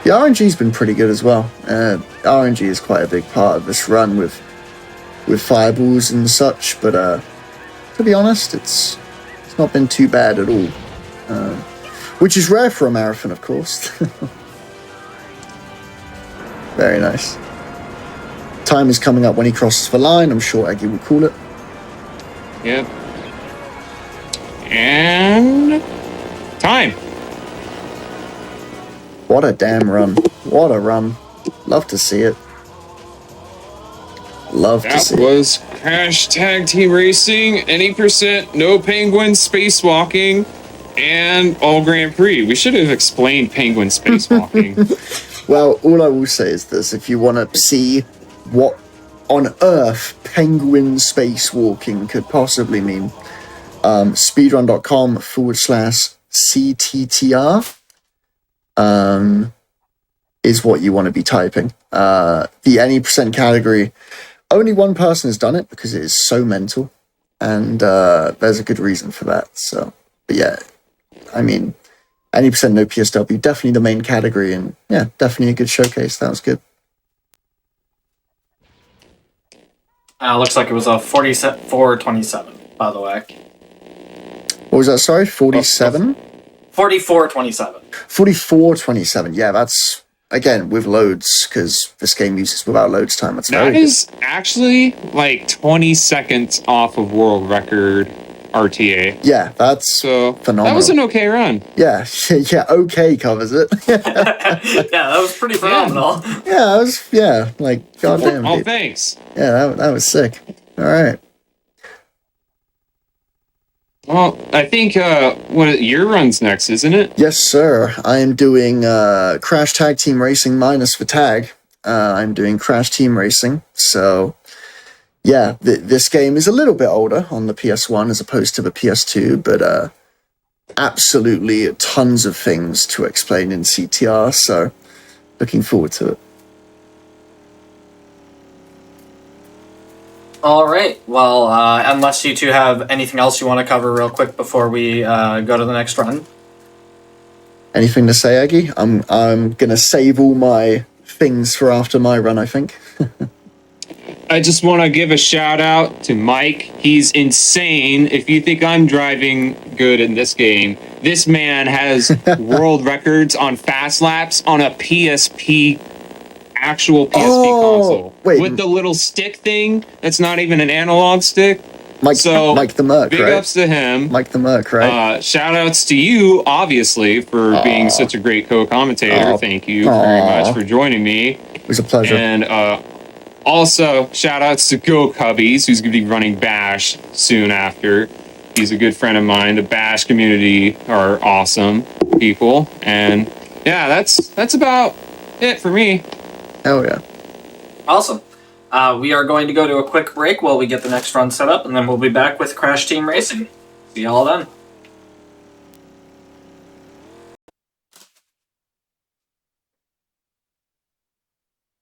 S10: The RNG's been pretty good as well. RNG is quite a big part of this run with fireballs and such, but to be honest, it's not been too bad at all. Which is rare for a marathon, of course. Very nice. Time is coming up when he crosses the line. I'm sure Aggie will call it.
S9: Yep. And time.
S10: What a damn run. What a run. Love to see it.
S9: That was Crash Tag Team Racing, any percent, no penguin spacewalking, and all Grand Prix. We should have explained penguin spacewalking.
S10: Well, all I will say is this. If you want to see what on earth penguin spacewalking could possibly mean, speedrun.com/CTTR is what you want to be typing. The any percent category, only one person has done it because it is so mental, and there's a good reason for that. So, but yeah, I mean, any percent no PSW, definitely the main category, and yeah, definitely a good showcase. That was good.
S1: Looks like it was a 44-27, by the way.
S10: What was that? Sorry, 47?
S1: 44-27.
S10: 44-27. Yeah, that's, again, with loads, because this game uses without loads time. That's
S9: that is actually like 20 seconds off of world record RTA.
S10: Yeah, that's phenomenal.
S9: That was an okay run.
S10: Yeah, okay covers it.
S1: Yeah, that was pretty phenomenal.
S10: Yeah, like, goddamn.
S9: Oh,
S10: dude.
S9: Thanks.
S10: Yeah, that was sick. All right.
S9: Well, I think your run's next, isn't it?
S10: Yes, sir. I am doing Crash Tag Team Racing minus the tag. I'm doing Crash Team Racing. So, yeah, this game is a little bit older on the PS1 as opposed to the PS2, but absolutely tons of things to explain in CTR. So, looking forward to it.
S1: All right. Well, unless you two have anything else you want to cover real quick before we go to the next run.
S10: Anything to say, Aggie? I'm gonna save all my things for after my run, I think.
S9: I just want to give a shout out to Mike. He's insane. If you think I'm driving good in this game, this man has world records on fast laps on a actual PSP console.
S10: Wait.
S9: With the little stick thing that's not even an analog stick.
S10: Mike the Merc,
S9: big
S10: right?
S9: ups to him.
S10: Mike the Merc, right?
S9: Shout outs to you, obviously, for being such a great co-commentator. Thank you very much for joining me.
S10: It was a pleasure.
S9: And also, shout outs to Go Cubbies, who's going to be running Bash soon after. He's a good friend of mine. The Bash community are awesome people. And yeah, that's about it for me.
S10: Hell yeah.
S1: Awesome. We are going to go to a quick break while we get the next run set up, and then we'll be back with Crash Team Racing. See y'all then.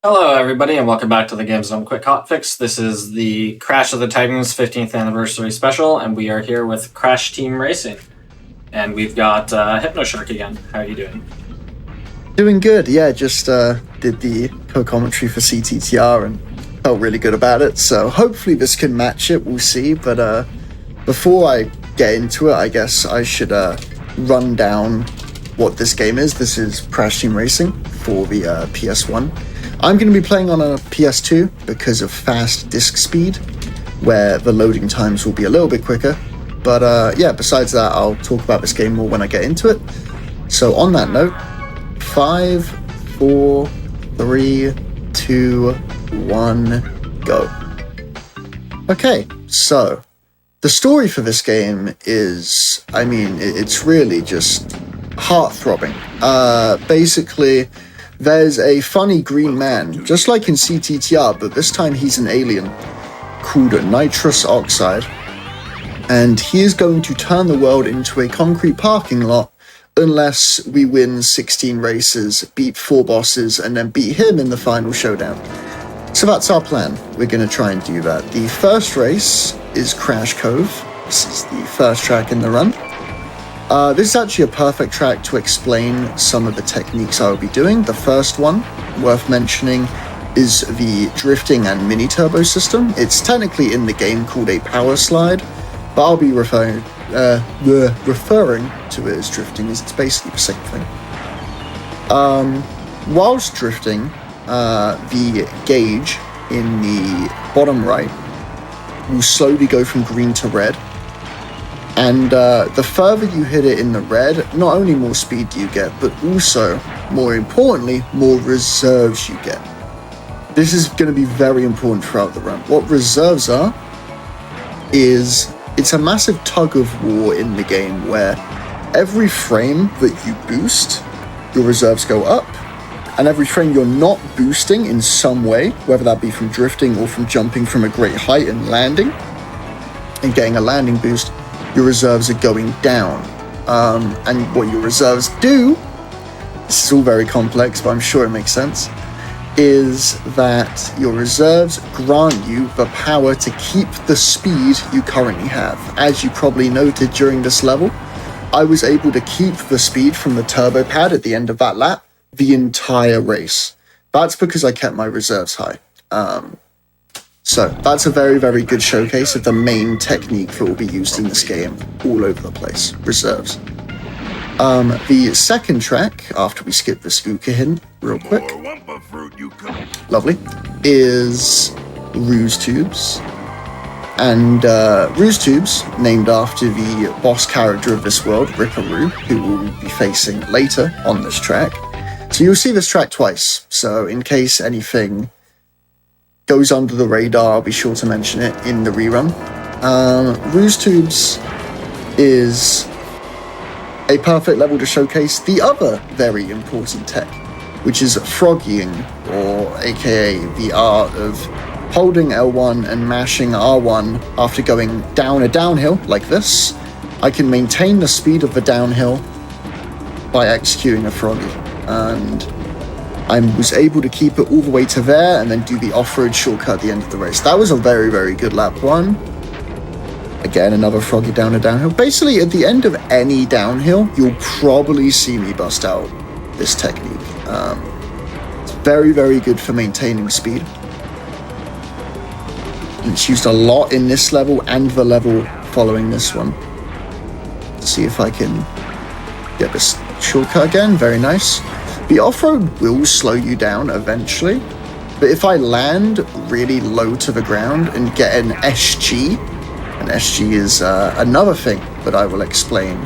S1: Hello, everybody, and welcome back to the Games Done Quick Hotfix. This is the Crash of the Titans 15th Anniversary Special, and we are here with Crash Team Racing. And we've got Hypnoshark again. How are you doing?
S10: Doing good, yeah. Just did the co-commentary for CTTR and felt really good about it. So hopefully this can match it. We'll see. But before I get into it, I guess I should run down what this game is. This is Crash Team Racing for the PS1. I'm going to be playing on a PS2 because of fast disk speed, where the loading times will be a little bit quicker. But yeah, besides that, I'll talk about this game more when I get into it. So on that note, 5, 4, 3, 2, 1, go. Okay, so the story for this game is, I mean, it's really just heart-throbbing. Basically, there's a funny green man, just like in CTTR, but this time he's an alien, called Nitrous Oxide. And he is going to turn the world into a concrete parking lot unless we win 16 races, beat 4 bosses, and then beat him in the final showdown. So that's our plan. We're going to try and do that. The first race is Crash Cove. This is the first track in the run. This is actually a perfect track to explain some of the techniques I will be doing. The first one, worth mentioning, is the drifting and mini turbo system. It's technically in the game called a power slide, but I'll be referring to it as drifting, as it's basically the same thing. Whilst drifting, the gauge in the bottom right will slowly go from green to red. And the further you hit it in the red, not only more speed do you get, but also, more importantly, more reserves you get. This is going to be very important throughout the run. What reserves are is it's a massive tug of war in the game where every frame that you boost, your reserves go up, and every frame you're not boosting in some way, whether that be from drifting or from jumping from a great height and landing and getting a landing boost, your reserves are going down. And what your reserves do, this is all very complex, but I'm sure it makes sense, is that your reserves grant you the power to keep the speed you currently have. As you probably noted during this level, I was able to keep the speed from the turbo pad at the end of that lap the entire race. That's because I kept my reserves high. So that's a very, very good showcase of the main technique that will be used in this game all over the place, reserves. The second track, after we skip this Uka hint real quick, lovely, is Ruse Tubes. And Ruse Tubes, named after the boss character of this world, Ripperoo, who we'll be facing later on this track. So you'll see this track twice, so in case anything goes under the radar, I'll be sure to mention it in the rerun. Ruse Tubes is a perfect level to showcase the other very important tech, which is froggying, or aka the art of holding L1 and mashing R1 after going down a downhill like this. I can maintain the speed of the downhill by executing a froggy, and I was able to keep it all the way to there and then do the off-road shortcut at the end of the race. That was a very, very good lap one. Again, another froggy down a downhill. Basically, at the end of any downhill, you'll probably see me bust out this technique. It's very, very good for maintaining speed. And it's used a lot in this level and the level following this one. Let's see if I can get this shortcut again. Very nice. The off-road will slow you down eventually, but if I land really low to the ground and get an SG, An SG is another thing that I will explain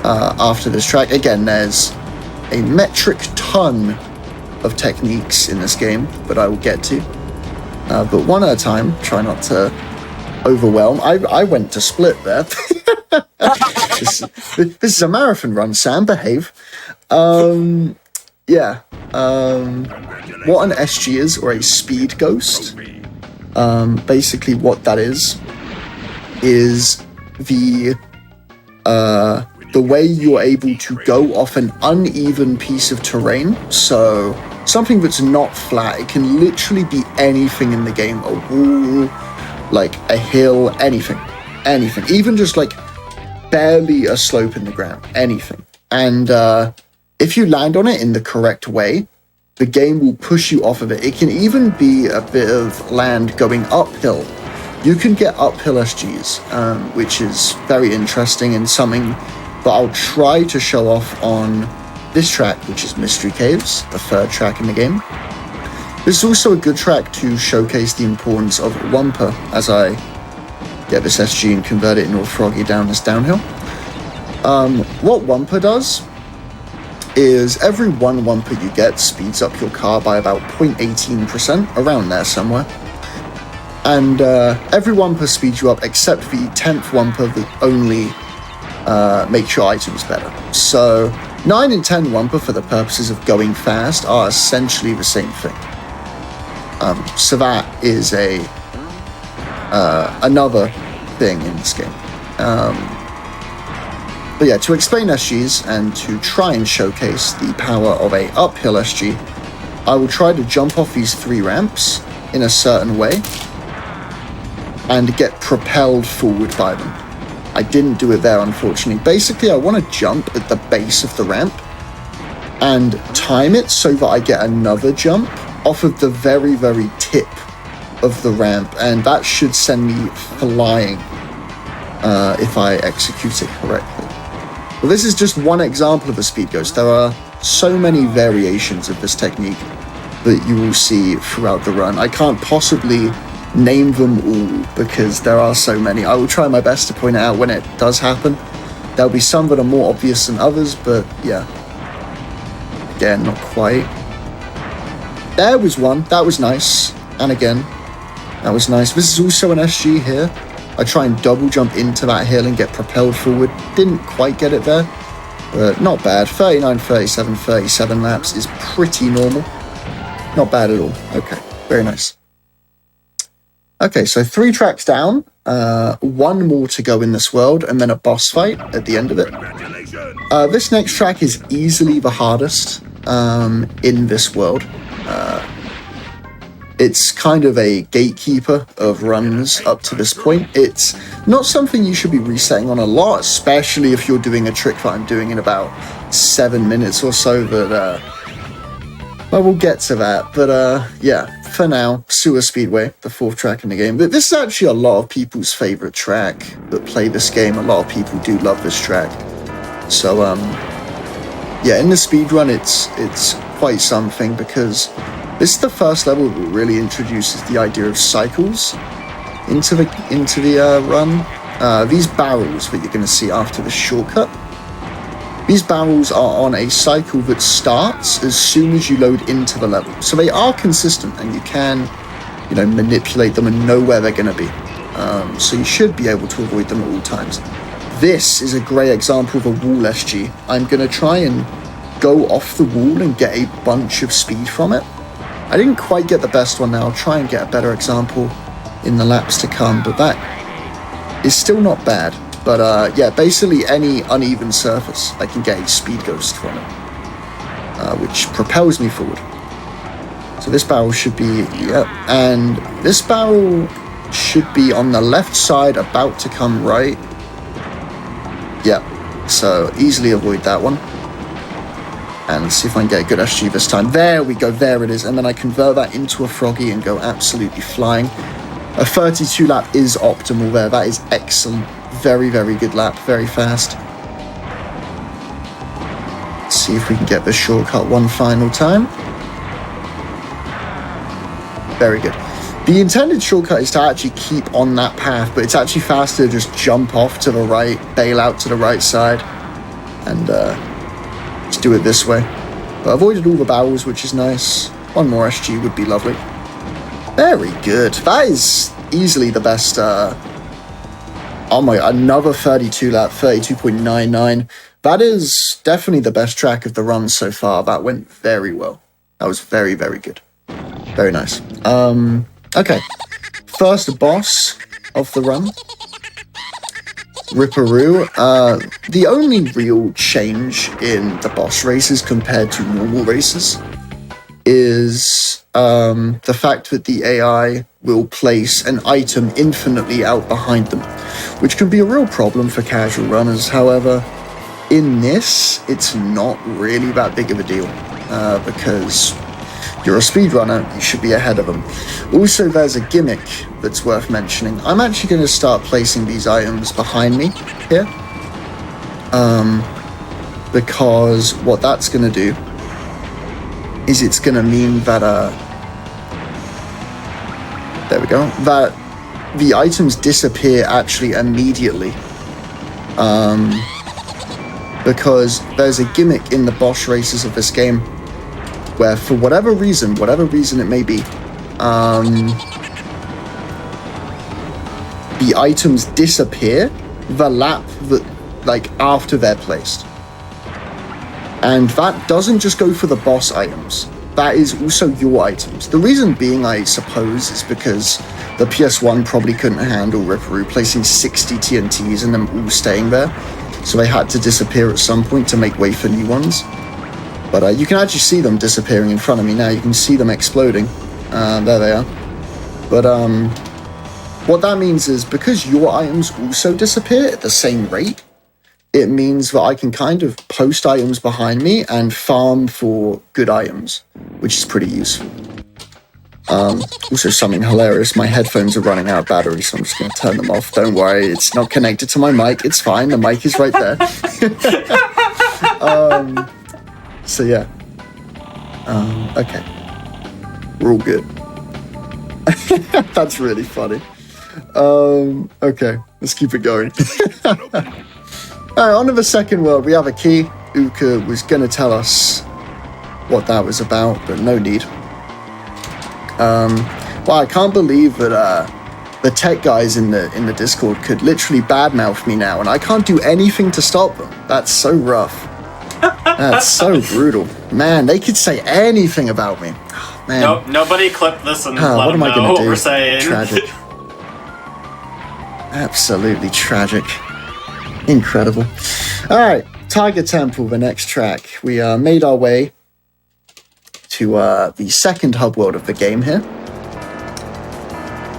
S10: after this track. Again, there's a metric ton of techniques in this game that I will get to. But one at a time, try not to overwhelm. I went to split there. this is a marathon run, Sam, behave. Yeah. What an SG is, or a speed ghost. Basically what that is the way you're able to go off an uneven piece of terrain. So something that's not flat. It can literally be anything in the game. A wall, like a hill, anything. Even just like barely a slope in the ground. Anything. And if you land on it in the correct way, the game will push you off of it. It can even be a bit of land going uphill. You can get uphill SGs, which is very interesting and something that I'll try to show off on this track, which is Mystery Caves, the third track in the game. This is also a good track to showcase the importance of Wumper as I get this SG and convert it into a Froggy down this downhill. What Wumper does is every one Wumper you get speeds up your car by about 0.18%, around there somewhere. And every Wumper speeds you up except the 10th Wumper that only makes your items better. So 9 and 10 Wumper, for the purposes of going fast, are essentially the same thing. So that is another thing in this game. But yeah, to explain SGs and to try and showcase the power of a uphill SG, I will try to jump off these 3 ramps in a certain way and get propelled forward by them. I didn't do it there, unfortunately. Basically, I want to jump at the base of the ramp and time it so that I get another jump off of the very, very tip of the ramp, and that should send me flying if I execute it correctly. Well, this is just one example of a speed ghost. There are so many variations of this technique that you will see throughout the run. I can't possibly name them all because there are so many. I will try my best to point it out when it does happen. There'll be some that are more obvious than others, but yeah. Again, not quite. There was one. That was nice. And again, that was nice. This is also an SG here. I try and double jump into that hill and get propelled forward. Didn't quite get it there, but not bad. 39, 37, 37 laps is pretty normal. Not bad at all. Okay, very nice. Okay, so 3 tracks down, 1 more to go in this world, and then a boss fight at the end of it. This next track is easily the hardest in this world. It's kind of a gatekeeper of runs up to this point. It's not something you should be resetting on a lot, especially if you're doing a trick that I'm doing in about 7 minutes or so, but well, we'll get to that. But yeah, for now, Sewer Speedway, the 4th track in the game. But this is actually a lot of people's favorite track that play this game. A lot of people do love this track. So yeah, in the speedrun, it's quite something because this is the first level that really introduces the idea of cycles into the run. These barrels that you're going to see after the shortcut, these barrels are on a cycle that starts as soon as you load into the level. So they are consistent and you can, manipulate them and know where they're going to be. So you should be able to avoid them at all times. This is a great example of a wall SG. I'm going to try and go off the wall and get a bunch of speed from it. I didn't quite get the best one there. I'll try and get a better example in the laps to come, but that is still not bad. But yeah, basically any uneven surface, I can get a speed ghost from it, which propels me forward. So this barrel should be, yep, and this barrel should be on the left side, about to come right. Yep, so easily avoid that one. And let's see if I can get a good SG this time. There we go, there it is. And then I convert that into a Froggy and go absolutely flying. A 32 lap is optimal there. That is excellent. Very, very good lap. Very fast. Let's see if we can get this shortcut one final time. Very good. The intended shortcut is to actually keep on that path, but it's actually faster to just jump off to the right, bail out to the right side, and just do it this way. But avoided all the barrels, which is nice. One more SG would be lovely. Very good. That is easily the best. Oh my, another 32 lap, 32.99. That is definitely the best track of the run so far. That went very well. That was very, very good. Very nice. Okay. First boss of the run. Ripperoo. The only real change in the boss races compared to normal races is the fact that the AI will place an item infinitely out behind them, which can be a real problem for casual runners. However, in this, it's not really that big of a deal, because you're a speedrunner, you should be ahead of them. Also, there's a gimmick that's worth mentioning. I'm actually going to start placing these items behind me here, because what that's going to do is it's going to mean that, there we go, that the items disappear actually immediately. Because there's a gimmick in the boss races of this game where, for whatever reason it may be, the items disappear the lap that, like, after they're placed. And that doesn't just go for the boss items. That is also your items. The reason being, I suppose, is because the PS1 probably couldn't handle Ripperoo placing 60 TNTs and them all staying there. So they had to disappear at some point to make way for new ones. But you can actually see them disappearing in front of me now. You can see them exploding. There they are. But what that means is, because your items also disappear at the same rate, it means that I can kind of post items behind me and farm for good items, which is pretty useful. Also, something hilarious, my headphones are running out of battery, so I'm just going to turn them off. Don't worry, it's not connected to my mic, it's fine, the mic is right there. So yeah. Okay. We're all good. That's really funny. Okay, let's keep it going. Alright, on to the second world. We have a key. Uka was going to tell us what that was about, but no need. Well, I can't believe that the tech guys in the Discord could literally badmouth me now, and I can't do anything to stop them. That's so rough. That's so brutal. Man, they could say anything about me. Oh, man.
S1: Nope, nobody clip this and let
S10: What
S1: them
S10: am I
S1: know
S10: gonna
S1: what
S10: do?
S1: we're saying.
S10: Tragic. Absolutely tragic. Incredible. Alright, Tiger Temple, the next track. We made our way to the second hub world of the game here.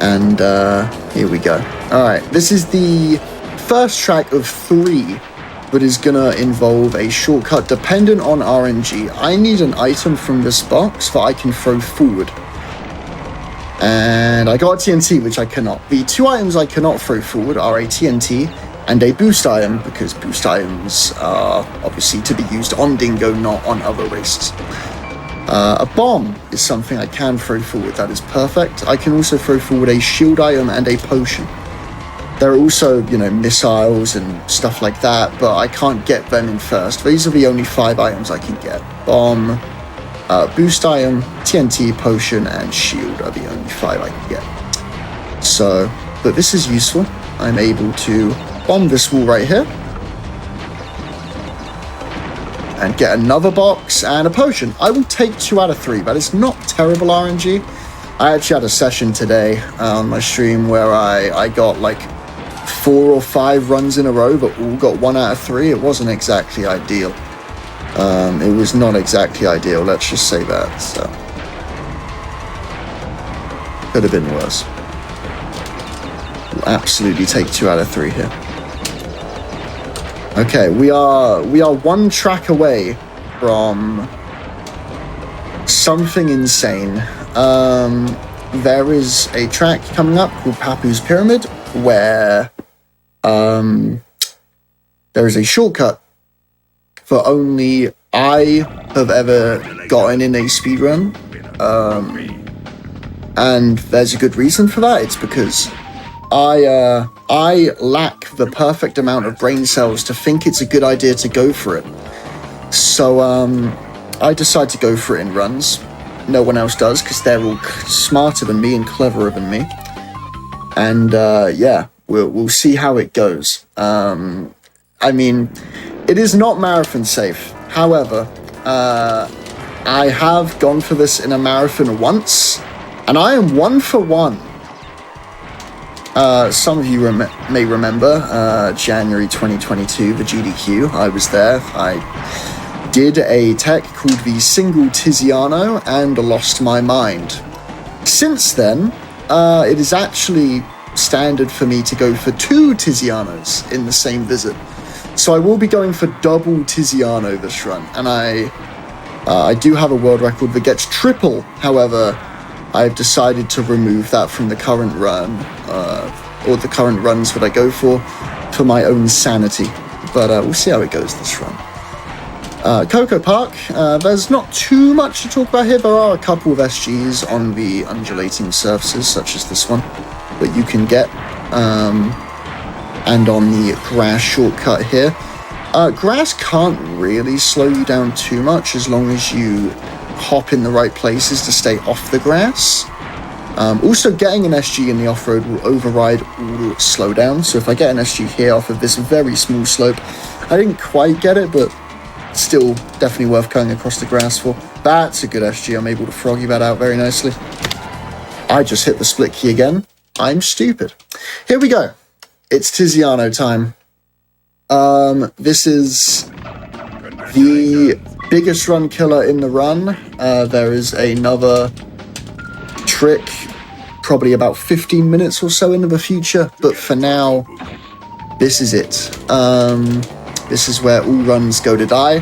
S10: And here we go. Alright, this is the first track of 3 that is gonna involve a shortcut dependent on RNG. I need an item from this box that I can throw forward. And I got a TNT, which I cannot. The 2 items I cannot throw forward are a TNT and a boost item, because boost items are obviously to be used on Dingo, not on other races. A bomb is something I can throw forward. That is perfect. I can also throw forward a shield item and a potion. There are also, missiles and stuff like that, but I can't get them in first. These are the only 5 items I can get. Bomb, boost item, TNT, potion, and shield are the only 5 I can get. So, but this is useful. I'm able to bomb this wall right here and get another box and a potion. I will take 2 out of 3. That is not terrible RNG. I actually had a session today on my stream where I got like 4 or 5 runs in a row that all got 1 out of 3. It wasn't exactly ideal. It was not exactly ideal, let's just say that. So could have been worse. We'll absolutely take 2 out of 3 here. Okay, we are 1 track away from something insane. There is a track coming up called Papu's Pyramid where there is a shortcut for only I have ever gotten in a speedrun. And there's a good reason for that. It's because I lack the perfect amount of brain cells to think it's a good idea to go for it. So I decide to go for it in runs. No one else does, because they're all smarter than me and cleverer than me. And yeah, we'll see how it goes. I mean, it is not marathon safe. However, I have gone for this in a marathon once, and I am 1 for 1. Some of you may remember January 2022, the GDQ. I was there. I did a tech called the single Tiziano and lost my mind. Since then, it is actually standard for me to go for 2 Tizianos in the same visit. So I will be going for double Tiziano this run, and I do have a world record that gets triple. However, I've decided to remove that from the current run, or the current runs that I go for my own sanity. But we'll see how it goes this run. Coco Park, there's not too much to talk about here. There are a couple of SGs on the undulating surfaces, such as this one, that you can get, and on the grass shortcut here. Grass can't really slow you down too much as long as you hop in the right places to stay off the grass. Also, getting an SG in the off-road will override all slowdown. So if I get an SG here off of this very small slope, I didn't quite get it, but still definitely worth cutting across the grass for. That's a good SG. I'm able to froggy that out very nicely. I just hit the split key again. I'm stupid. Here we go. It's Tiziano time. This is the biggest run killer in the run. There is another trick probably about 15 minutes or so into the future, but for now, this is it. This is where all runs go to die.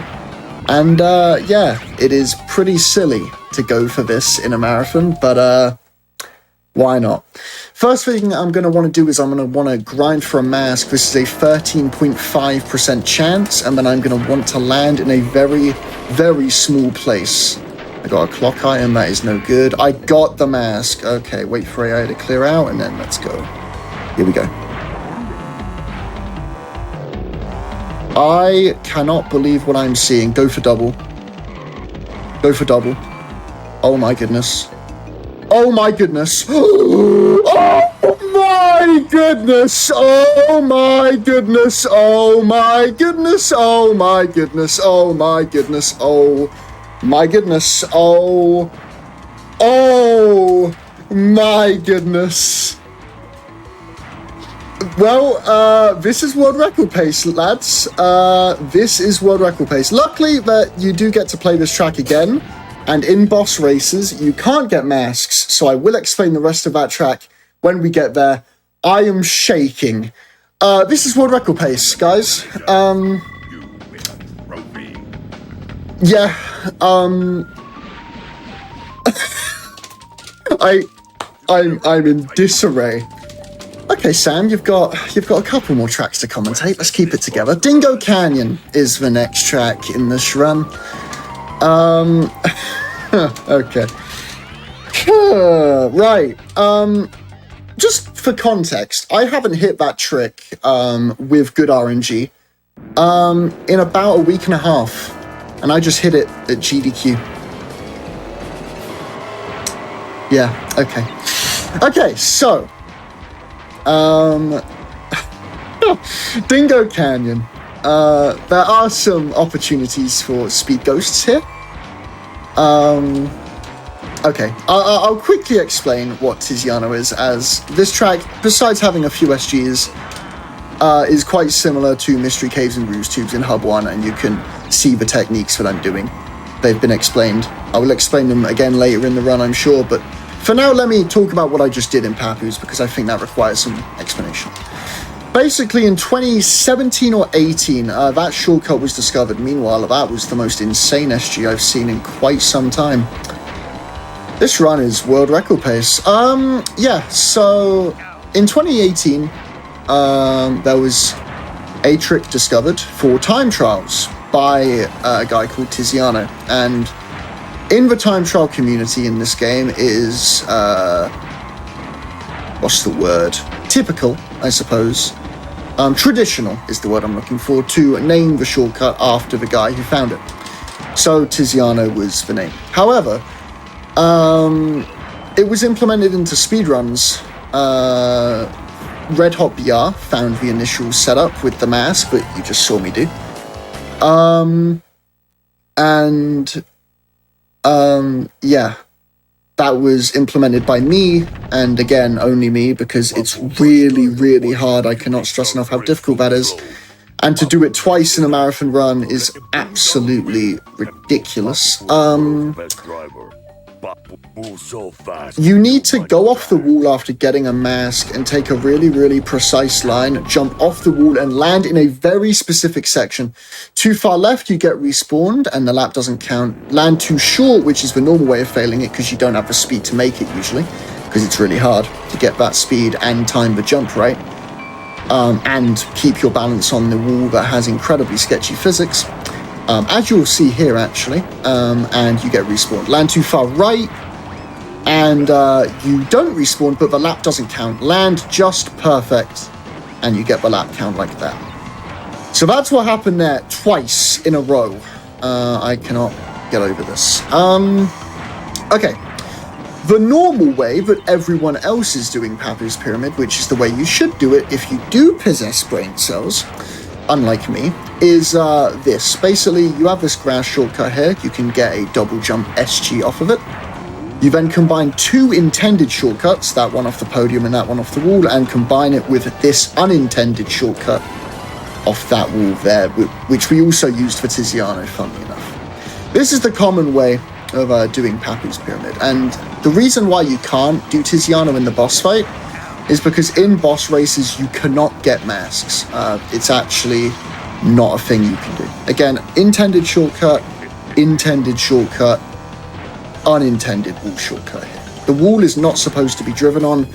S10: And yeah, it is pretty silly to go for this in a marathon, but why not? First thing I'm going to want to do is I'm going to want to grind for a mask. This is a 13.5% chance, and then I'm going to want to land in a very, very small place. I got a clock item, that is no good. I got the mask. Okay, wait for AI to clear out, and then let's go. Here we go. I cannot believe what I'm seeing. Go for double. Go for double. Oh my goodness. Oh my goodness. Oh my goodness. Oh my goodness. Oh my goodness. Oh my goodness. Oh my goodness. Oh my goodness. Oh. Oh my goodness. Well, this is world record pace, lads. This is world record pace. Luckily that you do get to play this track again, and in boss races, you can't get masks, so I will explain the rest of that track when we get there. I am shaking. This is world record pace, guys. Yeah, I'm in disarray. Okay, Sam, you've got a couple more tracks to commentate. Let's keep it together. Dingo Canyon is the next track in this run. Okay. Right. Just for context, I haven't hit that trick with good RNG in about a week and a half, and I just hit it at GDQ. Yeah. Okay. Okay. So. Dingo Canyon. There are some opportunities for speed ghosts here. Okay, I'll quickly explain what Tiziano is, as this track, besides having a few SGs, is quite similar to Mystery Caves and Ruse Tubes in Hub 1, and you can see the techniques that I'm doing. They've been explained. I will explain them again later in the run, I'm sure, but for now, let me talk about what I just did in Papoose, because I think that requires some explanation. Basically, in 2017 or 18, that shortcut was discovered. Meanwhile, that was the most insane SG I've seen in quite some time. This run is world record pace. Yeah, so in 2018, there was a trick discovered for time trials by a guy called Tiziano, and in the time trial community in this game is, what's the word? Typical, I suppose. Traditional is the word I'm looking for, to name the shortcut after the guy who found it. So Tiziano was the name. However, it was implemented into speedruns. Red Hot BR found the initial setup with the mask that you just saw me do. Yeah, that was implemented by me, and again, only me, because it's really, really hard. I cannot stress enough how difficult that is. And to do it twice in a marathon run is absolutely ridiculous. You need to go off the wall after getting a mask and take a really, really precise line, jump off the wall and land in a very specific section. Too far left, you get respawned and the lap doesn't count. Land too short, which is the normal way of failing it because you don't have the speed to make it usually, because it's really hard to get that speed and time the jump right. And keep your balance on the wall that has incredibly sketchy physics. As you'll see here, actually, and you get respawned. Land too far right, and you don't respawn, but the lap doesn't count. Land just perfect, and you get the lap count like that. So that's what happened there twice in a row. I cannot get over this. Okay. The normal way that everyone else is doing Papu's Pyramid, which is the way you should do it if you do possess brain cells, unlike me, is this. Basically, you have this grass shortcut here. You can get a double jump SG off of it. You then combine two intended shortcuts, that one off the podium and that one off the wall, and combine it with this unintended shortcut off that wall there, which we also used for Tiziano, funnily enough. This is the common way of doing Papu's Pyramid, and the reason why you can't do Tiziano in the boss fight is because in boss races you cannot get masks. It's actually not a thing you can do. Again, intended shortcut, unintended wall shortcut here. The wall is not supposed to be driven on,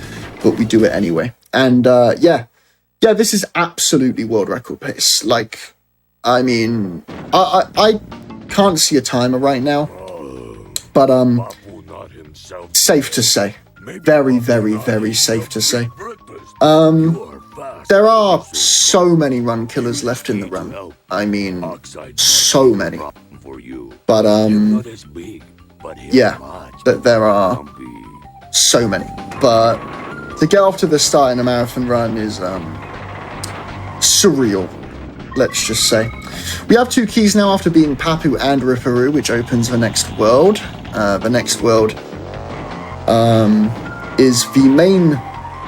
S10: but we do it anyway. And yeah, this is absolutely world record pace. Like, I mean, I can't see a timer right now, but safe to say, very, very, very safe to say. There are so many run killers left in the run. I mean, so many. But yeah, there are so many. But to get off to the start in a marathon run is surreal, let's just say. We have two keys now after being Papu and Ripperoo, which opens the next world. The next world is the main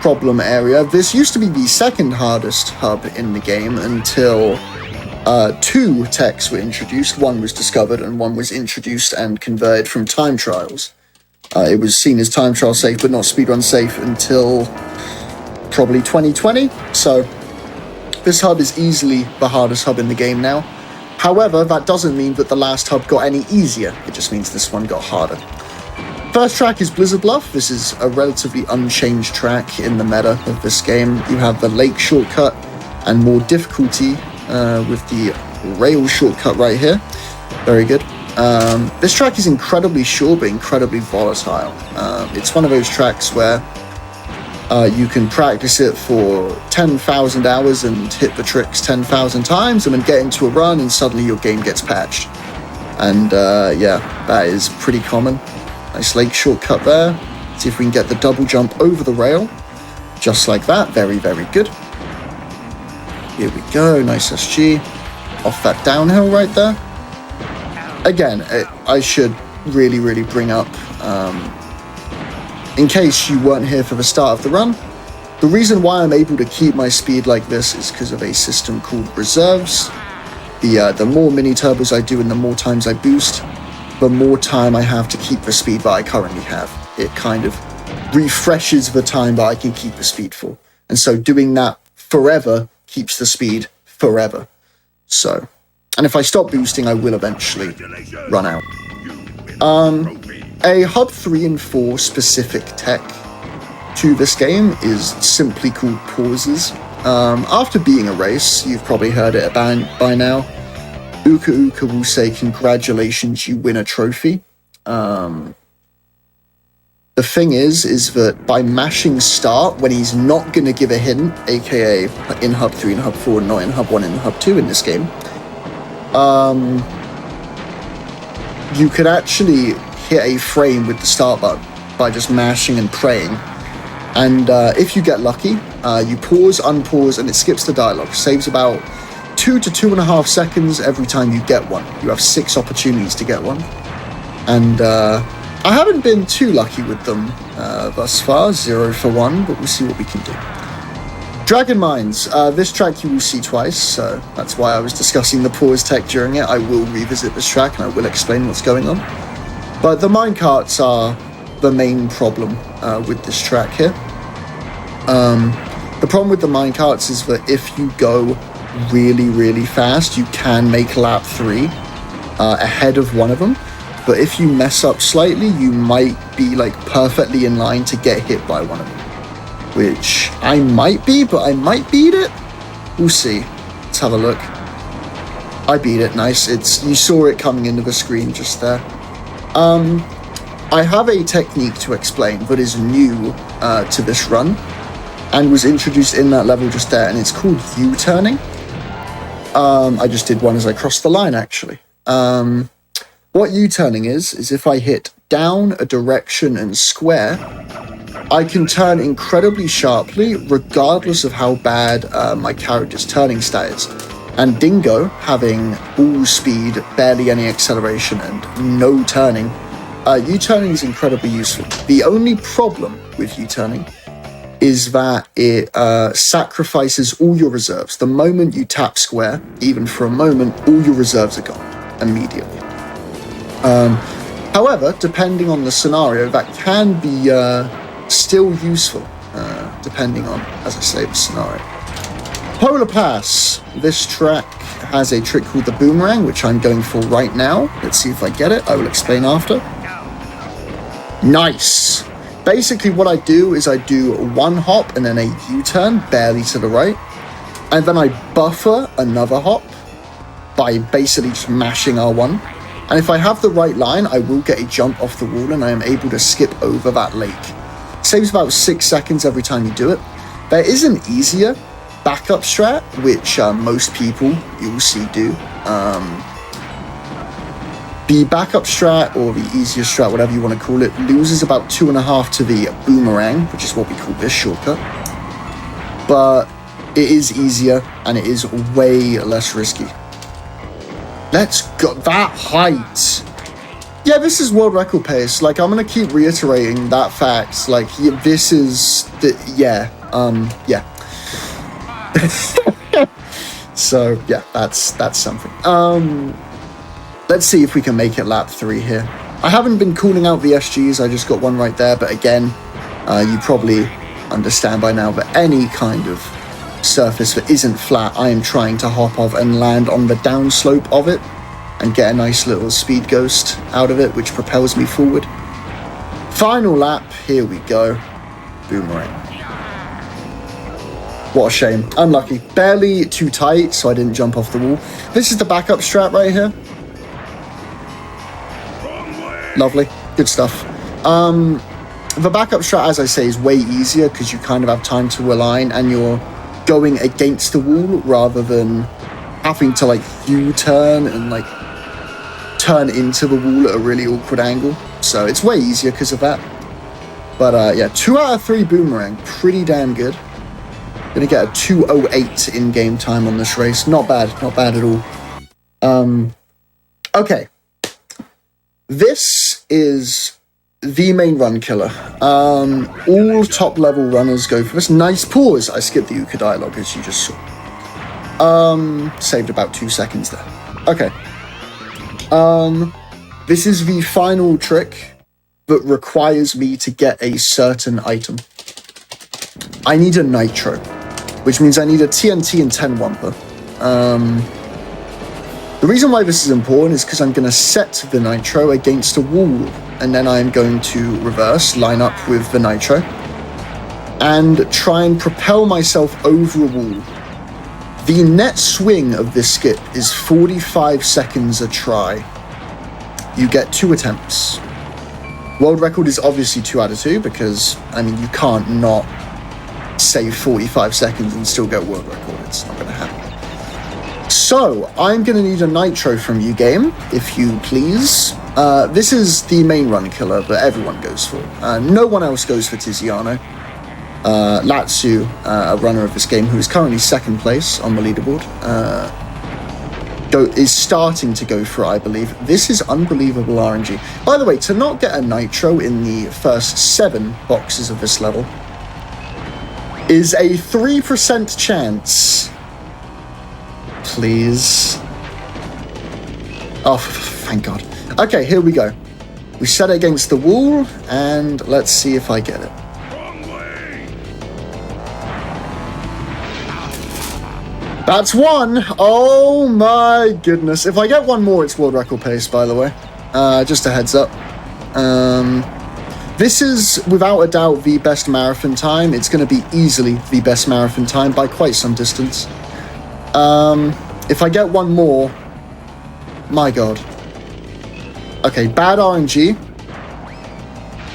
S10: problem area. This used to be the second hardest hub in the game until two techs were introduced. One was discovered and one was introduced and converted from time trials. It was seen as time trial safe but not speedrun safe until probably 2020. So this hub is easily the hardest hub in the game now. However, that doesn't mean that the last hub got any easier. It just means this one got harder. First track is Blizzard Bluff. This is a relatively unchanged track in the meta of this game. You have the lake shortcut and more difficulty with the rail shortcut right here. Very good. This track is incredibly short but incredibly volatile. It's one of those tracks where you can practice it for 10,000 hours and hit the tricks 10,000 times and then get into a run and suddenly your game gets patched. And yeah, that is pretty common. Nice lake shortcut there. See if we can get the double jump over the rail. Just like that. Very, very good. Here we go. Nice SG. Off that downhill right there. Again, I should really, really bring up, in case you weren't here for the start of the run, the reason why I'm able to keep my speed like this is because of a system called reserves. The more mini turbos I do and the more times I boost, the more time I have to keep the speed that I currently have. It kind of refreshes the time that I can keep the speed for. And so doing that forever keeps the speed forever. So, and if I stop boosting, I will eventually run out. A Hub 3 and 4 specific tech to this game is simply called pauses. After being a race, you've probably heard it by now, Uka Uka will say, "Congratulations, you win a trophy." The thing is that by mashing start, when he's not going to give a hint, aka in hub 3 and hub 4, not in hub 1 and hub 2 in this game, you could actually hit a frame with the start button by just mashing and praying. And if you get lucky, you pause, unpause, and it skips the dialogue. Saves about 2 to 2.5 seconds every time you get one. You have 6 opportunities to get one. And I haven't been too lucky with them thus far, 0 for 1, but we'll see what we can do. Dragon Mines, this track you will see twice, so that's why I was discussing the pause tech during it. I will revisit this track and I will explain what's going on. But the minecarts are the main problem with this track here. The problem with the minecarts is that if you go really, really fast, you can make lap 3 ahead of one of them. But if you mess up slightly, you might be like perfectly in line to get hit by one of them. Which I might be, but I might beat it. We'll see. Let's have a look. I beat it, nice. You saw it coming into the screen just there. I have a technique to explain that is new to this run and was introduced in that level just there, and it's called U-turning. I just did one as I crossed the line, actually. What U-turning is if I hit down, a direction, and square, I can turn incredibly sharply regardless of how bad my character's turning stat is. And Dingo, having all speed, barely any acceleration, and no turning, U-turning is incredibly useful. The only problem with U-turning is that it sacrifices all your reserves. The moment you tap square, even for a moment, all your reserves are gone immediately. However, depending on the scenario, that can be still useful, depending on, as I say, the scenario. Polar Pass. This track has a trick called the boomerang, which I'm going for right now. Let's see if I get it. I will explain after. Nice. Basically, what I do is I do one hop and then a U-turn, barely to the right. And then I buffer another hop by basically just mashing R1. And if I have the right line, I will get a jump off the wall and I am able to skip over that lake. Saves about 6 seconds every time you do it. There is an easier backup strat, which most people you will see do. The backup strat, or the easier strat, whatever you want to call it, loses about 2.5 to the boomerang, which is what we call this shortcut. But it is easier and it is way less risky. Let's go. That height. Yeah, this is world record pace. Like, I'm going to keep reiterating that fact. Like, yeah, this is yeah. So, yeah, that's something. Let's see if we can make it lap 3 here. I haven't been calling out the SGs, I just got one right there, but again, you probably understand by now that any kind of surface that isn't flat, I am trying to hop off and land on the downslope of it and get a nice little speed ghost out of it, which propels me forward. Final lap, here we go. Boomerang. What a shame. Unlucky. Barely too tight, so I didn't jump off the wall. This is the backup strat right here. Lovely. Good stuff. The backup strat, as I say, is way easier because you kind of have time to align and you're going against the wall rather than having to like U-turn and like turn into the wall at a really awkward angle. So it's way easier because of that. But yeah, 2 out of 3 boomerang. Pretty damn good. Gonna get a 2:08 in game time on this race. Not bad at all. Okay. This is the main run killer. All top level runners go for this. Nice pause. I skipped the Yuka dialogue as you just saw. Saved about 2 seconds there. Okay. This is the final trick that requires me to get a certain item. I need a nitro, which means I need a TNT and 10 Wumpa. The reason why this is important is because I'm going to set the nitro against a wall, and then I'm going to reverse, line up with the nitro, and try and propel myself over a wall. The net swing of this skip is 45 seconds a try. You get 2 attempts. World record is obviously 2 out of 2 because, I mean, you can't not save 45 seconds and still get world record. It's not going to happen. So, I'm going to need a nitro from you, game, if you please. This is the main run killer that everyone goes for. No one else goes for Tiziano. Latsu, a runner of this game who is currently 2nd place on the leaderboard, is starting to go for it, I believe. This is unbelievable RNG. By the way, to not get a nitro in the first 7 boxes of this level is a 3% chance. Please. Oh, thank God. Okay, here we go. We set it against the wall, and let's see if I get it. That's 1! Oh my goodness. If I get 1 more, it's world record pace, by the way. Just a heads up. This is, without a doubt, the best marathon time. It's going to be easily the best marathon time by quite some distance. If I get 1 more... My God. Okay, bad RNG.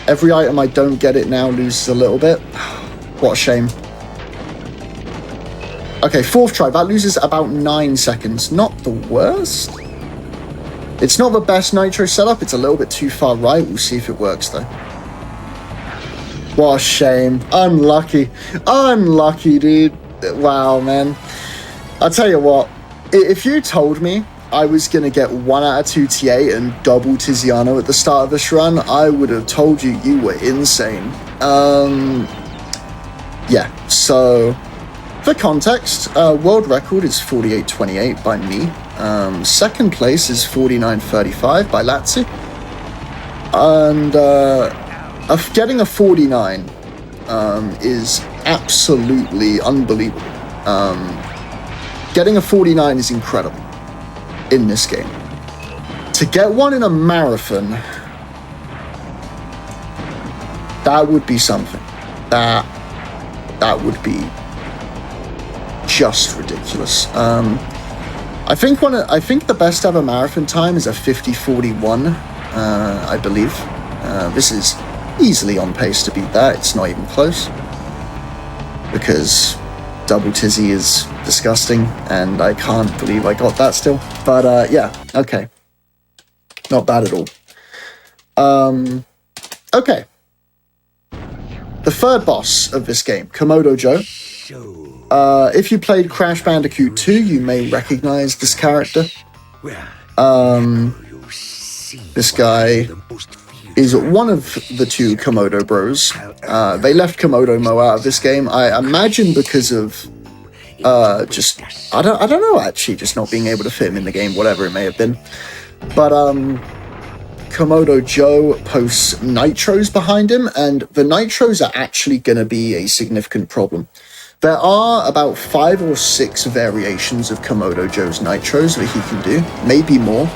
S10: Every item I don't get it now loses a little bit. What a shame. Okay, 4th try. That loses about 9 seconds. Not the worst. It's not the best nitro setup. It's a little bit too far right. We'll see if it works, though. What a shame. Unlucky. Unlucky, dude. Wow, man. I'll tell you what. If you told me I was going to get 1 out of 2 TA and double Tiziano at the start of this run, I would have told you you were insane. Yeah, so... For context, world record is 48.28 by me. 2nd place is 49.35 by Latsi. And getting a 49 is absolutely unbelievable. Getting a 49 is incredible in this game. To get 1 in a marathon, that would be something. That would be just ridiculous. I think the best ever marathon time is a 50:41, I believe. This is easily on pace to beat that. It's not even close because double tizzy is disgusting, and I can't believe I got that still. But yeah, okay, not bad at all. Okay, the 3rd boss of this game, Komodo Joe. If you played Crash Bandicoot 2, you may recognize this character. This guy is one of the 2 Komodo bros. They left Komodo Mo out of this game, I imagine because of just I don't know, actually, just not being able to fit him in the game, whatever it may have been. But Komodo Joe posts nitros behind him, and the nitros are actually going to be a significant problem. There are about 5 or 6 variations of Komodo Joe's nitros that he can do, maybe more.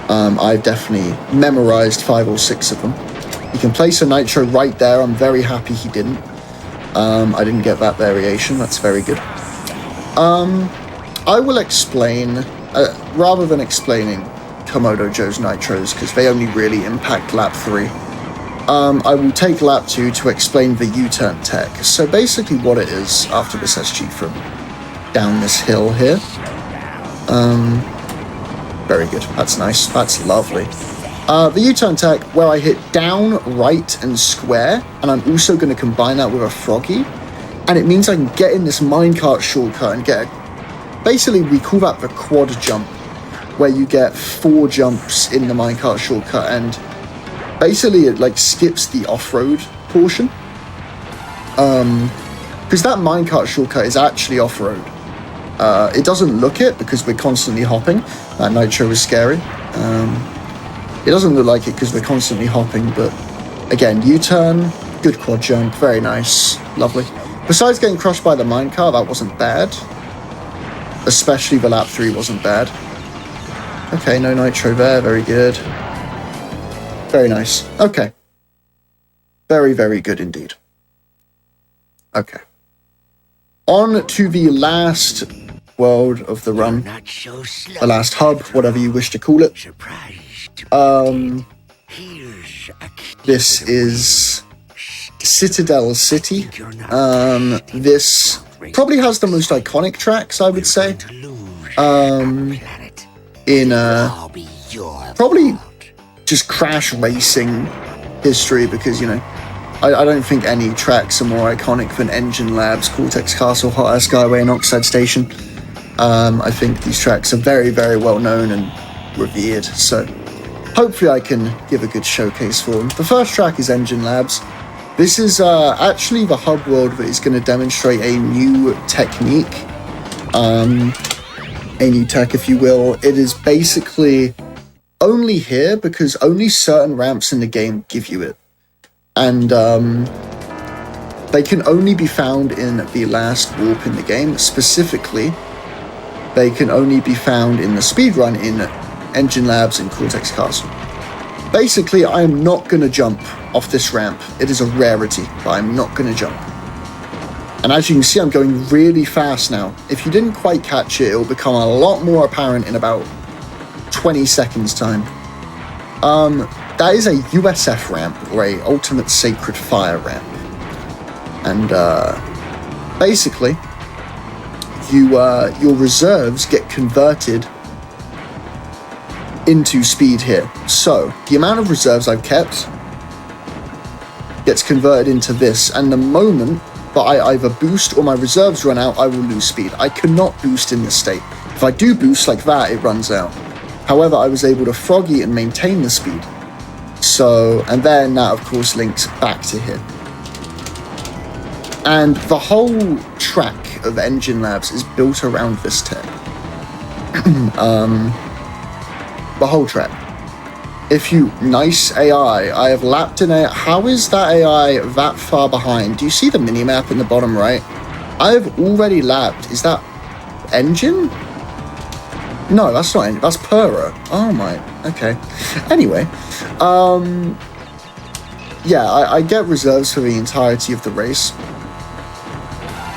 S10: I've definitely memorized 5 or 6 of them. He can place a nitro right there. I'm very happy he didn't. I didn't get that variation. That's very good. I will explain, rather than explaining Komodo Joe's nitros, because they only really impact lap 3. I will take lap 2 to explain the U-turn tech. So basically what it is, after this SG from down this hill here. Very good. That's nice. That's lovely. The U-turn tech, where I hit down, right, and square, and I'm also going to combine that with a froggy, and it means I can get in this minecart shortcut and get basically, we call that the quad jump, where you get 4 jumps in the minecart shortcut, and basically it like skips the off-road portion. Because that minecart shortcut is actually off-road. It doesn't look it because we're constantly hopping. That nitro is scary. It doesn't look like it because we're constantly hopping, but again, U-turn, good quad jump, very nice, lovely. Besides getting crushed by the minecart, that wasn't bad. Especially the lap 3 wasn't bad. Okay, no nitro there, very good. Very nice. Okay. Very, very good indeed. Okay. On to the last world of the run. The last hub, whatever you wish to call it. This is Citadel City. This probably has the most iconic tracks, I would say. In probably just Crash racing history, because, you know, I don't think any tracks are more iconic than Engine Labs, Cortex Castle, Hot Air Skyway, and Oxide Station. I think these tracks are very, very well known and revered, so hopefully I can give a good showcase for them. The first track is Engine Labs. This is actually the hub world that is going to demonstrate a new technique, a new tech, if you will. It is basically only here because only certain ramps in the game give you it. And they can only be found in the last warp in the game. Specifically, they can only be found in the speedrun in Engine Labs and Cortex Castle. Basically, I am not going to jump off this ramp. It is a rarity, but I'm not going to jump. And as you can see, I'm going really fast now. If you didn't quite catch it, it will become a lot more apparent in about 20 seconds time. That is a USF ramp, or a Ultimate Sacred Fire ramp. And basically, your reserves get converted into speed here. So the amount of reserves I've kept gets converted into this, and the moment that I either boost or my reserves run out, I will lose speed. I cannot boost in this state. If I do boost like that, it runs out. However, I was able to froggy and maintain the speed. So, and then that of course links back to here. And the whole track of Engine Labs is built around this tech. The whole track. If you... Nice AI. I have lapped in AI. How is that AI that far behind? Do you see the minimap in the bottom right? I have already lapped. Is that Engine? No, that's not Engine. That's Pura. Oh my... Okay. Anyway. Yeah, I get reserves for the entirety of the race.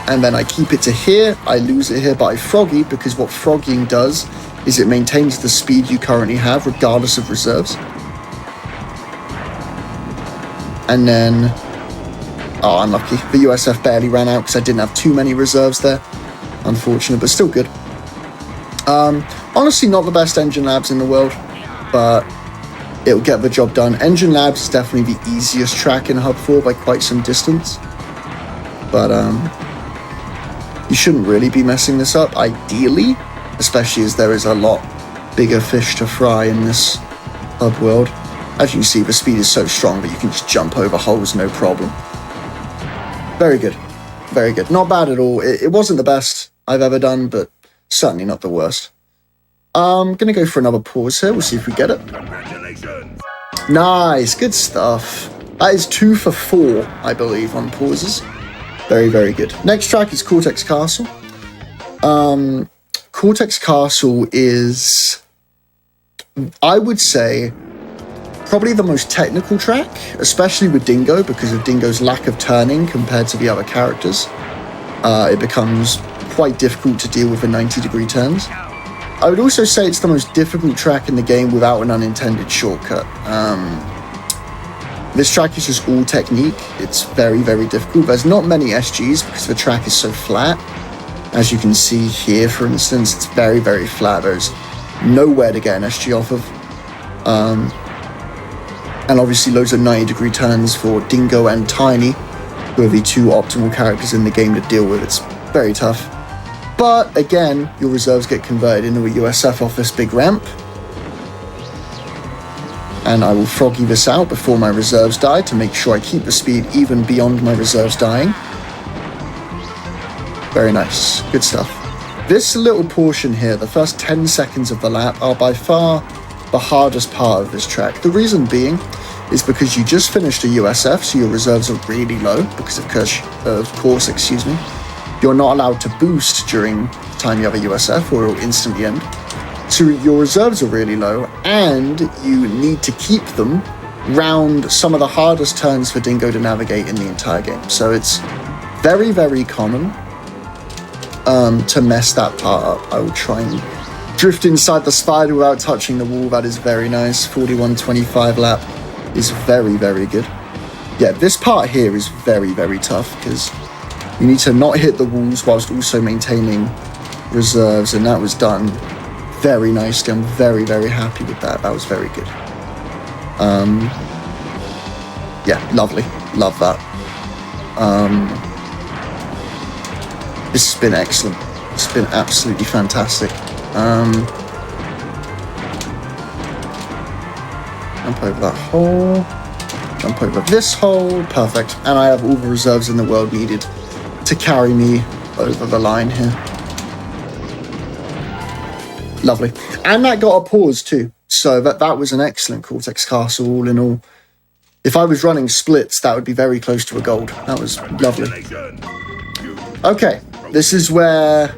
S10: And then I keep it to here. I lose it here, but I froggy, because what frogging does is it maintains the speed you currently have regardless of reserves. And then, oh, unlucky. The USF barely ran out because I didn't have too many reserves there. Unfortunate, but still good. Honestly, not the best Engine Labs in the world, but it'll get the job done. Engine Labs is definitely the easiest track in Hub 4 by quite some distance. But you shouldn't really be messing this up, ideally. Especially as there is a lot bigger fish to fry in this hub world. As you can see, the speed is so strong that you can just jump over holes, no problem. Very good. Very good. Not bad at all. It wasn't the best I've ever done, but certainly not the worst. I'm going to go for another pause here. We'll see if we get it. Nice. Good stuff. That is 2 for 4, I believe, on pauses. Very, very good. Next track is Cortex Castle. Cortex Castle is, I would say, probably the most technical track, especially with Dingo, because of Dingo's lack of turning compared to the other characters. It becomes quite difficult to deal with the 90-degree turns. I would also say it's the most difficult track in the game without an unintended shortcut. This track is just all technique. It's very, very difficult. There's not many SGs because the track is so flat. As you can see here, for instance, it's very, very flat. There's nowhere to get an SG off of. And obviously loads of 90-degree turns for Dingo and Tiny, who are the 2 optimal characters in the game to deal with. It's very tough. But again, your reserves get converted into a USF off this big ramp. And I will froggy this out before my reserves die to make sure I keep the speed even beyond my reserves dying. Very nice. Good stuff. This little portion here, the first 10 seconds of the lap, are by far the hardest part of this track. The reason being is because you just finished a USF, so your reserves are really low, because of course, excuse me. You're not allowed to boost during the time you have a USF, or it will instantly end. So your reserves are really low, and you need to keep them round some of the hardest turns for Dingo to navigate in the entire game. So it's very, very common to mess that part up. I will try and drift inside the spider without touching the wall. That is very nice. 41.25 lap. is very, very good. Yeah, this part here is very, very tough because you need to not hit the walls whilst also maintaining reserves, and that was done very nicely. I'm very, very happy with that. That was very good. Yeah, lovely. Love that. This has been excellent. It's been absolutely fantastic. Jump over that hole. Jump over this hole. Perfect. And I have all the reserves in the world needed to carry me over the line here. Lovely. And that got a pause too. So that was an excellent Cortex Castle all in all. If I was running splits, that would be very close to a gold. That was lovely. Okay, this is where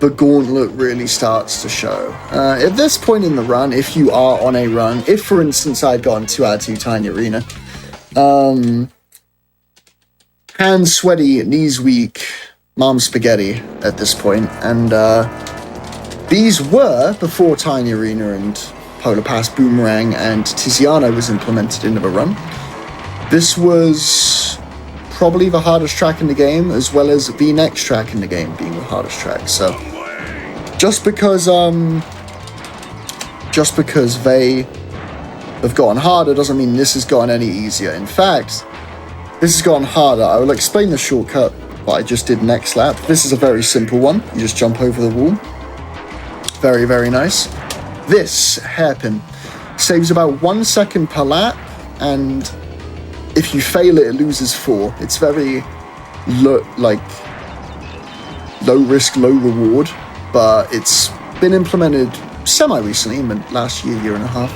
S10: the gauntlet really starts to show. At this point in the run, if you are on a run, if for instance I'd gotten 2 out of 2 Tiny Arena, hands sweaty, knees weak, mom spaghetti at this point, and these were before Tiny Arena and Polar Pass Boomerang and Tiziano was implemented into the run. This was probably the hardest track in the game, as well as the next track in the game being the hardest track. So just because they have gotten harder doesn't mean this has gotten any easier. In fact, this has gotten harder. I will explain the shortcut that I just did next lap. This is a very simple one. You just jump over the wall. Very, very nice. This hairpin saves about 1 second per lap, and if you fail it, it loses 4. It's very low risk, low reward, but it's been implemented semi-recently, in the last year and a half.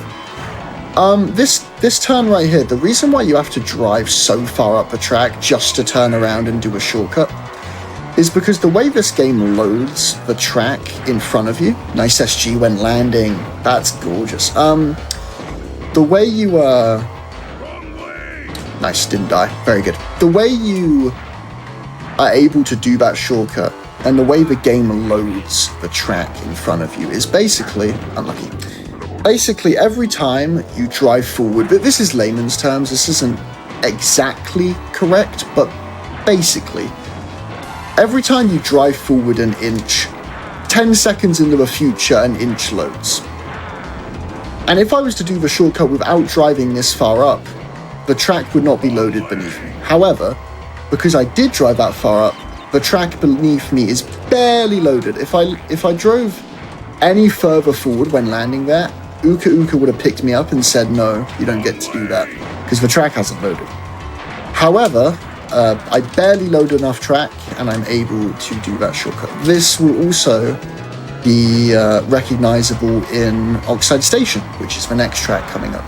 S10: This turn right here, the reason why you have to drive so far up the track just to turn around and do a shortcut is because the way this game loads the track in front of you, nice SG when landing, that's gorgeous. The way you, nice, didn't die, very good. The way you are able to do that shortcut and the way the game loads the track in front of you is basically, unlucky, basically every time you drive forward, but this is layman's terms, this isn't exactly correct, but basically, every time you drive forward an inch, 10 seconds into the future, an inch loads. And if I was to do the shortcut without driving this far up, the track would not be loaded beneath me. However, because I did drive that far up, the track beneath me is barely loaded. If I drove any further forward when landing there, Uka would have picked me up and said, no, you don't get to do that, because the track hasn't loaded. However, I barely load enough track, and I'm able to do that shortcut. This will also be recognizable in Oxide Station, which is the next track coming up.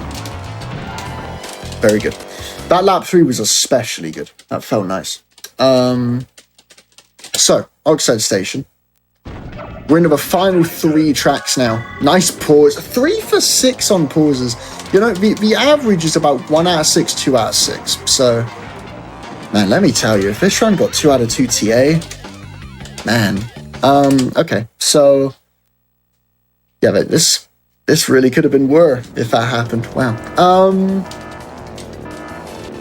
S10: Very good. That lap 3 was especially good. That felt nice. So, Oxide Station. We're into the final 3 tracks now. Nice pause. 3 for 6 on pauses. You know, the average is about 1 out of 6, 2 out of 6. So, man, let me tell you, if this run got 2 out of 2 TA, man. Okay, so, yeah, but this really could have been Whir if that happened. Wow.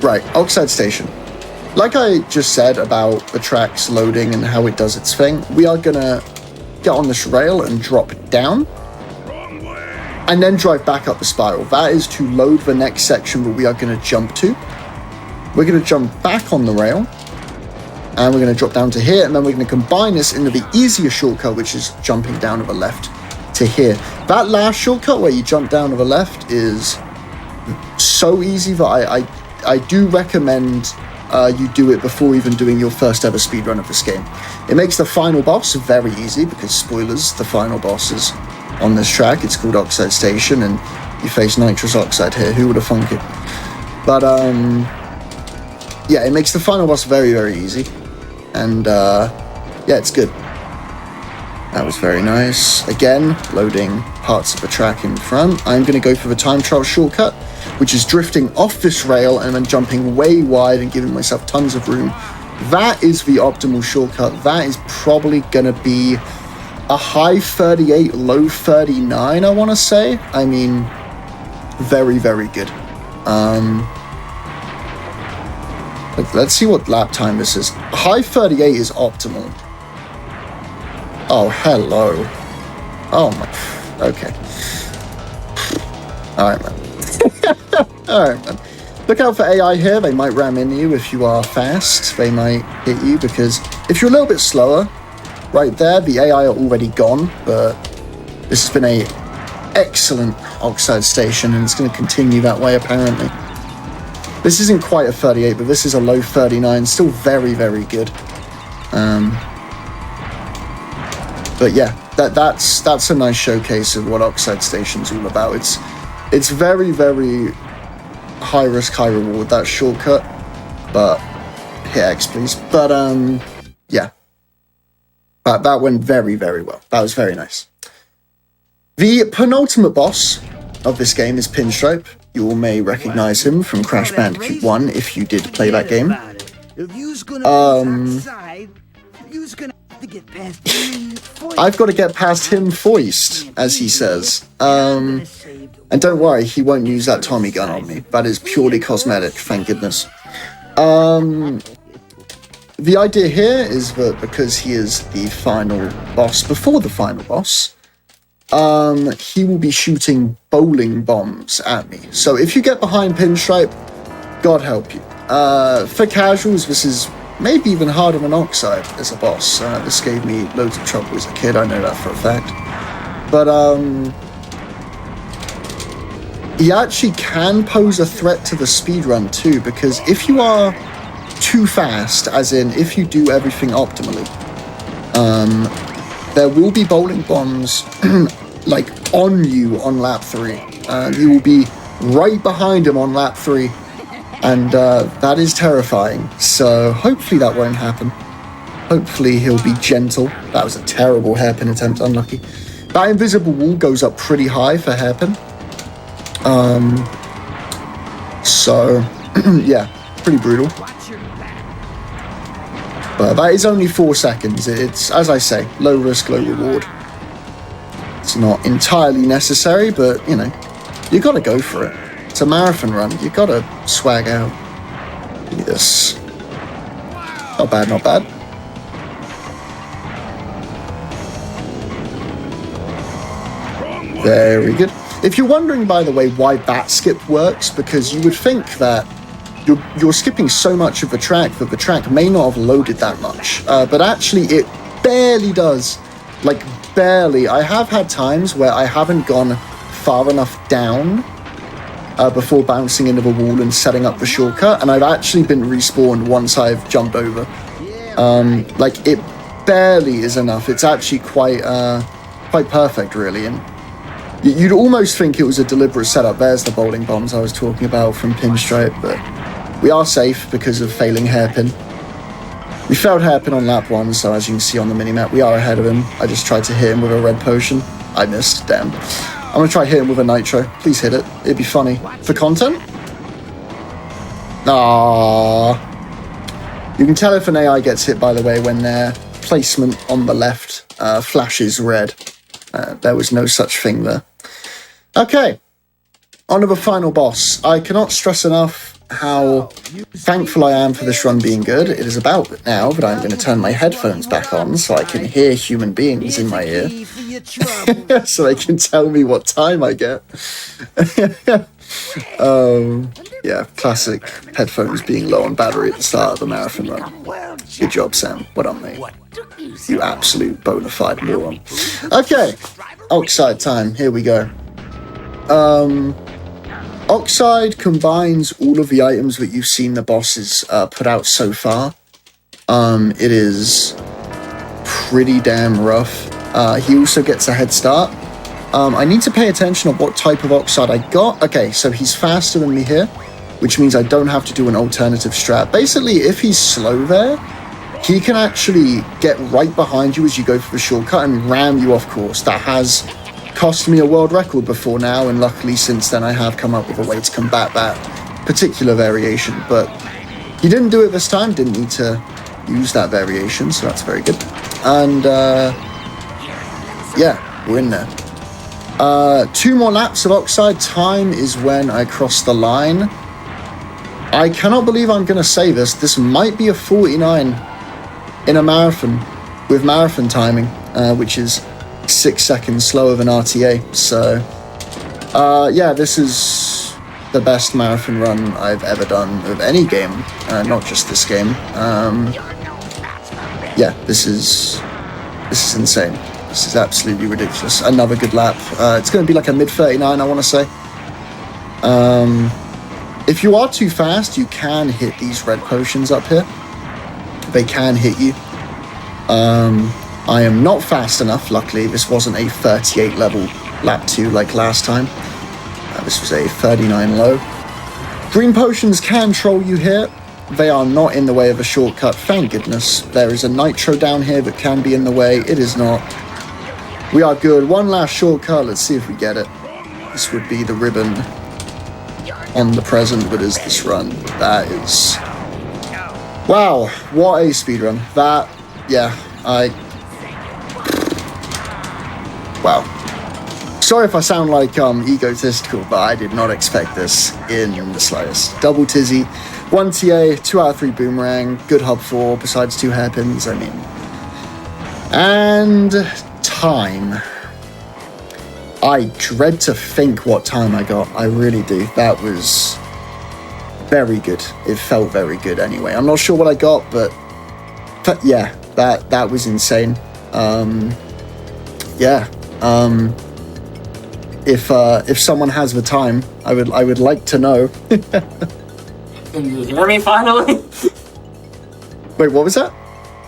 S10: Right, Oxide Station. Like I just said about the track's loading and how it does its thing, we are gonna get on this rail and drop down, and then drive back up the spiral. That is to load the next section that we are gonna jump to. We're going to jump back on the rail, and we're going to drop down to here, and then we're going to combine this into the easier shortcut, which is jumping down to the left to here. That last shortcut where you jump down to the left is so easy that I do recommend you do it before even doing your first ever speedrun of this game. It makes the final boss very easy, because spoilers, the final boss is on this track. It's called Oxide Station, and you face nitrous oxide here. Who would have thunk it? But, yeah, it makes the final boss very, very easy. And, yeah, it's good. That was very nice. Again, loading parts of the track in front. I'm going to go for the time trial shortcut, which is drifting off this rail and then jumping way wide and giving myself tons of room. That is the optimal shortcut. That is probably going to be a high 38, low 39, I want to say. I mean, very, very good. Let's see what lap time this is. High 38 is optimal. Oh, hello. Oh my. Okay. Alright, man. Alright, man. Look out for AI here. They might ram into you if you are fast. They might hit you because if you're a little bit slower, right there, the AI are already gone. But this has been a excellent Oxide station, and it's going to continue that way, apparently. This isn't quite a 38, but this is a low 39. Still very, very good. But yeah, that's a nice showcase of what Oxide Station's all about. It's very, very high risk, high reward, that shortcut. But hit X, please. But yeah, that went very, very well. That was very nice. The penultimate boss of this game is Pinstripe. You all may recognize him from Crash Bandicoot 1 if you did play that game. I've got to get past him foist, as he says. And don't worry, he won't use that Tommy gun on me. That is purely cosmetic, thank goodness. The idea here is that because he is the final boss before the final boss, he will be shooting bowling bombs at me. So if you get behind Pinstripe, God help you. For casuals, this is maybe even harder than Oxide as a boss. This gave me loads of trouble as a kid, I know that for a fact. But he actually can pose a threat to the speedrun too, because if you are too fast, as in if you do everything optimally, there will be bowling bombs like on you on lap 3. You will be right behind him on lap 3, and that is terrifying. So hopefully that won't happen. Hopefully he'll be gentle. That was a terrible hairpin attempt, unlucky. That invisible wall goes up pretty high for hairpin. So yeah, pretty brutal. But that is only 4 seconds. It's, as I say, low risk, low reward. It's not entirely necessary, but, you know, you gotta go for it. It's a marathon run. You gotta swag out. Look at this. Not bad, not bad. Very good. If you're wondering, by the way, why bat skip works, because you would think that you're skipping so much of the track that the track may not have loaded that much, but actually it barely does. Like, barely. I have had times where I haven't gone far enough down before bouncing into the wall and setting up the shortcut, and I've actually been respawned once I've jumped over. Like, it barely is enough. It's actually quite perfect, really, and you'd almost think it was a deliberate setup. There's the bowling bombs I was talking about from Pinstripe, but we are safe because of failing hairpin. We failed hairpin on lap 1, so as you can see on the minimap, we are ahead of him. I just tried to hit him with a red potion. I missed, damn. I'm gonna try hit him with a nitro. Please hit it. It'd be funny. For content? Aww. You can tell if an AI gets hit, by the way, when their placement on the left flashes red. There was no such thing there. Okay. On to the final boss. I cannot stress enough how thankful I am for this run being good. It is about now that I'm going to turn my headphones back on so I can hear human beings in my ear. So they can tell me what time I get. Yeah, classic headphones being low on battery at the start of the marathon run. Good job, Sam. What up, mate? You absolute bona fide moron. Okay, Oxide time. Here we go. Oxide combines all of the items that you've seen the bosses put out so far. It is pretty damn rough. He also gets a head start. I need to pay attention to what type of Oxide I got. Okay, so he's faster than me here, which means I don't have to do an alternative strat. Basically, if he's slow there, he can actually get right behind you as you go for the shortcut and ram you off course. That has cost me a world record before now, and luckily since then I have come up with a way to combat that particular variation. But he didn't do it this time, didn't need to use that variation, so that's very good. And yeah, we're in there. 2 more laps of Oxide. Time is when I cross the line. I cannot believe I'm going to say this. This might be a 49 in a marathon with marathon timing, which is 6 seconds slower than RTA. So, yeah, this is the best marathon run I've ever done of any game, not just this game. Yeah, this is insane. This is absolutely ridiculous. Another good lap. It's going to be like a mid-39, I want to say. If you are too fast, you can hit these red potions up here. They can hit you. I am not fast enough, luckily. This wasn't a 38 level lap 2 like last time. This was a 39 low. Green potions can troll you here. They are not in the way of a shortcut, thank goodness. There is a nitro down here that can be in the way. It is not. We are good. One last shortcut. Let's see if we get it. This would be the ribbon on the present, but is this run? That is... Wow, what a speedrun. That, yeah, wow. Sorry if I sound like egotistical, but I did not expect this in the slightest. Double Tizzy, 1 TA, 2 out of 3 boomerang, good hub 4, besides 2 hairpins, I mean. And time. I dread to think what time I got. I really do. That was very good. It felt very good anyway. I'm not sure what I got, but yeah, that was insane. Yeah. If someone has the time, I would like to know.
S1: Can you hear me finally?
S10: Wait, what was that?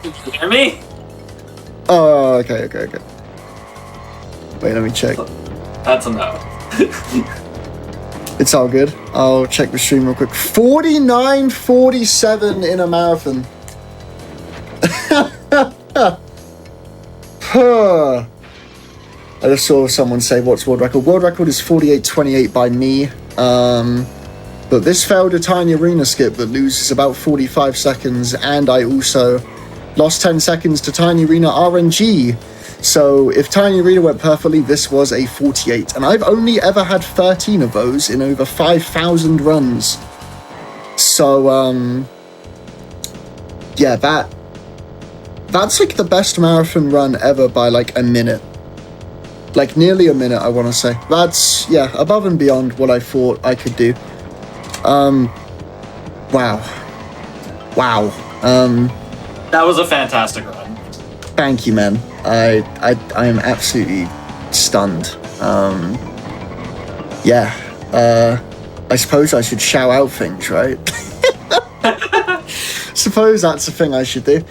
S1: Can you hear me?
S10: Oh, okay. Wait, let me check.
S1: That's a no.
S10: It's all good. I'll check the stream real quick. 49:47 in a marathon. I just saw someone say, what's world record? World record is 48:28 by me. But this failed a tiny arena skip that loses about 45 seconds, and I also lost 10 seconds to Tiny Arena RNG. So if Tiny Arena went perfectly, this was a 48. And I've only ever had 13 of those in over 5,000 runs. So, yeah, that's like the best marathon run ever by like a minute. Like nearly a minute, I want to say. That's, yeah, above and beyond what I thought I could do. Wow.
S1: That was a fantastic run.
S10: Thank you, man. I am absolutely stunned. Yeah. I suppose I should shout out things, right? Suppose that's the thing I should do.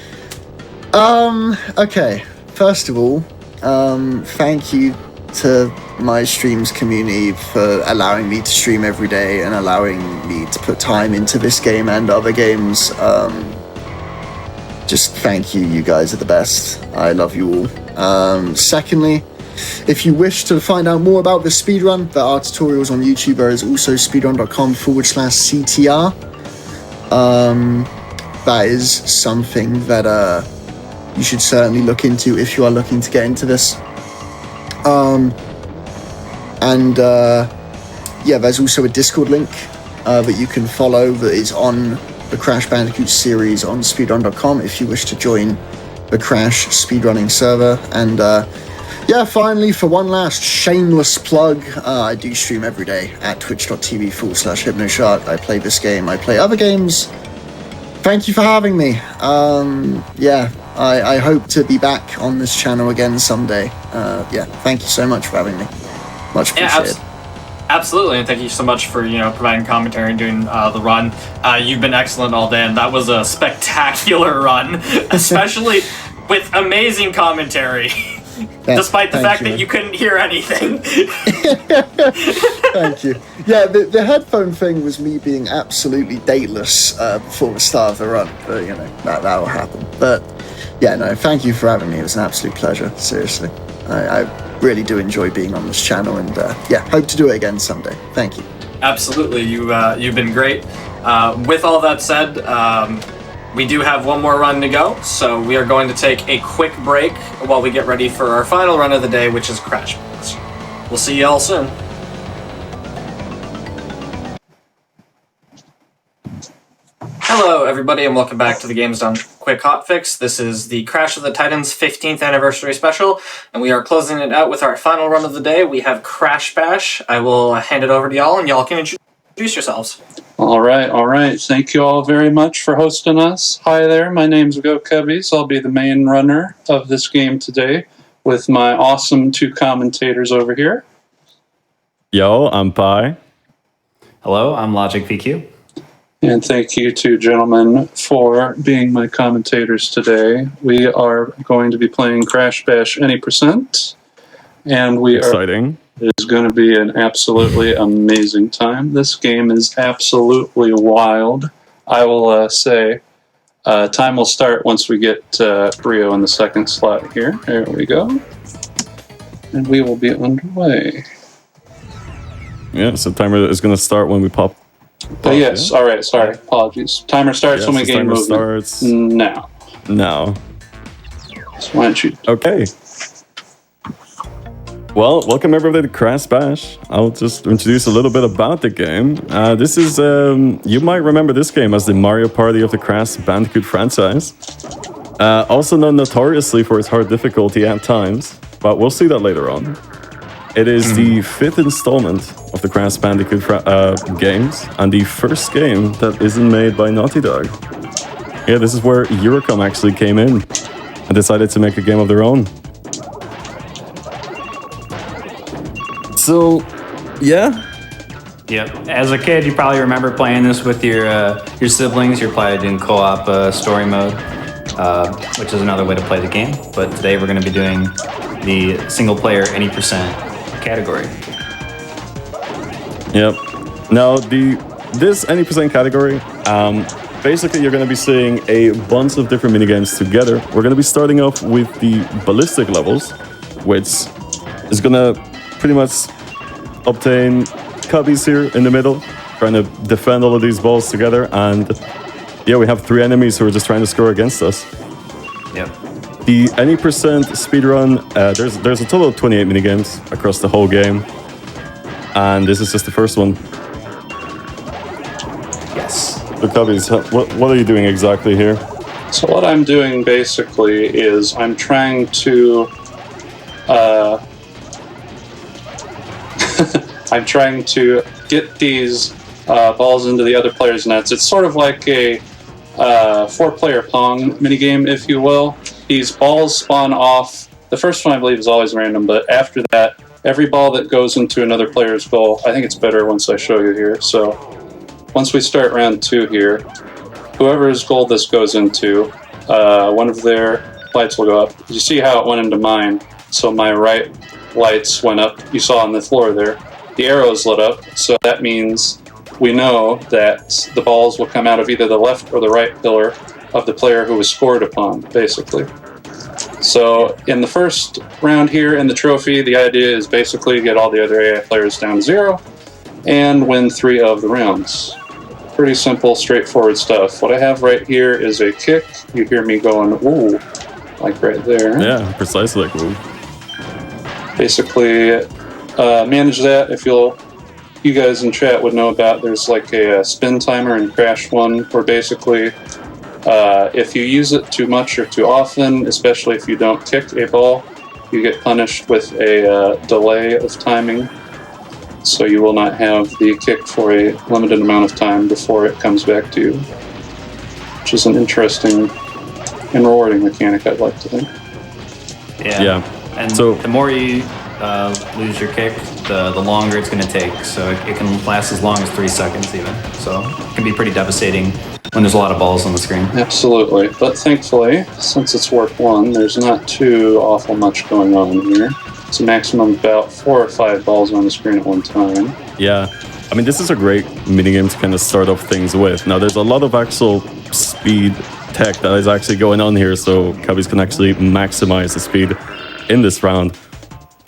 S10: Okay. First of all, thank you to my streams community for allowing me to stream every day and allowing me to put time into this game and other games. Just thank you, you guys are the best. I love you all. Secondly, if you wish to find out more about the speedrun, there are tutorials on YouTube. There is also speedrun.com/CTR. That is something that you should certainly look into if you are looking to get into this. Yeah, there's also a Discord link that you can follow that is on the Crash Bandicoot series on speedrun.com if you wish to join the Crash speedrunning server. And yeah, finally, for one last shameless plug, I do stream every day at twitch.tv/hypnoshark. I play this game, I play other games. Thank you for having me. Yeah, I hope to be back on this channel again someday. Yeah, thank you so much for having me. Much appreciated.
S1: Yeah, absolutely, and thank you so much for providing commentary and doing the run. You've been excellent all day, and that was a spectacular run, especially with amazing commentary. Despite the fact that you couldn't hear anything.
S10: Thank you. Yeah, the headphone thing was me being absolutely dateless before the start of the run, but that will happen. But yeah, no, thank you for having me. It was an absolute pleasure. Seriously, I really do enjoy being on this channel, and yeah, hope to do it again someday. Thank you.
S1: Absolutely, you've been great. With all that said, we do have one more run to go, so we are going to take a quick break while we get ready for our final run of the day, which is Crash Bandicoot. We'll see you all soon. Hello, everybody, and welcome back to the Games Done Quick Hotfix. This is the Crash of the Titans 15th Anniversary Special, and we are closing it out with our final run of the day. We have Crash Bash. I will hand it over to y'all, and y'all can introduce yourselves.
S11: All right. Thank you all very much for hosting us. Hi there, my name's Go Cubbies. I'll be the main runner of this game today with my awesome 2 commentators over here.
S3: Yo, I'm Pi.
S12: Hello, I'm Logic VQ.
S11: And thank you two gentlemen for being my commentators today. We are going to be playing Crash Bash Any %, and
S3: Exciting.
S11: It is going to be an absolutely amazing time. This game is absolutely wild. I will say time will start once we get Brio in the second slot here. There we go. And we will be underway.
S3: Yeah, so timer is going to start when we pop.
S11: Yes, all right, sorry, apologies. Timer starts when we gain movement.
S3: Starts
S11: now. So why don't you...
S3: Okay. Well, welcome everybody to Crash Bash. I'll just introduce a little bit about the game. This is, you might remember this game as the Mario Party of the Crash Bandicoot franchise. Also known notoriously for its hard difficulty at times, but we'll see that later on. It is the 5th installment of the Crash Bandicoot games, and the first game that isn't made by Naughty Dog. Yeah, this is where Eurocom actually came in and decided to make a game of their own. So, yeah.
S12: Yep. As a kid, you probably remember playing this with your siblings. You're probably doing co-op story mode, which is another way to play the game. But today we're going to be doing the single-player any % category.
S3: Yep. Now, this any % category, basically you're going to be seeing a bunch of different minigames together. We're going to be starting off with the ballistic levels, which is going to pretty much obtain cubbies here in the middle, trying to defend all of these balls together. And yeah, we have 3 enemies who are just trying to score against us.
S12: Yep.
S3: The any % speedrun, there's a total of 28 minigames across the whole game. And this is just the first one.
S12: Yes.
S3: So Cubbies, what are you doing exactly here?
S11: So what I'm doing basically is I'm trying to get these balls into the other player's nets. It's sort of like a 4-player Pong minigame, if you will. These balls spawn off. The first one, I believe, is always random, but after that, every ball that goes into another player's goal, I think it's better once I show you here. So once we start round 2 here, whoever's goal this goes into, one of their lights will go up. You see how it went into mine? So my right lights went up. You saw on the floor there. The arrows lit up, so that means we know that the balls will come out of either the left or the right pillar of the player who was scored upon, basically. So in the first round here in the trophy, the idea is basically to get all the other AI players down to 0 and win 3 of the rounds. Pretty simple, straightforward stuff. What I have right here is a kick. You hear me going, ooh, like right there.
S3: Yeah, precisely like ooh.
S11: Basically, manage that. If you guys in chat would know about, there's like a spin timer in Crash 1 where basically if you use it too much or too often, especially if you don't kick a ball, you get punished with a delay of timing. So you will not have the kick for a limited amount of time before it comes back to you, which is an interesting and rewarding mechanic, I'd like to think.
S12: Yeah. And so the more you lose your kick, the longer it's going to take. So it can last as long as 3 seconds even. So it can be pretty devastating when there's a lot of balls on the screen.
S11: Absolutely. But thankfully, since it's Warp 1, there's not too awful much going on here. It's a maximum of about 4 or 5 balls on the screen at one time.
S3: Yeah. I mean, this is a great minigame to kind of start off things with. Now, there's a lot of actual speed tech that is actually going on here, so Cubbies can actually maximize the speed in this round.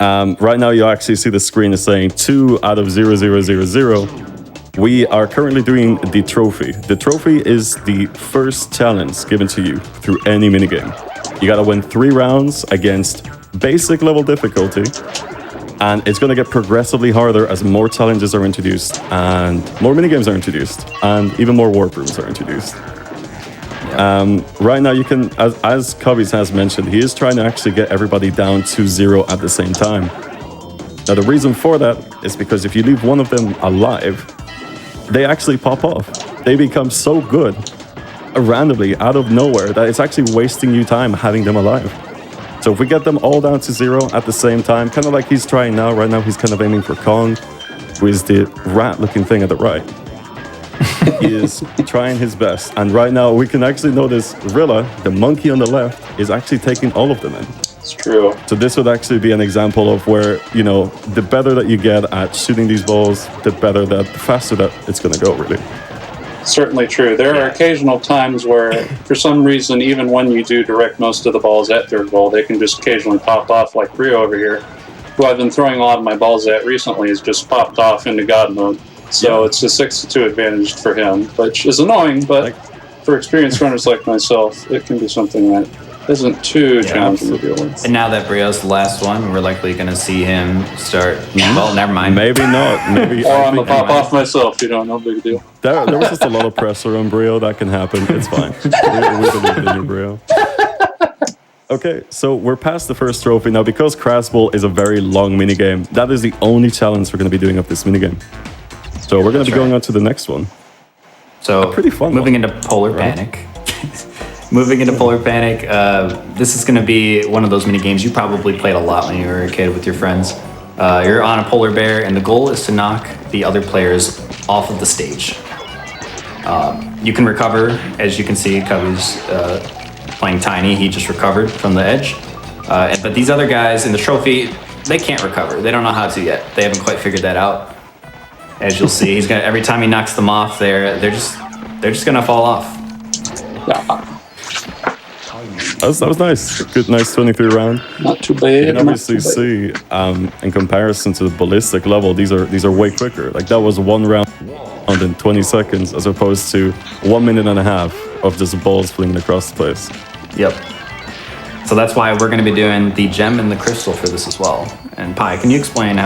S3: Right now, you actually see the screen is saying 2 out of 0000. We are currently doing the trophy. The trophy is the first challenge given to you through any minigame. You gotta win 3 rounds against basic level difficulty,
S13: And it's going to get progressively harder as more challenges are introduced, and more minigames are introduced, and even more warp rooms are introduced. Right now, you can, as Cubbies has mentioned, he is trying to actually get everybody down to 0 at the same time. Now, the reason for that is because if you leave one of them alive, they actually pop off. They become so good randomly out of nowhere that it's actually wasting you time having them alive. So if we get them all down to 0 at the same time, kind of like he's trying now, right now he's kind of aiming for Kong, who is the rat-looking thing at the right. He is trying his best. And right now we can actually notice Rilla, the monkey on the left, is actually taking all of them in.
S11: It's true.
S13: So this would actually be an example of where, you know, the better that you get at shooting these balls, the faster that it's going to go, really.
S11: Certainly true. There are occasional times where, for some reason, even when you do direct most of the balls at third goal, they can just occasionally pop off, like Prix over here, who I've been throwing a lot of my balls at recently, has just popped off into God mode. So it's a 6-2 advantage for him, which is annoying, but for experienced runners like myself, it can be something that isn't too challenging to deal with.
S12: And now that Brio's the last one, we're likely going to see him start. Well, never mind.
S13: Maybe not. Maybe.
S11: Or I'm going to pop off myself, no big deal.
S13: There was just a lot of pressure on Brio. That can happen. It's fine. We believe in you, Brio. Okay, so we're past the first trophy. Now, because Crash Ball is a very long minigame, that is the only challenge we're going to be doing of this minigame. So we're going to be going on to the next one.
S12: So
S13: pretty fun
S12: moving into Polar Panic. Moving into Polar Panic, this is going to be one of those mini games you probably played a lot when you were a kid with your friends. You're on a polar bear, and the goal is to knock the other players off of the stage. You can recover, as you can see, Cubby's playing Tiny. He just recovered from the edge. But these other guys in the trophy, they can't recover. They don't know how to yet. They haven't quite figured that out. As you'll see, he's gonna every time he knocks them off, they're just gonna fall off.
S13: That was nice. Good, nice 23 round.
S11: Not too bad.
S13: You can obviously see, in comparison to the ballistic level, these are way quicker. Like that was 1 round in 20 seconds, as opposed to 1 minute and a half of just balls flinging across the place.
S12: Yep. So that's why we're going to be doing the gem and the crystal for this as well. And Pi, can you explain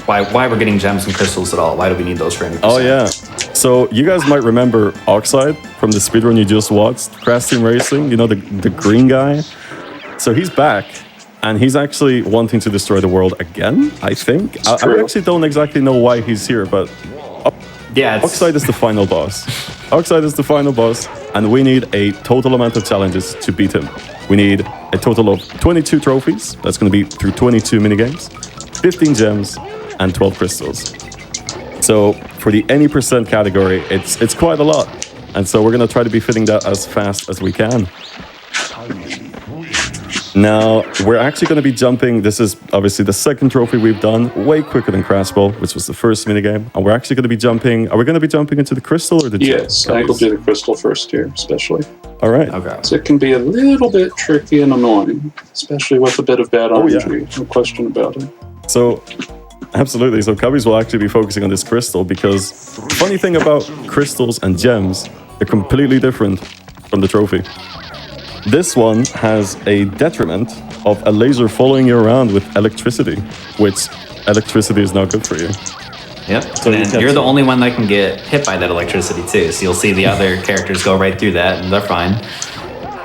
S12: why we're getting gems and crystals at all? Why do we need those for any percent?
S13: Oh yeah. So you guys might remember Oxide from the speedrun you just watched, Crash Team Racing, you know, the green guy. So he's back, and he's actually wanting to destroy the world again, I think. I actually don't exactly know why he's here, but
S12: yeah,
S13: Oxide is the final boss. Oxide is the final boss, and we need a total amount of challenges to beat him. We need a total of 22 trophies. That's going to be through 22 minigames, 15 gems, and 12 crystals. So for the any percent category, it's quite a lot. And so we're going to try to be fitting that as fast as we can. Now, we're actually going to be jumping. This is obviously the second trophy we've done, way quicker than Crash Ball, which was the first minigame. And we're actually going to be jumping. Are we going to be jumping into the crystal or the gem?
S11: Yes, I think we'll do the crystal first here, especially.
S13: All right.
S12: Okay.
S11: So it can be a little bit tricky and annoying, especially with a bit of bad RNG. No question about it.
S13: So, absolutely. So Cubbies will actually be focusing on this crystal because the funny thing about crystals and gems, they're completely different from the trophy. This one has a detriment of a laser following you around with electricity, which electricity is not good for you.
S12: Yep. So and you're the only one that can get hit by that electricity too. So you'll see the other characters go right through that and they're fine.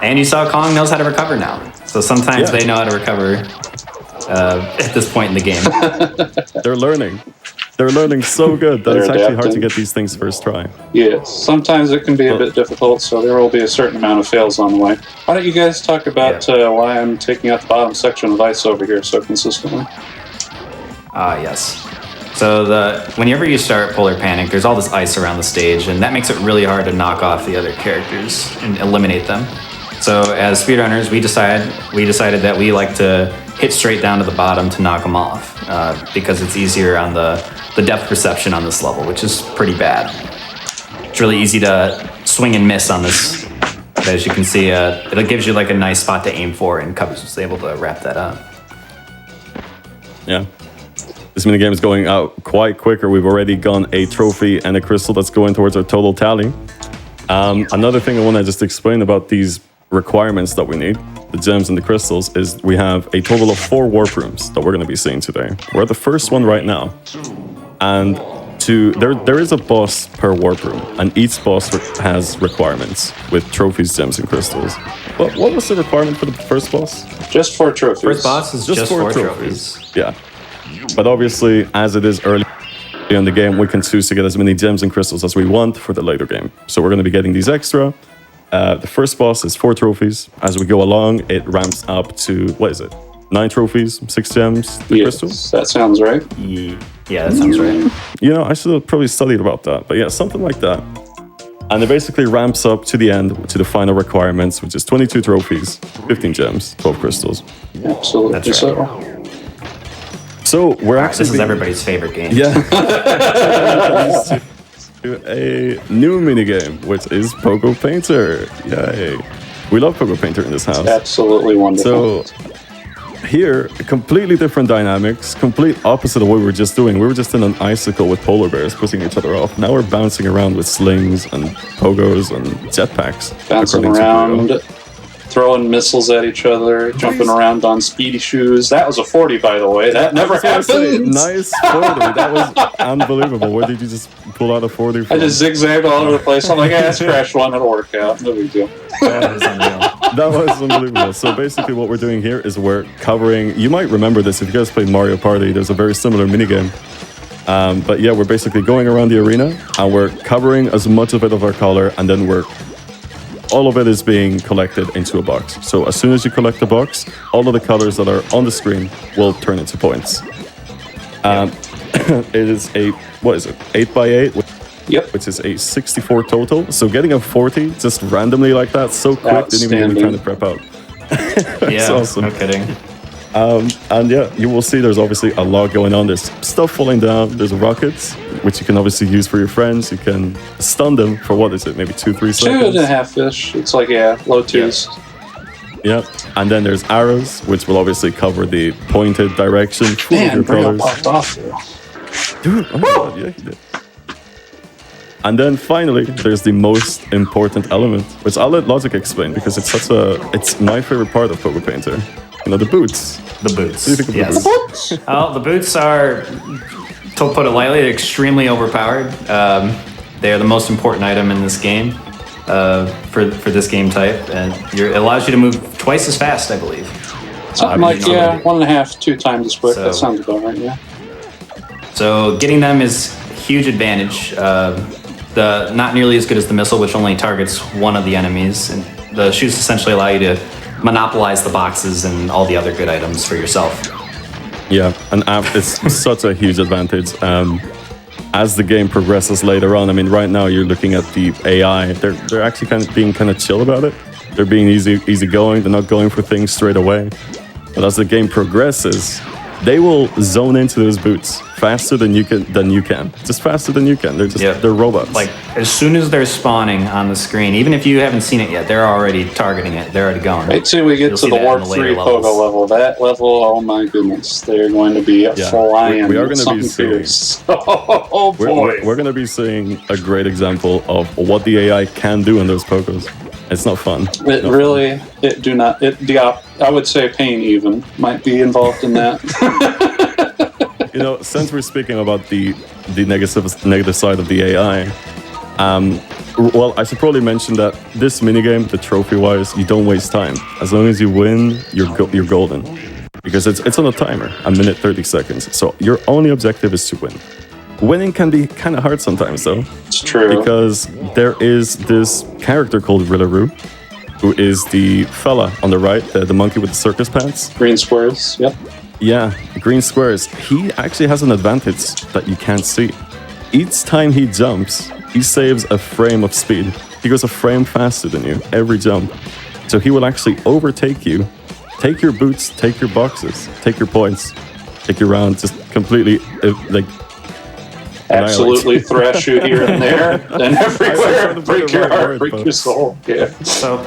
S12: And you saw Kong knows how to recover now. So sometimes they know how to recover at this point in the game.
S13: They're learning. They're learning so good that it's actually hard to get these things first try.
S11: Yes, sometimes it can be a bit difficult, so there will be a certain amount of fails on the way. Why don't you guys talk about why I'm taking out the bottom section of ice over here so consistently?
S12: Yes. So whenever you start Polar Panic, there's all this ice around the stage, and that makes it really hard to knock off the other characters and eliminate them. So as speedrunners, we decided that we like to hit straight down to the bottom to knock them off because it's easier on the depth perception on this level, which is pretty bad. It's really easy to swing and miss on this. As you can see, it gives you like a nice spot to aim for, and Cubs was able to wrap that up.
S13: Yeah. This minigame is going out quite quicker. We've already gone a trophy and a crystal that's going towards our total tally. Another thing I want to just explain about these requirements that we need. the gems and the crystals, is we have a total of 4 warp rooms that we're going to be seeing today. We're at the first one right now. And there is a boss per warp room, and each boss has requirements with trophies, gems, and crystals. What was the requirement for the first boss?
S11: Just 4 trophies.
S12: First boss is just 4 trophies.
S13: Yeah. But obviously, as it is early in the game, we can choose to get as many gems and crystals as we want for the later game. So we're going to be getting these extra. The first boss is 4 trophies. As we go along, it ramps up to, 9 trophies, 6 gems, 3 crystals?
S11: That sounds right.
S12: Yeah, that sounds right.
S13: You know, I should have probably studied about that. But yeah, something like that. And it basically ramps up to the end, to the final requirements, which is 22 trophies, 15 gems, 12 crystals.
S11: Absolutely.
S12: That's right.
S13: So we're actually...
S12: This is everybody's favorite game.
S13: Yeah. A new minigame, which is Pogo Painter. Yay. We love Pogo Painter in this house.
S11: Absolutely wonderful.
S13: So here, completely different dynamics, complete opposite of what we were just doing. We were just in an icicle with polar bears pushing each other off. Now we're bouncing around with slings and pogos and jetpacks.
S11: Bouncing around, throwing missiles at each other, jumping around on speedy shoes. That was a 40, by the way. That never happened.
S13: Nice 40. That was unbelievable. Where did you just pull out a 40 from?
S11: I just zigzagged all over the place. I'm like, let's crash one. It'll work out. No big deal.
S13: That was unbelievable. So basically what we're doing here is we're covering... You might remember this if you guys played Mario Party. There's a very similar minigame. But yeah, we're basically going around the arena and we're covering as much of it of our color, and then all of it is being collected into a box. So as soon as you collect the box, all of the colors that are on the screen will turn into points. It is a, 8x8?
S11: Yep.
S13: Which is a 64 total. So getting a 40 just randomly like that, so quick, didn't even need time to prep out.
S12: Yeah,
S13: awesome.
S12: No kidding.
S13: And yeah, you will see there's obviously a lot going on. There's stuff falling down. There's rockets, which you can obviously use for your friends. You can stun them for, maybe 2-3 seconds?
S11: 2.5-ish. It's like, low 2s.
S13: Yeah. And then there's arrows, which will obviously cover the pointed direction.
S11: Man, Brio popped off there.
S13: Dude, oh my God, yeah, he did. And then finally, there's the most important element, which I'll let Logic explain because it's my favorite part of Pogo Painter. You know, the boots.
S12: The boots.
S13: What do you think of the boots?
S12: Well, the boots are, to put it lightly, extremely overpowered. They are the most important item in this game for this game type, and it allows you to move twice as fast, I believe.
S11: Something like 1.5, 2 times as quick. That sounds about right. Yeah.
S12: So getting them is a huge advantage. Not nearly as good as the missile, which only targets one of the enemies, and the shoes essentially allow you to monopolize the boxes and all the other good items for yourself.
S13: Yeah, and it's such a huge advantage. As the game progresses later on, I mean, right now you're looking at the AI. They're actually being kind of chill about it. They're being easy going. They're not going for things straight away. But as the game progresses, they will zone into those boots faster than you can. Just faster than you can. They're robots.
S12: Like, as soon as they're spawning on the screen, even if you haven't seen it yet, they're already targeting it. They're already going.
S11: Wait till we get to the Warp 3 Pogo level. That level, oh my goodness. They're going to be flying.
S13: We are going to be seeing...
S11: Oh boy.
S13: We're going to be seeing a great example of what the AI can do in those Pogos. It's not fun. I would say pain even might be involved in that. You know, since we're speaking about the negative side of the AI, well, I should probably mention that this minigame, the trophy-wise, you don't waste time. As long as you win, you're golden. Because it's on a timer, 1 minute 30 seconds. So your only objective is to win. Winning can be kind of hard sometimes, though.
S11: It's true.
S13: Because there is this character called Rillaroo, who is the fella on the right, the monkey with the circus pants.
S11: Green squares, yep.
S13: Yeah, green squares. He actually has an advantage that you can't see. Each time he jumps, he saves a frame of speed. He goes a frame faster than you every jump. So he will actually overtake you, take your boots, take your boxes, take your points, take your round, just completely,
S11: absolutely thrash you here and there and everywhere. Break your heart, break your soul. Yeah.
S12: So,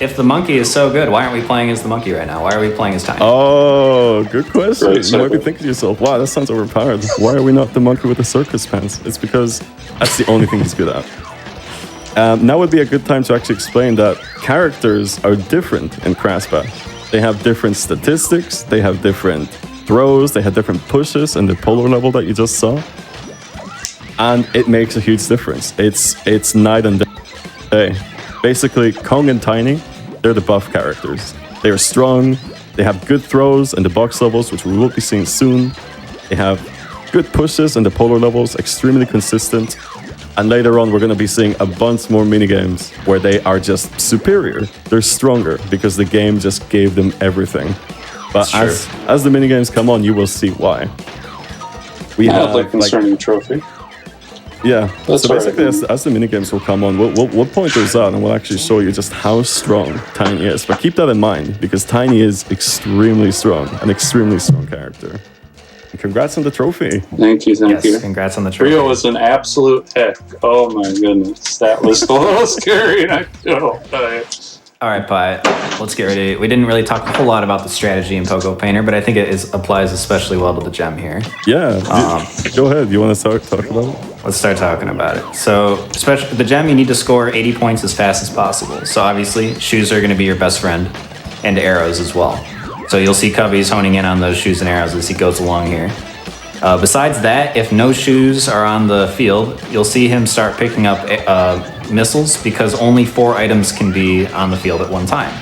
S12: if the monkey is so good, why aren't we playing as the monkey right now? Why are we playing as Tiny?
S13: Oh, good question. You might be thinking to yourself, wow, that sounds overpowered. Why are we not the monkey with the circus pants? It's because that's the only thing he's good at. now would be a good time to actually explain that characters are different in Crash Bash. They have different statistics, they have different throws, they have different pushes in the polar level that you just saw. And it makes a huge difference. It's night and day. Basically, Kong and Tiny, they're the buff characters. They are strong, they have good throws in the box levels, which we will be seeing soon. They have good pushes in the polar levels, extremely consistent. And later on, we're going to be seeing a bunch more minigames where they are just superior. They're stronger because the game just gave them everything. But as the minigames come on, you will see why. We have
S11: like concerning trophy.
S13: Yeah,
S11: That's
S13: so basically
S11: right.
S13: as the minigames will come on, we'll point those out and we'll actually show you just how strong Tiny is. But keep that in mind, because Tiny is extremely strong, an extremely strong character. And congrats on the trophy.
S11: Thank you, thank you.
S12: Congrats on the trophy.
S11: Rio was an absolute heck. Oh my goodness, that was a little scary. And I feel
S12: All right, Pi, let's get ready. We didn't really talk a whole lot about the strategy in Pogo Painter, but I think it applies especially well to the gem here.
S13: Yeah, go ahead. You want to talk about it?
S12: Let's start talking about it. So, especially the gem, you need to score 80 points as fast as possible. So obviously, shoes are going to be your best friend, and arrows as well. So you'll see Cubby's honing in on those shoes and arrows as he goes along here. Besides that, if no shoes are on the field, you'll see him start picking up missiles because only 4 items can be on the field at one time.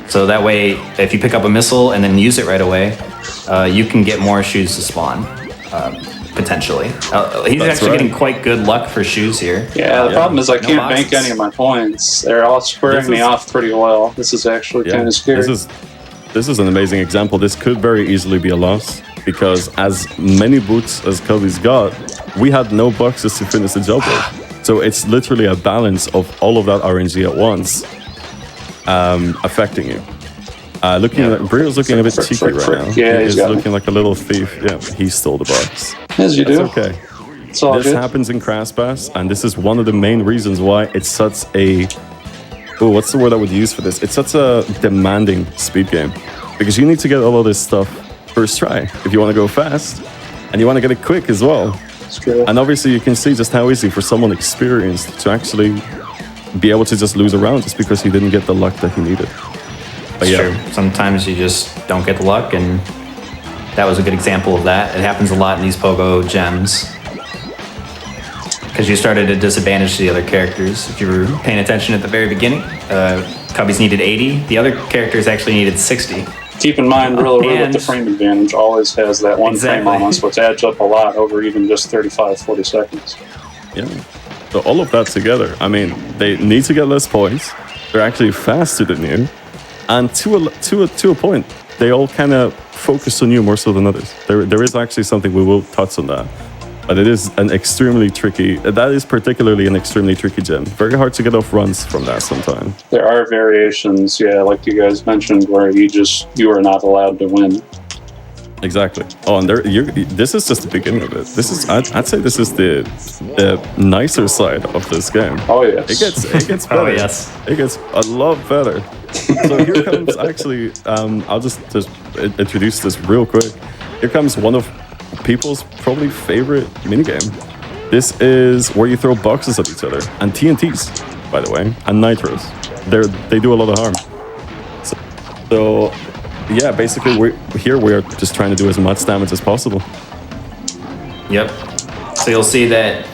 S12: So that way, if you pick up a missile and then use it right away, you can get more shoes to spawn, potentially. He's actually getting quite good luck for shoes here.
S11: Yeah, the problem is I can't bank any of my points. They're all squaring me off pretty well. This is actually kind of scary.
S13: This is an amazing example. This could very easily be a loss because as many boots as Cubby's got, we had no boxes to finish the job with. So it's literally a balance of all of that RNG at once affecting you. Brio's looking a bit cheeky right now.
S11: Yeah,
S13: he's looking like a little thief. Yeah, he stole the box.
S11: As you do.
S13: Okay.
S11: It's all
S13: this
S11: good.
S13: happens in Crash Bash, and this is one of the main reasons why it's such a... Oh, what's the word I would use for this? It's such a demanding speed game. Because you need to get all of this stuff first try. If you want to go fast, and you want to get it quick as well.
S11: It's true.
S13: And obviously you can see just how easy for someone experienced to actually be able to just lose a round just because he didn't get the luck that he needed. But
S12: True. Sometimes you just don't get the luck, and that was a good example of that. It happens a lot in these Pogo gems. Because you started at a disadvantage to the other characters. If you were paying attention at the very beginning, Cubby's needed 80. The other characters actually needed 60.
S11: Keep in mind, real with the frame advantage always has that one frame on us, which adds up a lot over even just 35, 40 seconds.
S13: Yeah. So all of that together, I mean, they need to get less points. They're actually faster than you. And to a point, they all kind of focus on you more so than others. There is actually something we will touch on that. But it is an extremely tricky, that is particularly an extremely tricky gem. Very hard to get off runs from that sometimes.
S11: There are variations, yeah, like you guys mentioned, where you are not allowed to win.
S13: Exactly. Oh, and this is just the beginning of it. This is, I'd say this is the nicer side of this game.
S11: Oh, yes.
S13: It gets better.
S12: Oh, yes.
S13: It gets a lot better. So here comes actually, I'll just introduce this real quick. Here comes one of people's probably favorite minigame. This is where you throw boxes at each other, and TNTs, by the way, and nitros. They do a lot of harm. So yeah, basically we're just trying to do as much damage as possible.
S12: Yep. So you'll see that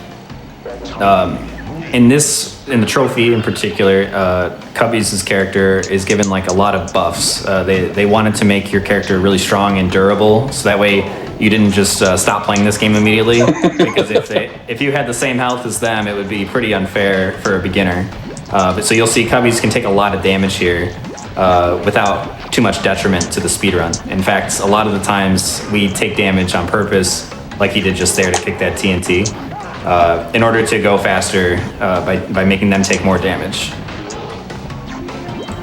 S12: in the trophy in particular, Cubby's character is given like a lot of buffs. They wanted to make your character really strong and durable, so that way you didn't just stop playing this game immediately. Because if you had the same health as them, it would be pretty unfair for a beginner. But so you'll see Cubby's can take a lot of damage here without too much detriment to the speedrun. In fact, a lot of the times we take damage on purpose, like he did just there to kick that TNT, in order to go faster by making them take more damage.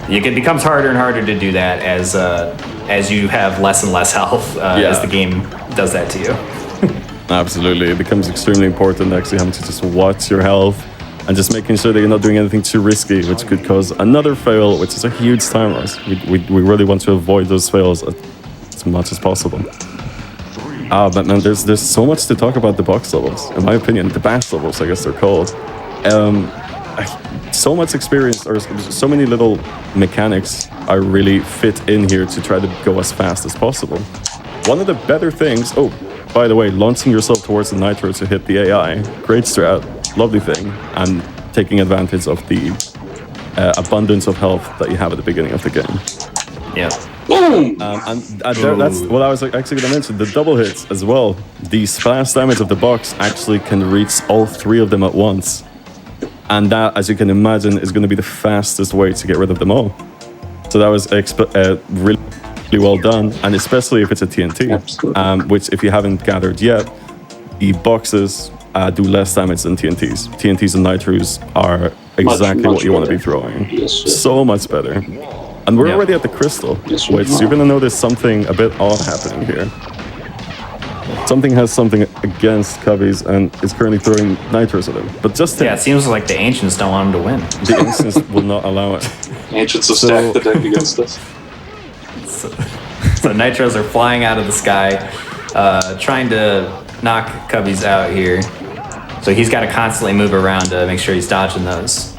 S12: It becomes harder and harder to do that as you have less and less health as the game does that to you.
S13: Absolutely, it becomes extremely important actually having to just watch your health and just making sure that you're not doing anything too risky, which could cause another fail, which is a huge time loss. We really want to avoid those fails as much as possible. But man, there's so much to talk about the box levels. In my opinion, the bash levels, I guess they're called. so much experience, or so many little mechanics are really fit in here to try to go as fast as possible. One of the better things, oh, by the way, launching yourself towards the nitro to hit the AI, great strat, lovely thing, and taking advantage of the abundance of health that you have at the beginning of the game.
S12: Yeah.
S13: That's what I was actually going to mention, the double hits as well. The splash damage of the box actually can reach all three of them at once. And that, as you can imagine, is going to be the fastest way to get rid of them all. So that was really well done, and especially if it's a TNT, which if you haven't gathered yet, the boxes do less damage than TNTs. TNTs and nitros are exactly what you want to be throwing. So much better. And we're already at the crystal, which you're going to notice something a bit odd happening here. Something has something against Cubbies and is currently throwing nitros at him. But just
S12: it seems like the Ancients don't want him to win.
S13: The Ancients will not allow it.
S11: Ancients have stacked the deck against us.
S12: So nitros are flying out of the sky, trying to knock Cubbies out here. So he's got to constantly move around to make sure he's dodging those.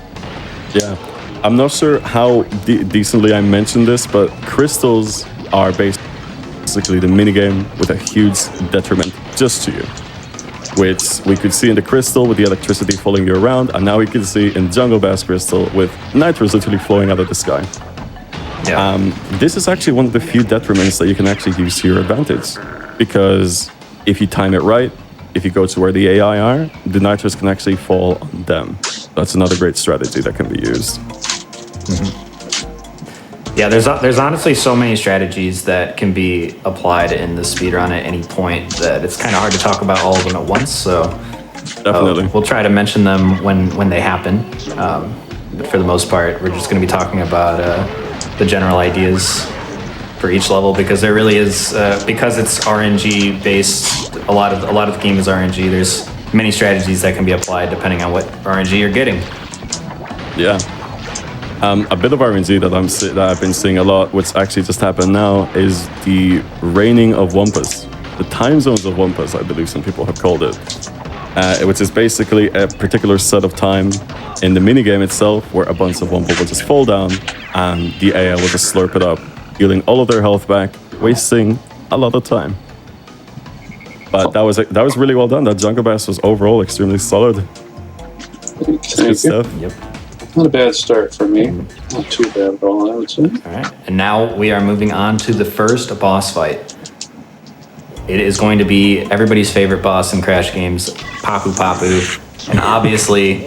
S13: Yeah. I'm not sure how decently I mentioned this, but crystals are basically the minigame with a huge detriment just to you. Which we could see in the crystal with the electricity following you around, and now we can see in Jungle Bass Crystal with nitros literally flowing out of the sky.
S12: Yeah.
S13: This is actually one of the few detriments that you can actually use to your advantage, because if you time it right, if you go to where the AI are, the nitros can actually fall on them. That's another great strategy that can be used.
S12: Mm-hmm. Yeah, there's honestly so many strategies that can be applied in the speedrun at any point that it's kind of hard to talk about all of them at once. So
S13: definitely,
S12: we'll try to mention them when they happen. But for the most part, we're just going to be talking about the general ideas for each level, because there really is because it's RNG based. A lot of the game is RNG. There's many strategies that can be applied depending on what RNG you're getting.
S13: Yeah. A bit of RNG that I've been seeing a lot, which actually just happened now, is the raining of Wumpas. The time zones of Wumpas, I believe some people have called it. Which is basically a particular set of time in the minigame itself where a bunch of Wumpa will just fall down and the AI will just slurp it up, healing all of their health back, wasting a lot of time. But that was really well done. That Jungle Bass was overall extremely solid. Good stuff.
S12: Yep.
S11: Not a bad start for me. Not too bad at all, I would say.
S12: All right, and now we are moving on to the first boss fight. It is going to be everybody's favorite boss in Crash games, Papu Papu. And obviously,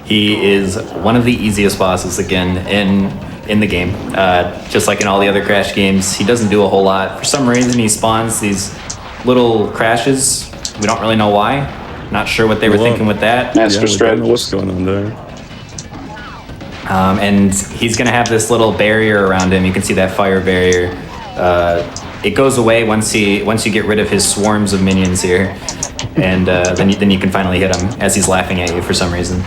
S12: he is one of the easiest bosses again in the game. Just like in all the other Crash games, he doesn't do a whole lot. For some reason, he spawns these little crashes. We don't really know why. Not sure what they were thinking with that.
S11: Master strategist.
S13: What's going on there?
S12: And he's going to have this little barrier around him. You can see that fire barrier. It goes away once you get rid of his swarms of minions here, and then you can finally hit him as he's laughing at you for some reason.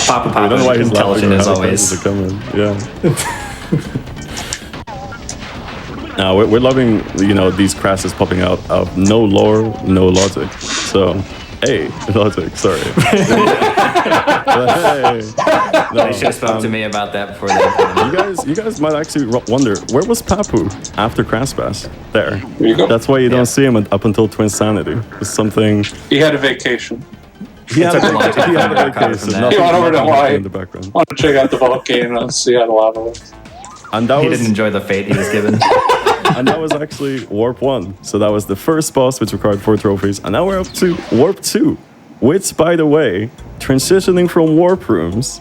S12: Papu Papu is intelligent as always.
S13: Yeah. Now we're loving these crashes popping out of no lore, no logic. So. Hey, logic, sorry.
S12: Hey. No, they should have spoken to me about that before they
S13: You guys might actually wonder, where was Papu after Crash Bash? There.
S11: You go.
S13: That's why you don't see him up until Twinsanity. It's something...
S11: He had a vacation.
S13: He had a vacation.
S11: He went over to Hawaii. I want to check out the volcano and see how the lava looks.
S12: He didn't enjoy the fate he was given.
S13: And that was actually Warp 1. So that was the first boss, which required 4 trophies. And now we're up to Warp 2, which, by the way, transitioning from Warp Rooms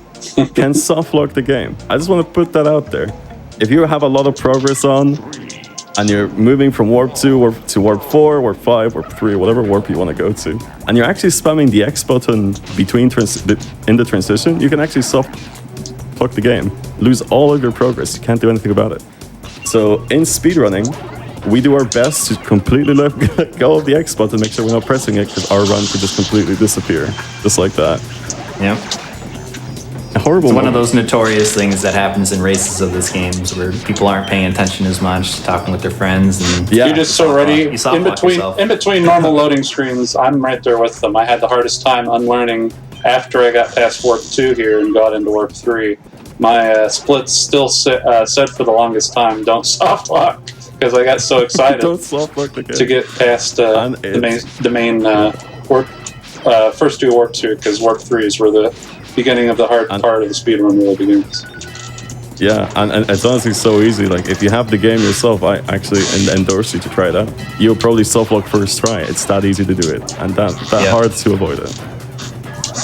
S13: can softlock the game. I just want to put that out there. If you have a lot of progress on, and you're moving from Warp 2 to Warp 4, Warp 5, Warp 3, whatever warp you want to go to, and you're actually spamming the X button in the transition, you can actually softlock the game. Lose all of your progress. You can't do anything about it. So in speedrunning, we do our best to completely let go of the X button, make sure we're not pressing it, because our run could just completely disappear, just like that.
S12: Yep.
S13: A horrible.
S12: It's one of those notorious things that happens in races of this games where people aren't paying attention as much, talking with their friends, and
S11: you're just so ready. In between normal loading screens, I'm right there with them. I had the hardest time unlearning after I got past Warp 2 here and got into Warp 3, my splits still said for the longest time, don't soft lock, because I got so excited to get past the main warp, first 2 Warp 2, because Warp 3 is where the beginning of the hard part of the speedrun really begins.
S13: Yeah, and it's honestly so easy. Like, if you have the game yourself, I actually endorse you to try it out. You'll probably soft lock first try. It's that easy to do it, and that hard to avoid it.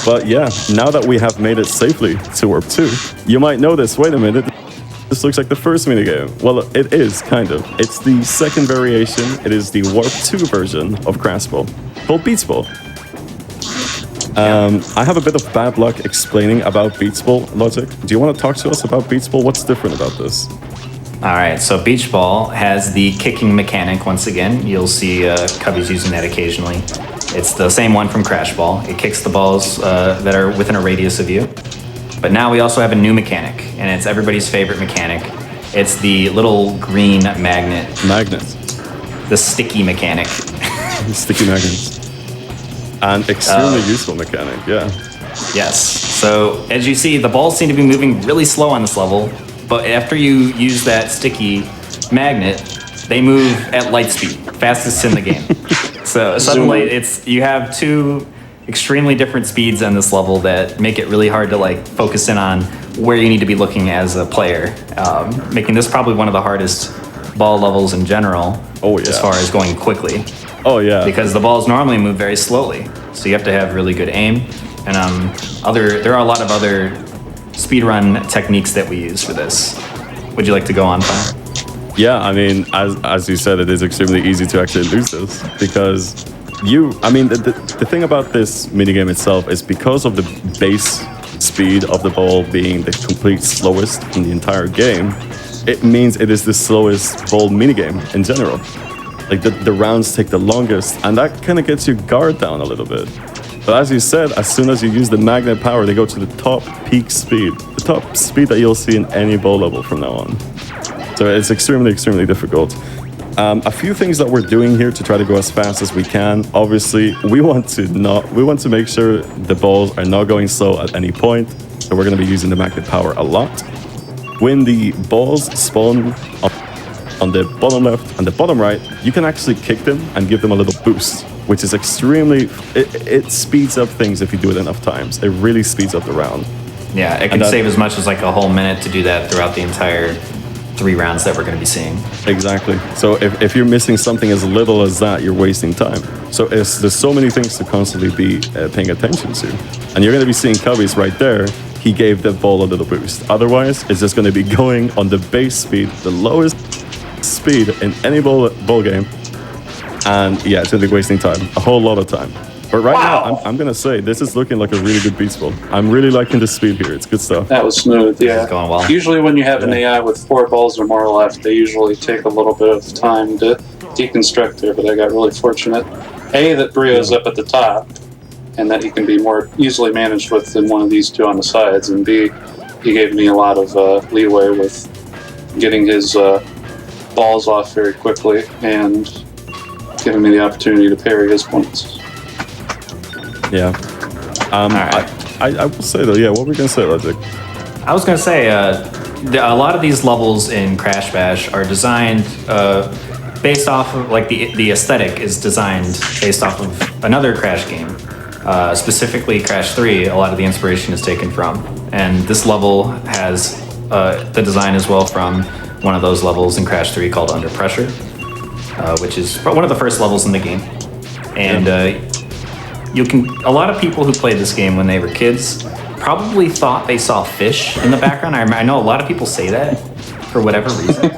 S13: But yeah, now that we have made it safely to Warp 2, you might notice, wait a minute, this looks like the first minigame. Well, it is, kind of. It's the second variation. It is the Warp 2 version of Crash Ball, called Beach Ball. I have a bit of bad luck explaining about Beach Ball, Logic. Do you want to talk to us about Beach Ball? What's different about this?
S12: All right, so Beach Ball has the kicking mechanic once again. You'll see Cubby's using that occasionally. It's the same one from Crash Ball. It kicks the balls that are within a radius of you. But now we also have a new mechanic, and it's everybody's favorite mechanic. It's the little green magnet. The sticky mechanic.
S13: Sticky magnets. An extremely useful mechanic, yeah.
S12: Yes. So as you see, the balls seem to be moving really slow on this level, but after you use that sticky magnet, they move at light speed, fastest in the game. So suddenly you have 2 extremely different speeds on this level that make it really hard to like focus in on where you need to be looking as a player, making this probably one of the hardest ball levels in general. As far as going quickly. Because the balls normally move very slowly, so you have to have really good aim. And there are a lot of other speedrun techniques that we use for this. Would you like to go on, Fire?
S13: Yeah, I mean, as you said, it is extremely easy to actually lose this because the thing about this minigame itself is because of the base speed of the ball being the complete slowest in the entire game, it means it is the slowest ball minigame in general. Like, the rounds take the longest, and that kind of gets your guard down a little bit. But as you said, as soon as you use the magnet power, they go to the top peak speed. The top speed that you'll see in any ball level from now on. So it's extremely, extremely difficult. A few things that we're doing here to try to go as fast as we can. Obviously, we want to make sure the balls are not going slow at any point. So we're going to be using the magnet power a lot. When the balls spawn on the bottom left and the bottom right, you can actually kick them and give them a little boost, which is extremely... It speeds up things if you do it enough times. It really speeds up the round.
S12: Yeah, it can save as much as like a whole minute to do that throughout the entire 3 rounds that we're going to be seeing.
S13: Exactly. So if you're missing something as little as that, you're wasting time. So there's so many things to constantly be paying attention to. And you're going to be seeing Cubby's right there. He gave the ball a little boost. Otherwise, it's just going to be going on the base speed, the lowest speed in any ball game. And yeah, it's going to be wasting time. A whole lot of time. But right now, I'm going to say this is looking like a really good Beach Ball. I'm really liking the speed here. It's good stuff.
S11: That was smooth, yeah.
S12: It's going well.
S11: Usually when you have an AI with 4 balls or more left, they usually take a little bit of time to deconstruct there, but I got really fortunate. A, that Brio's up at the top, and that he can be more easily managed with than one of these 2 on the sides, and B, he gave me a lot of leeway with getting his balls off very quickly and giving me the opportunity to parry his points.
S13: Yeah. I will say though, yeah, what were we going to say, Logic?
S12: I was going to say, a lot of these levels in Crash Bash are designed based off of, like, the aesthetic is designed based off of another Crash game. Specifically Crash 3, a lot of the inspiration is taken from. And this level has the design as well from one of those levels in Crash 3 called Under Pressure, which is one of the first levels in the game. And a lot of people who played this game when they were kids probably thought they saw fish in the background. I know a lot of people say that for whatever reason.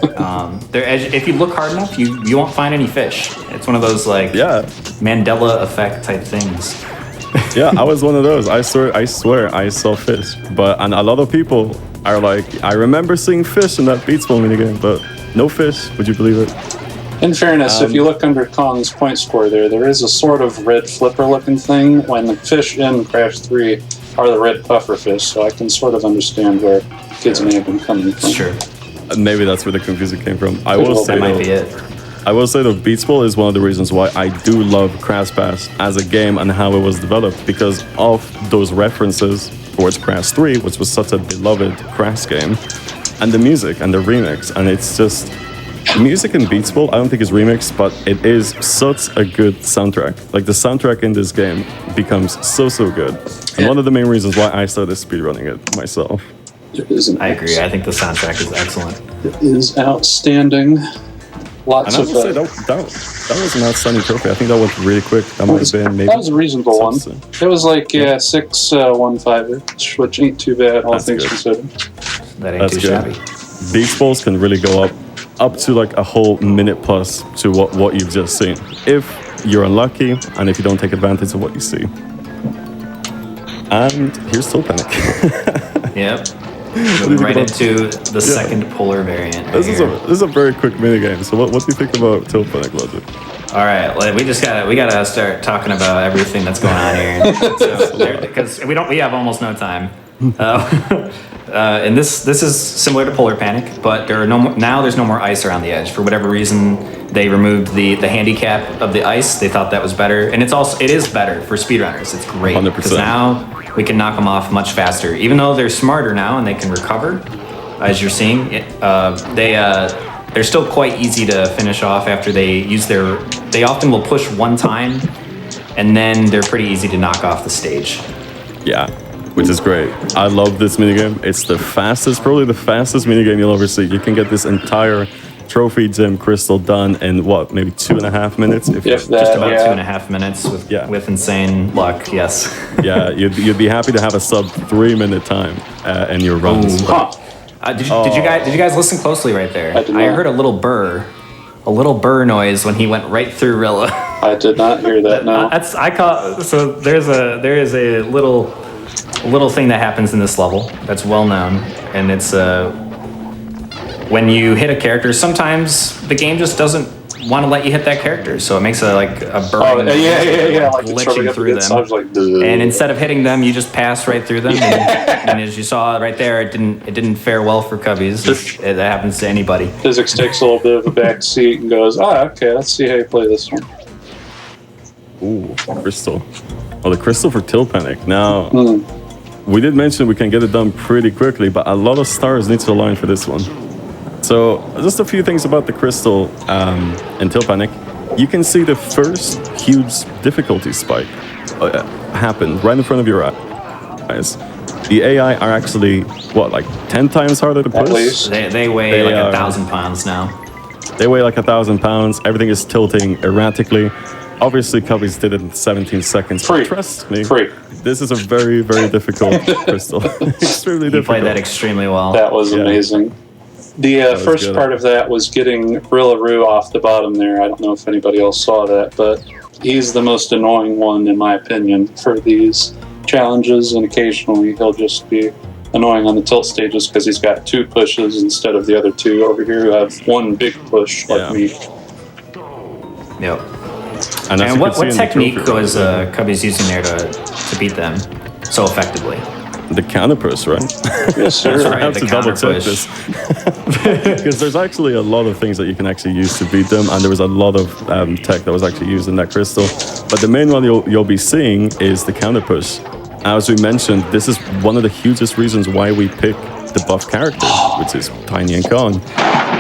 S12: If you look hard enough, you won't find any fish. It's one of those like Mandela effect type things.
S13: Yeah, I was one of those. I swear I saw fish. And a lot of people are like, I remember seeing fish in that Beach Ball minigame, but no fish. Would you believe it?
S11: In fairness, if you look under Kong's point score there is a sort of red flipper-looking thing when the fish in Crash 3 are the red puffer fish, so I can sort of understand where kids may have been coming from.
S12: Sure.
S13: Maybe that's where the confusion came from. I will say,
S12: that might be it.
S13: I will say that Beatsball is one of the reasons why I do love Crash Bash as a game and how it was developed, because of those references towards Crash 3, which was such a beloved Crash game, and the music and the remix. And it's just, music in Beatsball, I don't think is remixed, but it is such a good soundtrack. Like, the soundtrack in this game becomes so good. And one of the main reasons why I started speedrunning it myself.
S12: I agree. I think the soundtrack is excellent.
S11: It is outstanding. Lots
S13: and
S11: of.
S13: Say, that was an outstanding trophy. I think that went really quick. That might have been maybe.
S11: That was a reasonable one. It was like 615, which ain't too bad, all things considered.
S12: That ain't too shabby.
S13: Beatsballs can really go up to like a whole minute plus to what you've just seen, if you're unlucky and if you don't take advantage of what you see. And here's Tilt Panic.
S12: Yep. Moving right into the second polar variant.
S13: This is a very quick minigame. So what do you think about Tilt Panic, Logic?
S12: All right, we gotta start talking about everything that's going on here, because we have almost no time. And this is similar to Polar Panic, but there's no more ice around the edge. For whatever reason, they removed the handicap of the ice. They thought that was better, and it is better for speedrunners. It's great because now we can knock them off much faster. Even though they're smarter now and they can recover, as you're seeing, they're still quite easy to finish off after they use their. They often will push one time, and then they're pretty easy to knock off the stage.
S13: Yeah. Which is great. I love this minigame. It's probably the fastest minigame you'll ever see. You can get this entire trophy gym crystal done in maybe 2.5 minutes?
S12: Just about 2.5 minutes with insane luck, yes.
S13: Yeah, you'd be happy to have a sub 3 minute time in your runs.
S12: Did you guys listen closely right there? I heard a little burr noise when he went right through Rilla.
S11: I did not hear that. No.
S12: So there is a little thing that happens in this level that's well known, and it's when you hit a character, sometimes the game just doesn't want to let you hit that character, so it makes a burning
S11: like
S12: glitching through them. And instead of hitting them, you just pass right through them. And as you saw right there, it didn't fare well for Cubbies. That happens to anybody.
S11: Physics takes a little bit of a back seat and goes, okay, let's see how you play this one.
S13: Ooh, crystal. Oh, the crystal for Tilt Panic. Now, we did mention we can get it done pretty quickly, but a lot of stars need to align for this one. So, just a few things about the crystal in Tilt Panic. You can see the first huge difficulty spike happen right in front of your eyes. The AI are actually, 10 times harder to push?
S12: They weigh 1,000 pounds now.
S13: They weigh 1,000 pounds. Everything is tilting erratically. Obviously, Cubbies did it in 17 seconds. Trust me, this is a very, very difficult crystal. Extremely difficult.
S12: You played that extremely well.
S11: That was amazing. The first part of that was getting Rillaroo off the bottom there. I don't know if anybody else saw that, but he's the most annoying one, in my opinion, for these challenges, and occasionally he'll just be annoying on the tilt stages because he's got 2 pushes instead of the other 2 over here who have 1 big push like me.
S12: Yep. And what technique was Cubbies using there to beat them so effectively?
S13: The counter push, right?
S11: Yes, sir.
S12: That's right,
S13: I have to double check this. Because there's actually a lot of things that you can actually use to beat them, and there was a lot of tech that was actually used in that crystal. But the main one you'll be seeing is the counter push. As we mentioned, this is one of the hugest reasons why we pick the buff characters, which is Tiny and Kong,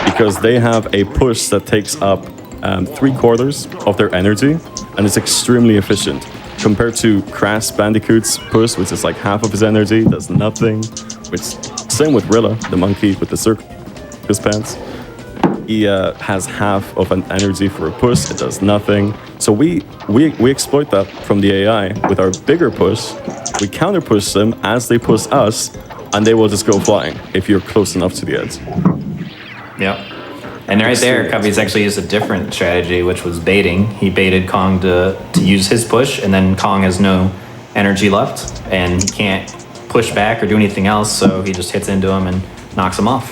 S13: because they have a push that takes up 3/4 of their energy, and it's extremely efficient. Compared to Crash Bandicoot's push, which is like half of his energy, does nothing. Which, same with Rilla, the monkey with the circus pants. He has half of an energy for a push, it does nothing. So we exploit that from the AI with our bigger push. We counter push them as they push us, and they will just go flying if you're close enough to the edge.
S12: Yep. And right there, Cubbies actually used a different strategy, which was baiting. He baited Kong to use his push, and then Kong has no energy left, and he can't push back or do anything else, so he just hits into him and knocks him off.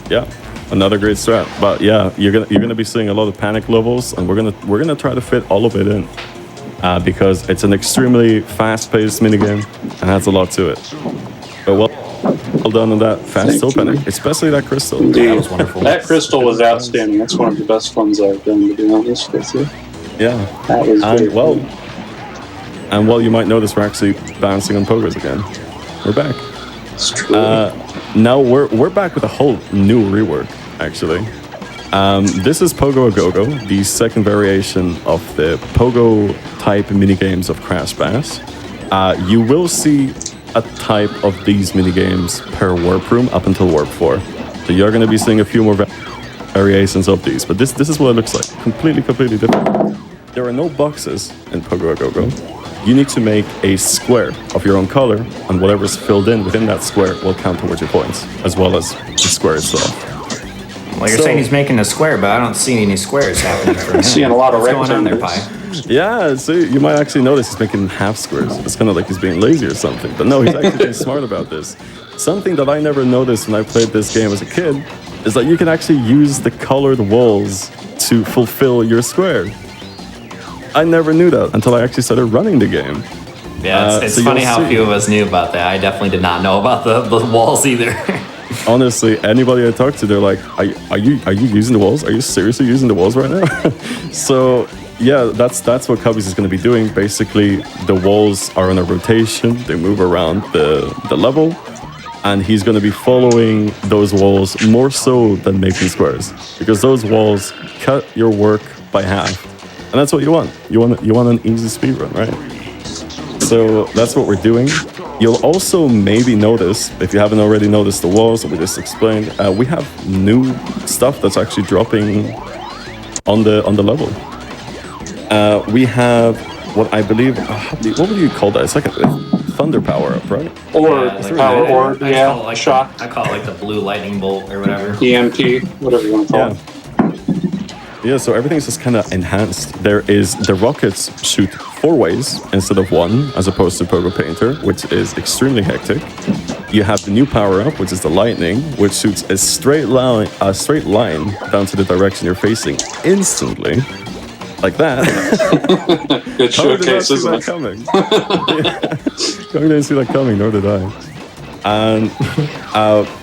S13: Yeah, another great strat. But yeah, you're gonna be seeing a lot of panic levels, and we're gonna try to fit all of it in, because it's an extremely fast-paced minigame and has a lot to it. But well done on that fast opening, especially that crystal.
S11: Indeed. That was wonderful. That crystal was outstanding. That's one of the best ones I've done, to be honest with you.
S13: Yeah.
S11: That was
S13: and well, you might notice we're actually bouncing on pogos again. We're back.
S11: It's true.
S13: Now we're back with a whole new rework, actually. This is Pogo A Go-Go, the second variation of the Pogo type minigames of Crash Bash. You will see a type of these minigames per warp room up until warp 4. So you're going to be seeing a few more variations of these, but this is what it looks like. Completely different. There are no boxes in Pogo A Go-Go. You need to make a square of your own color, and whatever's filled in within that square will count towards your points, as well as the square itself.
S12: Well, you're saying he's making a square, but I don't see any squares happening for him.
S11: Seeing a lot of
S12: What's going on there,
S11: rectangles.
S12: Pi?
S13: Yeah, so you might actually notice he's making half squares. It's kind of like he's being lazy or something. But no, he's actually being smart about this. Something that I never noticed when I played this game as a kid is that you can actually use the colored walls to fulfill your square. I never knew that until I actually started running the game.
S12: Yeah, it's funny how few of us knew about that. I definitely did not know about the walls either.
S13: Honestly, anybody I talk to, they're like, are you using the walls? Are you seriously using the walls right now? So yeah, that's what Cubbies is going to be doing. Basically, the walls are on a rotation. They move around the level. And he's going to be following those walls more so than making squares. Because those walls cut your work by half. And that's what you want. You want an easy speedrun, right? So that's what we're doing. You'll also maybe notice, if you haven't already noticed the walls that we just explained, we have new stuff that's actually dropping on the level. We have what I believe, what would you call that? It's like a thunder power up, right?
S11: Or power orb, shock.
S12: I call it like the blue lightning bolt or whatever.
S11: EMP, whatever you want to call it.
S13: Yeah, so everything's just kind of enhanced. The rockets shoot 4 ways instead of 1, as opposed to Pogo Painter, which is extremely hectic. You have the new power-up, which is the lightning, which shoots a straight line down to the direction you're facing instantly, like that.
S11: Good showcase, isn't it?
S13: Coming. I didn't see that coming, nor did I.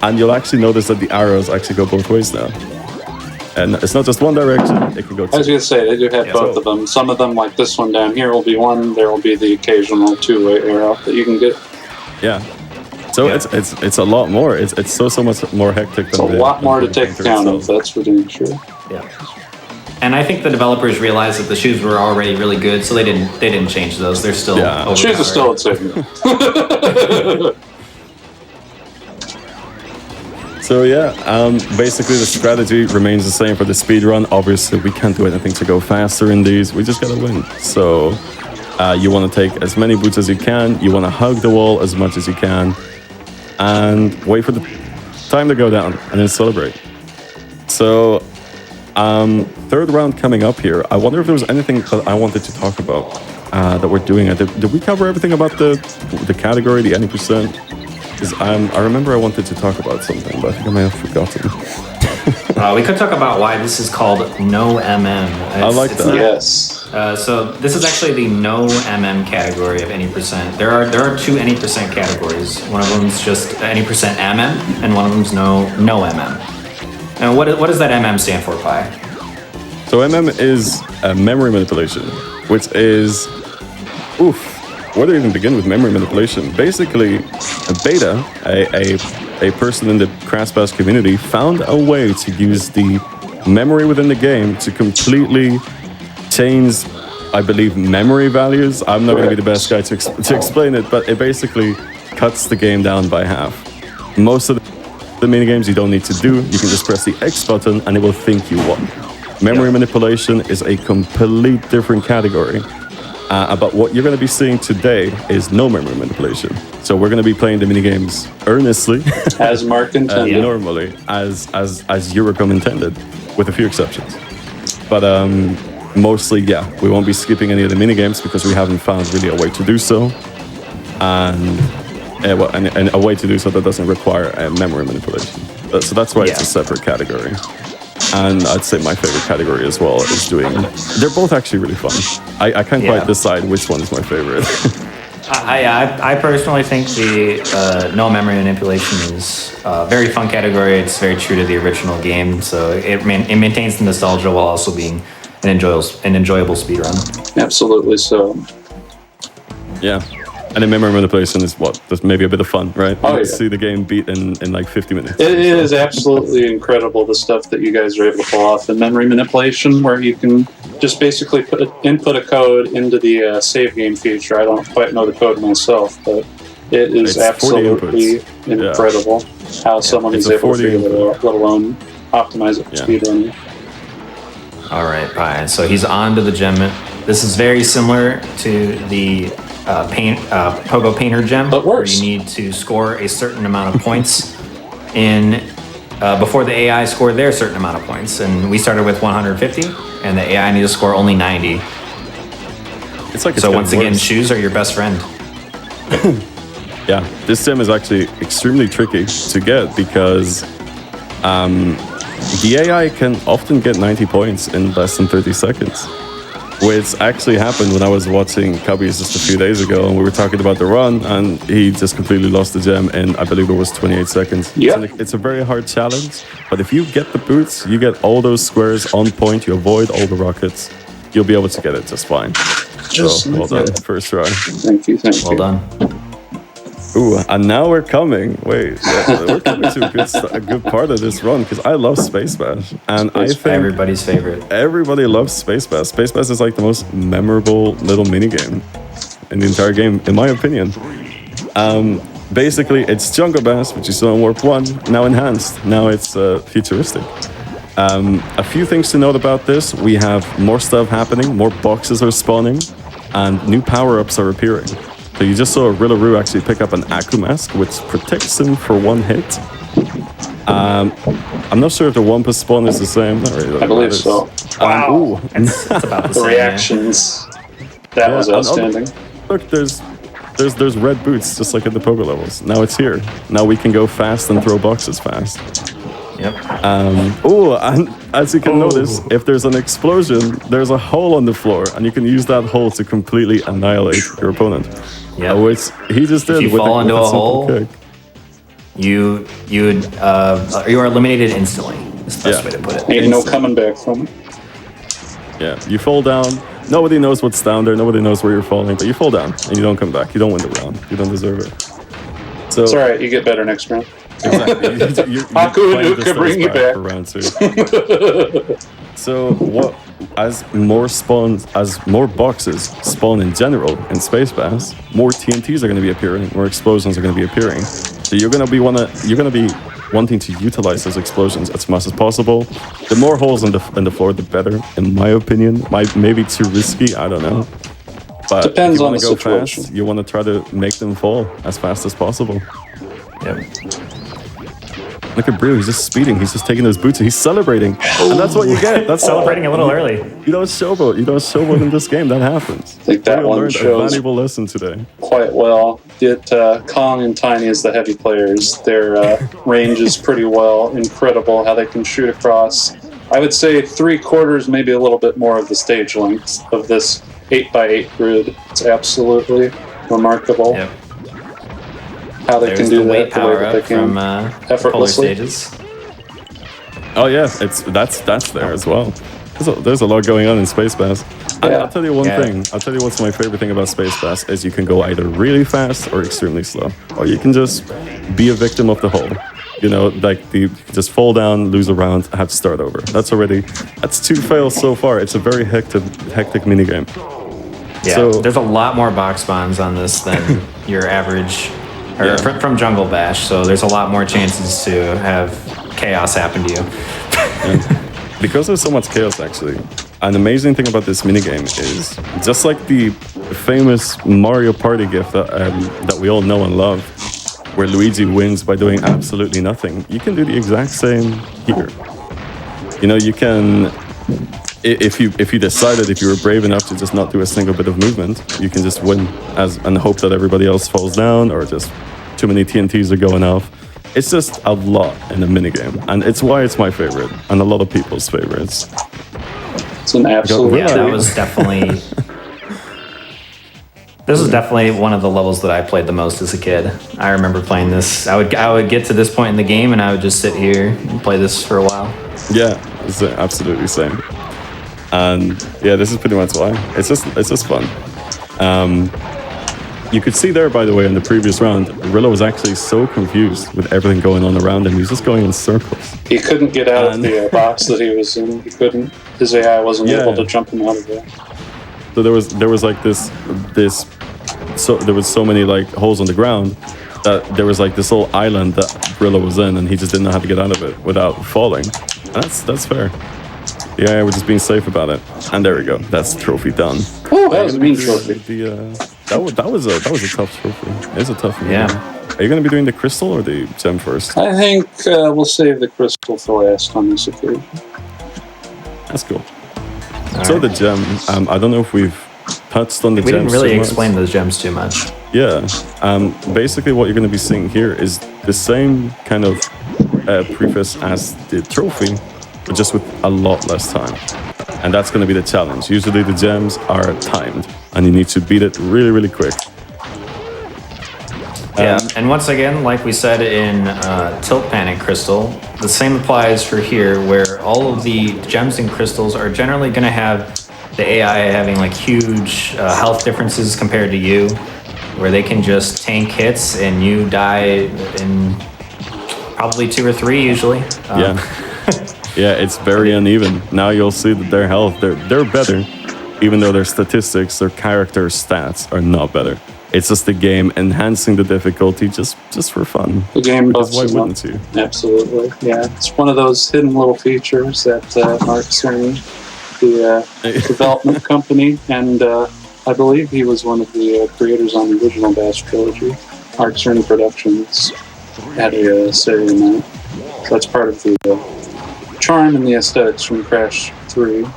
S13: And you'll actually notice that the arrows actually go both ways now. And it's not just one direction, it can go 2.
S11: I was going to say, they do have both of them. Some of them, like this one down here, will be 1. There will be the occasional 2-way arrow that you can get.
S13: Yeah. So it's a lot more. It's so much more hectic than
S11: a lot more to take account of, that's for damn sure.
S12: Yeah. And I think the developers realized that the shoes were already really good, so they didn't change those. They're still
S11: shoes are still at 7.
S13: So yeah, basically the strategy remains the same for the speedrun. Obviously, we can't do anything to go faster in these. We just gotta win. So you want to take as many boots as you can. You want to hug the wall as much as you can, and wait for the time to go down, and then celebrate. So 3rd round coming up here. I wonder if there was anything that I wanted to talk about that we're doing. Did we cover everything about the category, the 90%? Because I remember I wanted to talk about something, but I think I may have forgotten.
S12: We could talk about why this is called No MM.
S13: I like that.
S11: Yes.
S12: So this is actually the No MM category of any percent. There are 2 any percent categories. One of them's just any percent MM, and one of them's no MM. And what does that MM stand for, Pi?
S13: So MM is memory manipulation, which is where do you even begin with memory manipulation? Basically, a beta, a person in the Crash Bash community found a way to use the memory within the game to completely change, I believe, memory values. I'm not going to be the best guy to explain it, but it basically cuts the game down by half. Most of the minigames you don't need to do. You can just press the X button and it will think you won. Memory manipulation is a complete different category. But what you're going to be seeing today is no memory manipulation. So we're going to be playing the minigames earnestly,
S11: as Mark intended,
S13: normally, as Eurocom intended, with a few exceptions. But mostly, yeah, we won't be skipping any of the minigames because we haven't found really a way to do so, and a way to do so that doesn't require memory manipulation. So that's why it's a separate category. And I'd say my favorite category as well is doing... They're both actually really fun. I can't quite decide which one is my favorite.
S12: I personally think the no memory manipulation is a very fun category. It's very true to the original game, so it maintains the nostalgia while also being an enjoyable speedrun.
S11: Absolutely so.
S13: Yeah. And the memory manipulation is what? There's maybe a bit of fun, right?
S11: Oh,
S13: You
S11: yeah.
S13: see the game beat in like 50 minutes.
S11: It is absolutely incredible, the stuff that you guys are able to pull off. And memory manipulation, where you can just basically input a code into the save game feature. I don't quite know the code myself, but it is
S13: It's 40
S11: absolutely
S13: inputs.
S11: incredible how someone
S13: It's
S11: is
S13: a
S11: able to
S13: 40
S11: figure that out, let alone optimize it for speedrunning.
S12: All right, Pi. So he's on to the gem. This is very similar to the Pogo Painter gem, where you need to score a certain amount of points in before the AI scored their certain amount of points. And we started with 150, and the AI needed to score only 90.
S13: It's like
S12: so once again, shoes are your best friend.
S13: Yeah, this sim is actually extremely tricky to get because the AI can often get 90 points in less than 30 seconds. Which actually happened when I was watching Cubbies just a few days ago, and we were talking about the run, and he just completely lost the gem in, I believe it was 28 seconds.
S11: Yeah.
S13: It's a very hard challenge, but if you get the boots, you get all those squares on point, you avoid all the rockets, you'll be able to get it just fine. So, well done, first try.
S11: Thank you.
S12: Well done.
S13: Ooh, and now we're coming. Wait, we're coming to a good part of this run because I love Space Bash, and I think
S12: everybody's favorite.
S13: Everybody loves Space Bash. Space Bash is like the most memorable little mini game in the entire game, in my opinion. Basically, it's Jungle Bash, which you saw in Warp 1, now enhanced. Now it's futuristic. A few things to note about this: we have more stuff happening, more boxes are spawning, and new power-ups are appearing. So you just saw Rillaroo actually pick up an Aku Mask, which protects him for one hit. I'm not sure if the Wampus spawn is the same. Not really,
S11: I believe so.
S12: Wow. It's about the same,
S11: reactions. That was outstanding.
S13: Look, there's red boots, just like at the Pogo levels. Now it's here. Now we can go fast and throw boxes fast.
S12: Yep.
S13: And as you can notice, if there's an explosion, there's a hole on the floor, and you can use that hole to completely annihilate your opponent.
S12: Yeah.
S13: Which he just did.
S12: If you
S13: with
S12: fall into
S13: with
S12: a
S13: simple
S12: hole,
S13: kick.
S12: you are eliminated instantly. That's the best way to put it.
S11: Ain't no coming back from it.
S13: Yeah, you fall down. Nobody knows what's down there. Nobody knows where you're falling, but you fall down and you don't come back. You don't win the round. You don't deserve it. So
S11: It's alright, you get better next round.
S13: Exactly. You
S11: could bring you back
S13: for round 2. So what? As more boxes spawn in general in Space Bass, more TNTs are going to be appearing, more explosions are going to be appearing. So you're going to be wanting to utilize those explosions as much as possible. The more holes in the floor, the better, in my opinion. Maybe too risky, I don't know. But
S11: Depends
S13: if you
S11: on
S13: want
S11: the
S13: to go
S11: situation.
S13: fast, you want to try to make them fall as fast as possible.
S12: Yep.
S13: Look at Brew, he's just speeding. He's just taking those boots. He's celebrating, and that's what you get. That's
S12: Celebrating a little early.
S13: You don't showboat. You don't showboat in this game. That happens.
S11: I think that
S13: Brew
S11: one
S13: learned a
S11: shows
S13: valuable lesson today.
S11: quite well. Kong and Tiny as the heavy players. Their range is pretty incredible how they can shoot across. I would say 3/4, maybe a little bit more of the stage length of this 8x8 grid. It's absolutely remarkable.
S12: Yep.
S11: How they
S12: There's
S11: can do
S12: the weight
S11: that the way
S12: power
S11: that they
S12: up
S11: can
S12: from Polar
S11: effortlessly.
S12: Stages.
S13: Oh yeah, that's there as well. There's a lot going on in Space Bass. And
S11: Yeah.
S13: I'll tell you one
S12: Yeah.
S13: thing. I'll tell you what's my favorite thing about Space Bass is you can go either really fast or extremely slow, or you can just be a victim of the hole. You know, like you just fall down, lose a round, have to start over. That's 2 fails so far. It's a very hectic minigame.
S12: Yeah,
S13: So-
S12: there's a lot more box spawns on this than your average, or from Jungle Bash. So there's a lot more chances to have chaos happen to you.
S13: Because there's so much chaos, actually, an amazing thing about this minigame is just like the famous Mario Party gif that we all know and love, where Luigi wins by doing absolutely nothing. You can do the exact same here. You know, you can, if you decided, if you were brave enough to just not do a single bit of movement, you can just win and hope that everybody else falls down or just too many TNTs are going off. It's just a lot in a minigame, and it's why it's my favorite, and a lot of people's favorites.
S11: It's an absolute.
S12: Yeah, that was definitely This is definitely one of the levels that I played the most as a kid. I remember playing this. I would get to this point in the game and I would just sit here and play this for a while.
S13: Yeah, it's absolutely same. And yeah, this is pretty much why. It's just fun. You could see there, by the way, in the previous round, Rillo was actually so confused with everything going on around him. He was just going in circles.
S11: He couldn't get out of the box that he was in. He couldn't. His AI wasn't able to jump him out of there.
S13: So there was like this. So there was so many like holes on the ground that there was like this whole island that Rillo was in, and he just didn't know how to get out of it without falling. And that's fair. The AI was just being safe about it. And there we go. That's the trophy done.
S11: Oh, that was a mean trophy.
S13: That was a tough trophy. It's a tough one.
S12: Yeah.
S13: Are you going to be doing the crystal or the gem first?
S11: I think we'll save the crystal for last on this occasion.
S13: That's cool. So the gem, I don't know if we've touched on the gems.
S12: We didn't really
S13: too much.
S12: explain those gems too much.
S13: Yeah. Basically, what you're going to be seeing here is the same kind of preface as the trophy, but just with a lot less time. And that's going to be the challenge. Usually the gems are timed, and you need to beat it really, really quick.
S12: Yeah, and once again, like we said in Tilt Panic Crystal, the same applies for here, where all of the gems and crystals are generally going to have the AI having like huge health differences compared to you, where they can just tank hits and you die in probably 2 or 3 usually.
S13: Yeah, it's very uneven. Now you'll see that their health, they're better, even though their statistics, their character stats are not better. It's just the game enhancing the difficulty just for fun.
S11: The game buffs
S13: why
S11: them
S13: wouldn't
S11: up.
S13: you?
S11: Absolutely, yeah. It's one of those hidden little features that Mark Cerny, the development company, and I believe he was one of the creators on the original Bash trilogy. Mark Cerny Productions had a say in that. So that's part of the charm and the aesthetics from Crash 3. I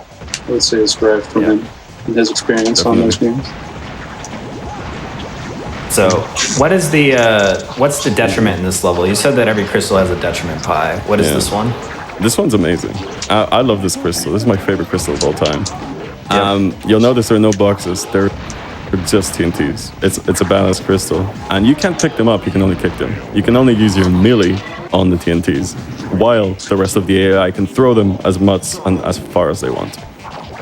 S11: would say is derived from him and his experience on those games.
S12: So, what's the detriment in this level? You said that every crystal has a detriment pie. What is this one?
S13: This one's amazing. I love this crystal. This is my favorite crystal of all time. You'll notice there are no boxes. They're just TNTs. It's a badass crystal. And you can't pick them up, you can only kick them. You can only use your melee on the TNTs, while the rest of the AI can throw them as much and as far as they want.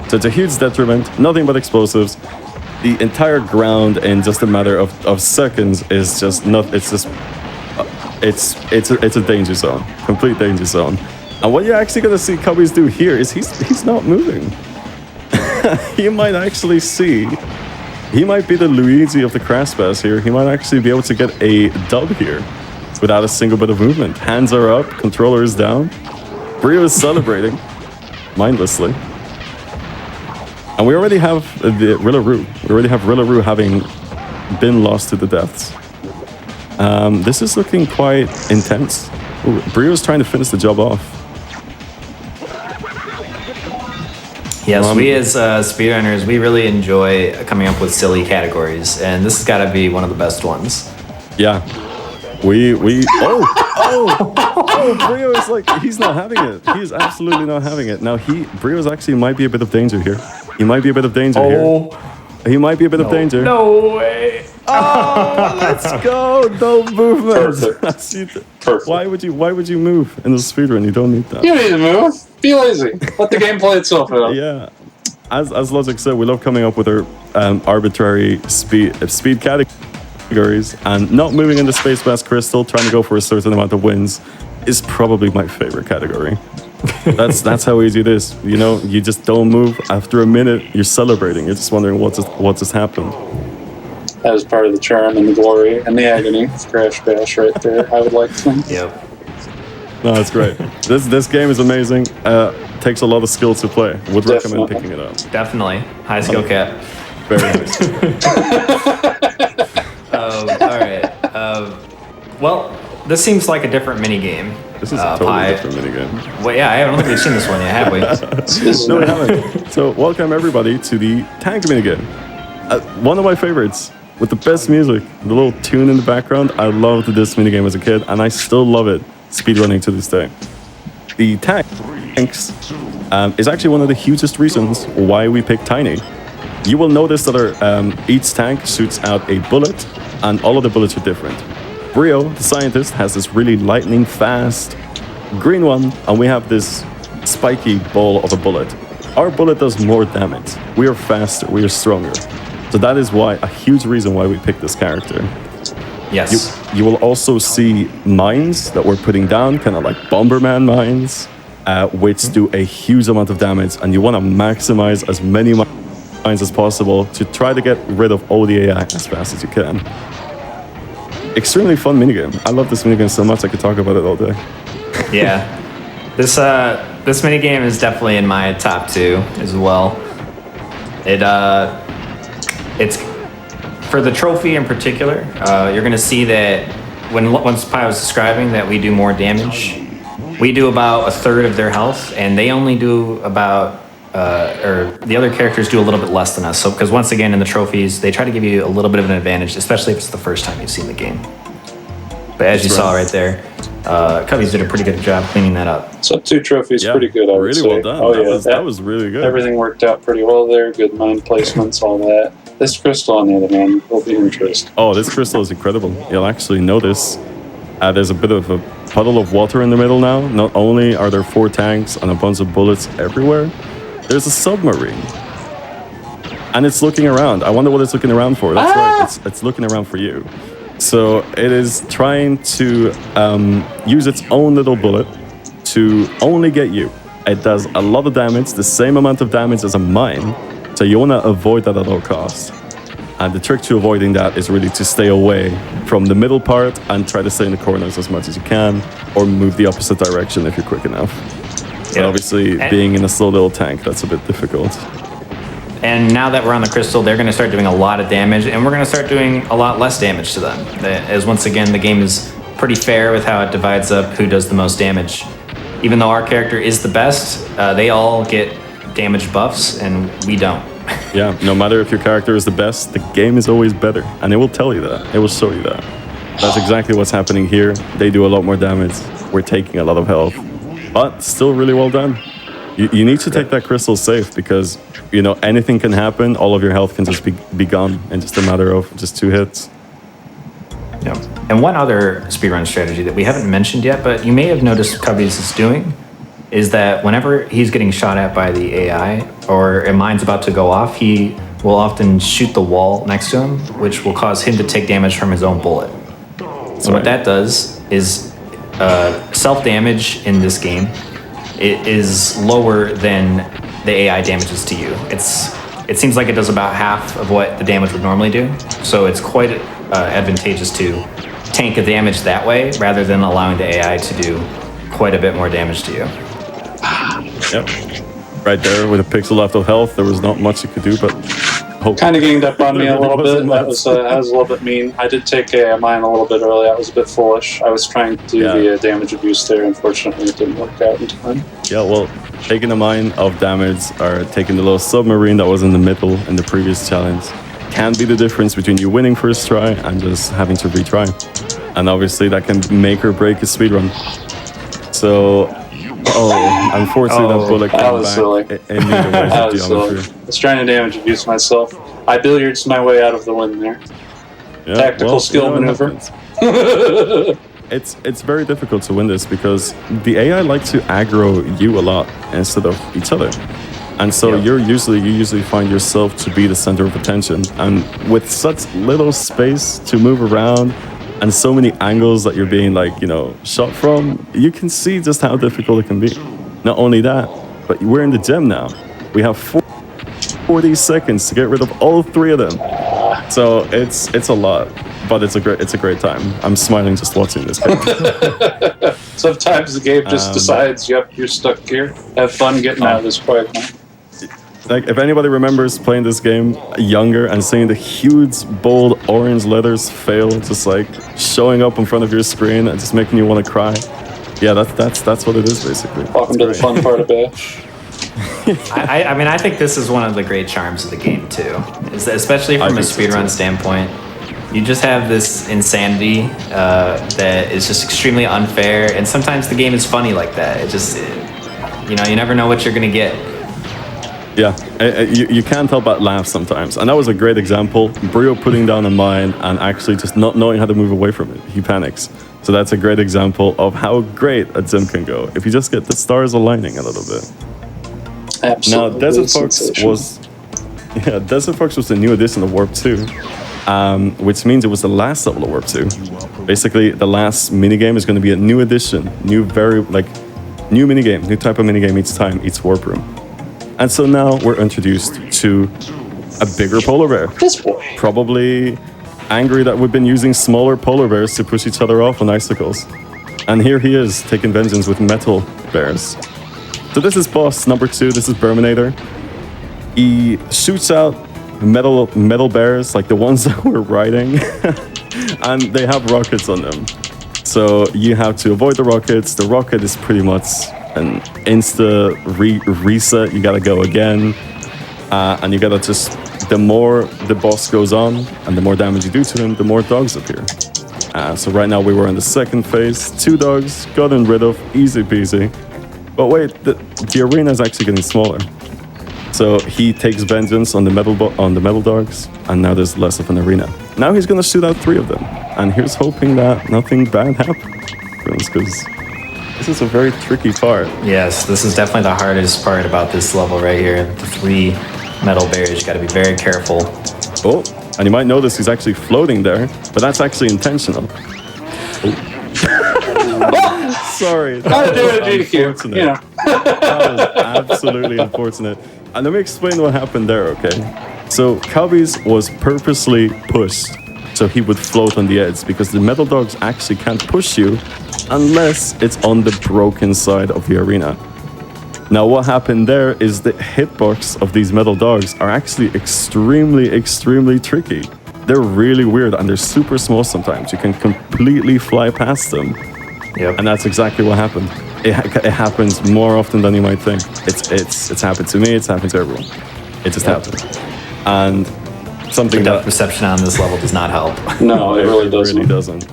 S13: So it's a huge detriment, nothing but explosives. The entire ground in just a matter of seconds is just not, it's a danger zone, complete danger zone. And what you're actually gonna see Cubbies do here is he's not moving. You might actually see, he might be the Luigi of the Crash Bash here. He might actually be able to get a dub here without a single bit of movement. Hands are up, controller is down. Brio is celebrating mindlessly. And we already have the Rillaroo. We already have Rillaroo having been lost to the depths. This is looking quite intense. Ooh, Brio's trying to finish the job off.
S12: Yes, we as speedrunners, we really enjoy coming up with silly categories, and this has got to be one of the best ones.
S13: Yeah. Brio is like, he's not having it. He is absolutely not having it. Now Brio's actually might be a bit of danger here. He might be a bit of danger here. He might be a bit of danger.
S12: No way.
S13: Oh, let's go. No movement.
S11: Perfect.
S13: Why would you move in the speedrun? You don't need that.
S11: You don't need to move. Be lazy. Let the game play itself out.
S13: Yeah. As Logic said, we love coming up with our arbitrary speed categories, and not moving into Space Bass Crystal, trying to go for a certain amount of wins, is probably my favorite category. That's how easy it is. You know, you just don't move. After a minute, you're celebrating. You're just wondering what just happened.
S11: That was part of the charm and the glory and the agony of Crash Bash right there, I would like to think.
S12: Yep.
S13: No, that's great. This game is amazing. Takes a lot of skill to play. Would recommend picking it up.
S12: Definitely. High skill cap.
S13: Very nice.
S12: All right. Well, this seems like a different minigame.
S13: This is a totally different minigame.
S12: Well, yeah, I don't think we've seen this one yet, have we?
S13: No, we haven't. So, welcome everybody to the tank minigame. One of my favorites, with the best music, the little tune in the background. I loved this minigame as a kid, and I still love it speedrunning to this day. The tanks is actually one of the hugest reasons why we picked Tiny. You will notice that each tank shoots out a bullet, and all of the bullets are different. Brio, the scientist, has this really lightning fast green one, and we have this spiky ball of a bullet. Our bullet does more damage. We are faster, we are stronger. So that is why, a huge reason why we picked this character.
S12: Yes.
S13: You will also see mines that we're putting down, kind of like Bomberman mines, which do a huge amount of damage, and you want to maximize as many mines as possible to try to get rid of all the AI as fast as you can. Extremely fun minigame. I love this minigame so much I could talk about it all day.
S12: Yeah. This minigame is definitely in my top 2 as well. It's for the trophy in particular. You're gonna see that once Pi was describing that we do more damage. We do about a third of their health, and they only do about, or the other characters do a little bit less than us. So, because once again in the trophies, they try to give you a little bit of an advantage, especially if it's the first time you've seen the game. But as you saw right there, Cubbies did a pretty good job cleaning that up.
S11: So 2 trophies, pretty good, I would say.
S13: Well done.
S11: Oh,
S13: That was really good.
S11: Everything worked out pretty well there. Good mine placements, all that. This crystal, on the other hand, will be interesting.
S13: Oh, this crystal is incredible. You'll actually notice there's a bit of a puddle of water in the middle now. Not only are there 4 tanks and a bunch of bullets everywhere, there's a submarine. And it's looking around. I wonder what it's looking around for. That's right, it's looking around for you. So it is trying to use its own little bullet to only get you. It does a lot of damage, the same amount of damage as a mine. So you want to avoid that at all costs. And the trick to avoiding that is really to stay away from the middle part and try to stay in the corners as much as you can, or move the opposite direction if you're quick enough. But obviously, being in a slow little tank, that's a bit difficult.
S12: And now that we're on the crystal, they're going to start doing a lot of damage, and we're going to start doing a lot less damage to them. As once again, the game is pretty fair with how it divides up who does the most damage. Even though our character is the best, they all get damage buffs, and we don't.
S13: Yeah, no matter if your character is the best, the game is always better, and it will tell you that. It will show you that. That's exactly what's happening here. They do a lot more damage. We're taking a lot of health, but still really well done. You need to take that crystal safe because, you know, anything can happen. All of your health can just be gone in just a matter of just 2 hits.
S12: Yeah. And one other speedrun strategy that we haven't mentioned yet, but you may have noticed Cubbies is doing, is that whenever he's getting shot at by the AI or a mine's about to go off, he will often shoot the wall next to him, which will cause him to take damage from his own bullet. So what that does is self-damage in this game. It is lower than the AI damages to you. It seems like it does about half of what the damage would normally do. So it's quite advantageous to tank the damage that way rather than allowing the AI to do quite a bit more damage to you.
S13: Yep. Right there with a pixel left of health, there was not much you could do, but
S11: kind of ganged up on me a little bit. That was a little bit mean. I did take a mine a little bit early. I was a bit foolish. I was trying to do the damage abuse there. Unfortunately, it didn't work out in time.
S13: Yeah, well, taking a mine of damage or taking the little submarine that was in the middle in the previous challenge can be the difference between you winning first try and just having to retry. And obviously that can make or break a speedrun. So, unfortunately that bullet came back.
S11: Silly. That was silly. I was trying to damage abuse myself. I billiards my way out of the win there.
S13: Yeah,
S11: Tactical skill maneuver.
S13: It's very difficult to win this because the AI like to aggro you a lot instead of each other. And so you usually find yourself to be the center of attention. And with such little space to move around and so many angles that you're being shot from, you can see just how difficult it can be. Not only that, but we're in the gem now. We have 40 seconds to get rid of all 3 of them. So it's a lot, but it's a great time. I'm smiling just watching this game.
S11: Sometimes the game just decides, yep, you're stuck here. Have fun getting out of this quiet time.
S13: Like, if anybody remembers playing this game younger and seeing the huge, bold orange letters fail, just like showing up in front of your screen and just making you want to cry. Yeah, that's what it is basically.
S11: Welcome to the fun part of Bash.
S12: I mean, I think this is one of the great charms of the game too, especially from a speedrun standpoint. You just have this insanity that is just extremely unfair, and sometimes the game is funny like that. You never know what you're gonna get.
S13: Yeah, you can't help but laugh sometimes. And that was a great example. Brio putting down a mine and actually just not knowing how to move away from it. He panics. So that's a great example of how great a Zim can go if you just get the stars aligning a little bit.
S11: Absolutely.
S13: Now, Desert Fox was the new addition of Warp 2, which means it was the last level of Warp 2. Basically, the last minigame is going to be a new addition, new minigame, new type of minigame each time, each Warp Room. And so now we're introduced to a bigger polar bear.
S11: This boy.
S13: Probably angry that we've been using smaller polar bears to push each other off on icicles. And here he is, taking vengeance with metal bears. So this is boss number 2, this is Berminator. He shoots out metal bears, like the ones that we're riding, and they have rockets on them. So you have to avoid the rockets. The rocket is pretty much an insta reset. You gotta go again, and you gotta just, the more the boss goes on and the more damage you do to him, the more dogs appear. So right now we were in the second phase, 2 dogs, gotten rid of, easy peasy. But wait, the arena is actually getting smaller. So he takes vengeance on the metal dogs, and now there's less of an arena. Now he's gonna shoot out 3 of them, and here's hoping that nothing bad happens, because this is a very tricky part.
S12: Yes, this is definitely the hardest part about this level right here. The 3 metal bears, you gotta be very careful.
S13: Oh, and you might notice he's actually floating there, but that's actually intentional. Oh. Sorry.
S11: Gotta do it, GDQ. Yeah.
S13: That was absolutely unfortunate. And let me explain what happened there, okay? So Cubbies was purposely pushed so he would float on the edge, because the metal dogs actually can't push you unless it's on the broken side of the arena. Now what happened there is the hitbox of these metal dogs are actually extremely tricky. They're really weird, and they're super small sometimes. You can completely fly past them.
S12: Yep.
S13: And that's exactly what happened. It happens more often than you might think. It's happened to me, it's happened to everyone. It just happened. And something
S12: that perception on this level does not help.
S11: No, it really doesn't.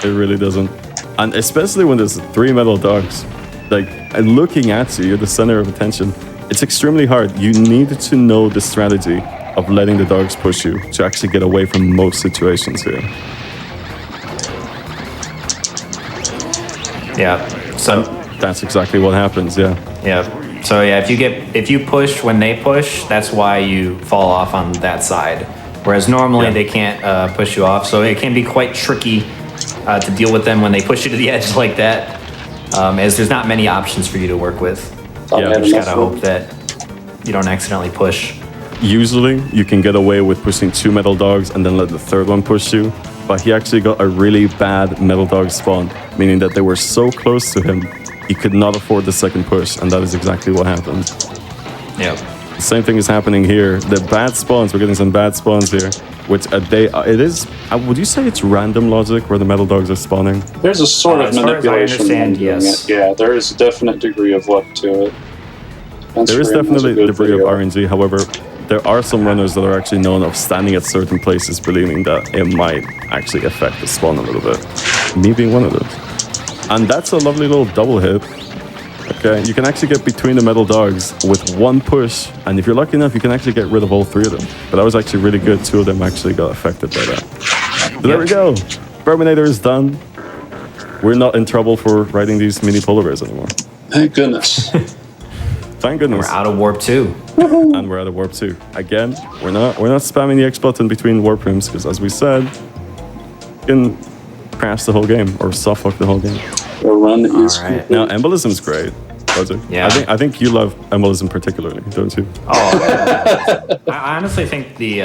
S13: It really doesn't. And especially when there's 3 metal dogs, like, and looking at you, you're the center of attention. It's extremely hard. You need to know the strategy of letting the dogs push you to actually get away from most situations here.
S12: Yeah. So
S13: that's exactly what happens. Yeah.
S12: Yeah. So yeah, if you push when they push, that's why you fall off on that side. Whereas normally they can't push you off, so it can be quite tricky to deal with them when they push you to the edge like that. As there's not many options for you to work with.
S13: Yeah,
S12: you just gotta hope that you don't accidentally push.
S13: Usually, you can get away with pushing 2 metal dogs and then let the 3rd one push you. But he actually got a really bad metal dog spawn, meaning that they were so close to him, he could not afford the 2nd push, and that is exactly what happened.
S12: Yeah.
S13: The same thing is happening here. The bad spawns, we're getting some bad spawns here, which it is, would you say it's random logic where the metal dogs are spawning?
S11: There's a sort of manipulation.
S12: As far as I understand, yes.
S11: Yeah, there is a definite degree of luck to it.
S13: There is definitely a degree of RNG, however, there are some runners that are actually known of standing at certain places believing that it might actually affect the spawn a little bit. Me being one of those. And that's a lovely little double hit. Okay, you can actually get between the metal dogs with 1 push, and if you're lucky enough, you can actually get rid of all 3 of them. But that was actually really good. 2 of them actually got affected by that. So there we go. Terminator is done. We're not in trouble for riding these mini polar bears anymore.
S11: Thank goodness.
S13: Thank goodness.
S12: We're out of Warp 2.
S13: And we're out of Warp 2. Again, we're not spamming the X button between warp rooms, because as we said, you can crash the whole game or soft fuck the whole game.
S11: The run is
S12: right.
S13: Now, embolism's great.
S12: Yeah.
S13: I think you love embolism particularly, don't you?
S12: Oh, I honestly think the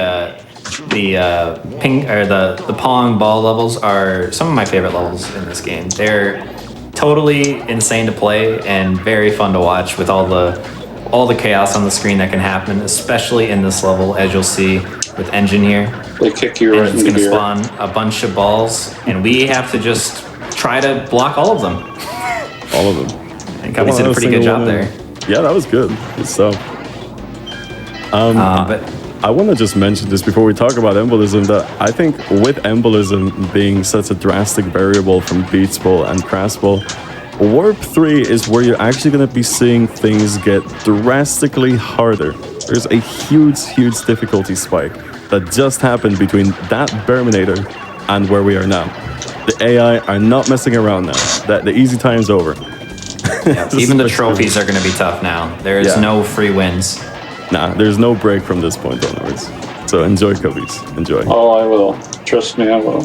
S12: ping or the pong ball levels are some of my favorite levels in this game. They're totally insane to play and very fun to watch with all the chaos on the screen that can happen, especially in this level, as you'll see with Engine here.
S11: They kick you right in the
S12: It's
S11: gear.
S12: going to spawn a bunch of balls, and we have to just try to block all of them.
S13: All of them.
S12: And Cubby's did a pretty good job there.
S13: Yeah, that was good. Good stuff.
S12: But
S13: I want to just mention this before we talk about embolism, that I think with embolism being such a drastic variable from Beats Ball and Crash Ball, Warp 3 is where you're actually going to be seeing things get drastically harder. There's a huge difficulty spike that just happened between that Berminator and where we are now. The AI are not messing around now. The easy time's over.
S12: Yeah, even the trophies are going to be tough now. There is no free wins.
S13: Nah, there's no break from this point onwards. So enjoy, Cubbies. Enjoy.
S11: Oh, I will. Trust me, I will.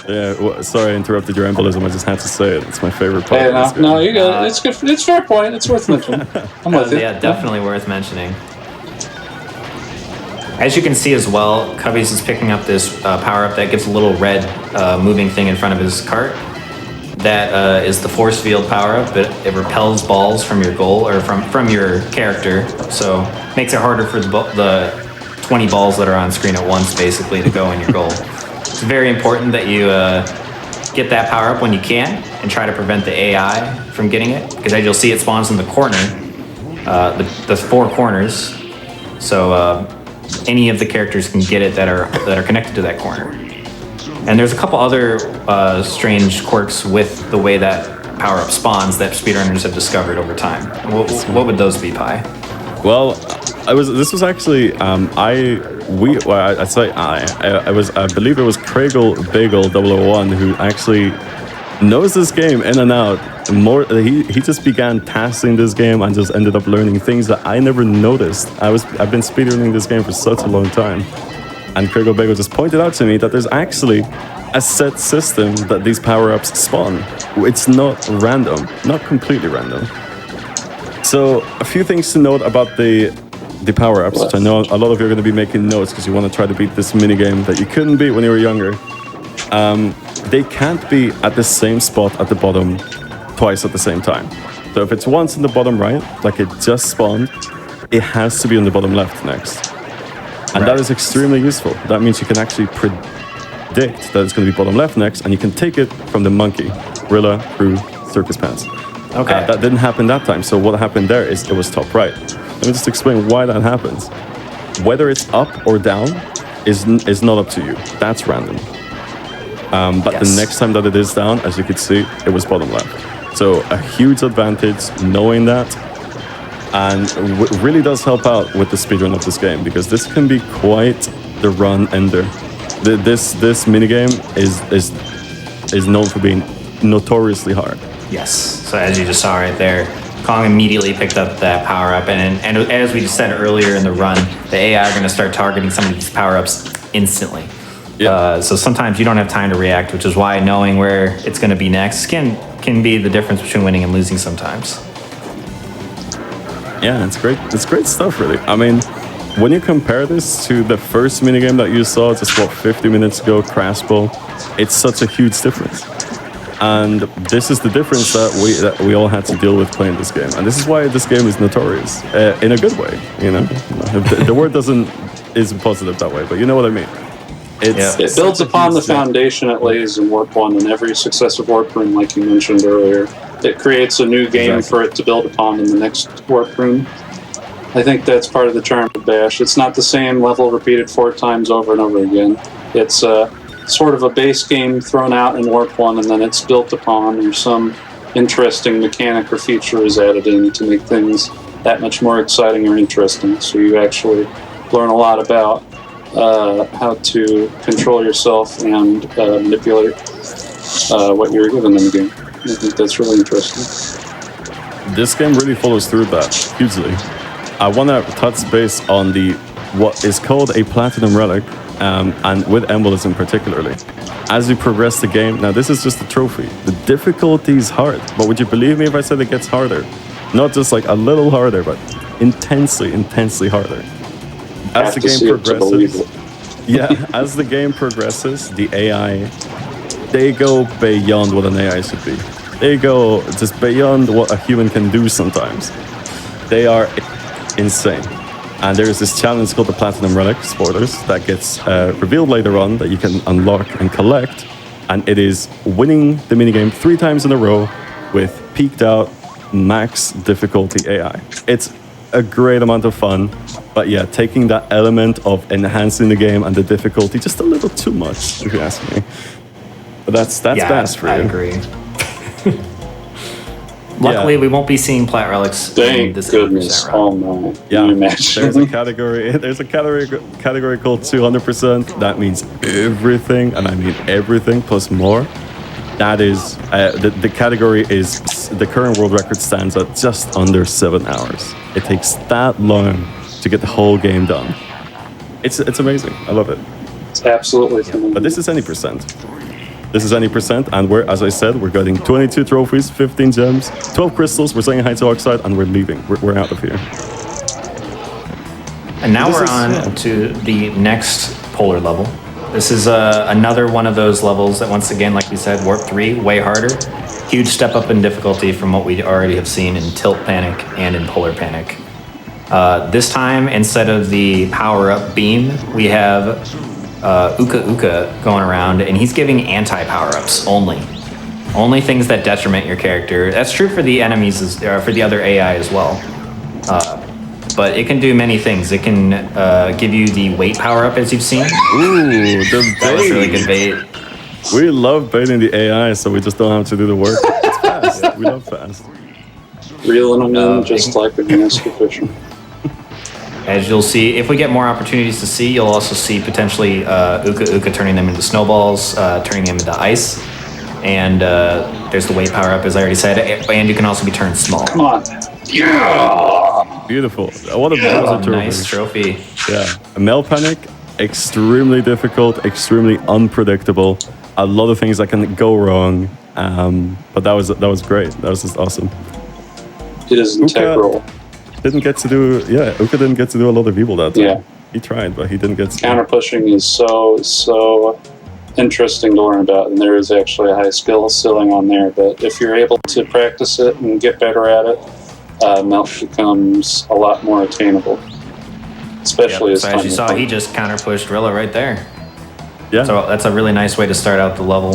S13: Yeah, well, sorry I interrupted your embolism. I just had to say it. It's my favorite part.
S11: Hey, no, you got it. It's good. It's a fair point. It's worth mentioning. I'm with you.
S12: Yeah, definitely worth mentioning. As you can see as well, Cubbies is picking up this power-up that gives a little red moving thing in front of his cart. That is the force field power-up. It repels balls from your goal, or from your character, so makes it harder for the 20 balls that are on screen at once, basically, to go in your goal. It's very important that you get that power-up when you can, and try to prevent the AI from getting it, because as you'll see, it spawns in the corner, the 4 corners, so any of the characters can get it that are connected to that corner. And there's a couple other strange quirks with the way that power-up spawns that speedrunners have discovered over time. What would those be, Pi?
S13: Well, this was actually I believe it was Craigle Bagel 001 who actually knows this game in and out. He just began tasking this game and just ended up learning things that I never noticed. I've been speedrunning this game for such a long time, and Craigle Bagel just pointed out to me that there's actually a set system that these power-ups spawn. It's not random, not completely random. So a few things to note about the power-ups, which I know a lot of you are going to be making notes because you want to try to beat this minigame that you couldn't beat when you were younger. They can't be at the same spot at the bottom twice at the same time. So if it's once in the bottom right, like it just spawned, it has to be on the bottom left next. And that is extremely useful. That means you can actually predict that it's going to be bottom left next, and you can take it from the monkey, gorilla, through circus pants.
S12: Okay.
S13: That didn't happen that time. So what happened there is it was top right. Let me just explain why that happens. Whether it's up or down is not up to you. That's random. But the next time that it is down, as you can see, it was bottom left. So a huge advantage knowing that, and really does help out with the speedrun of this game, because this can be quite the run ender. This minigame is known for being notoriously hard.
S12: Yes. So as you just saw right there, Kong immediately picked up that power-up, and as we just said earlier in the run, the AI are going to start targeting some of these power-ups instantly. Yeah. So sometimes you don't have time to react, which is why knowing where it's going to be next can be the difference between winning and losing sometimes.
S13: Yeah, it's great. It's great stuff, really. I mean, when you compare this to the first minigame that you saw just 50 minutes ago, Crash Ball, it's such a huge difference. And this is the difference that we all had to deal with playing this game. And this is why this game is notorious, in a good way, you know? The word isn't positive that way, but you know what I mean.
S11: It builds upon the foundation it lays in Warp 1 and every successive Warp Room, like you mentioned earlier. It creates a new game for it to build upon in the next Warp Room. I think that's part of the charm of Bash. It's not the same level repeated 4 times over and over again. It's sort of a base game thrown out in Warp 1, and then it's built upon, or some interesting mechanic or feature is added in to make things that much more exciting or interesting. So you actually learn a lot about how to control yourself and manipulate what you're given in the game. I think that's really interesting.
S13: This game really follows through that hugely. I want to touch base on what is called a Platinum Relic, and with embolism particularly. As you progress the game, now this is just a trophy. The difficulty is hard, but would you believe me if I said it gets harder? Not just like a little harder, but intensely harder. As the game progresses, as the game progresses, the AI, they go beyond what an AI should be. They go just beyond what a human can do sometimes. They are insane. And there is this challenge called the Platinum Relic, spoilers, that gets revealed later on that you can unlock and collect. And it is winning the minigame 3 times in a row with peaked out max difficulty AI. It's a great amount of fun, but yeah, taking that element of enhancing the game and the difficulty just a little too much, if you ask me. But that's best for you.
S12: I agree. Luckily, we won't be seeing plat relics.
S11: Thank goodness. Oh my.
S13: Yeah,
S11: You imagine?
S13: there's a category. There's a category called 200%. That means everything, and I mean everything plus more. That is the category is the current world record stands at just under 7 hours. It takes that long to get the whole game done. It's amazing. I love it.
S11: It's absolutely phenomenal.
S13: But this is any percent. This is any percent, and we're, as I said, we're getting 22 trophies, 15 gems, 12 crystals. We're saying hi to Oxide, and we're leaving. We're out of here.
S12: And now we're on to the next polar level. This is another one of those levels that, once again, like we said, Warp 3, way harder. Huge step up in difficulty from what we already have seen in Tilt Panic and in Polar Panic. This time, instead of the power-up beam, we have Uka Uka going around, and he's giving anti-power-ups only. Only things that detriment your character. That's true for the enemies, for the other AI as well. But it can do many things. It can give you the weight power-up, as you've seen.
S13: Ooh, the bait.
S12: That was really good bait.
S13: We love baiting the AI, so we just don't have to do the work. It's fast. We love fast.
S11: Reeling them in just like a nasty fisher.
S12: As you'll see, if we get more opportunities to see, you'll also see potentially Uka Uka turning them into snowballs, turning them into ice. And there's the weight power-up, as I already said. And you can also be turned small.
S11: Come on. Yeah!
S13: Beautiful. What a beautiful trophy.
S12: Nice trophy.
S13: Yeah. Mel Panic, extremely difficult, extremely unpredictable. A lot of things that can go wrong. But that was great. That was just awesome.
S11: It is integral.
S13: Uka didn't get to do a lot of evil that time.
S11: Yeah.
S13: He tried, but he didn't get to.
S11: Counter pushing is so interesting to learn about, and there is actually a high skill ceiling on there. But if you're able to practice it and get better at it, melt becomes a lot more attainable. Especially
S12: so as you saw, he just counter pushed Rilla right there.
S13: Yeah.
S12: So that's a really nice way to start out the level.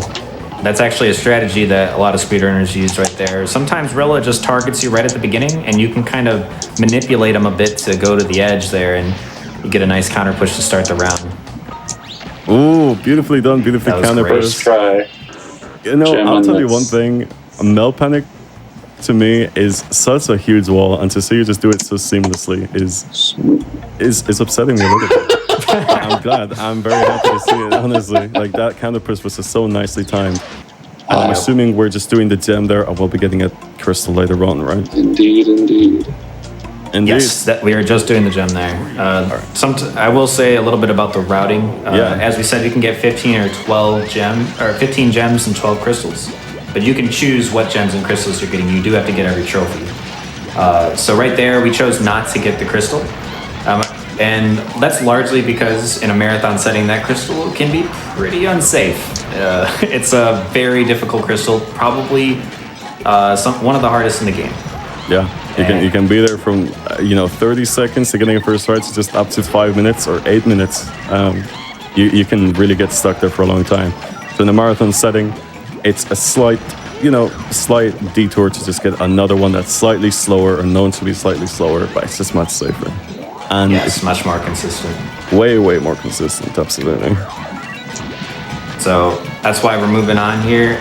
S12: That's actually a strategy that a lot of speedrunners use right there. Sometimes Rilla just targets you right at the beginning, and you can kind of manipulate him a bit to go to the edge there, and you get a nice counter push to start the round.
S13: Ooh, beautifully done, beautifully counter push.
S11: Try.
S13: You know, I'll tell you one thing. Mel Panic, to me, is such a huge wall, and to see you just do it so seamlessly is upsetting me a little bit. I'm glad. I'm very happy to see it, honestly. Like, that counter push was just so nicely timed. And I'm assuming we're just doing the gem there, and we'll be getting a crystal later on, right?
S11: Indeed.
S12: Yes, that we are just doing the gem there. I will say a little bit about the routing. As we said, you can get 15 or 12 15 gems and 12 crystals. But you can choose what gems and crystals you're getting. You do have to get every trophy. So right there, we chose not to get the crystal. And that's largely because in a marathon setting, that crystal can be pretty unsafe. It's a very difficult crystal, probably one of the hardest in the game.
S13: Yeah, you can be there from 30 seconds to getting a first right to just up to 5 minutes or 8 minutes. You can really get stuck there for a long time. So in a marathon setting, it's a slight detour to just get another one that's slightly slower or known to be slightly slower, but it's just much safer. And
S12: it's much more consistent.
S13: Way more consistent, absolutely.
S12: So that's why we're moving on here.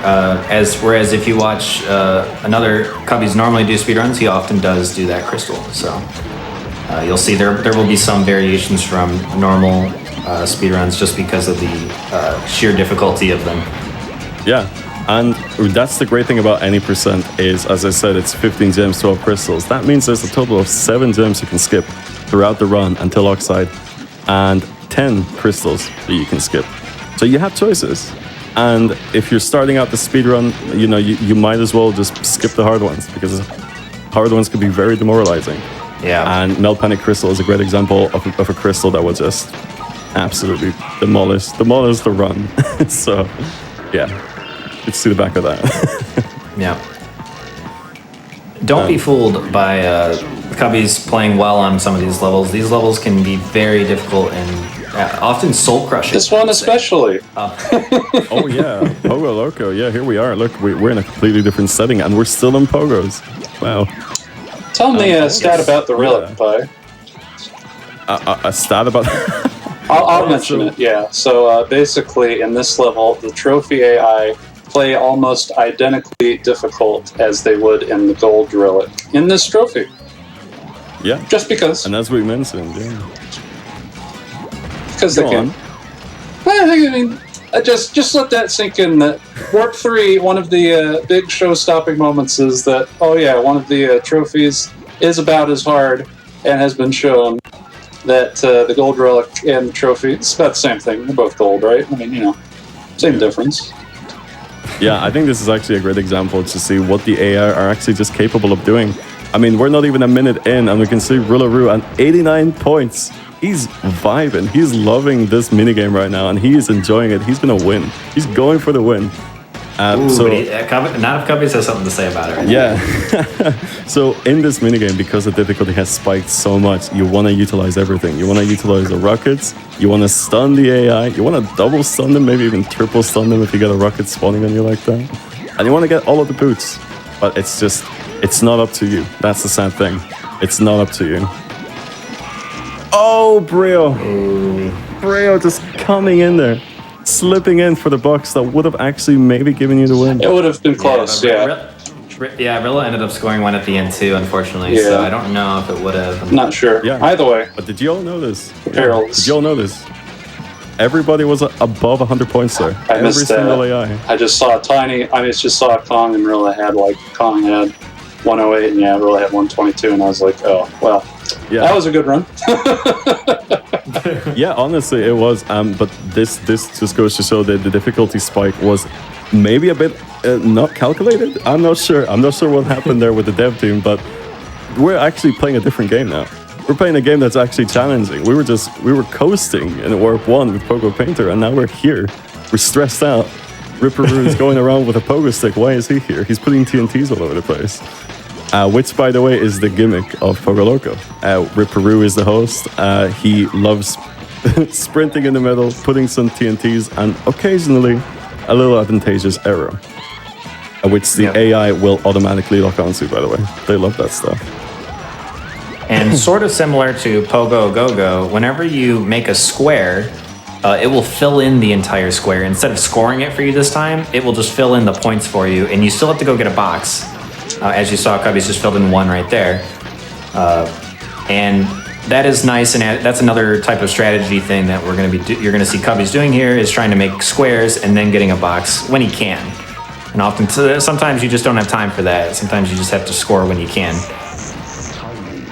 S12: Whereas if you watch another Cubbies normally do speedruns, he often does do that crystal. So you'll see there will be some variations from normal speedruns just because of the sheer difficulty of them.
S13: Yeah, and that's the great thing about any percent is, as I said, it's 15 gems, 12 crystals. That means there's a total of 7 gems you can skip throughout the run until Oxide, and 10 crystals that you can skip. So you have choices. And if you're starting out the speedrun, you might as well just skip the hard ones, because hard ones can be very demoralizing.
S12: Yeah.
S13: And Melt Panic Crystal is a great example of a crystal that will just absolutely demolish the run. So, yeah, let's see the back of that.
S12: Yeah. Don't be fooled by Cubbies playing well on some of these levels. These levels can be very difficult and often soul-crushing.
S11: This one especially.
S13: Oh yeah, Pogo Loco. Yeah, here we are. Look, we're in a completely different setting, and we're still in Pogos. Wow.
S11: Tell me a stat about the relic, Pi.
S13: A stat about...
S11: I'll mention it, yeah. So basically, in this level, the trophy AI play almost identically difficult as they would in the Gold Relic in this trophy.
S13: Yeah.
S11: Just because.
S13: And as we mentioned, yeah.
S11: Because they can. I mean, just let that sink in. That Warp 3, one of the big show-stopping moments is that, oh yeah, one of the trophies is about as hard and has been shown that the Gold Relic and the trophy, it's about the same thing. They're both gold, right? I mean, you know, same difference.
S13: Yeah, I think this is actually a great example to see what the AI are actually just capable of doing. I mean, we're not even a minute in, and we can see Rillaroo at 89 points. He's vibing. He's loving this minigame right now, and he is enjoying it. He's going to win. He's going for the win.
S12: Not if Cubbies has something to say about it. Right?
S13: Yeah. So in this minigame, because the difficulty has spiked so much, you want to utilize everything. You want to utilize the rockets. You want to stun the AI. You want to double stun them, maybe even triple stun them if you get a rocket spawning on you like that. And you want to get all of the boots. But it's not up to you. That's the sad thing. It's not up to you. Oh, Brio. Brio just coming in there. Slipping in for the box that would have actually maybe given you the win.
S11: It would have been close, yeah.
S12: Rilla ended up scoring one at the end too, unfortunately.
S11: Yeah.
S12: So I don't know if it would have.
S11: Not sure.
S13: Yeah.
S11: Either way.
S13: But did you all know this?
S11: Perils.
S13: Did you all know this? Everybody was above 100 points there.
S11: I missed
S13: Every single AI.
S11: I just saw just saw Kong and Rilla had Kong had 108 and Rilla had 122 and I was like, oh, well, that was a good run.
S13: Yeah, honestly, it was. But this just goes to show that the difficulty spike was maybe a bit not calculated. I'm not sure. I'm not sure what happened there with the dev team, but we're actually playing a different game now. We're playing a game that's actually challenging. We were coasting in Warp 1 with Pogo Painter, and now we're here. We're stressed out. Ripperoo is going around with a pogo stick. Why is he here? He's putting TNTs all over the place. Which, by the way, is the gimmick of Pogo Loco. Ripperoo is the host. He loves sprinting in the middle, putting some TNTs, and occasionally a little advantageous arrow, which the AI will automatically lock onto, by the way. They love that stuff.
S12: And sort of similar to Pogo Go-Go, whenever you make a square, it will fill in the entire square. Instead of scoring it for you this time, it will just fill in the points for you, and you still have to go get a box. As you saw, Cubby's just filled in one right there. And that is nice, and that's another type of strategy thing that you're going to see Cubby's doing here, is trying to make squares and then getting a box when he can. And often, sometimes you just don't have time for that. Sometimes you just have to score when you can.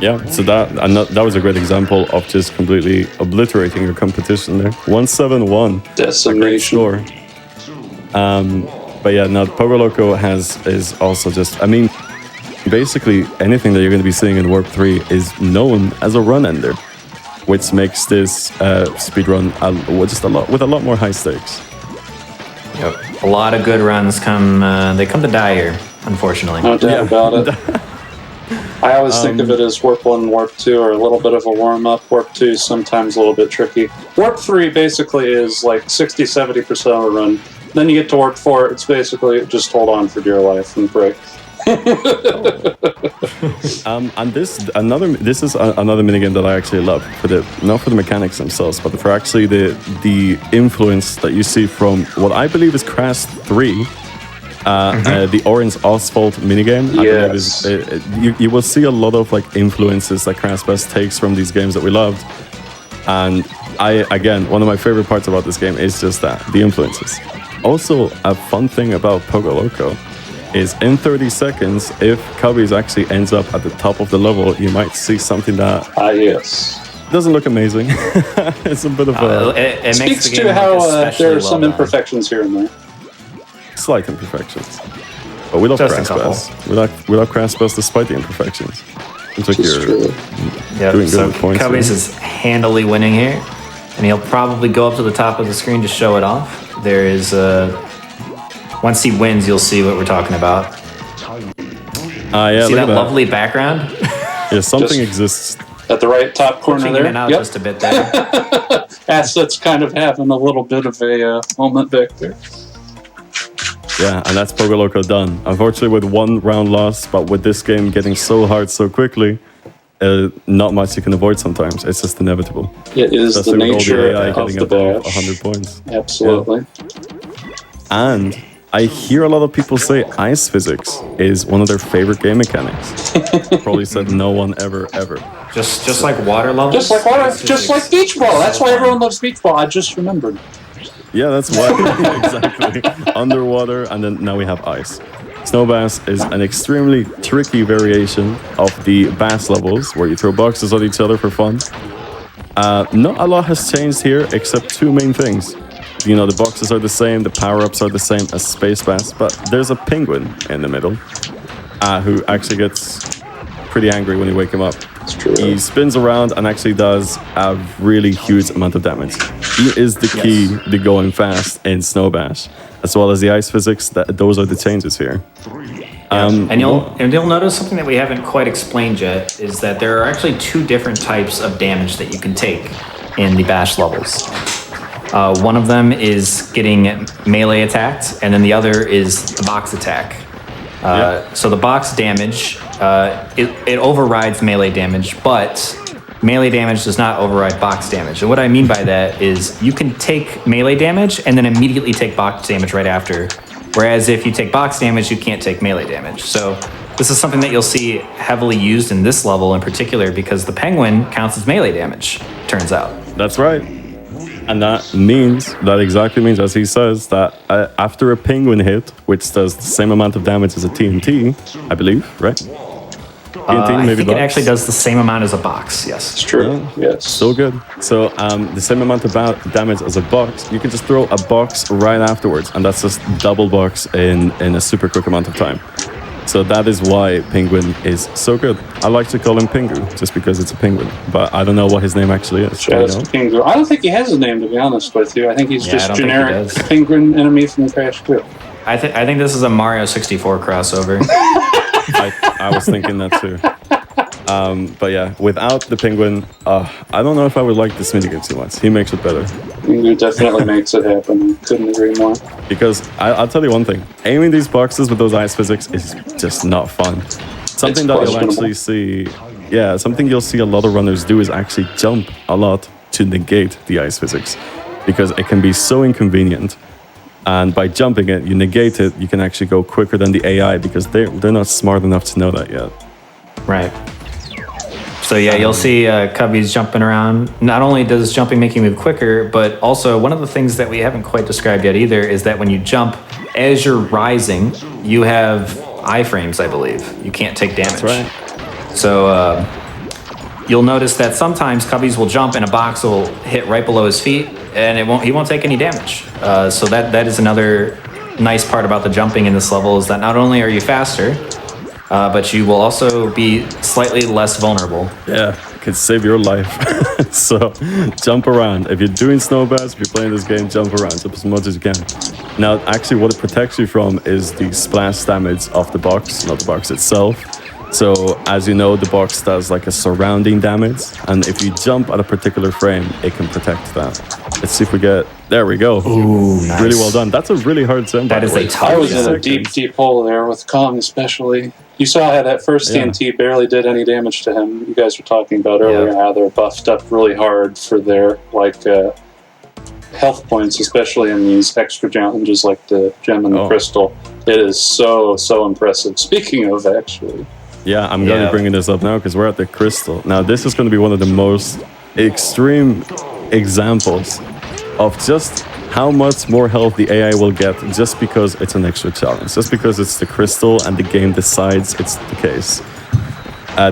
S13: Yeah, so that was a great example of just completely obliterating your competition there. 171.
S11: Decimation.
S13: A great score. But yeah, now Pogo Loco is also just, I mean, basically anything that you're going to be seeing in Warp 3 is known as a run ender, which makes this speedrun with a lot more high stakes.
S12: Yep. A lot of good runs come to die here, unfortunately.
S11: No doubt about it. I always think of it as Warp 1 and Warp 2 are a little bit of a warm-up. Warp 2 is sometimes a little bit tricky. Warp 3 basically is like 60-70% of the run. Then you get to Warp 4, it's basically just hold on for dear life and pray.
S13: And this is another minigame that I actually love, not for the mechanics themselves, but for actually the influence that you see from what I believe is Crash 3. The orange asphalt minigame.
S11: Yes.
S13: You will see a lot of influences that Crash Bash takes from these games that we loved. And one of my favorite parts about this game is just that, the influences. Also, a fun thing about Pogo Loco is in 30 seconds, if Cubbies actually ends up at the top of the level, you might see something that doesn't look amazing. It's a bit of a...
S11: It speaks to how there are some imperfections here and there.
S13: Slight imperfections. But we love Crash Bash. We love Crash Bash despite the imperfections. Seems like you're doing good with points.
S12: Cubbies is handily winning here, and he'll probably go up to the top of the screen to show it off. There is once he wins, you'll see what we're talking about. See that lovely background?
S13: Yeah, something exists
S11: at the right top corner there.
S12: In and out just a bit there.
S11: Assets kind of having a little bit of a moment back there.
S13: Yeah, and that's Pogo Loco done. Unfortunately, with one round loss, but with this game getting so hard so quickly, not much you can avoid sometimes. It's just inevitable.
S11: It is the nature of the bear.
S13: 100 points.
S11: Absolutely.
S13: Yeah. And I hear a lot of people say ice physics is one of their favorite game mechanics. Probably said no one ever.
S12: Just like water levels?
S11: Just like water, just like beach ball. That's why everyone loves beach ball. I just remembered.
S13: Yeah, that's why. Exactly. Underwater, and then now we have ice. Snow bass is an extremely tricky variation of the bass levels, where you throw boxes at each other for fun. Not a lot has changed here, except two main things. You know, the boxes are the same, the power-ups are the same as Space Bass, but there's a penguin in the middle who actually gets pretty angry when you wake him up.
S11: It's true.
S13: He spins around and actually does a really huge amount of damage. He is the key to going fast in Snow Bash, as well as the ice physics. Those are the changes here.
S12: And you'll notice something that we haven't quite explained yet is that there are actually two different types of damage that you can take in the Bash levels. One of them is getting melee attacked, and then the other is the box attack. So the box damage, it overrides melee damage, but melee damage does not override box damage. And what I mean by that is you can take melee damage and then immediately take box damage right after. Whereas if you take box damage, you can't take melee damage. So this is something that you'll see heavily used in this level in particular because the penguin counts as melee damage, turns out.
S13: That's right. And that exactly means, as he says, that after a penguin hit, which does the same amount of damage as a TNT, I believe, right? TNT,
S12: I think it actually does the same amount as a box, yes.
S11: It's true, yes.
S13: So good. So the same amount of damage as a box, you can just throw a box right afterwards, and that's just double box in a super quick amount of time. So that is why Penguin is so good. I like to call him Pingu, just because it's a penguin. But I don't know what his name actually is.
S11: Pingu. I don't think he has a name, to be honest with you. I think he's just generic penguin enemy from Crash 2.
S12: I think this is a Mario 64 crossover.
S13: I was thinking that too. But yeah, without the penguin, I don't know if I would like this minigame too much. He makes it better.
S11: He definitely makes it happen. Couldn't agree more.
S13: Because I'll tell you one thing. Aiming these boxes with those ice physics is just not fun. Something that you'll actually see... Yeah, something you'll see a lot of runners do is actually jump a lot to negate the ice physics. Because it can be so inconvenient. And by jumping it, you negate it, you can actually go quicker than the AI because they're not smart enough to know that yet.
S12: Right. So yeah, you'll see Cubbies jumping around. Not only does jumping make you move quicker, but also one of the things that we haven't quite described yet either is that when you jump, as you're rising, you have iframes, I believe. You can't take damage.
S13: That's right.
S12: So you'll notice that sometimes Cubbies will jump and a box will hit right below his feet, and he won't take any damage. So that is another nice part about the jumping in this level is that not only are you faster, but you will also be slightly less vulnerable.
S13: Yeah, it can save your life. So jump around. If you're doing Snow Bass, if you're playing this game, jump around, jump as much as you can. Now, actually, what it protects you from is the splash damage of the box, not the box itself. So, as you know, the box does like a surrounding damage, and if you jump at a particular frame, it can protect that. Let's see if we get... There we go.
S12: Ooh, nice.
S13: Really well done. That's a really hard jump.
S12: That is a tough.
S11: I was in a deep hole there with Kong especially. You saw how that first TNT barely did any damage to him. You guys were talking about earlier how they're buffed up really hard for their health points, especially in these extra challenges like the gem and the crystal. It is so impressive. Speaking of, actually...
S13: Yeah, I'm going to be bringing this up now because we're at the crystal. Now, this is going to be one of the most extreme examples of just how much more health the AI will get just because it's an extra challenge, just because it's the crystal and the game decides it's the case.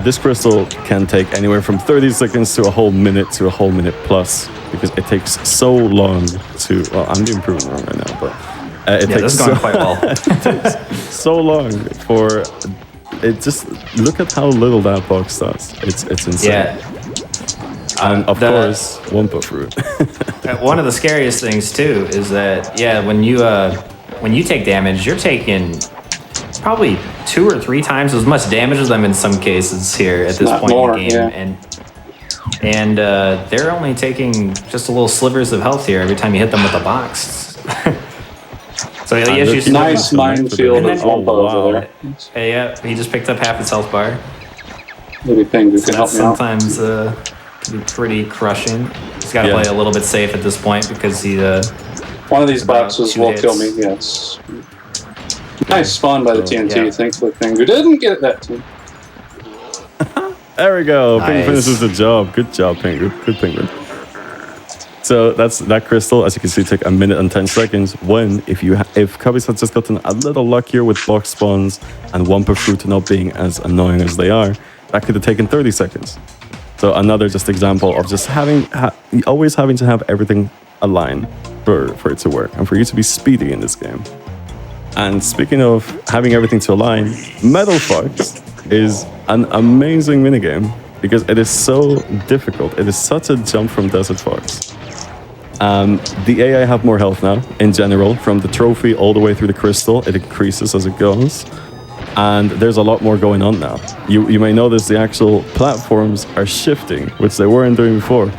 S13: This crystal can take anywhere from 30 seconds to a whole minute plus because it takes so long to... Well, I'm doing proven wrong right now, but it takes
S12: this is going quite well.
S13: it takes so long for... It just look at how little that box does. It's insane.
S12: Yeah.
S13: And of course, Wumpa fruit.
S12: One of the scariest things too is that when you take damage, you're taking probably 2 or 3 times as much damage as them in some cases here at this point in the game, and they're only taking just a little slivers of health here every time you hit them with a box. So yes,
S11: nice minefield of Wumpa over there.
S12: Yeah, he just picked up half his health bar.
S11: Maybe Pengu can help me out.
S12: Sometimes can be pretty crushing. He's got to play a little bit safe at this point because he.
S11: One of these boxes will kill me. Yes. Nice spawn by the TNT.
S2: Yeah.
S11: Thankfully, Pingu didn't get that too.
S13: There we go. Penguin
S2: Nice.
S13: finishes the job. Good job, Penguin. Good Penguin. So that's that crystal. As you can see, took 1 minute and 10 seconds. If Cubbies had just gotten a little luckier with box spawns and Wumpa Fruit not being as annoying as they are, that could have taken 30 seconds. So another just example of just always having to have everything aligned for it to work and for you to be speedy in this game. And speaking of having everything to align, Metal Fox is an amazing minigame because it is so difficult. It is such a jump from Desert Fox. The AI have more health now, in general, from the trophy all the way through the crystal. It increases as it goes. And there's a lot more going on now. You may notice the actual platforms are shifting, which they weren't doing before.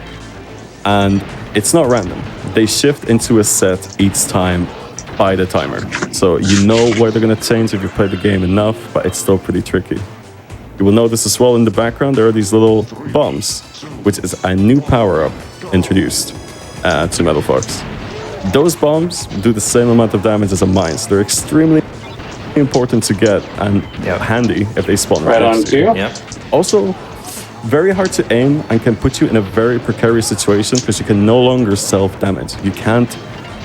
S13: And it's not random. They shift into a set each time by the timer. So you know where they're going to change if you play the game enough, but it's still pretty tricky. You will notice as well in the background, there are these little bombs, which is a new power-up introduced to Metal Fox. Those bombs do the same amount of damage as a mine, so they're extremely important to get and handy if they spawn right
S11: on
S13: next to you.
S11: to you.
S2: Yep.
S13: Also, very hard to aim and can put you in a very precarious situation because you can no longer self-damage. You can't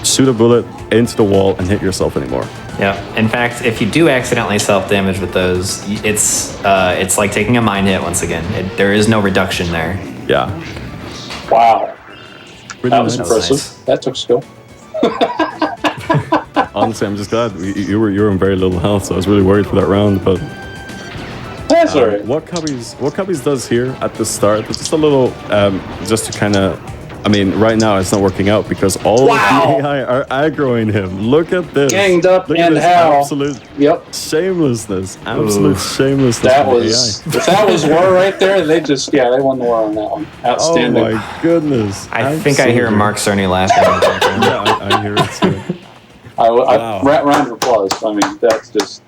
S13: shoot a bullet into the wall and hit yourself anymore.
S12: Yeah. In fact, if you do accidentally self-damage with those, it's like taking a mine hit once again. There is no reduction there.
S13: Yeah.
S11: Wow.
S13: Pretty
S11: That was
S13: nice.
S11: impressive.
S12: Nice.
S11: That took skill.
S13: Honestly, I'm just glad you were in very little health, so I was really worried for that round. But
S11: That's alright.
S13: what Cubbies does here at the start, it's just a little, just to kind of, I mean, right now it's not working out because all
S11: Wow.
S13: of the AI are aggroing him. Look at this.
S11: Ganged up
S13: Look at
S11: and
S13: this
S11: how.
S13: absolute
S11: Yep.
S13: shamelessness. Absolute shamelessness.
S11: That
S13: from the
S11: was if that was war right there, they won the war on that one.
S13: AI.
S11: Outstanding.
S13: Oh my goodness.
S12: I think I hear
S13: Absolutely.
S12: Mark Cerny laughing.
S13: Yeah, I hear it too. Wow.
S11: Round of applause. I mean, that's just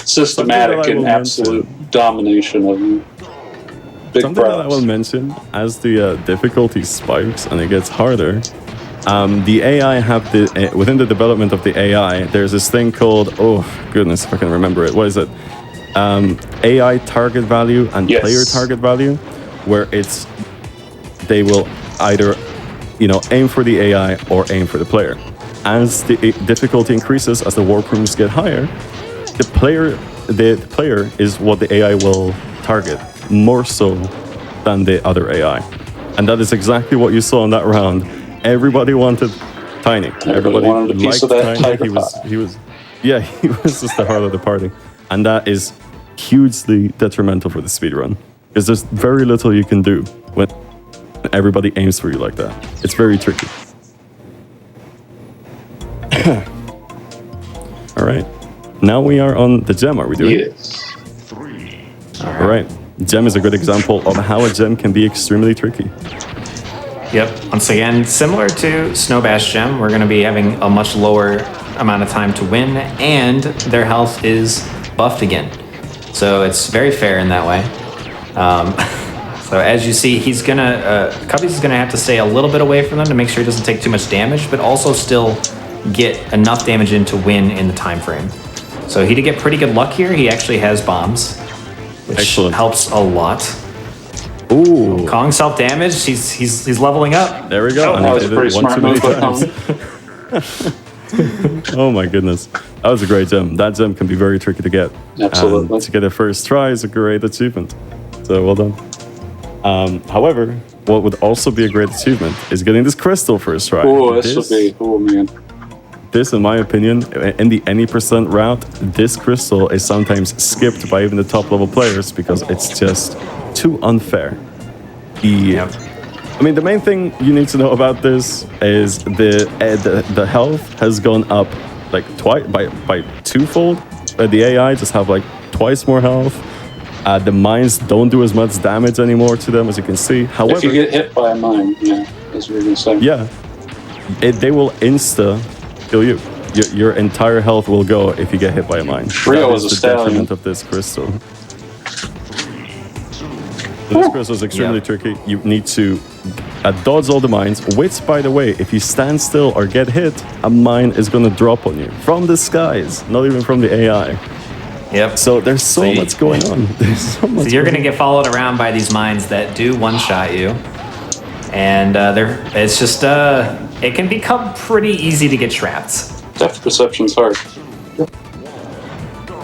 S11: systematic
S13: Something that I
S11: and
S13: will
S11: absolute domination of you. Big
S13: Something that I
S11: props.
S13: will mention, as the difficulty spikes and it gets harder, the AI have within the development of the AI, there's this thing called, oh goodness, if I can remember it, what is it? AI target value and
S11: Yes.
S13: player target value, where they will either, aim for the AI or aim for the player. As the difficulty increases, as the warp rooms get higher, the player is what the AI will target, more so than the other AI. And that is exactly what you saw in that round. Everybody wanted Tiny. Everybody
S11: wanted a piece of that
S13: Tiny.
S11: tiger
S13: He was just the heart of the party. And that is hugely detrimental for the speedrun. Because there's very little you can do when everybody aims for you like that. It's very tricky. All right. Now we are on the gem, are we doing?
S11: Yes.
S13: All right. Gem is a good example of how a gem can be extremely tricky.
S12: Yep. Once again, similar to Snow Bash Gem, we're going to be having a much lower amount of time to win, and their health is buffed again. So it's very fair in that way. So as you see, Cubbies is going to have to stay a little bit away from them to make sure he doesn't take too much damage, but also still get enough damage in to win in the time frame. So he did get pretty good luck here. He actually has bombs, which helps a lot.
S13: Ooh.
S12: Kong self-damage. He's leveling up.
S13: There we go.
S11: That was a pretty smart move by Kong.
S13: Oh my goodness. That was a great gem. That gem can be very tricky to get.
S11: Absolutely.
S13: And to get a first try is a great achievement. So well done. However, what would also be a great achievement is getting this crystal first try.
S11: Oh, this would be, oh man.
S13: This, in my opinion, in the any percent route, this crystal is sometimes skipped by even the top level players because it's just too unfair. I mean, the main thing you need to know about this is the health has gone up like twice by twofold. The AI just have like twice more health. The mines don't do as much damage anymore to them, as you can see. However,
S11: If you get hit by a mine, yeah, as we were gonna say.
S13: yeah, they will insta kill you. Your entire health will go if you get hit by a mine.
S11: Rio
S13: That
S11: was
S13: is
S11: a
S13: the
S11: stallion.
S13: detriment of this crystal. This crystal is extremely tricky. You need to dodge all the mines, which, by the way, if you stand still or get hit, a mine is going to drop on you from the skies, not even from the AI.
S12: Yep.
S13: So there's so much going on. There's so much.
S12: So you're going to get followed around by these mines that do one-shot you. And it's just, it can become pretty easy to get trapped.
S11: Depth perception's hard.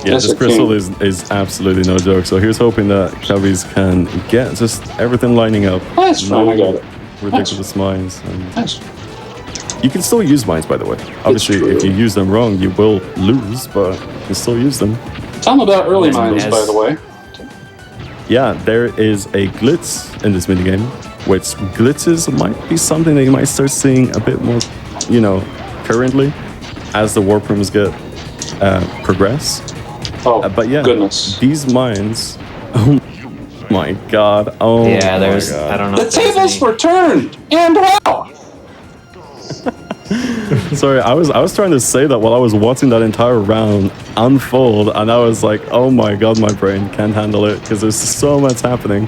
S13: Yeah, this crystal is absolutely no joke. So here's hoping that Cubbies can get just everything lining up.
S11: That's fine, I got it.
S13: Ridiculous mines. And you can still use mines, by the way. Obviously, if you use them wrong, you will lose, but you can still use them.
S11: Tell them about early mines, by the way.
S13: Yeah, there is a glitch in this minigame, which glitches might be something that you might start seeing a bit more, currently as the warp rooms get progress.
S11: Oh,
S13: but yeah,
S11: goodness.
S13: These mines, oh my god, oh
S12: yeah,
S13: my god.
S12: I don't know.
S11: The tables were turned, and wow!
S13: Sorry, I was trying to say that while I was watching that entire round unfold, and I was like, oh my god, my brain can't handle it, because there's so much happening.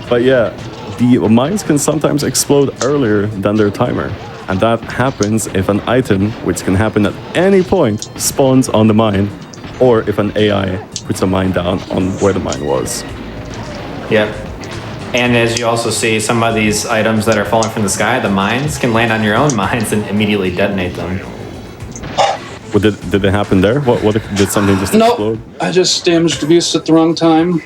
S13: But yeah, the mines can sometimes explode earlier than their timer. And that happens if an item, which can happen at any point, spawns on the mine, or if an AI puts a mine down on where the mine was.
S12: Yep. And as you also see, some of these items that are falling from the sky, the mines, can land on your own mines and immediately detonate them.
S13: What did it happen there? What did something just explode?
S11: I just damaged the beast at the wrong time.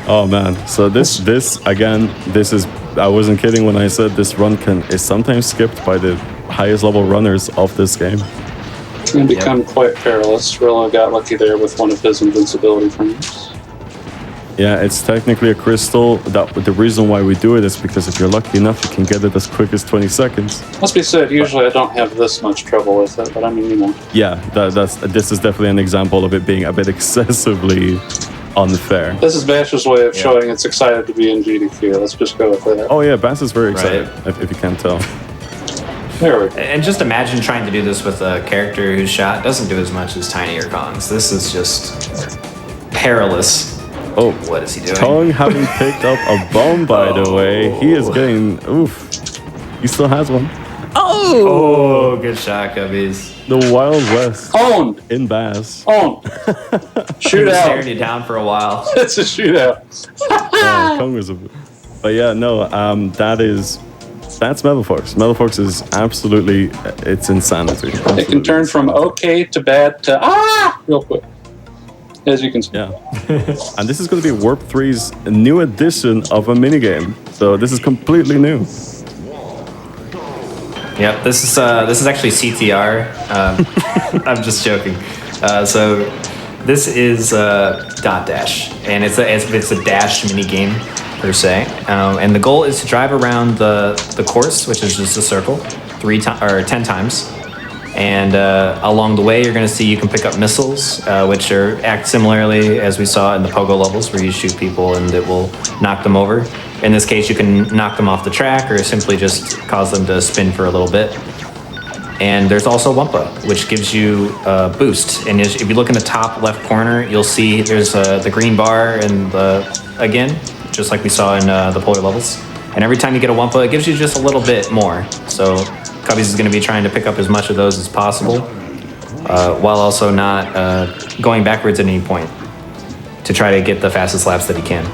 S13: Oh man, so this again, I wasn't kidding when I said this run is sometimes skipped by the highest level runners of this game.
S11: It's going to become quite perilous. Rillo got lucky there with one of his invincibility frames.
S13: Yeah, it's technically a crystal. The reason why we do it is because if you're lucky enough, you can get it as quick as 20 seconds.
S11: Must be said, usually I don't have this much trouble with it, but I mean,
S13: Yeah, this is definitely an example of it being a bit excessively unfair.
S11: This is Bash's way of showing it's excited to be in GDQ. Let's just go with that.
S13: Oh yeah, Bash is very excited, if you can't tell.
S11: There we go.
S12: And just imagine trying to do this with a character whose shot doesn't do as much as Tiny or Kong's. This is just perilous.
S13: Oh,
S12: what is he doing?
S13: Kong having picked up a bomb, by the way. He is getting, oof. He still has one.
S12: Oh, good shot, Cubbies.
S13: The Wild West.
S11: Owned.
S13: In Bass.
S11: Owned. Shootout.
S12: Staring you down for a while.
S11: It's a shootout.
S13: Kong was but yeah, no, that's Metalfox. Metalfox is absolutely, it's insanity. Absolutely.
S11: It can turn from okay to bad to real quick. As you can see.
S13: Yeah. And this is going to be Warp 3's new edition of a minigame. So this is completely new.
S12: Yep, this is actually CTR. I'm just joking. So this is Dot Dash, and it's a dash mini game per se. And the goal is to drive around the course, which is just a circle, 10 times. And along the way, you're going to see you can pick up missiles, which act similarly as we saw in the Pogo levels, where you shoot people and it will knock them over. In this case, you can knock them off the track or simply just cause them to spin for a little bit. And there's also Wumpa, which gives you a boost. And if you look in the top left corner, you'll see there's the green bar and again, just like we saw in the Polar levels. And every time you get a Wumpa, it gives you just a little bit more. So Cubbies is going to be trying to pick up as much of those as possible, while also not going backwards at any point to try to get the fastest laps that he can.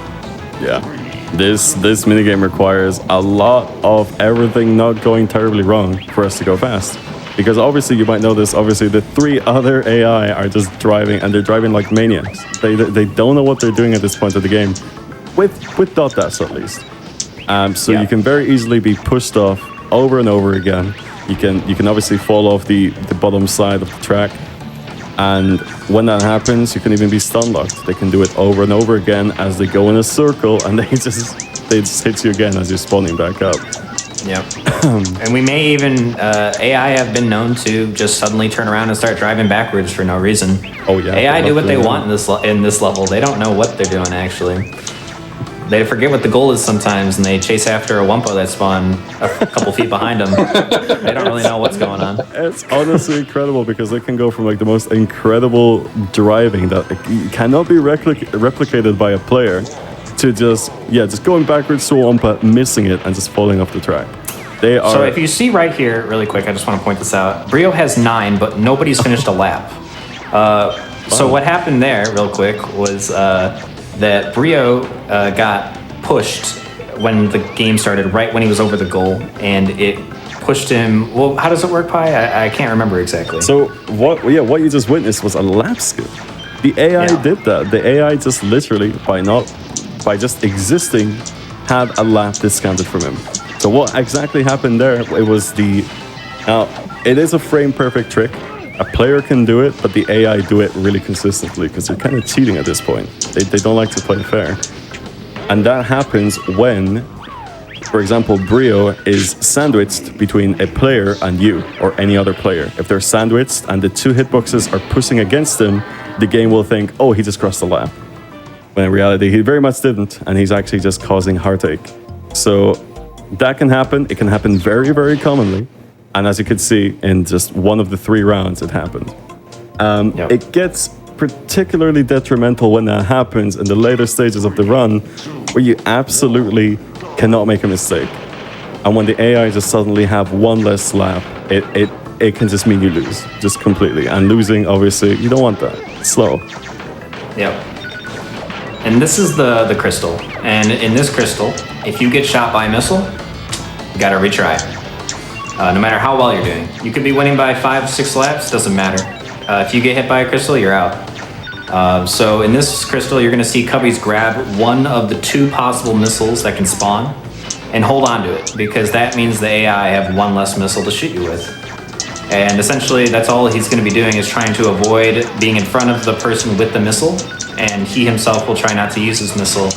S13: Yeah. This minigame requires a lot of everything not going terribly wrong for us to go fast. Because obviously, you might know this, obviously the 3 other AI are just driving, and they're driving like maniacs. They don't know what they're doing at this point of the game, with Dot Dash at least. So you can very easily be pushed off over and over again. You can obviously fall off the bottom side of the track. And when that happens, you can even be stun locked. They can do it over and over again as they go in a circle, and they just hit you again as you're spawning back up.
S12: Yep. And we may even AI have been known to just suddenly turn around and start driving backwards for no reason.
S13: Oh yeah.
S12: AI do what they want in this level. They don't know what they're doing actually. They forget what the goal is sometimes, and they chase after a Wumpo that spawned a couple feet behind them. They don't really know what's going on.
S13: It's honestly incredible because they can go from like the most incredible driving that cannot be replicated by a player to just going backwards to Wumpa, missing it, and just falling off the track. They are.
S12: So if you see right here, really quick, I just want to point this out. Brio has 9, but nobody's finished a lap. So what happened there, real quick, was that Brio got pushed when the game started, right when he was over the goal, and it pushed him. Well, how does it work, Pi? I can't remember exactly.
S13: So what you just witnessed was a lap skip. The AI did that. The AI just literally, by just existing, had a lap discounted from him. So what exactly happened there? It was it is a frame perfect trick. A player can do it, but the AI do it really consistently because they're kind of cheating at this point. They don't like to play fair. And that happens when, for example, Brio is sandwiched between a player and you or any other player. If they're sandwiched and the 2 hitboxes are pushing against him, the game will think, oh, he just crossed the lap. When in reality, he very much didn't, and he's actually just causing heartache. So that can happen. It can happen very, very commonly. And as you could see, in just one of the 3 rounds, it happened. It gets particularly detrimental when that happens in the later stages of the run, where you absolutely cannot make a mistake. And when the AI just suddenly have one less lap, it can just mean you lose, just completely. And losing, obviously, you don't want that. It's slow.
S12: Yep. And this is the crystal. And in this crystal, if you get shot by a missile, you gotta retry. No matter how well you're doing. You could be winning by 5-6 laps, doesn't matter. If you get hit by a crystal, you're out. So in this crystal, you're gonna see Cubbies grab one of the 2 possible missiles that can spawn and hold on to it, because that means the AI have 1 less missile to shoot you with. And essentially, that's all he's gonna be doing is trying to avoid being in front of the person with the missile, and he himself will try not to use his missile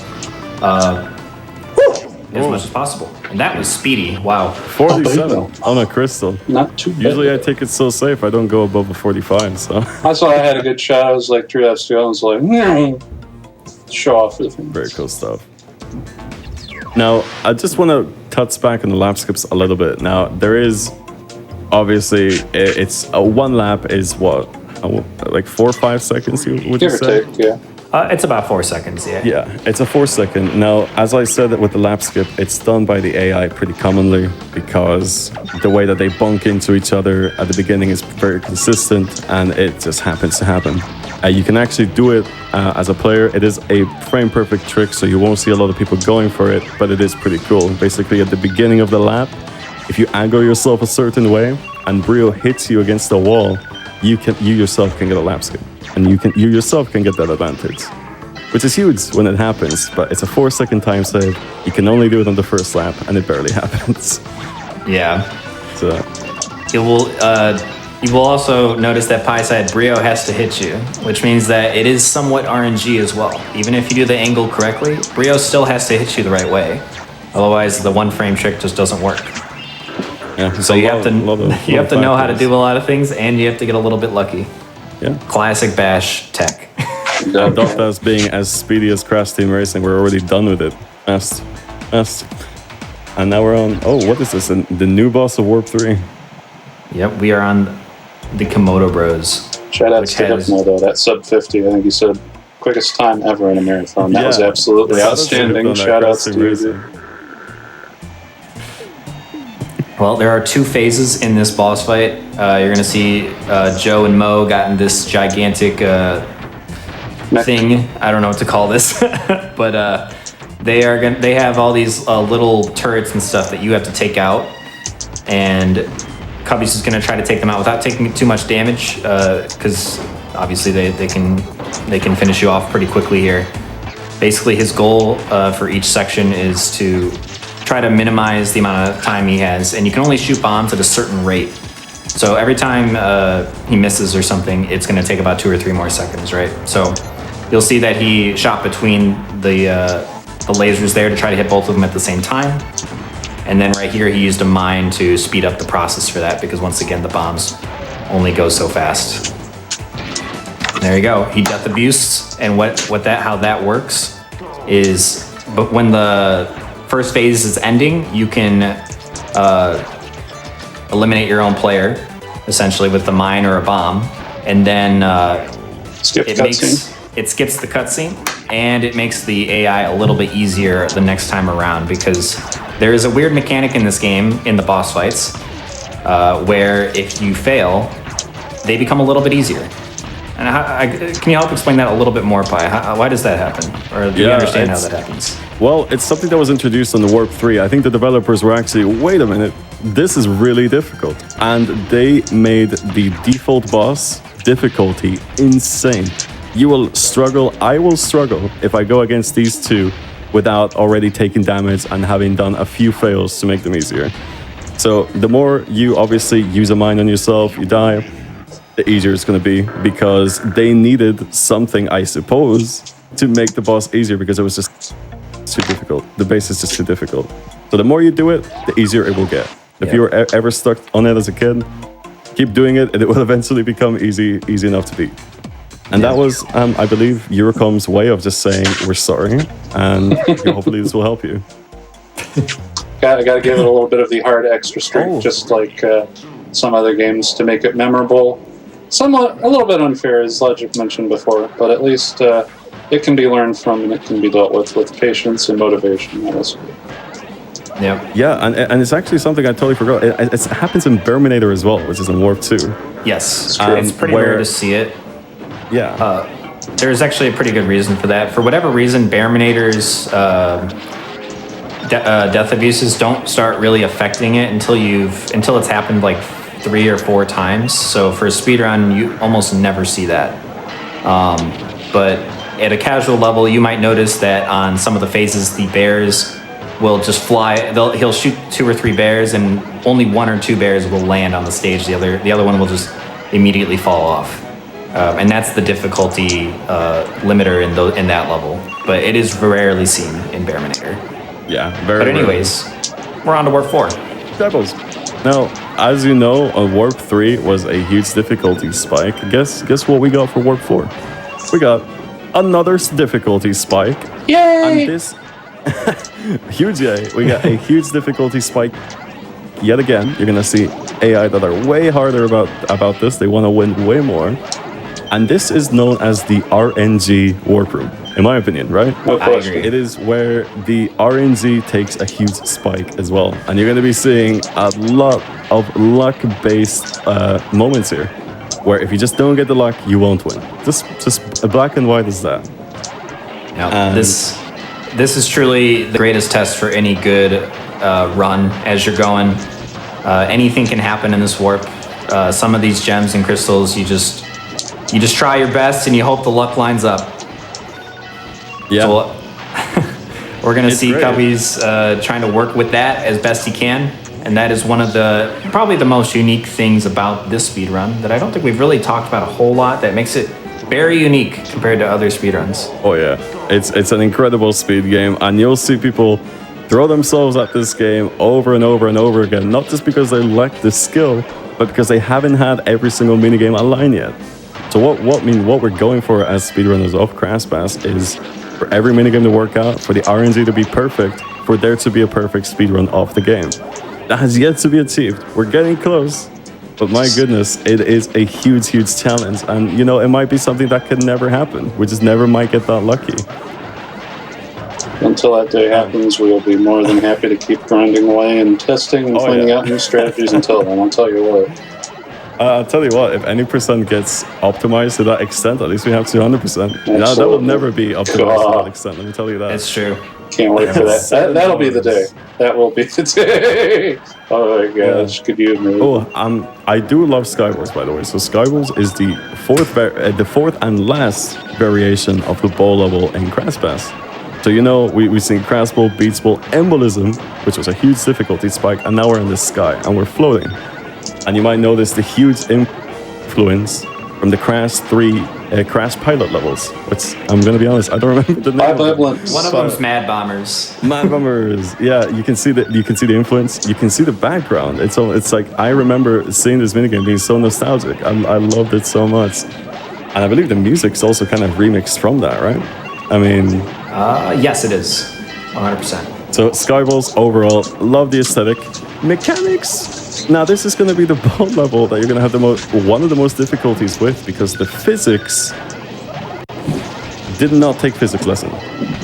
S12: as much as possible. And that was speedy. Wow.
S13: 47 on a crystal.
S11: Not too bad.
S13: Usually I take it so safe, I don't go above a 45, so.
S11: I saw I had a good shot. I was like 3 laps to go. I was like, show off for the fans.
S13: Very cool stuff. Now, I just want to touch back on the lap skips a little bit. Now, there is, obviously, it's a 1 lap is what? Like 4 or 5 seconds, would you
S11: Give or
S13: say?
S11: take, yeah.
S12: It's about 4 seconds, yeah.
S13: Yeah, it's a 4 second. Now, as I said with the lap skip, it's done by the AI pretty commonly because the way that they bunk into each other at the beginning is very consistent and it just happens to happen. You can actually do it as a player. It is a frame perfect trick, so you won't see a lot of people going for it, but it is pretty cool. Basically, at the beginning of the lap, if you aggro yourself a certain way and Brio hits you against the wall, you yourself can get a lap skip. And you yourself can get that advantage, which is huge when it happens, but it's a 4 second time save. You can only do it on the first lap, and it barely happens.
S12: Yeah.
S13: So
S12: you will also notice that Pi side Brio has to hit you, which means that it is somewhat RNG as well. Even if you do the angle correctly, Brio still has to hit you the right way. Otherwise, the 1 frame trick just doesn't work.
S13: Yeah,
S12: so you have to know how to do a lot of things, and you have to get a little bit lucky.
S13: Yeah.
S12: Classic Bash tech.
S13: Us being as speedy as Crash Team Racing, we're already done with it. Fast. And now we're on, what is this? The new boss of Warp 3.
S12: Yep, we are on the Komodo Bros.
S11: Shout out to Komodo, that sub 50. I think he said quickest time ever in a marathon. That was absolutely outstanding. Shout out to you.
S12: Well, there are 2 phases in this boss fight. You're gonna see Joe and Mo got in this gigantic thing. I don't know what to call this, but they have all these little turrets and stuff that you have to take out, and Cubby's is gonna try to take them out without taking too much damage, because obviously they can finish you off pretty quickly here. Basically, his goal for each section is to try to minimize the amount of time he has, and you can only shoot bombs at a certain rate. So every time he misses or something, it's going to take about 2 or 3 more seconds, right? So you'll see that he shot between the lasers there to try to hit both of them at the same time. And then right here, he used a mine to speed up the process for that, because once again, the bombs only go so fast. There you go. He death abuse, and how that works is but when the first phase is ending, you can eliminate your own player, essentially with the mine or a bomb, and then it skips the cutscene, and it makes the AI a little bit easier the next time around, because there is a weird mechanic in this game in the boss fights where if you fail, they become a little bit easier. And can you help explain that a little bit more, Pi? Why does that happen? Or do you understand how that happens?
S13: Well, it's something that was introduced on the Warp 3. I think the developers were actually, wait a minute, this is really difficult. And they made the default boss difficulty insane. You will struggle, I will struggle if I go against these two without already taking damage and having done a few fails to make them easier. So the more you obviously use a mine on yourself, you die, the easier it's going to be, because they needed something, I suppose, to make the boss easier, because it was just too difficult. The base is just too difficult. So the more you do it, the easier it will get. If you were ever stuck on it as a kid, keep doing it, and it will eventually become easy enough to beat. And that was, I believe, Eurocom's way of just saying, we're sorry, and hopefully this will help you.
S11: I got to give it a little bit of the hard extra strength, just like some other games, to make it memorable. Somewhat, a little bit unfair, as Logic mentioned before, but at least it can be learned from, and it can be dealt with patience and motivation.
S13: Yeah, and it's actually something I totally forgot. It happens in Berminator as well, which is in Warp 2.
S12: Yes, it's pretty rare to see it.
S13: Yeah.
S12: There's actually a pretty good reason for that. For whatever reason, Berminator's death abuses don't start really affecting it until it's happened like 3 or 4 times. So for a speedrun, you almost never see that. But at a casual level, you might notice that on some of the phases, the bears will just fly. He'll shoot 2 or 3 bears, and only 1 or 2 bears will land on the stage. The other one will just immediately fall off. And that's the difficulty limiter in that level. But it is rarely seen in Berminator.
S13: Yeah, very
S12: But anyways, we're on to Warp 4.
S13: Devils. Now, as you know, Warp 3 was a huge difficulty spike. Guess what we got for Warp 4? We got another difficulty spike.
S11: Yay!
S13: And this huge yay. We got a huge difficulty spike. Yet again, you're gonna see AI that are way harder about this. They want to win way more. And this is known as the RNG Warp Room, in my opinion, right?
S11: No question.
S13: It is where the RNG takes a huge spike as well. And you're going to be seeing a lot of luck-based moments here, where if you just don't get the luck, you won't win. Just black and white is that.
S12: Yeah, this is truly the greatest test for any good run as you're going. Anything can happen in this warp. Some of these gems and crystals, you just try your best and you hope the luck lines up.
S13: Yeah.
S12: So, we're gonna see
S13: great.
S12: Cubby's trying to work with that as best he can, and that is one of probably the most unique things about this speedrun that I don't think we've really talked about a whole lot. That makes it very unique compared to other speedruns.
S13: Oh yeah, it's an incredible speed game, and you'll see people throw themselves at this game over and over and over again, not just because they lack the skill, but because they haven't had every single minigame online yet. So what we're going for as speedrunners of Crash Bash is for every minigame to work out, for the RNG to be perfect, for there to be a perfect speedrun of the game. That has yet to be achieved. We're getting close, but my goodness, it is a huge, huge challenge. And you know, it might be something that could never happen. We just never might get that lucky.
S11: Until that day happens, we will be more than happy to keep grinding away and testing and finding out new strategies until then. I'll tell you what.
S13: I'll tell you what, if any percent gets optimized to that extent, at least we have 200%. Now, that will never be optimized to that extent, let me tell you that.
S12: It's true.
S11: Can't wait for that. That'll be the day. That will be the day. Oh my gosh, could you imagine?
S13: Oh, I do love Skywars, by the way. So Skywars is the fourth and last variation of the ball level in Crash Bash. So you know, we've seen Crash Ball, Beach Ball, Embolism, which was a huge difficulty spike, and now we're in the sky and we're floating. And you might notice the huge influence from the Crash 3 Crash pilot levels, which I'm going to be honest, I don't remember the name.
S12: One of them's Mad Bombers.
S13: Mad Bombers, yeah, you can see the influence, you can see the background. It's like, I remember seeing this minigame being so nostalgic. I loved it so much. And I believe the music's also kind of remixed from that, right? I mean...
S12: yes, it is. 100%.
S13: So Skyballs overall, love the aesthetic. Mechanics. Now this is going to be the ball level that you're going to have one of the most difficulties with, because the physics did not take physics lesson.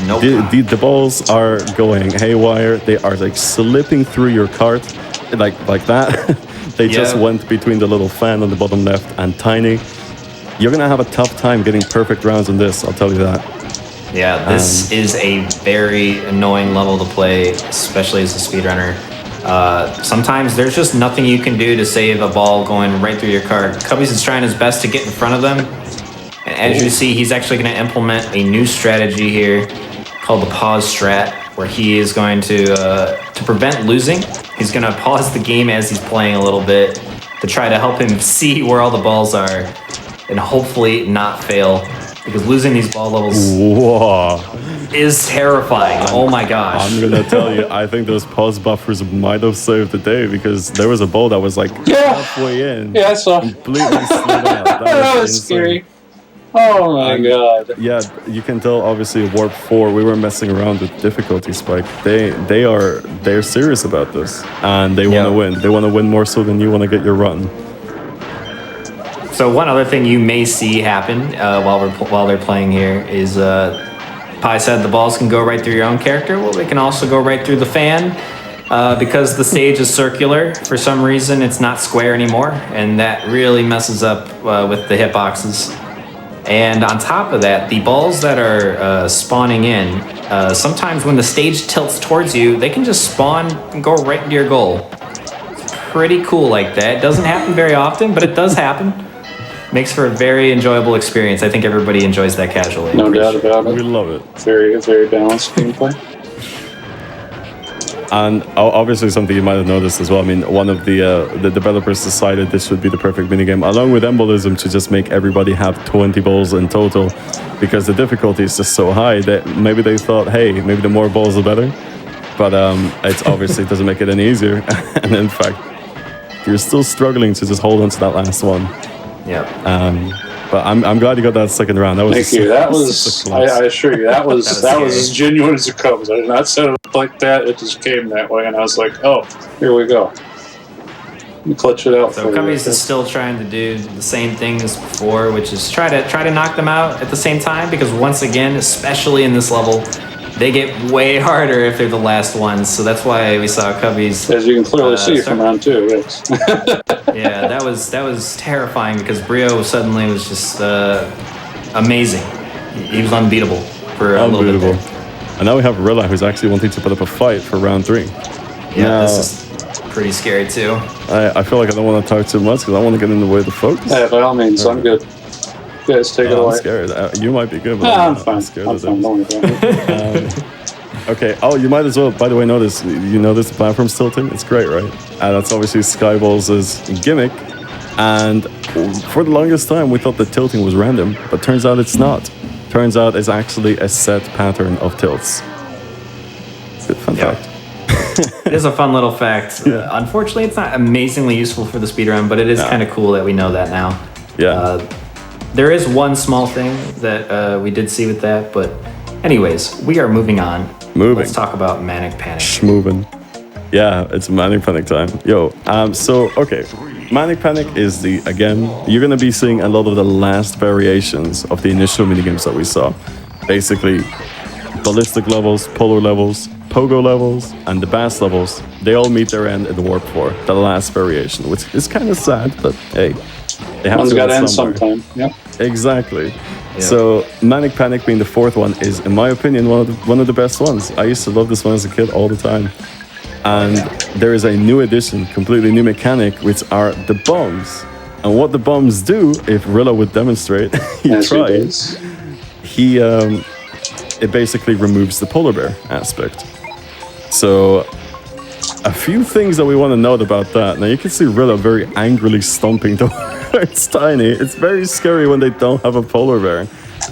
S12: Nope.
S13: The balls are going haywire. They are like slipping through your cart, like that. They just went between the little fan on the bottom left and Tiny. You're gonna have a tough time getting perfect rounds on this, I'll tell you that.
S12: Yeah, this is a very annoying level to play, especially as a speedrunner. Sometimes there's just nothing you can do to save a ball going right through your cart. Cubbies is trying his best to get in front of them. And as you see, he's actually going to implement a new strategy here called the pause strat, where he is going to prevent losing. He's going to pause the game as he's playing a little bit to try to help him see where all the balls are and hopefully not fail, because losing these ball levels is terrifying. Oh my gosh.
S13: I'm going to tell you, I think those pause buffers might have saved the day, because there was a ball that was like halfway in.
S11: Yeah, I saw.
S13: Completely slid out.
S11: That was scary. Oh my god.
S13: Yeah, you can tell obviously Warp 4, we were messing around with difficulty spike. They're serious about this, and they want to win. They want to win more so than you want to get your run.
S12: So one other thing you may see happen while they're playing here is Pi said the balls can go right through your own character. Well, they can also go right through the fan. Because the stage is circular, for some reason it's not square anymore, and that really messes up with the hitboxes. And on top of that, the balls that are spawning in, sometimes when the stage tilts towards you, they can just spawn and go right into your goal. It's pretty cool like that. It doesn't happen very often, but it does happen. Makes for a very enjoyable experience. I think everybody enjoys that casually.
S11: No doubt about it.
S13: We love it.
S11: Very, very balanced gameplay.
S13: And obviously something you might have noticed as well. I mean, one of the developers decided this should be the perfect minigame, along with embolism, to just make everybody have 20 balls in total, because the difficulty is just so high that maybe they thought, hey, maybe the more balls the better. But it's obviously doesn't make it any easier. And in fact, you're still struggling to just hold on to that last one.
S12: Yeah.
S13: But I'm glad you got that second round. That was
S11: Thank you. That was, I assure you, that was as genuine as it comes. I did not set it up like that. It just came that way, and I was like, oh, here we go. You clutch it out.
S12: So Cubbies is still trying to do the same thing as before, which is try to knock them out at the same time, because once again, especially in this level, they get way harder if they're the last ones. So that's why we saw Cubbies.
S11: As you can clearly see from round 2, yes.
S12: Yeah, that was terrifying, because Brio suddenly was just amazing. He was unbeatable for a little bit there.
S13: And now we have Rilla, who's actually wanting to put up a fight for round 3.
S12: Yeah,
S13: now,
S12: this is pretty scary too.
S13: I feel like I don't want to talk too much, because I want to get in the way of the focus.
S11: Yeah, by all means, I'm good. You guys take it away.
S13: I'm scared. You might be good, but
S11: I'm fine.
S13: I'm scared of
S11: Don't worry about it.
S13: Okay. Oh, you might as well, by the way, notice the platform's tilting? It's great, right? That's obviously Skyballs' gimmick. And for the longest time, we thought the tilting was random, but turns out it's not. Turns out it's actually a set pattern of tilts. Good fun fact.
S12: It is a fun little fact. Unfortunately, it's not amazingly useful for the speedrun, but it is kind of cool that we know that now.
S13: Yeah.
S12: There is one small thing that we did see with that, but anyways, we are moving on. Let's talk about Manic Panic.
S13: Schmovin'. Yeah, it's Manic Panic time. Yo, okay. Manic Panic is again, you're gonna be seeing a lot of the last variations of the initial minigames that we saw. Basically, ballistic levels, polar levels, pogo levels, and the bass levels, they all meet their end in the Warp 4, the last variation, which is kind of sad, but hey.
S11: One's got to end sometime. Yeah.
S13: Exactly.
S12: Yeah.
S13: So Manic Panic being the fourth one is, in my opinion, one of the best ones. I used to love this one as a kid all the time. And there is a new addition, completely new mechanic, which are the bombs. And what the bombs do, if Rilla would demonstrate, it basically removes the polar bear aspect. So a few things that we want to note about that. Now you can see Rilla very angrily stomping towards Tiny. It's very scary when they don't have a polar bear,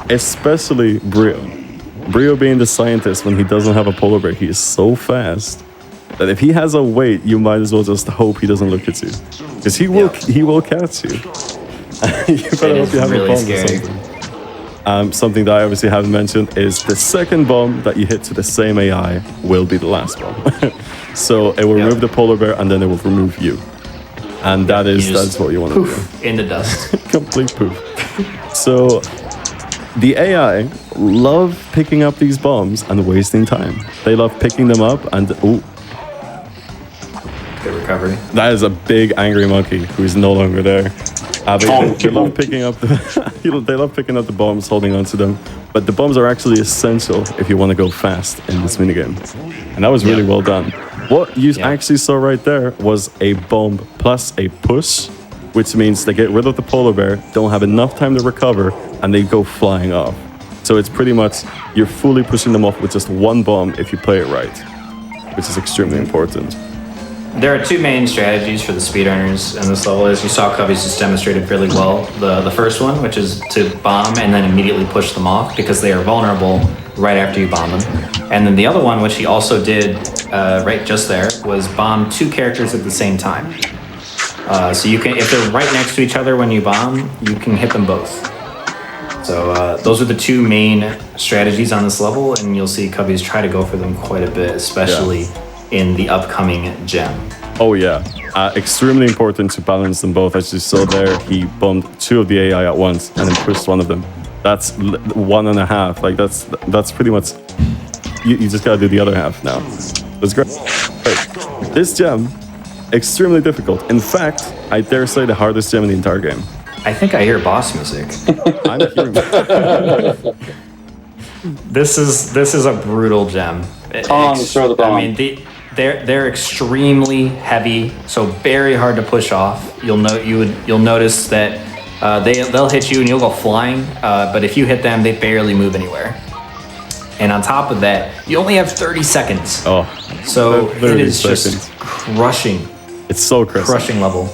S13: especially Brio. Brio being the scientist, when he doesn't have a polar bear, he is so fast that if he has a weight, you might as well just hope he doesn't look at you, because he will catch you. You better hope you have a bomb or something. something that I obviously haven't mentioned is the second bomb that you hit to the same AI will be the last bomb. So it will remove the polar bear and then it will remove you. And that's what you want to do.
S12: In the dust.
S13: Complete poof. So the AI love picking up these bombs and wasting time. They love picking them up and
S12: good recovery.
S13: That is a big angry monkey who is no longer there. They love picking up the bombs, holding onto them. But the bombs are actually essential if you want to go fast in this minigame. And that was really well done. What you actually saw right there was a bomb plus a push, which means they get rid of the polar bear, don't have enough time to recover, and they go flying off. So it's pretty much, you're fully pushing them off with just one bomb if you play it right, which is extremely important.
S12: There are two main strategies for the speedrunners in this level, as you saw Cubby's just demonstrated really well. The first one, which is to bomb and then immediately push them off because they are vulnerable right after you bomb them. And then the other one, which he also did right just there, was bomb two characters at the same time. So you can, if they're right next to each other when you bomb, you can hit them both. So those are the two main strategies on this level, and you'll see Cubby's try to go for them quite a bit, especially in the upcoming gem.
S13: Oh yeah, extremely important to balance them both. As you saw there, he bombed two of the AI at once and then pushed one of them. That's 1.5. Like that's pretty much. You just gotta do the other half now. That's great. This gem, extremely difficult. In fact, I dare say the hardest gem in the entire game.
S12: I think I hear boss music.
S13: I'm hearing.
S12: This is a brutal gem.
S11: Throw the bomb.
S12: I mean, they're extremely heavy, so very hard to push off. You'll notice that they'll hit you and you'll go flying, but if you hit them, they barely move anywhere. And on top of that, you only have 30 seconds.
S13: Oh,
S12: so it is just crushing.
S13: It's so
S12: crushing level.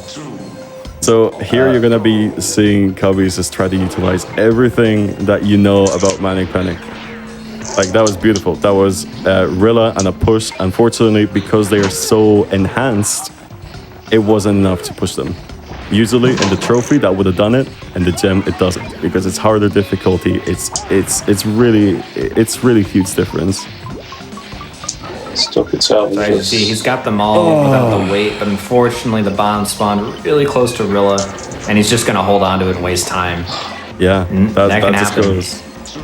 S13: So here you're gonna be seeing Cubbies just try to utilize everything that you know about Manic Panic. Like, that was beautiful. That was Rilla and a push. Unfortunately, because they are so enhanced, it wasn't enough to push them. Usually in the trophy that would have done it, and the gem it doesn't, because it's harder difficulty. It's really huge difference.
S11: Still could salvage
S12: Right, you see, he's got them all without the weight, but unfortunately the bomb spawned really close to Rilla, and he's just gonna hold on to it and waste time.
S13: Yeah, that
S12: can
S13: just
S12: happen.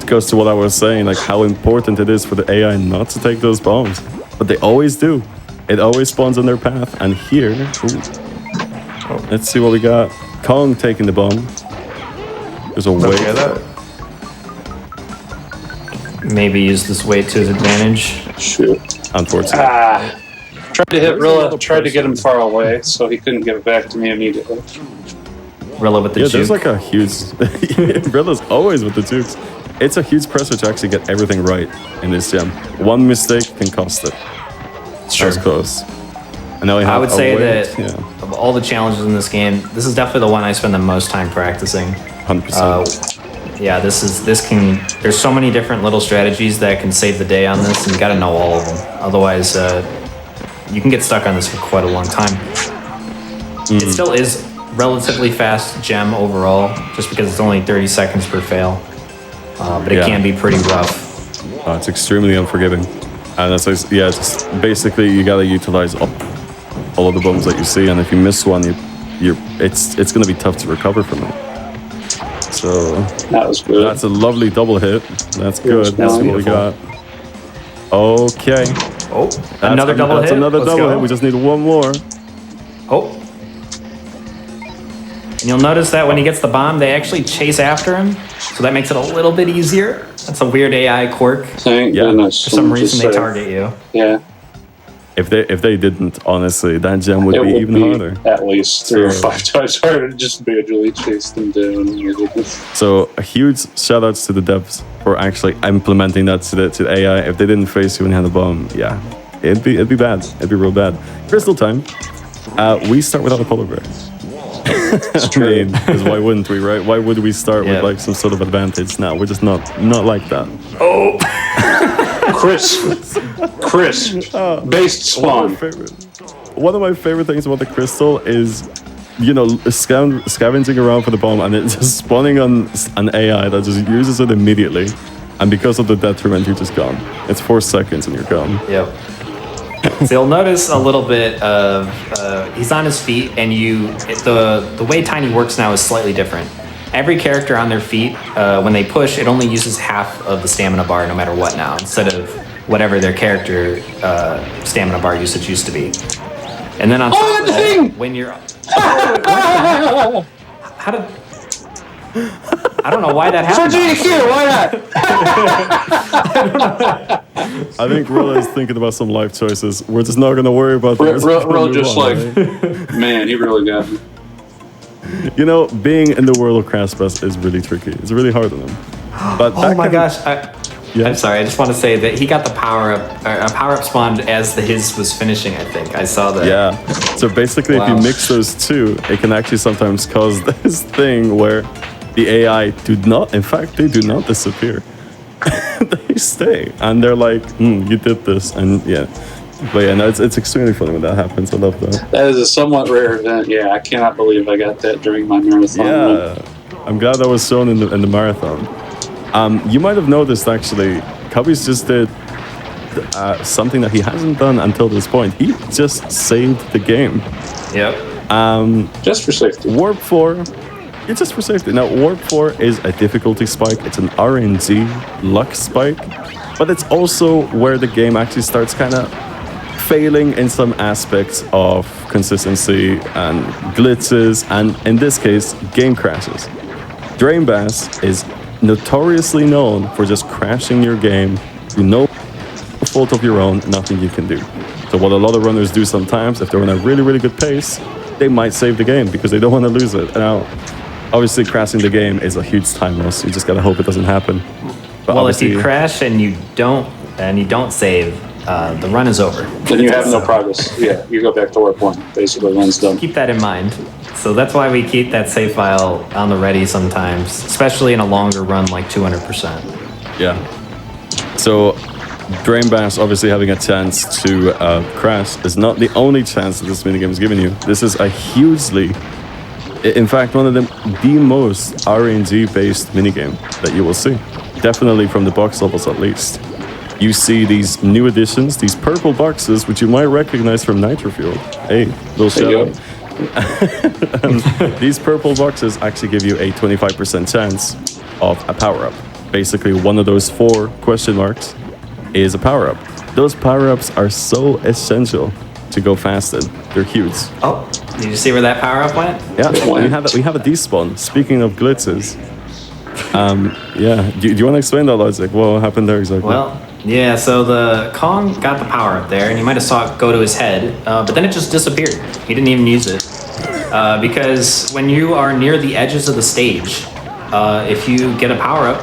S13: goes to what I was saying, like how important it is for the AI not to take those bombs, but they always do. It always spawns on their path, and here, let's see what we got. Kong taking the bomb. There's a weight.
S12: Maybe use this weight to his advantage.
S11: Shoot.
S13: Unfortunately.
S11: Tried to hit Rilla, tried to get him far away, so he couldn't get it back to me immediately.
S12: Rilla with the juke.
S13: There's like a huge... Rilla's always with the jukes. It's a huge pressure to actually get everything right in this gem. One mistake can cost it.
S12: Sure.
S13: That's close. And now we have
S12: I would say
S13: weight.
S12: that of all the challenges in this game, this is definitely the one I spend the most time practicing.
S13: 100%.
S12: Yeah, there's so many different little strategies that can save the day on this, and you gotta know all of them. Otherwise, you can get stuck on this for quite a long time. It still is relatively fast gem overall, just because it's only 30 seconds per fail. But it can be pretty rough.
S13: It's extremely unforgiving. And that's just basically you gotta utilize all of the bombs that you see, and if you miss one, it's gonna be tough to recover from it. So
S11: that was good.
S13: That's a lovely double hit. That's good. That's what we got. Okay.
S12: Oh, another double hit.
S13: That's another double hit. We just need one more.
S12: Oh. And you'll notice that when he gets the bomb, they actually chase after him. So that makes it a little bit easier. That's a weird AI quirk.
S11: Thank goodness.
S12: For some reason, they target you.
S11: Yeah.
S13: If they didn't, honestly, that gem would be even harder.
S11: At least 3 or 5 times harder to just manually chase them down.
S13: So a huge shout outs to the devs for actually implementing that to the AI. If they didn't face you when you had a bomb, it'd be bad. It'd be real bad. Crystal time. We start without a polar bear. I mean, because why wouldn't we, right? Why would we start with like some sort of advantage? No, we're just not like that.
S12: Oh.
S11: Chris, based spawn.
S13: One of my favorite things about the crystal is scavenging around for the bomb and it's just spawning on an AI that just uses it immediately. And because of the detriment, you're just gone. It's 4 seconds and you're gone.
S12: Yep. So you'll notice a little bit of he's on his feet, and the way Tiny works now is slightly different. Every character on their feet, when they push, it only uses half of the stamina bar, no matter what now, instead of whatever their character stamina bar usage used to be. And then on top of that, when you're how did I don't know why that happened.
S11: For GDQ, why not?
S13: I think Rilla is thinking about some life choices. We're just not going to worry about that.
S11: Rilla just man, he really got me.
S13: Being in the world of Crash Bash is really tricky. It's really hard on him. But
S12: oh my gosh. I'm sorry, I just want to say that he got the power-up spawned as his was finishing, I think. I saw that.
S13: Yeah. So basically, if you mix those two, it can actually sometimes cause this thing where the AI they do not disappear. They stay. And they're like, you did this. And yeah. But yeah, no, it's extremely funny when that happens. I love that.
S11: That is a somewhat rare event. Yeah, I cannot believe I got that during my marathon.
S13: Yeah. I'm glad that was shown in the marathon. You might have noticed, actually, Cubby's just did something that he hasn't done until this point. He just saved the game.
S12: Yep.
S11: Just for safety.
S13: Warp 4, it's just for safety. Now, Warp 4 is a difficulty spike. It's an RNG luck spike. But it's also where the game actually starts kind of failing in some aspects of consistency and glitches, and in this case, game crashes. Drain Bass is notoriously known for just crashing your game through no fault of your own, nothing you can do. So what a lot of runners do sometimes, if they're on a really, really good pace, they might save the game because they don't want to lose it. Now, obviously crashing the game is a huge time loss. You just gotta hope it doesn't happen. But
S12: well, if you crash and you don't save, the run is over.
S11: Then you have no progress. Yeah, you go back to warp 1. Basically, run's done.
S12: Keep that in mind. So that's why we keep that save file on the ready sometimes, especially in a longer run like 200%.
S13: Yeah. So Drain Bash obviously having a chance to crash is not the only chance that this minigame is giving you. This is a hugely, in fact, one of the most RNG-based minigame that you will see. Definitely from the box levels at least. You see these new additions, these purple boxes, which you might recognize from Nitro Fuel. Hey, little shout out. These purple boxes actually give you a 25% chance of a power-up. Basically, one of those 4 question marks is a power-up. Those power-ups are so essential to go faster. They're huge.
S12: Oh, did you see where that power-up went?
S13: Yeah, we have a despawn. Speaking of glitches, yeah, do you want to explain that, Logic? What happened there exactly?
S12: Well, yeah, so the Kong got the power up there, and you might have saw it go to his head, but then it just disappeared. He didn't even use it. Because when you are near the edges of the stage, if you get a power up,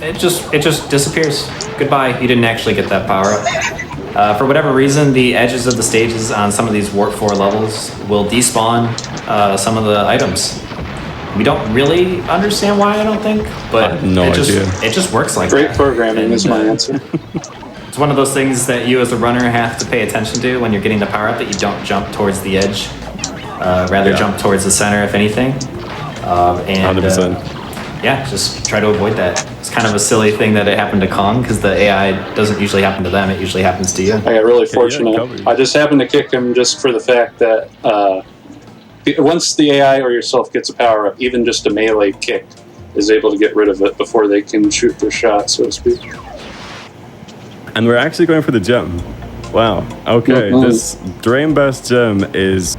S12: it just disappears. Goodbye, you didn't actually get that power up. For whatever reason, the edges of the stages on some of these Warp 4 levels will despawn some of the items. We don't really understand why, I don't think, but it just works like
S11: Great
S12: that.
S11: programming is my answer.
S12: It's one of those things that you as a runner have to pay attention to when you're getting the power up, that you don't jump towards the edge, rather jump towards the center, if anything.
S13: 100%.
S12: Yeah, just try to avoid that. It's kind of a silly thing that it happened to Kong, because the AI doesn't usually happen to them, it usually happens to you.
S11: I got really fortunate. I just happened to kick him just for the fact that once the AI or yourself gets a power up, even just a melee kick is able to get rid of it before they can shoot their shot, so to speak.
S13: And we're actually going for the gem. Wow. Okay, this Drain Bash gem is...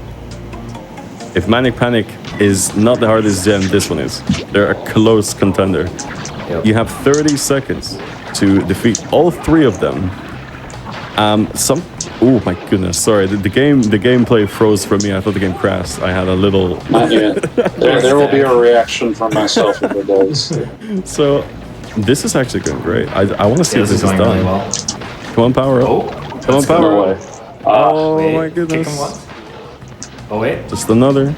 S13: If Manic Panic is not the hardest gem, this one is. They're a close contender. Yep. You have 30 seconds to defeat all 3 of them. Oh my goodness, sorry. The gameplay froze for me. I thought the game crashed. I had a little...
S11: Not yet. There will be a reaction from myself if it does.
S13: So, this is actually going great. I want to see if this is done.
S12: Really well.
S13: Come on, power up. Come on, power up. Oh my goodness.
S12: Oh wait.
S13: Just another.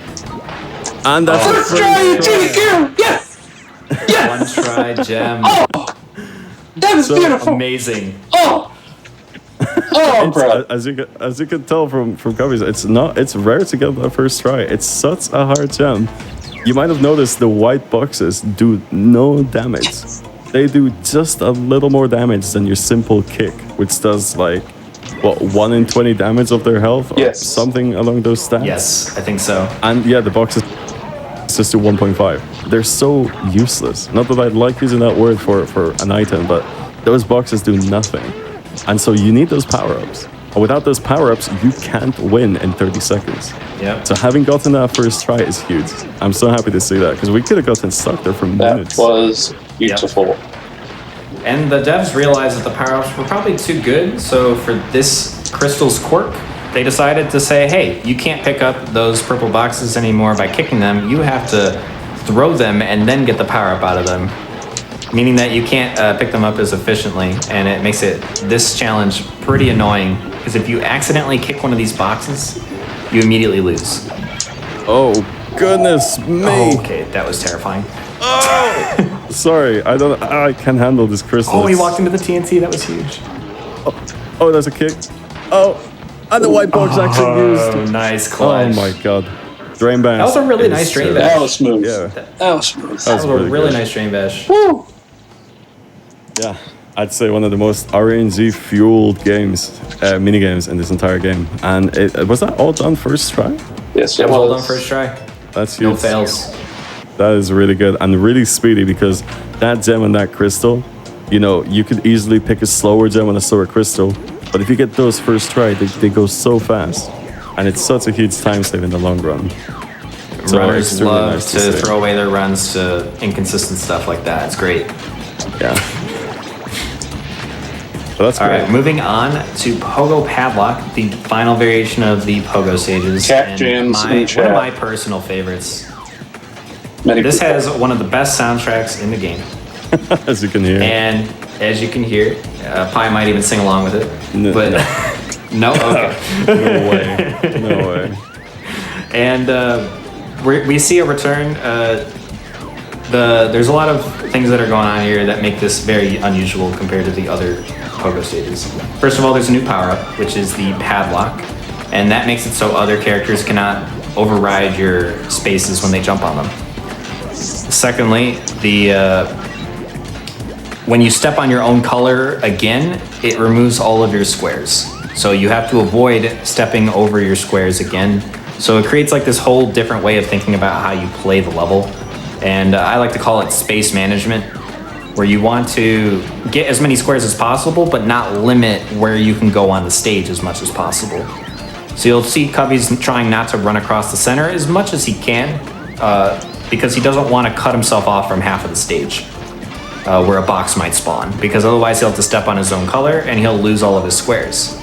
S13: And that's
S11: First try in GDQ! Yes! Yes!
S12: One try gem.
S11: Oh! That is beautiful!
S12: Amazing.
S11: Oh! Oh, bro.
S13: As you can tell from copies, it's rare to get that first try. It's such a hard jump. You might have noticed the white boxes do no damage. They do just a little more damage than your simple kick, which does like, what, 1 in 20 damage of their health? Or
S11: Yes.
S13: something along those stats?
S12: Yes, I think so.
S13: And yeah, the boxes just do 1.5. They're so useless. Not that I'd like using that word for an item, but those boxes do nothing. And so you need those power-ups. And without those power-ups, you can't win in 30 seconds.
S12: Yeah.
S13: So having gotten that first try is huge. I'm so happy to see that, because we could have gotten stuck there for
S11: That
S13: minutes.
S11: was beautiful.
S12: And the devs realized that the power-ups were probably too good, so for this Crystal's quirk, they decided to say, hey, you can't pick up those purple boxes anymore by kicking them. You have to throw them and then get the power-up out of them. Meaning that you can't pick them up as efficiently, and it makes this challenge pretty annoying, because if you accidentally kick one of these boxes, you immediately lose.
S13: Oh, goodness me.
S12: Oh, okay, that was terrifying.
S13: Sorry, I can't handle this crystal.
S12: Oh, he walked into the TNT, that was huge.
S13: Oh, there's a kick. Oh, and the white box actually used.
S12: Oh, nice clutch.
S13: Oh my god. Drain bash.
S12: That was a really nice drain bash.
S11: That was smooth.
S13: Yeah.
S11: That was smooth.
S12: That was a really
S13: good.
S12: nice drain bash.
S11: Woo!
S13: Yeah, I'd say one of the most RNG fueled games, mini games in this entire game. And was that all done first try?
S11: Yes,
S12: It
S11: it
S12: was all
S11: was.
S12: done first try.
S13: That's huge.
S12: No fails.
S13: That is really good and really speedy, because that gem and that crystal, you know, you could easily pick a slower gem and a slower crystal. But if you get those first try, they go so fast. And it's such a huge time save in the long run. So
S12: Runners
S13: extremely
S12: love
S13: nice
S12: to
S13: see.
S12: throw away their runs to inconsistent stuff like that. It's great.
S13: Yeah. But that's
S12: All
S13: great.
S12: right, moving on to Pogo Padlock, the final variation of the Pogo stages.
S11: Cat
S12: and
S11: jams in
S12: one
S11: chat.
S12: of my personal favorites.
S11: Many
S12: This
S11: people.
S12: has one of the best soundtracks in the game.
S13: As you can hear.
S12: And as you can hear, Pi might even sing along with it.
S13: No,
S12: But no, okay.
S13: No way. No way.
S12: And we see a return. There's a lot of things that are going on here that make this very unusual compared to the other Pogo stages. First of all, there's a new power-up, which is the Padlock. And that makes it so other characters cannot override your spaces when they jump on them. Secondly, when you step on your own color again, it removes all of your squares. So you have to avoid stepping over your squares again. So it creates like this whole different way of thinking about how you play the level. And I like to call it space management, where you want to get as many squares as possible, but not limit where you can go on the stage as much as possible. So you'll see Cubby's trying not to run across the center as much as he can, because he doesn't want to cut himself off from half of the stage, where a box might spawn, because otherwise he'll have to step on his own color and he'll lose all of his squares.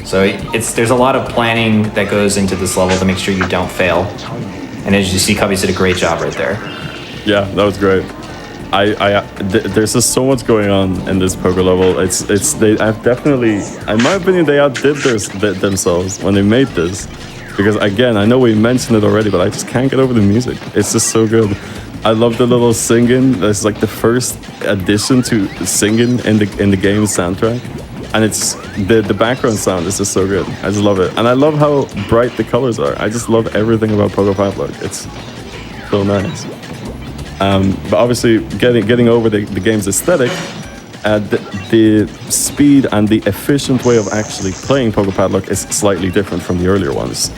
S12: So there's a lot of planning that goes into this level to make sure you don't fail. And as you see, Cubby's did a great job right there.
S13: Yeah, that was great. There's just so much going on in this Pogo level. I've definitely, in my opinion, they outdid themselves when they made this. Because again, I know we mentioned it already, but I just can't get over the music. It's just so good. I love the little singing. That's like the first addition to singing in the game soundtrack. And it's the background sound is just so good. I just love it. And I love how bright the colors are. I just love everything about Pogo Padlock. It's so nice. But obviously, getting over the game's aesthetic, the speed and the efficient way of actually playing Pogo Padlock is slightly different from the earlier ones.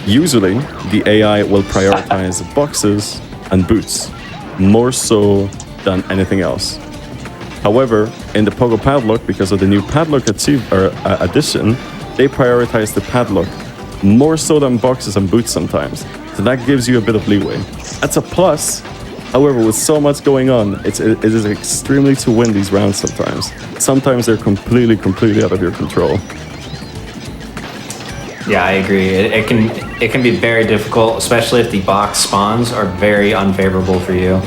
S13: Usually, the AI will prioritize boxes and boots, more so than anything else. However, in the Pogo Padlock, because of the new Padlock addition, they prioritize the Padlock more so than boxes and boots sometimes. So that gives you a bit of leeway. That's a plus. However, with so much going on, it is extremely to win these rounds sometimes. Sometimes they're completely out of your control.
S12: Yeah, I agree. It can be very difficult, especially if the box spawns are very unfavorable for you.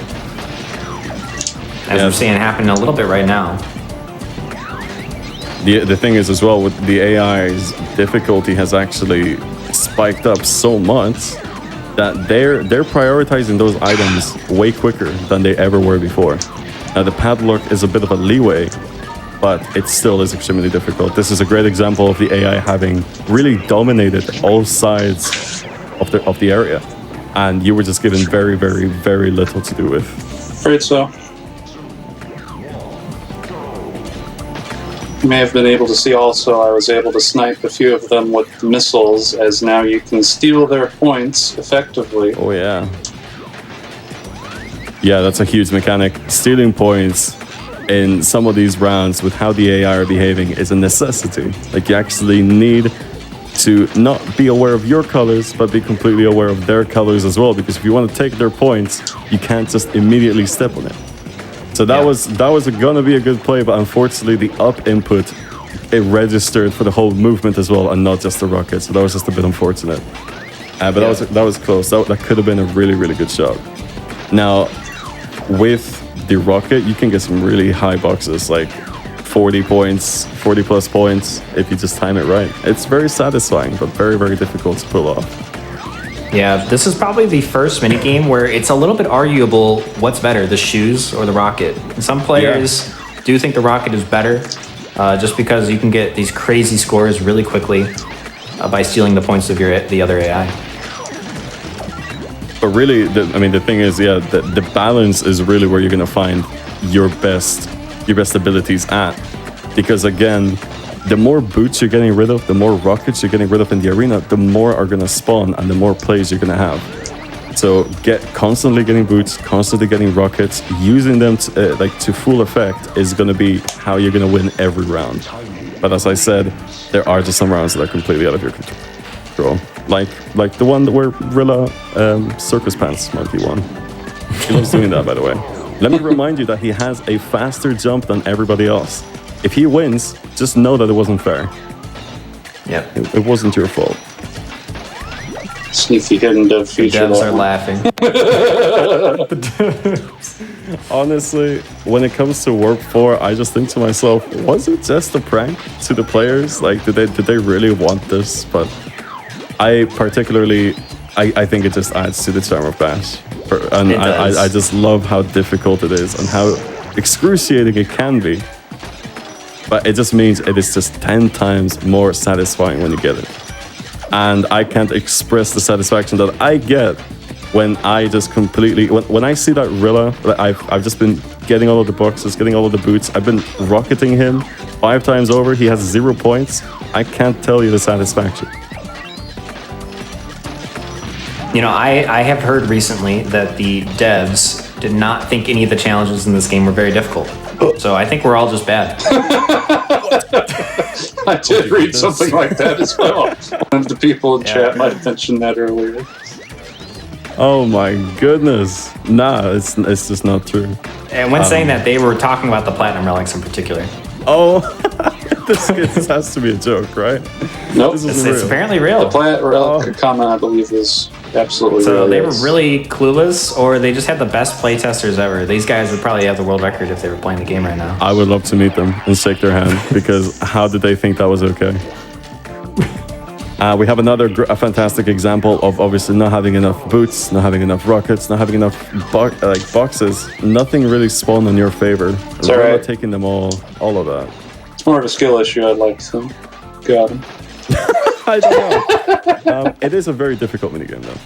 S12: As we're seeing happen a little bit right now.
S13: The thing is as well, with the AI's difficulty has actually spiked up so much that they're prioritizing those items way quicker than they ever were before. Now the Padlock is a bit of a leeway, but it still is extremely difficult. This is a great example of the AI having really dominated all sides of the area, and you were just given very, very, very little to do with.
S11: Afraid so. You may have been able to see also I was able to snipe a few of them with missiles, as now you can steal their points effectively.
S13: Oh yeah. Yeah, that's a huge mechanic. Stealing points in some of these rounds with how the AI are behaving is a necessity. Like, you actually need to not be aware of your colors, but be completely aware of their colors as well, because if you want to take their points, you can't just immediately step on it. So that was gonna be a good play, but unfortunately the up input, it registered for the whole movement as well, and not just the rocket. So that was just a bit unfortunate. But that was close. That could have been a really, really good shot. Now, with the rocket, you can get some really high boxes, like 40 points, 40 plus points, if you just time it right. It's very satisfying, but very, very difficult to pull off.
S12: Yeah, this is probably the first minigame where it's a little bit arguable what's better, the shoes or the rocket. Some players do think the rocket is better, just because you can get these crazy scores really quickly by stealing the points of the other AI.
S13: But really, the thing is, the balance is really where you're going to find your best abilities at. Because again, the more boots you're getting rid of, the more rockets you're getting rid of in the arena, the more are going to spawn and the more plays you're going to have. So constantly getting boots, constantly getting rockets, using them to full effect is going to be how you're going to win every round. But as I said, there are just some rounds that are completely out of your control. Like the one where Rilla Circus Pants Monkey won. He loves doing that, by the way. Let me remind you that he has a faster jump than everybody else. If he wins, just know that it wasn't fair.
S12: Yeah.
S13: It wasn't your fault.
S11: Sneaky hidden dev feature.
S12: The devs are laughing.
S13: Honestly, when it comes to Warp 4, I just think to myself, was it just a prank to the players? Like, did they really want this? But I think it just adds to the charm of Bash. And I just love how difficult it is and how excruciating it can be. But it just means it is just 10 times more satisfying when you get it. And I can't express the satisfaction that I get when I just completely... When I see that Rilla, I've just been getting all of the boxes, getting all of the boots. I've been rocketing him 5 times over. He has 0 points. I can't tell you the satisfaction.
S12: You know, I have heard recently that the devs did not think any of the challenges in this game were very difficult. So I think we're all just bad.
S11: I did read something like that as well. One of the people in chat might have mentioned that earlier.
S13: Oh my goodness. Nah, it's just not true.
S12: And when saying that, they were talking about the Platinum Relics in particular.
S13: Oh, this has to be a joke, right?
S11: Nope.
S12: It's apparently real.
S11: The Platinum Relic comment, I believe, is absolutely real.
S12: So they were really clueless, or they just had the best playtesters ever. These guys would probably have the world record if they were playing the game right now.
S13: I would love to meet them and shake their hand, because how did they think that was okay? We have a fantastic example of obviously not having enough boots, not having enough rockets, not having enough boxes. Nothing really spawned in your favor.
S11: It's all right.
S13: Taking them all of that.
S11: It's more of a skill issue, I'd like to think. Got him.
S13: I don't know. It is a very difficult minigame, though.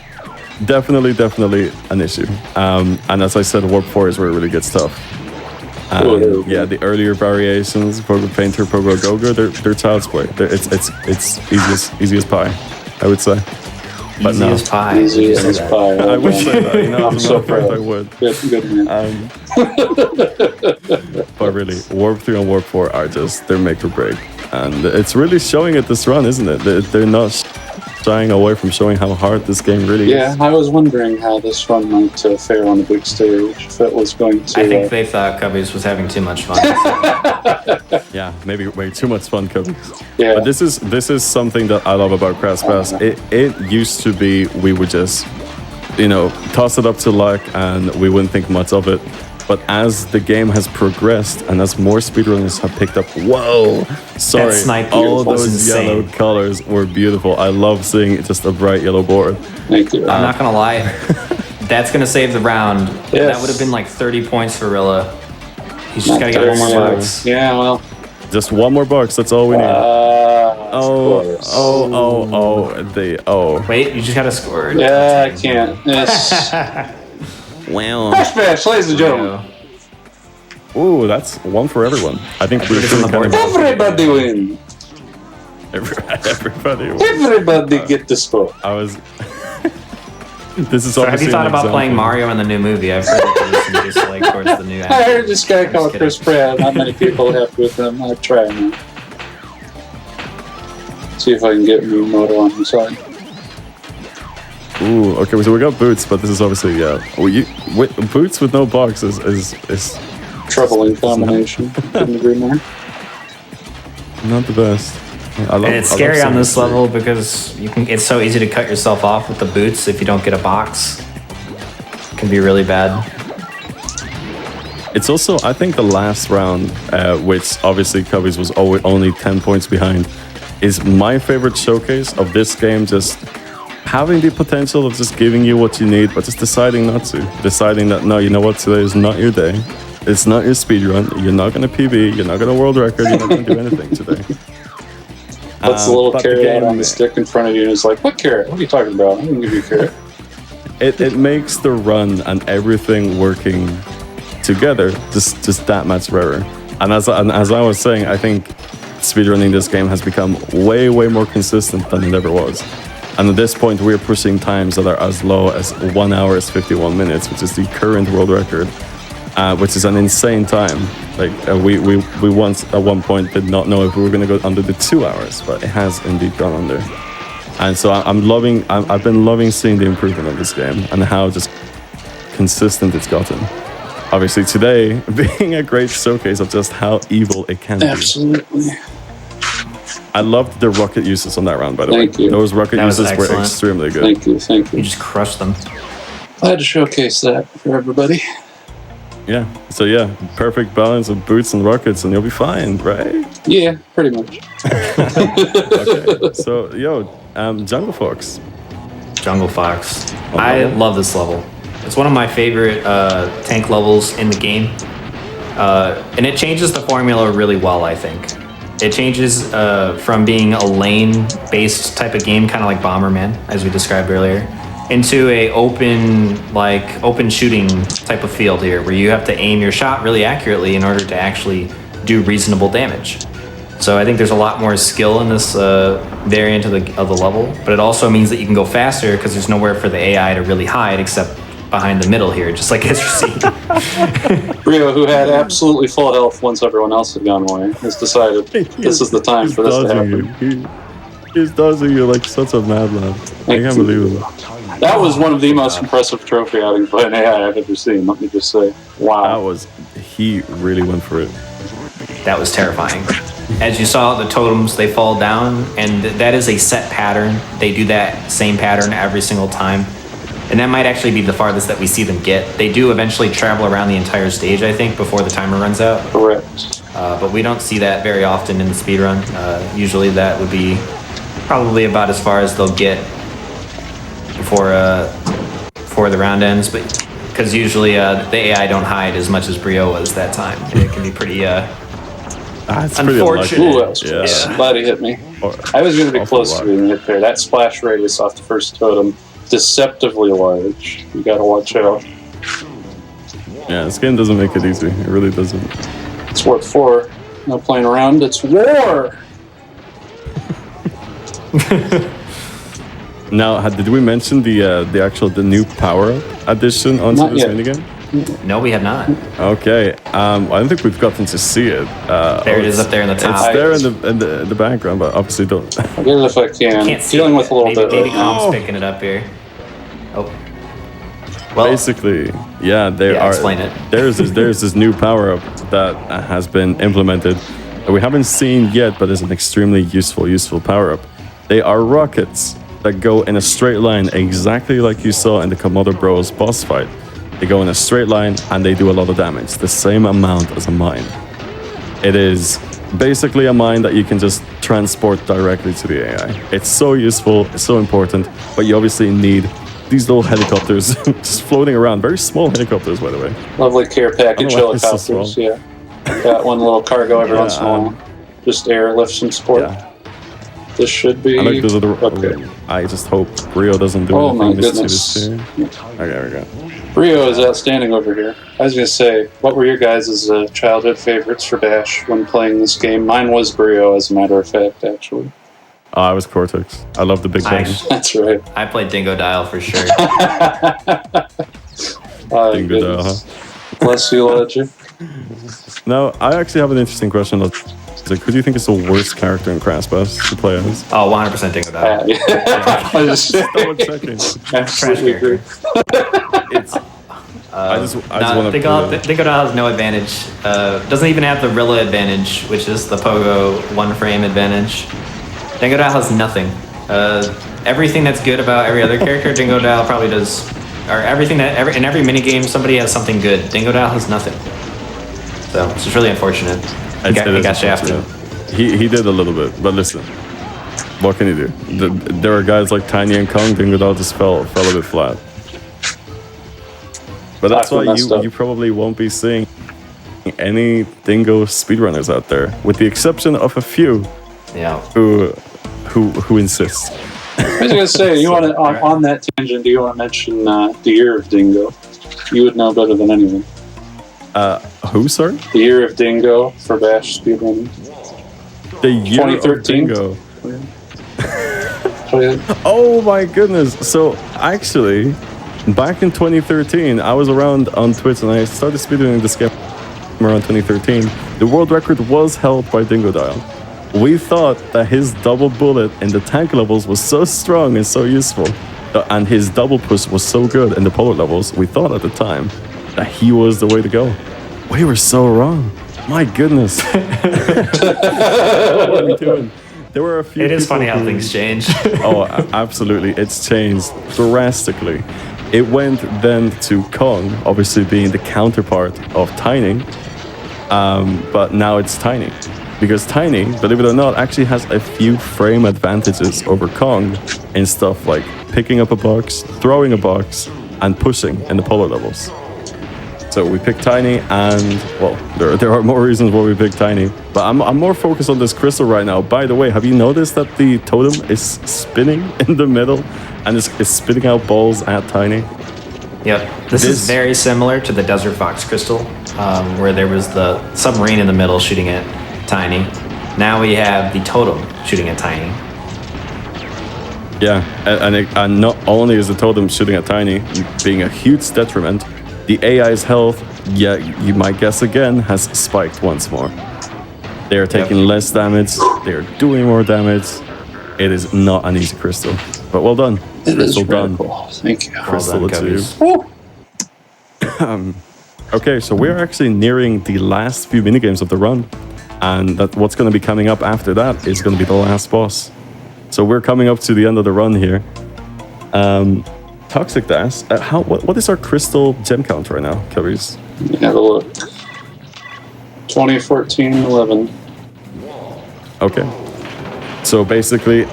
S13: Definitely an issue. And as I said, Warp 4 is where it really gets tough. Yeah, the earlier variations, Pogo Painter, Pogo Go-Go, they're child's play. It's easy as pie, I would say. But
S12: easy as pie.
S11: Easy as pie.
S13: I would say that. You know,
S11: I'm so proud.
S13: I would.
S11: Good man.
S13: But really, Warp 3 and Warp 4 are they're make or break. And it's really showing it this run, isn't it? They're not shying away from showing how hard this game really is.
S11: Yeah, I was wondering how this run might fare on the big stage. If it was going to...
S12: I think they thought Cubbies was having too much fun.
S13: Yeah, maybe way too much fun, Cubbies.
S11: Yeah.
S13: But this is something that I love about Crash Bash. It used to be we would just, toss it up to luck and we wouldn't think much of it. But as the game has progressed and as more speedrunners have picked up, all those yellow colors were beautiful. I love seeing just a bright yellow board.
S11: Thank you.
S12: I'm not gonna lie, that's gonna save the round.
S11: Yes.
S12: That would have been like 30 points for Rilla. He's just gotta get one more box.
S11: Yeah, well,
S13: Just one more box. That's all we need. Oh.
S12: Wait, you just got a score.
S11: Yeah, I can't. Yes.
S13: Wow.
S11: Crash Bash, ladies and gentlemen.
S13: Ooh, that's one for everyone. I think we're
S12: on the board.
S11: Everybody win.
S13: Everybody win.
S11: Everybody get the score.
S13: I was. This is
S12: So have
S13: obviously
S12: you thought
S13: an
S12: about playing
S13: example.
S12: Mario in the new movie? I've heard that there's some dislike towards the new
S11: I
S12: actor.
S11: heard this guy called Chris Pratt. Not many people are happy with him. I'll try him. See if I can get Miyamoto on the side.
S13: Ooh, okay, so we got boots, but this is obviously boots with no box is
S11: Troubling combination. Couldn't agree more.
S13: not the best.
S12: And it's scary on this level because it's so easy to cut yourself off with the boots if you don't get a box. It can be really bad.
S13: It's also, I think the last round, which obviously Cubbies was only 10 points behind, is my favorite showcase of this game, just having the potential of just giving you what you need, but just deciding not to. Deciding that, no, you know what, today is not your day. It's not your speedrun. You're not going to PB. You're not going to world record. You're not going to do anything today.
S11: Puts the little
S13: but
S11: carrot out on the stick in front of you and is like, what carrot? What are you talking about? I'm going to give you a carrot.
S13: It makes the run and everything working together just that much rarer. And as I was saying, I think speedrunning this game has become way more consistent than it ever was. And at this point, we're pushing times that are as low as 1 hour is 51 minutes, which is the current world record, which is an insane time. Like we once at one point did not know if we were going to go under the 2 hours, but it has indeed gone under. And so I've been loving seeing the improvement of this game and how just consistent it's gotten. Obviously today being a great showcase of just how evil it can be.
S11: Absolutely.
S13: I loved the rocket uses on that round, by the way.
S11: Thank you.
S13: Those rocket
S12: That was
S13: uses were
S12: excellent.
S13: extremely good.
S11: Thank you. Thank you.
S12: You just crushed them.
S11: I had to showcase that for everybody.
S13: Yeah. So yeah, perfect balance of boots and rockets, and you'll be fine, right?
S11: Yeah, pretty much.
S13: Okay. So Jungle Fox.
S12: Jungle Fox. I love this level. It's one of my favorite tank levels in the game. And it changes the formula really well, I think. It changes from being a lane-based type of game, kind of like Bomberman, as we described earlier, into a open shooting type of field here, where you have to aim your shot really accurately in order to actually do reasonable damage. So I think there's a lot more skill in this variant of the level, but it also means that you can go faster because there's nowhere for the AI to really hide except behind the middle here, just like as you're seeing.
S11: Rio, who had absolutely full health once everyone else had gone away, has decided this is the time for this to happen.
S13: He's dodging you like such a madman. I can't believe it.
S11: That was one of the most impressive trophy outings by an AI I've ever seen, let me just say. Wow.
S13: He really went for it.
S12: That was terrifying. As you saw, the totems, they fall down, and that is a set pattern. They do that same pattern every single time. And that might actually be the farthest that we see them get. They do eventually travel around the entire stage, I think, before the timer runs out.
S11: Correct.
S12: But we don't see that very often in the speedrun. Usually that would be probably about as far as they'll get before the round ends. But because usually the AI don't hide as much as Brio was that time. And it can be pretty unfortunate.
S11: Ooh, that was close. Glad he hit me. I was going to be close to being hit there. That splash radius off the first totem, deceptively large. You got to watch out.
S13: Yeah, this game doesn't make it easy. It really doesn't.
S11: It's Warp 4. No playing around. It's war!
S13: Now, did we mention the new power-up addition onto
S11: Not
S13: this
S11: yet.
S13: minigame?
S12: No, we have not.
S13: Okay, I don't think we've gotten to see it.
S12: There it is up there in the top.
S13: It's there in the background, but obviously don't.
S11: I'll get it if I can.
S12: Can't see
S11: Dealing
S12: it.
S11: with a little bit.
S12: Maybe
S11: right now.
S12: Com's picking it up here. Oh. Well,
S13: basically, yeah,
S12: explain it.
S13: There's this new power-up that has been implemented that we haven't seen yet, but is an extremely useful power-up. They are rockets that go in a straight line, exactly like you saw in the Komodo Bros boss fight. They go in a straight line and they do a lot of damage, the same amount as a mine. It is basically a mine that you can just transport directly to the AI. It's so useful, it's so important, but you obviously need these little helicopters just floating around. Very small helicopters, by the way.
S11: Lovely care package
S13: I don't know why it's so
S11: helicopters, yeah. Got one little cargo every once in a while. just airlift some support.
S13: Yeah.
S11: This should be...
S13: I like those other.
S11: Okay.
S13: I just hope Brio doesn't do
S11: Oh my
S13: anything
S11: goodness.
S13: mischievous here. Okay, there we go.
S11: Brio is outstanding over here. I was going to say, what were your guys' childhood favorites for Bash when playing this game? Mine was Brio, as a matter of fact, actually.
S13: Oh, I was Cortex. I love the big bang.
S11: That's right.
S12: I played Dingo Dial for sure.
S13: Dingo Dial, huh?
S11: Bless you, Logic.
S13: Now, I actually have an interesting question. Like, who do you think is the worst character in Crash Bash to play as?
S12: Oh, 100% Dingo Dial.
S11: I just
S13: double checking.
S11: Absolutely agree.
S13: I just want to.
S12: Dingo Dial has no advantage. Doesn't even have the Rilla advantage, which is the Pogo one frame advantage. Dingo Dial has nothing. Everything that's good about every other character, Dingo Dial probably does. Or everything that in every minigame, somebody has something good. Dingo Dial has nothing. So it's just really unfortunate. He got shafted.
S13: He did a little bit, but listen, what can you do? There are guys like Tiny and Kong. Dingo Dial just fell a bit flat. But that's why you probably won't be seeing any Dingo speedrunners out there, with the exception of a few.
S12: Yeah.
S13: Who insist.
S11: I was gonna say, you want to on that tangent? Do you want to mention the year of Dingo? You would know better than anyone.
S13: Who, sorry?
S11: The year of Dingo for Bash speedrunning.
S13: The year
S11: 2013.
S13: of Dingo. Oh my goodness! So actually, back in 2013, I was around on Twitch and I started speedrunning this game around 2013. The world record was held by Dingo Dial. We thought that his double bullet in the tank levels was so strong and so useful, and his double push was so good in the polar levels, we thought at the time that he was the way to go. We were so wrong. My goodness. What are we doing? There were a few.
S12: It is funny how things change.
S13: Oh, absolutely. It's changed drastically. It went then to Kong, obviously being the counterpart of Tiny, but now it's Tiny. Because Tiny, believe it or not, actually has a few frame advantages over Kong in stuff like picking up a box, throwing a box, and pushing in the polar levels. So we picked Tiny, and well, there are more reasons why we picked Tiny. But I'm more focused on this crystal right now. By the way, have you noticed that the totem is spinning in the middle and is spitting out balls at Tiny?
S12: Yep. This is very similar to the Desert Fox crystal, where there was the submarine in the middle shooting at Tiny. Now we have the totem shooting at Tiny.
S13: Yeah, and not only is the totem shooting at Tiny being a huge detriment, the AI's health, yeah, you might guess again, has spiked once more. They are taking less damage, they are doing more damage. It is not an easy crystal, but well done.
S11: It
S13: crystal
S11: is
S13: done.
S11: cool. Thank you.
S13: Crystal
S12: well done,
S13: to you. Okay, so we're actually nearing the last few minigames of the run. And what's going to be coming up after that is going to be the last boss. So we're coming up to the end of the run here. Toxic Dash, what is our crystal gem count right now, Cubbies?
S11: Have a look. 2014-11.
S13: Okay. So basically,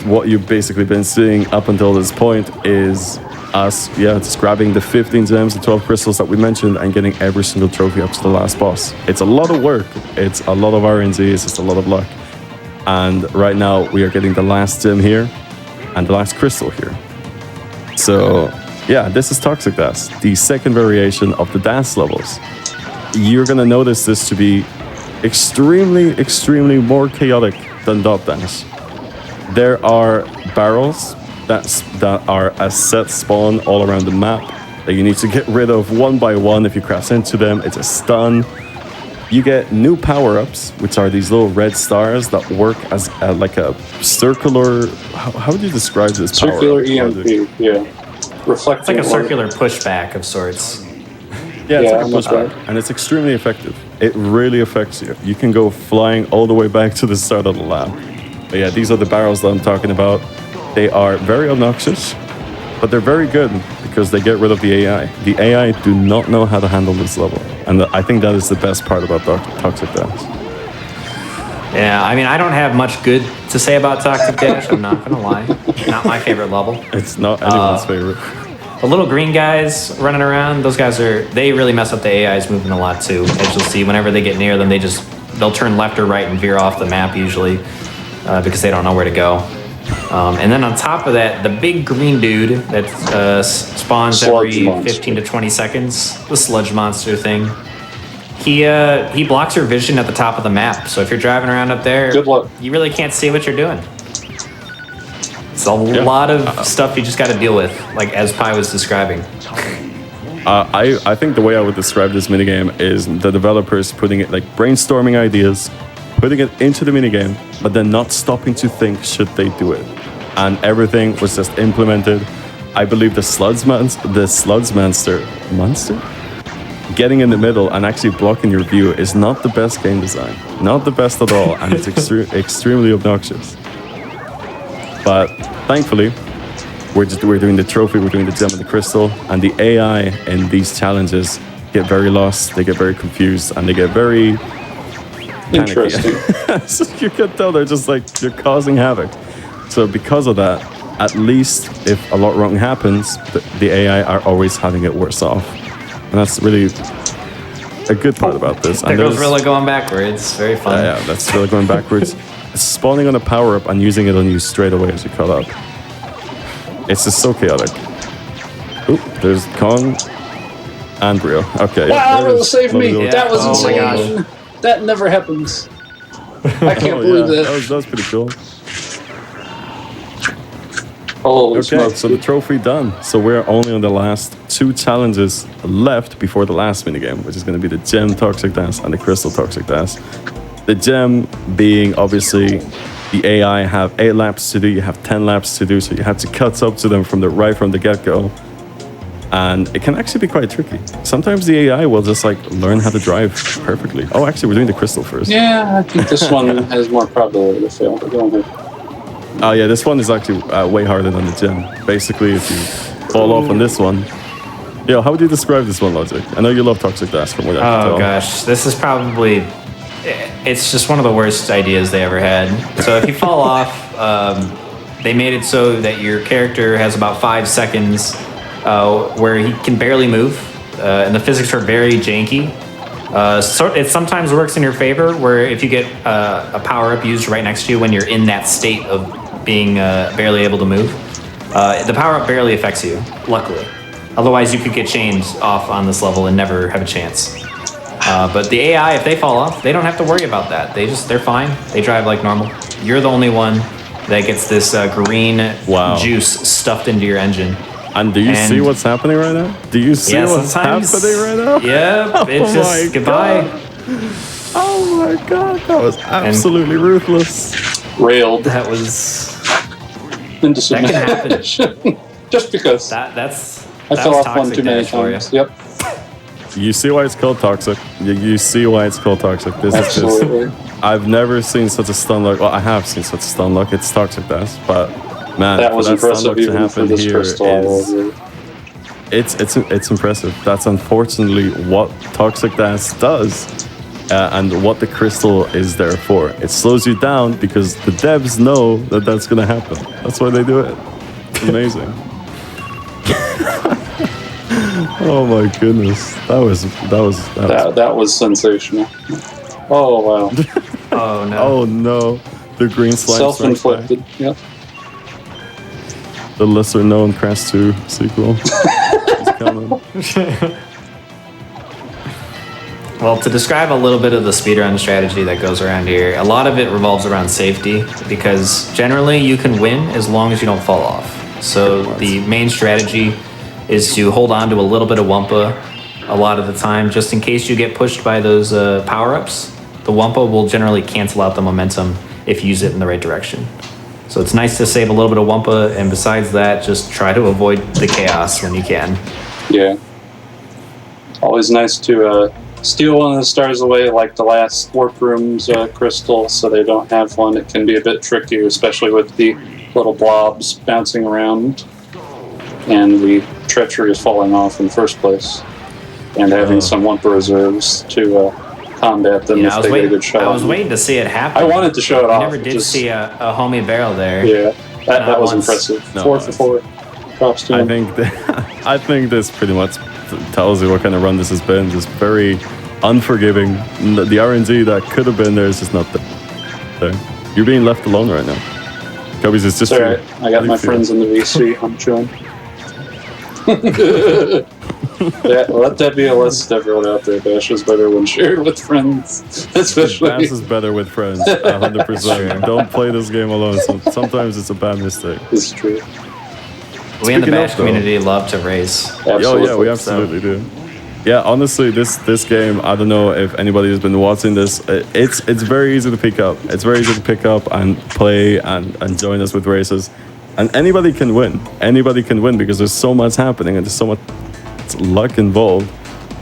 S13: what you've basically been seeing up until this point is us, just grabbing the 15 gems, the 12 crystals that we mentioned, and getting every single trophy up to the last boss. It's a lot of work. It's a lot of RNG. It's just a lot of luck. And right now, we are getting the last gem here and the last crystal here. So, yeah, this is Toxic Dash, the second variation of the Dash levels. You're going to notice this to be extremely, extremely more chaotic than Dot Dash. There are barrels that are a set spawn all around the map that you need to get rid of one by one. If you crash into them, it's a stun. You get new power-ups, which are these little red stars that work as like a circular... How would you describe this
S11: circular EMP, yeah. Reflecting.
S12: It's like a circular pushback of sorts.
S13: Yeah, it's like a pushback, and it's extremely effective. It really affects you. You can go flying all the way back to the start of the lab. But yeah, these are the barrels that I'm talking about. They are very obnoxious, but they're very good because they get rid of the AI. The AI do not know how to handle this level, and I think that is the best part about Toxic Dash.
S12: Yeah, I mean, I don't have much good to say about Toxic Dash, I'm not gonna lie. Not my favorite level.
S13: It's not anyone's favorite.
S12: The little green guys running around, those guys they really mess up the AI's movement a lot too. As you'll see, whenever they get near them, they just they'll turn left or right and veer off the map usually because they don't know where to go. And then on top of that, the big green dude that spawns every 15 to 20 seconds, the sludge monster thing, he blocks your vision at the top of the map. So if you're driving around up there,
S11: good luck.
S12: You really can't see what you're doing. It's a lot of stuff you just got to deal with, like as Pi was describing.
S13: I think the way I would describe this minigame is the developers putting it, like brainstorming ideas, putting it into the minigame, but then not stopping to think, should they do it? And everything was just implemented. I believe the sludge monster, getting in the middle and actually blocking your view is not the best game design. Not the best at all, and it's extremely obnoxious. But thankfully, we're doing the trophy, we're doing the gem and the crystal, and the AI in these challenges get very lost, they get very confused, and they get very
S11: interesting.
S13: So you can tell they're just like, you're causing havoc. So because of that, at least if a lot wrong happens, the AI are always having it worse off. And that's really a good part about this.
S12: There goes really going backwards. Very fun.
S13: Yeah, that's really going backwards. It's spawning on a power-up and using it on you straight away as you cut up. It's just so chaotic. Oop, there's Kong and Brio. Okay.
S11: Wow, save me.
S12: Yeah.
S11: That was
S12: Oh my
S11: insane. That never happens. I can't believe that.
S13: That was pretty cool.
S11: Holy
S13: okay,
S11: smokes.
S13: so the trophy done. So we're only on the last 2 challenges left before the last minigame, which is going to be the Gem Toxic Dance and the Crystal Toxic Dance. The Gem being obviously the AI have 8 laps to do, you have 10 laps to do, so you have to cut up to them from the get-go. And it can actually be quite tricky. Sometimes the AI will just like learn how to drive perfectly. Oh, actually, we're doing the Crystal first.
S11: Yeah, I think this one has more probability to fail. But go ahead.
S13: Oh yeah, this one is actually way harder than the Gem. Basically, if you fall off on this one... Yo, how would you describe this one, Logic? I know you love Toxic Dash from what I can tell.
S12: Oh gosh, this is probably... It's just one of the worst ideas they ever had. So if you fall off, they made it so that your character has about 5 seconds where he can barely move, and the physics are very janky. So it sometimes works in your favor, where if you get a power-up used right next to you when you're in that state of being barely able to move, the power-up barely affects you, luckily. Otherwise, you could get chained off on this level and never have a chance. But the AI, if they fall off, they don't have to worry about that. They're fine. They drive like normal. You're the only one that gets this green juice stuffed into your engine.
S13: And do you see what's happening right now? Do you see what's happening right now?
S12: Yep, it's just goodbye.
S13: Oh my god, that was absolutely ruthless.
S11: Railed.
S12: That was...
S11: Into
S12: that can happen.
S11: Just because.
S12: I
S11: fell off one too many times. Yep.
S13: You see why it's called Toxic. You see why it's called Toxic. This
S11: Absolutely.
S13: is just... I've never seen such a stun lock. Well, I have seen such a stun lock. It's Toxic Dash, but... Man,
S11: that was impressive even for this crystal.
S13: It's impressive. That's unfortunately what Toxic Dance does, and what the crystal is there for. It slows you down because the devs know that that's gonna happen. That's why they do it. It's amazing. Oh my goodness, that was
S11: sensational. Oh wow.
S12: Oh no.
S13: Oh no. The green slime.
S11: Self-inflicted. Yep.
S13: The lesser-known Crash 2 sequel is coming.
S12: Well, to describe a little bit of the speedrun strategy that goes around here, a lot of it revolves around safety, because generally you can win as long as you don't fall off. So the main strategy is to hold on to a little bit of Wumpa a lot of the time, just in case you get pushed by those power-ups. The Wumpa will generally cancel out the momentum if you use it in the right direction. So it's nice to save a little bit of Wumpa, and besides that, just try to avoid the chaos when you can.
S11: Yeah. Always nice to steal one of the stars away, like the last Warp Room's crystal, so they don't have one. It can be a bit tricky, especially with the little blobs bouncing around, and the treachery is falling off in the first place, and having some Wumpa reserves to combat them if they get a good shot.
S12: I was waiting to see it happen.
S11: I wanted to show it off.
S12: I never did see a homie barrel there.
S11: Yeah, that was impressive.
S13: No,
S11: 4 for 4. Props to him.
S13: I think this pretty much tells you what kind of run this has been. Just very unforgiving. The RNG that could have been there is just not there. You're being left alone right now. Cubbies, it's just
S11: It's alright. I got my friends in the VC. I'm chilling. Yeah, let that be a lesson to everyone out there. Bash is better when shared with friends, especially.
S13: Bash is better with friends, 100%. Don't play this game alone. Sometimes it's a bad mistake.
S11: It's true.
S12: We in the Bash community love to race.
S13: Oh yeah, we absolutely do. Yeah, honestly, this game, I don't know if anybody has been watching this. It's very easy to pick up. It's very easy to pick up and play and join us with races, and anybody can win. Anybody can win because there's so much happening and there's so much luck involved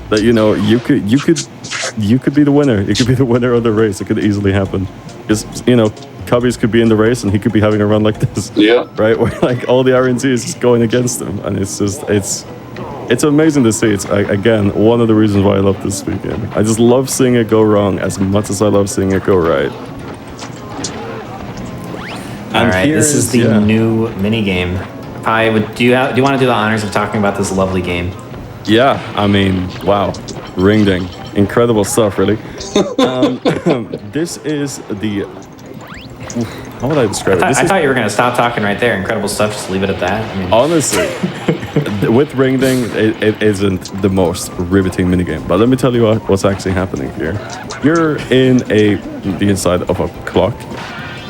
S13: that you could be the winner. You could be the winner of the race. It could easily happen. Because Cubbies could be in the race and he could be having a run like this.
S11: Yeah.
S13: Right, where like all the RNG is just going against him, and it's amazing to see. It's again one of the reasons why I love this weekend. I just love seeing it go wrong as much as I love seeing it go right.
S12: All right, this is the new mini game. Pi, do you want to do the honors of talking about this lovely game?
S13: Yeah, I mean, wow, ring ding, incredible stuff, really. This is the. How would I describe it?
S12: I thought you were going to stop talking right there. Incredible stuff. Just leave it at that. I mean,
S13: honestly, with ring ding, it isn't the most riveting minigame. But let me tell you what's actually happening here. You're in the inside of a clock,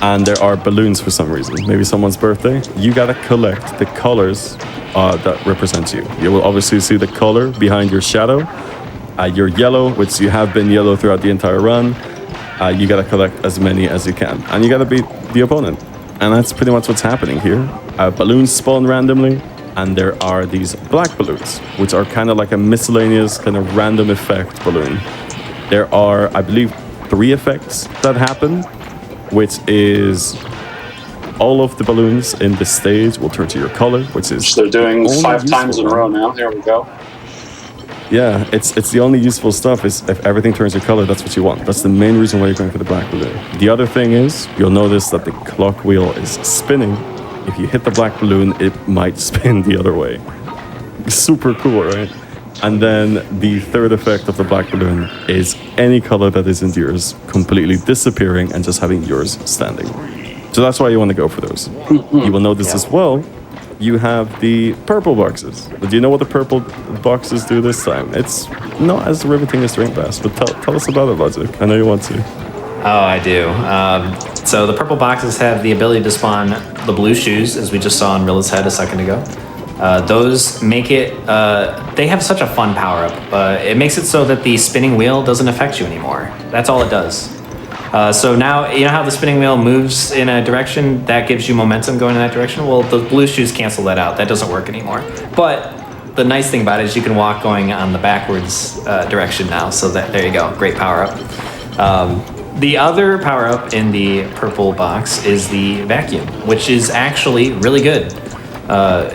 S13: and there are balloons for some reason. Maybe someone's birthday. You gotta collect the colors that represent you. You will obviously see the color behind your shadow. You're yellow, which you have been yellow throughout the entire run. You gotta collect as many as you can, and you gotta beat the opponent. And that's pretty much what's happening here. Balloons spawn randomly, and there are these black balloons, which are kind of like a miscellaneous kind of random effect balloon. There are, I believe, 3 effects that happen, which is all of the balloons in the stage will turn to your color, which is
S11: they're doing 5 times in a row now. Here we go.
S13: Yeah, it's the only useful stuff is if everything turns your color, that's what you want. That's the main reason why you're going for the black balloon. The other thing is, you'll notice that the clock wheel is spinning. If you hit the black balloon, it might spin the other way. Super cool, right? And then the third effect of the black balloon is any color that isn't yours completely disappearing and just having yours standing. So that's why you want to go for those. You will notice as well, you have the purple boxes. But do you know what the purple boxes do this time? It's not as riveting as Ring Bass, but tell us about it, Logic. I know you want to.
S12: Oh, I do. So the purple boxes have the ability to spawn the blue shoes, as we just saw on Rilla's head a second ago. Those make it, they have such a fun power-up. It makes it so that the spinning wheel doesn't affect you anymore. That's all it does. So now, you know how the spinning wheel moves in a direction, that gives you momentum going in that direction? Well, the blue shoes cancel that out. That doesn't work anymore. But the nice thing about it is you can walk going on the backwards direction now. So there you go, great power-up. The other power-up in the purple box is the vacuum, which is actually really good.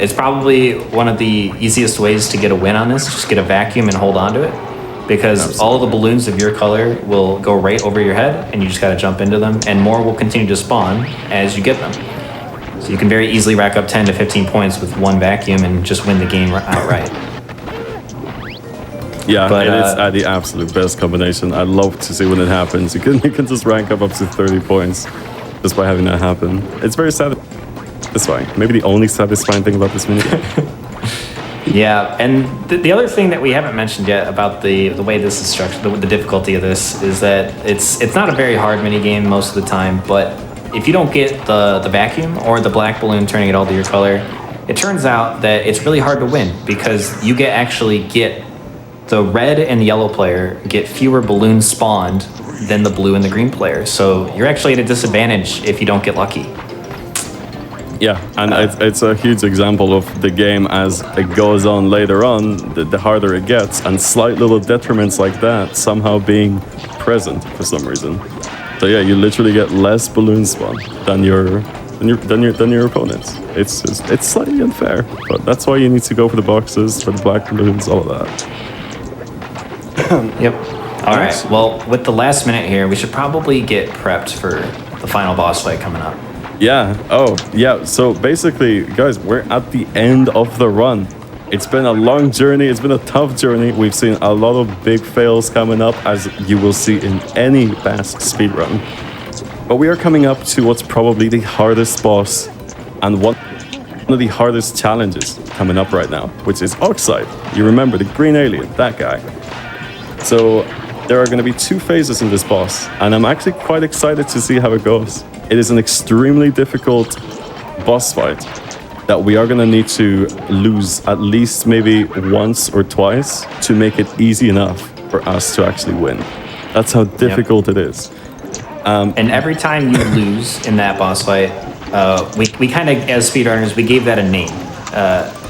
S12: It's probably one of the easiest ways to get a win on this. Just get a vacuum and hold on to it. Because all the balloons of your color will go right over your head, and you just gotta jump into them, and more will continue to spawn as you get them. So you can very easily rack up 10 to 15 points with one vacuum and just win the game outright.
S13: Yeah, but, it is the absolute best combination. I love to see when it happens. You can just rank up to 30 points just by having that happen. It's very satisfying. Maybe the only satisfying thing about this minigame.
S12: Yeah, and the other thing that we haven't mentioned yet about the way this is structured, the difficulty of this, is that it's not a very hard mini game most of the time, but if you don't get the vacuum or the black balloon turning it all to your color, it turns out that it's really hard to win because you get the red and the yellow player get fewer balloons spawned than the blue and the green player. So you're actually at a disadvantage if you don't get lucky.
S13: Yeah, and it's a huge example of the game as it goes on later on, the harder it gets, and slight little detriments like that somehow being present for some reason. So yeah, you literally get less balloon spawn than your opponents. It's slightly unfair, but that's why you need to go for the boxes, for the black balloons, all of that.
S12: Yep. All right. Well, with the last minute here, we should probably get prepped for the final boss fight coming up.
S13: Yeah. Oh, yeah. So basically, guys, we're at the end of the run. It's been a long journey. It's been a tough journey. We've seen a lot of big fails coming up, as you will see in any fast speedrun. But we are coming up to what's probably the hardest boss and one of the hardest challenges coming up right now, which is Oxide. You remember the green alien, that guy. So there are going to be 2 phases in this boss, and I'm actually quite excited to see how it goes. It is an extremely difficult boss fight that we are going to need to lose at least maybe once or twice to make it easy enough for us to actually win. That's how difficult it is.
S12: And every time you lose in that boss fight, we kind of, as speedrunners, we gave that a name.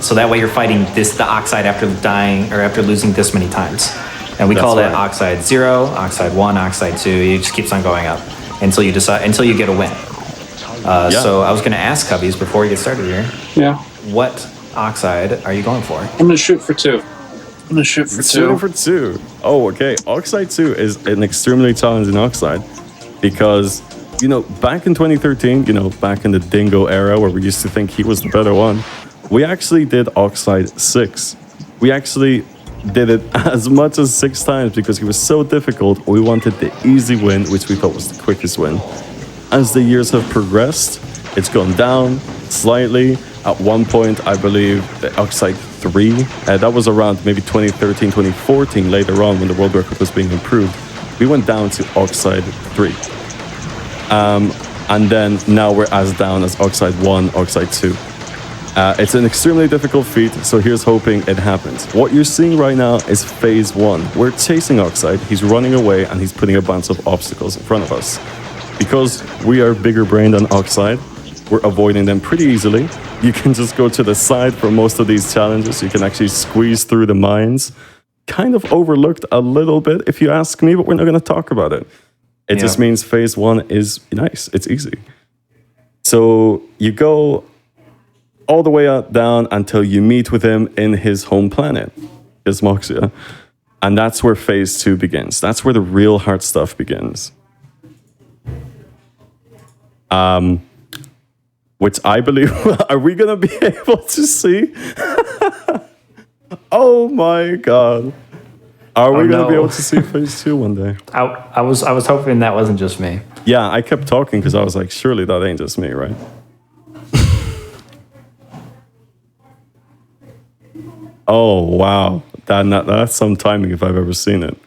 S12: So that way you're fighting the Oxide after dying or after losing this many times. And we call that Oxide 0, Oxide 1, Oxide 2. It just keeps on going up until you get a win. So I was going to ask Cubbies before we get started here.
S11: Yeah.
S12: What Oxide are you going for?
S11: I'm going to shoot for 2.
S13: Shooting for 2. Oh, okay. Oxide 2 is an extremely challenging Oxide because, back in 2013, back in the Dingo era where we used to think he was the better one, we actually did Oxide 6. We actually did it as much as 6 times because he was so difficult. We wanted the easy win, which we thought was the quickest win. As the years have progressed, it's gone down slightly. At one point, I believe the Oxide 3, that was around maybe 2013, 2014, later on when the world record was being improved, we went down to Oxide 3. And then now we're as down as Oxide 1, Oxide 2. It's an extremely difficult feat, so here's hoping it happens. What you're seeing right now is phase 1. We're chasing Oxide, he's running away, and he's putting a bunch of obstacles in front of us. Because we are bigger brained than Oxide, we're avoiding them pretty easily. You can just go to the side for most of these challenges. You can actually squeeze through the mines. Kind of overlooked a little bit, if you ask me, but we're not going to talk about it. It just means phase 1 is nice. It's easy. So you go all the way down until you meet with him in his home planet, Gizmoxia. And that's where phase 2 begins. That's where the real hard stuff begins. Which I believe, are we going to be able to see? Oh my God. Are we going to be able to see phase 2 one day?
S12: I was hoping that wasn't just me.
S13: Yeah, I kept talking because I was like, surely that ain't just me, right? Oh, wow. That's some timing if I've ever seen it.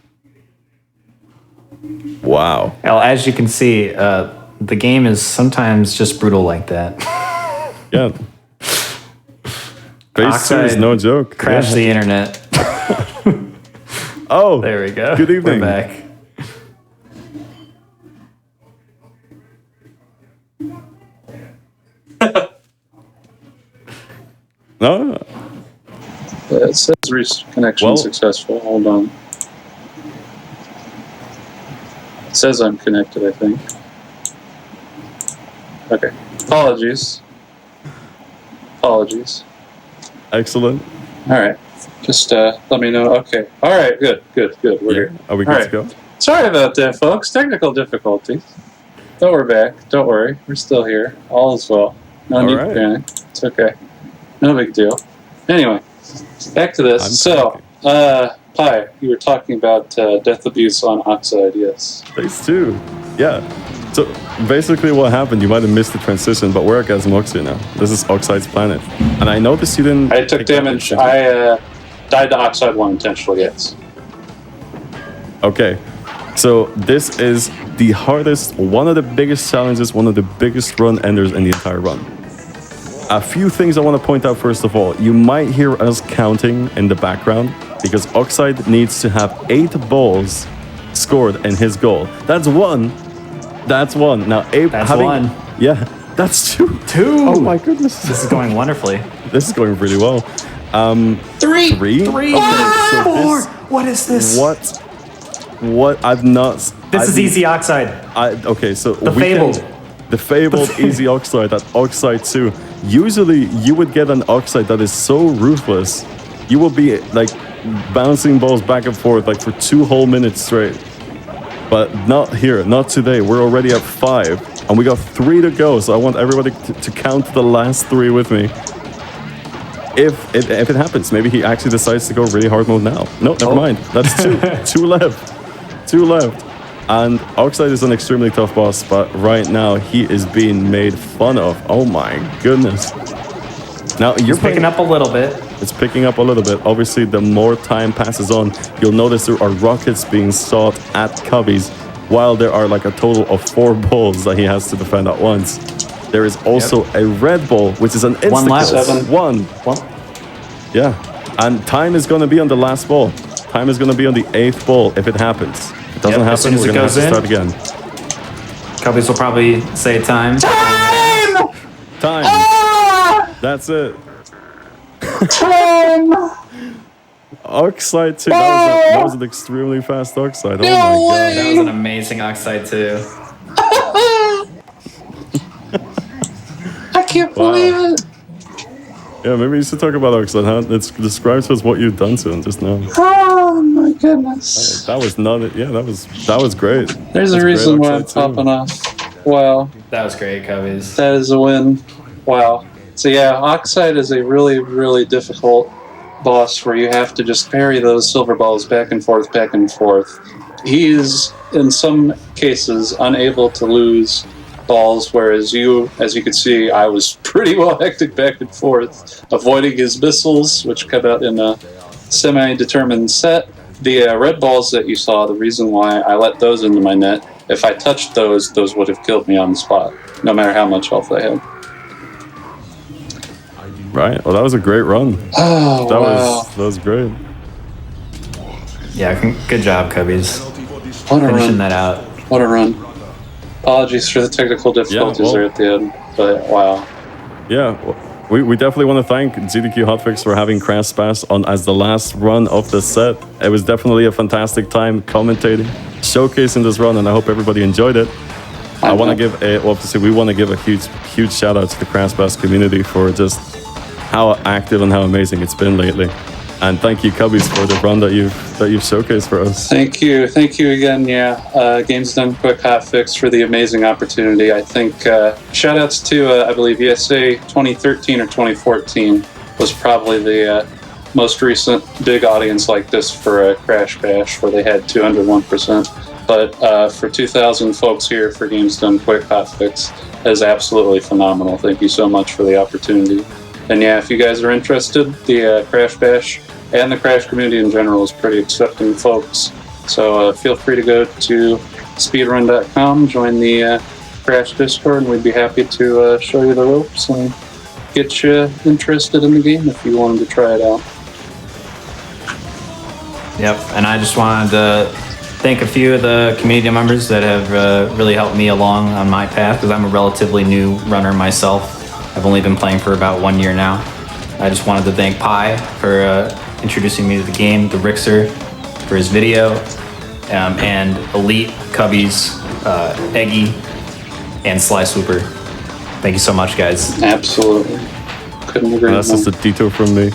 S13: Wow.
S12: Well, as you can see, the game is sometimes just brutal like that.
S13: Yeah. Phase 2 is no joke.
S12: Crash the internet.
S13: Oh,
S12: there we go.
S13: Good evening.
S12: We're back.
S13: No.
S11: It says connection successful. Hold on. It says I'm connected, I think. Okay. Apologies.
S13: Excellent.
S11: All right. Just let me know. Okay. All right. Good. We're here.
S13: Are we good to go?
S11: Sorry about that, folks. Technical difficulties. But we're back. Don't worry. We're still here. All is well. No need to panic. It's okay. No big deal. Anyway, back to this. Pi, you were talking about death abuse on Oxide, yes.
S13: Phase 2. Yeah. So basically what happened, you might have missed the transition, but we're at Gazmoxia now. This is Oxide's planet. And I noticed you didn't...
S11: I took damage. I died to Oxide 1 intentionally, yes.
S13: Okay. So this is the hardest, one of the biggest challenges, one of the biggest run enders in the entire run. A few things I want to point out first of all. You might hear us counting in the background because Oxide needs to have 8 balls scored in his goal. That's one. Now, Abe
S12: that's one.
S13: Yeah, that's 2.
S12: 2.
S13: Oh my goodness.
S12: This is going wonderfully.
S13: This is going really well.
S12: 3.
S13: 3.
S12: Okay, so 4. What is this?
S13: What? I've not.
S12: This is easy Oxide.
S13: Okay, so
S12: the fabled.
S13: The fabled easy Oxide, that Oxide 2. Usually you would get an Oxide that is so ruthless. You will be like bouncing balls back and forth like for 2 whole minutes straight. But not here, not today. We're already at 5 and we got 3 to go. So I want everybody to count the last 3 with me. if it happens, maybe he actually decides to go really hard mode now. No, never mind. That's two left. Two left. And Oxide is an extremely tough boss, but right now he is being made fun of. Oh my goodness. Now you're
S12: picking up a little bit.
S13: It's picking up a little bit. Obviously, the more time passes on, you'll notice there are rockets being shot at Cubbies, while there are like a total of 4 balls that he has to defend at once. There is also a red ball, which is an instant
S12: One left.
S13: One. Yeah. And time is going to be on the last ball. Time is going to be on the 8th ball if it happens. If it doesn't happen, we're going to have to start again.
S12: Cubbies will probably say time.
S2: Time!
S13: Time.
S2: Ah!
S13: That's it.
S2: Time!
S13: Oxide 2. That was an extremely fast Oxide. Oh my god.
S12: That was an amazing Oxide too.
S11: I can't believe it.
S13: Yeah, maybe you should talk about Oxide. Huh? Describe to us what you've done to him just now.
S11: Oh my goodness.
S13: That was not it. Yeah, that was great.
S11: There's a reason why I'm popping off. Wow.
S12: That was great, Cubbies.
S11: That is a win. Wow. So yeah, Oxide is a really, really difficult boss where you have to just parry those silver balls back and forth, back and forth. He is, in some cases, unable to lose balls, whereas you, as you can see, I was pretty well hectic back and forth, avoiding his missiles, which come out in a semi-determined set. The red balls that you saw, the reason why I let those into my net, if I touched those would have killed me on the spot, no matter how much health I had.
S13: Right. Well, that was a great run.
S11: Oh,
S13: that was great.
S12: Yeah, good job, Cubbies.
S11: What a
S12: Finishing
S11: run.
S12: that out.
S11: What a run. Apologies for the technical difficulties there at the end, but wow.
S13: Yeah, we definitely want to thank GDQ Hotfix for having Crash Bash on as the last run of the set. It was definitely a fantastic time commentating, showcasing this run, and I hope everybody enjoyed it. I want to give we want to give a huge shout out to the Crash Bash community for just how active and how amazing it's been lately. And thank you, Cubbies, for the run that you've showcased for us.
S11: Thank you again. Yeah, Games Done Quick Hotfix for the amazing opportunity. I think shout outs to I believe ESA 2013 or 2014 was probably the most recent big audience like this for a Crash Bash where they had 201%. But for 2,000 folks here for Games Done Quick Hotfix is absolutely phenomenal. Thank you so much for the opportunity. And yeah, if you guys are interested, the Crash Bash and the Crash community in general is pretty accepting folks. So feel free to go to speedrun.com, join the Crash Discord, and we'd be happy to show you the ropes and get you interested in the game if you wanted to try it out.
S12: Yep, and I just wanted to thank a few of the community members that have really helped me along on my path, because I'm a relatively new runner myself. I've only been playing for about 1 year now. I just wanted to thank Pi for introducing me to the game, the Rixer for his video, and Elite, Cubbies, Eggy, and Sly Swooper. Thank you so much, guys.
S11: Absolutely. Couldn't agree more.
S13: That's just a detour from me.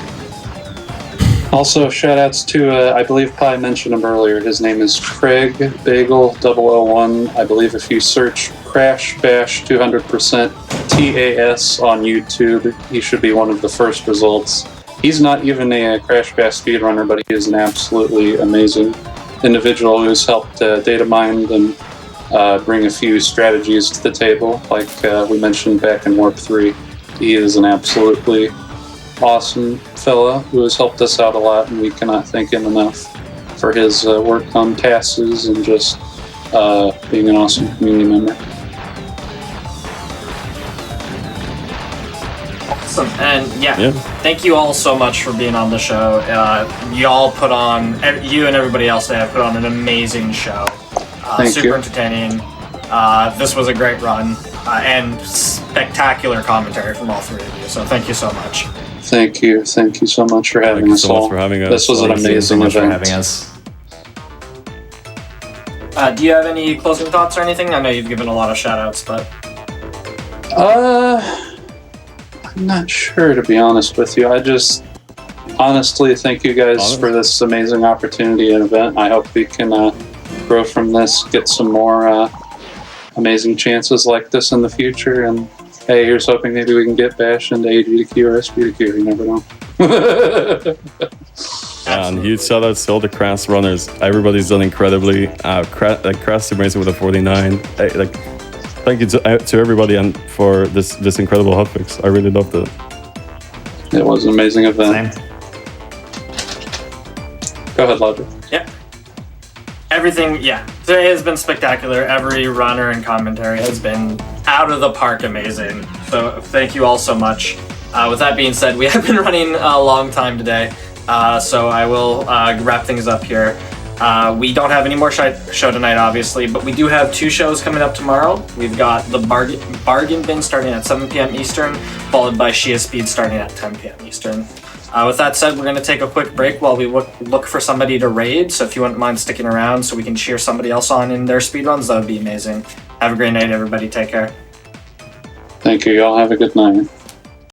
S11: Also, shout outs to, I believe Pi mentioned him earlier. His name is Craig Bagel 001. I believe if you search Crash Bash 200% TAS on YouTube, he should be one of the first results. He's not even a Crash Bash speedrunner, but he is an absolutely amazing individual who's helped data mine and bring a few strategies to the table. Like we mentioned back in Warp 3, he is an absolutely awesome fella who has helped us out a lot, and we cannot thank him enough for his work on tasks and just being an awesome community member.
S1: Awesome. And yeah, thank you all so much for being on the show. Y'all put on, you and everybody else there have put on an amazing show. Super entertaining. This was a great run and spectacular commentary from all three of you. So thank you so much.
S11: Thank you so much for having us all. This was an amazing event.
S12: For having us.
S1: Do you have any closing thoughts or anything? I know you've given a lot of shout outs, but
S11: I'm not sure, to be honest with you. I just honestly thank you guys for this amazing opportunity and event. I hope we can grow from this, get some more amazing chances like this in the future, and hey, here's hoping maybe we can get Bash into a GDQ or SPDQ. You never know.
S13: And huge shout outs to all the Crash runners. Everybody's done incredibly. Crash Amazing with a 49. Thank you to everybody and for this incredible hotfix. I really loved it.
S11: It was an amazing event.
S12: Same.
S11: Go ahead, Logic.
S1: Yeah. Everything, yeah. Today has been spectacular. Every runner and commentary has been out of the park amazing. So thank you all so much. With that being said, we have been running a long time today. So I will wrap things up here. We don't have any more show tonight, obviously, but we do have 2 shows coming up tomorrow. We've got the Bargain Bin starting at 7 p.m. Eastern, followed by Shia Speed starting at 10 p.m. Eastern. With that said, we're going to take a quick break while we look for somebody to raid, so if you wouldn't mind sticking around so we can cheer somebody else on in their speedruns, that would be amazing. Have a great night, everybody. Take care.
S11: Thank you. Y'all have a good night.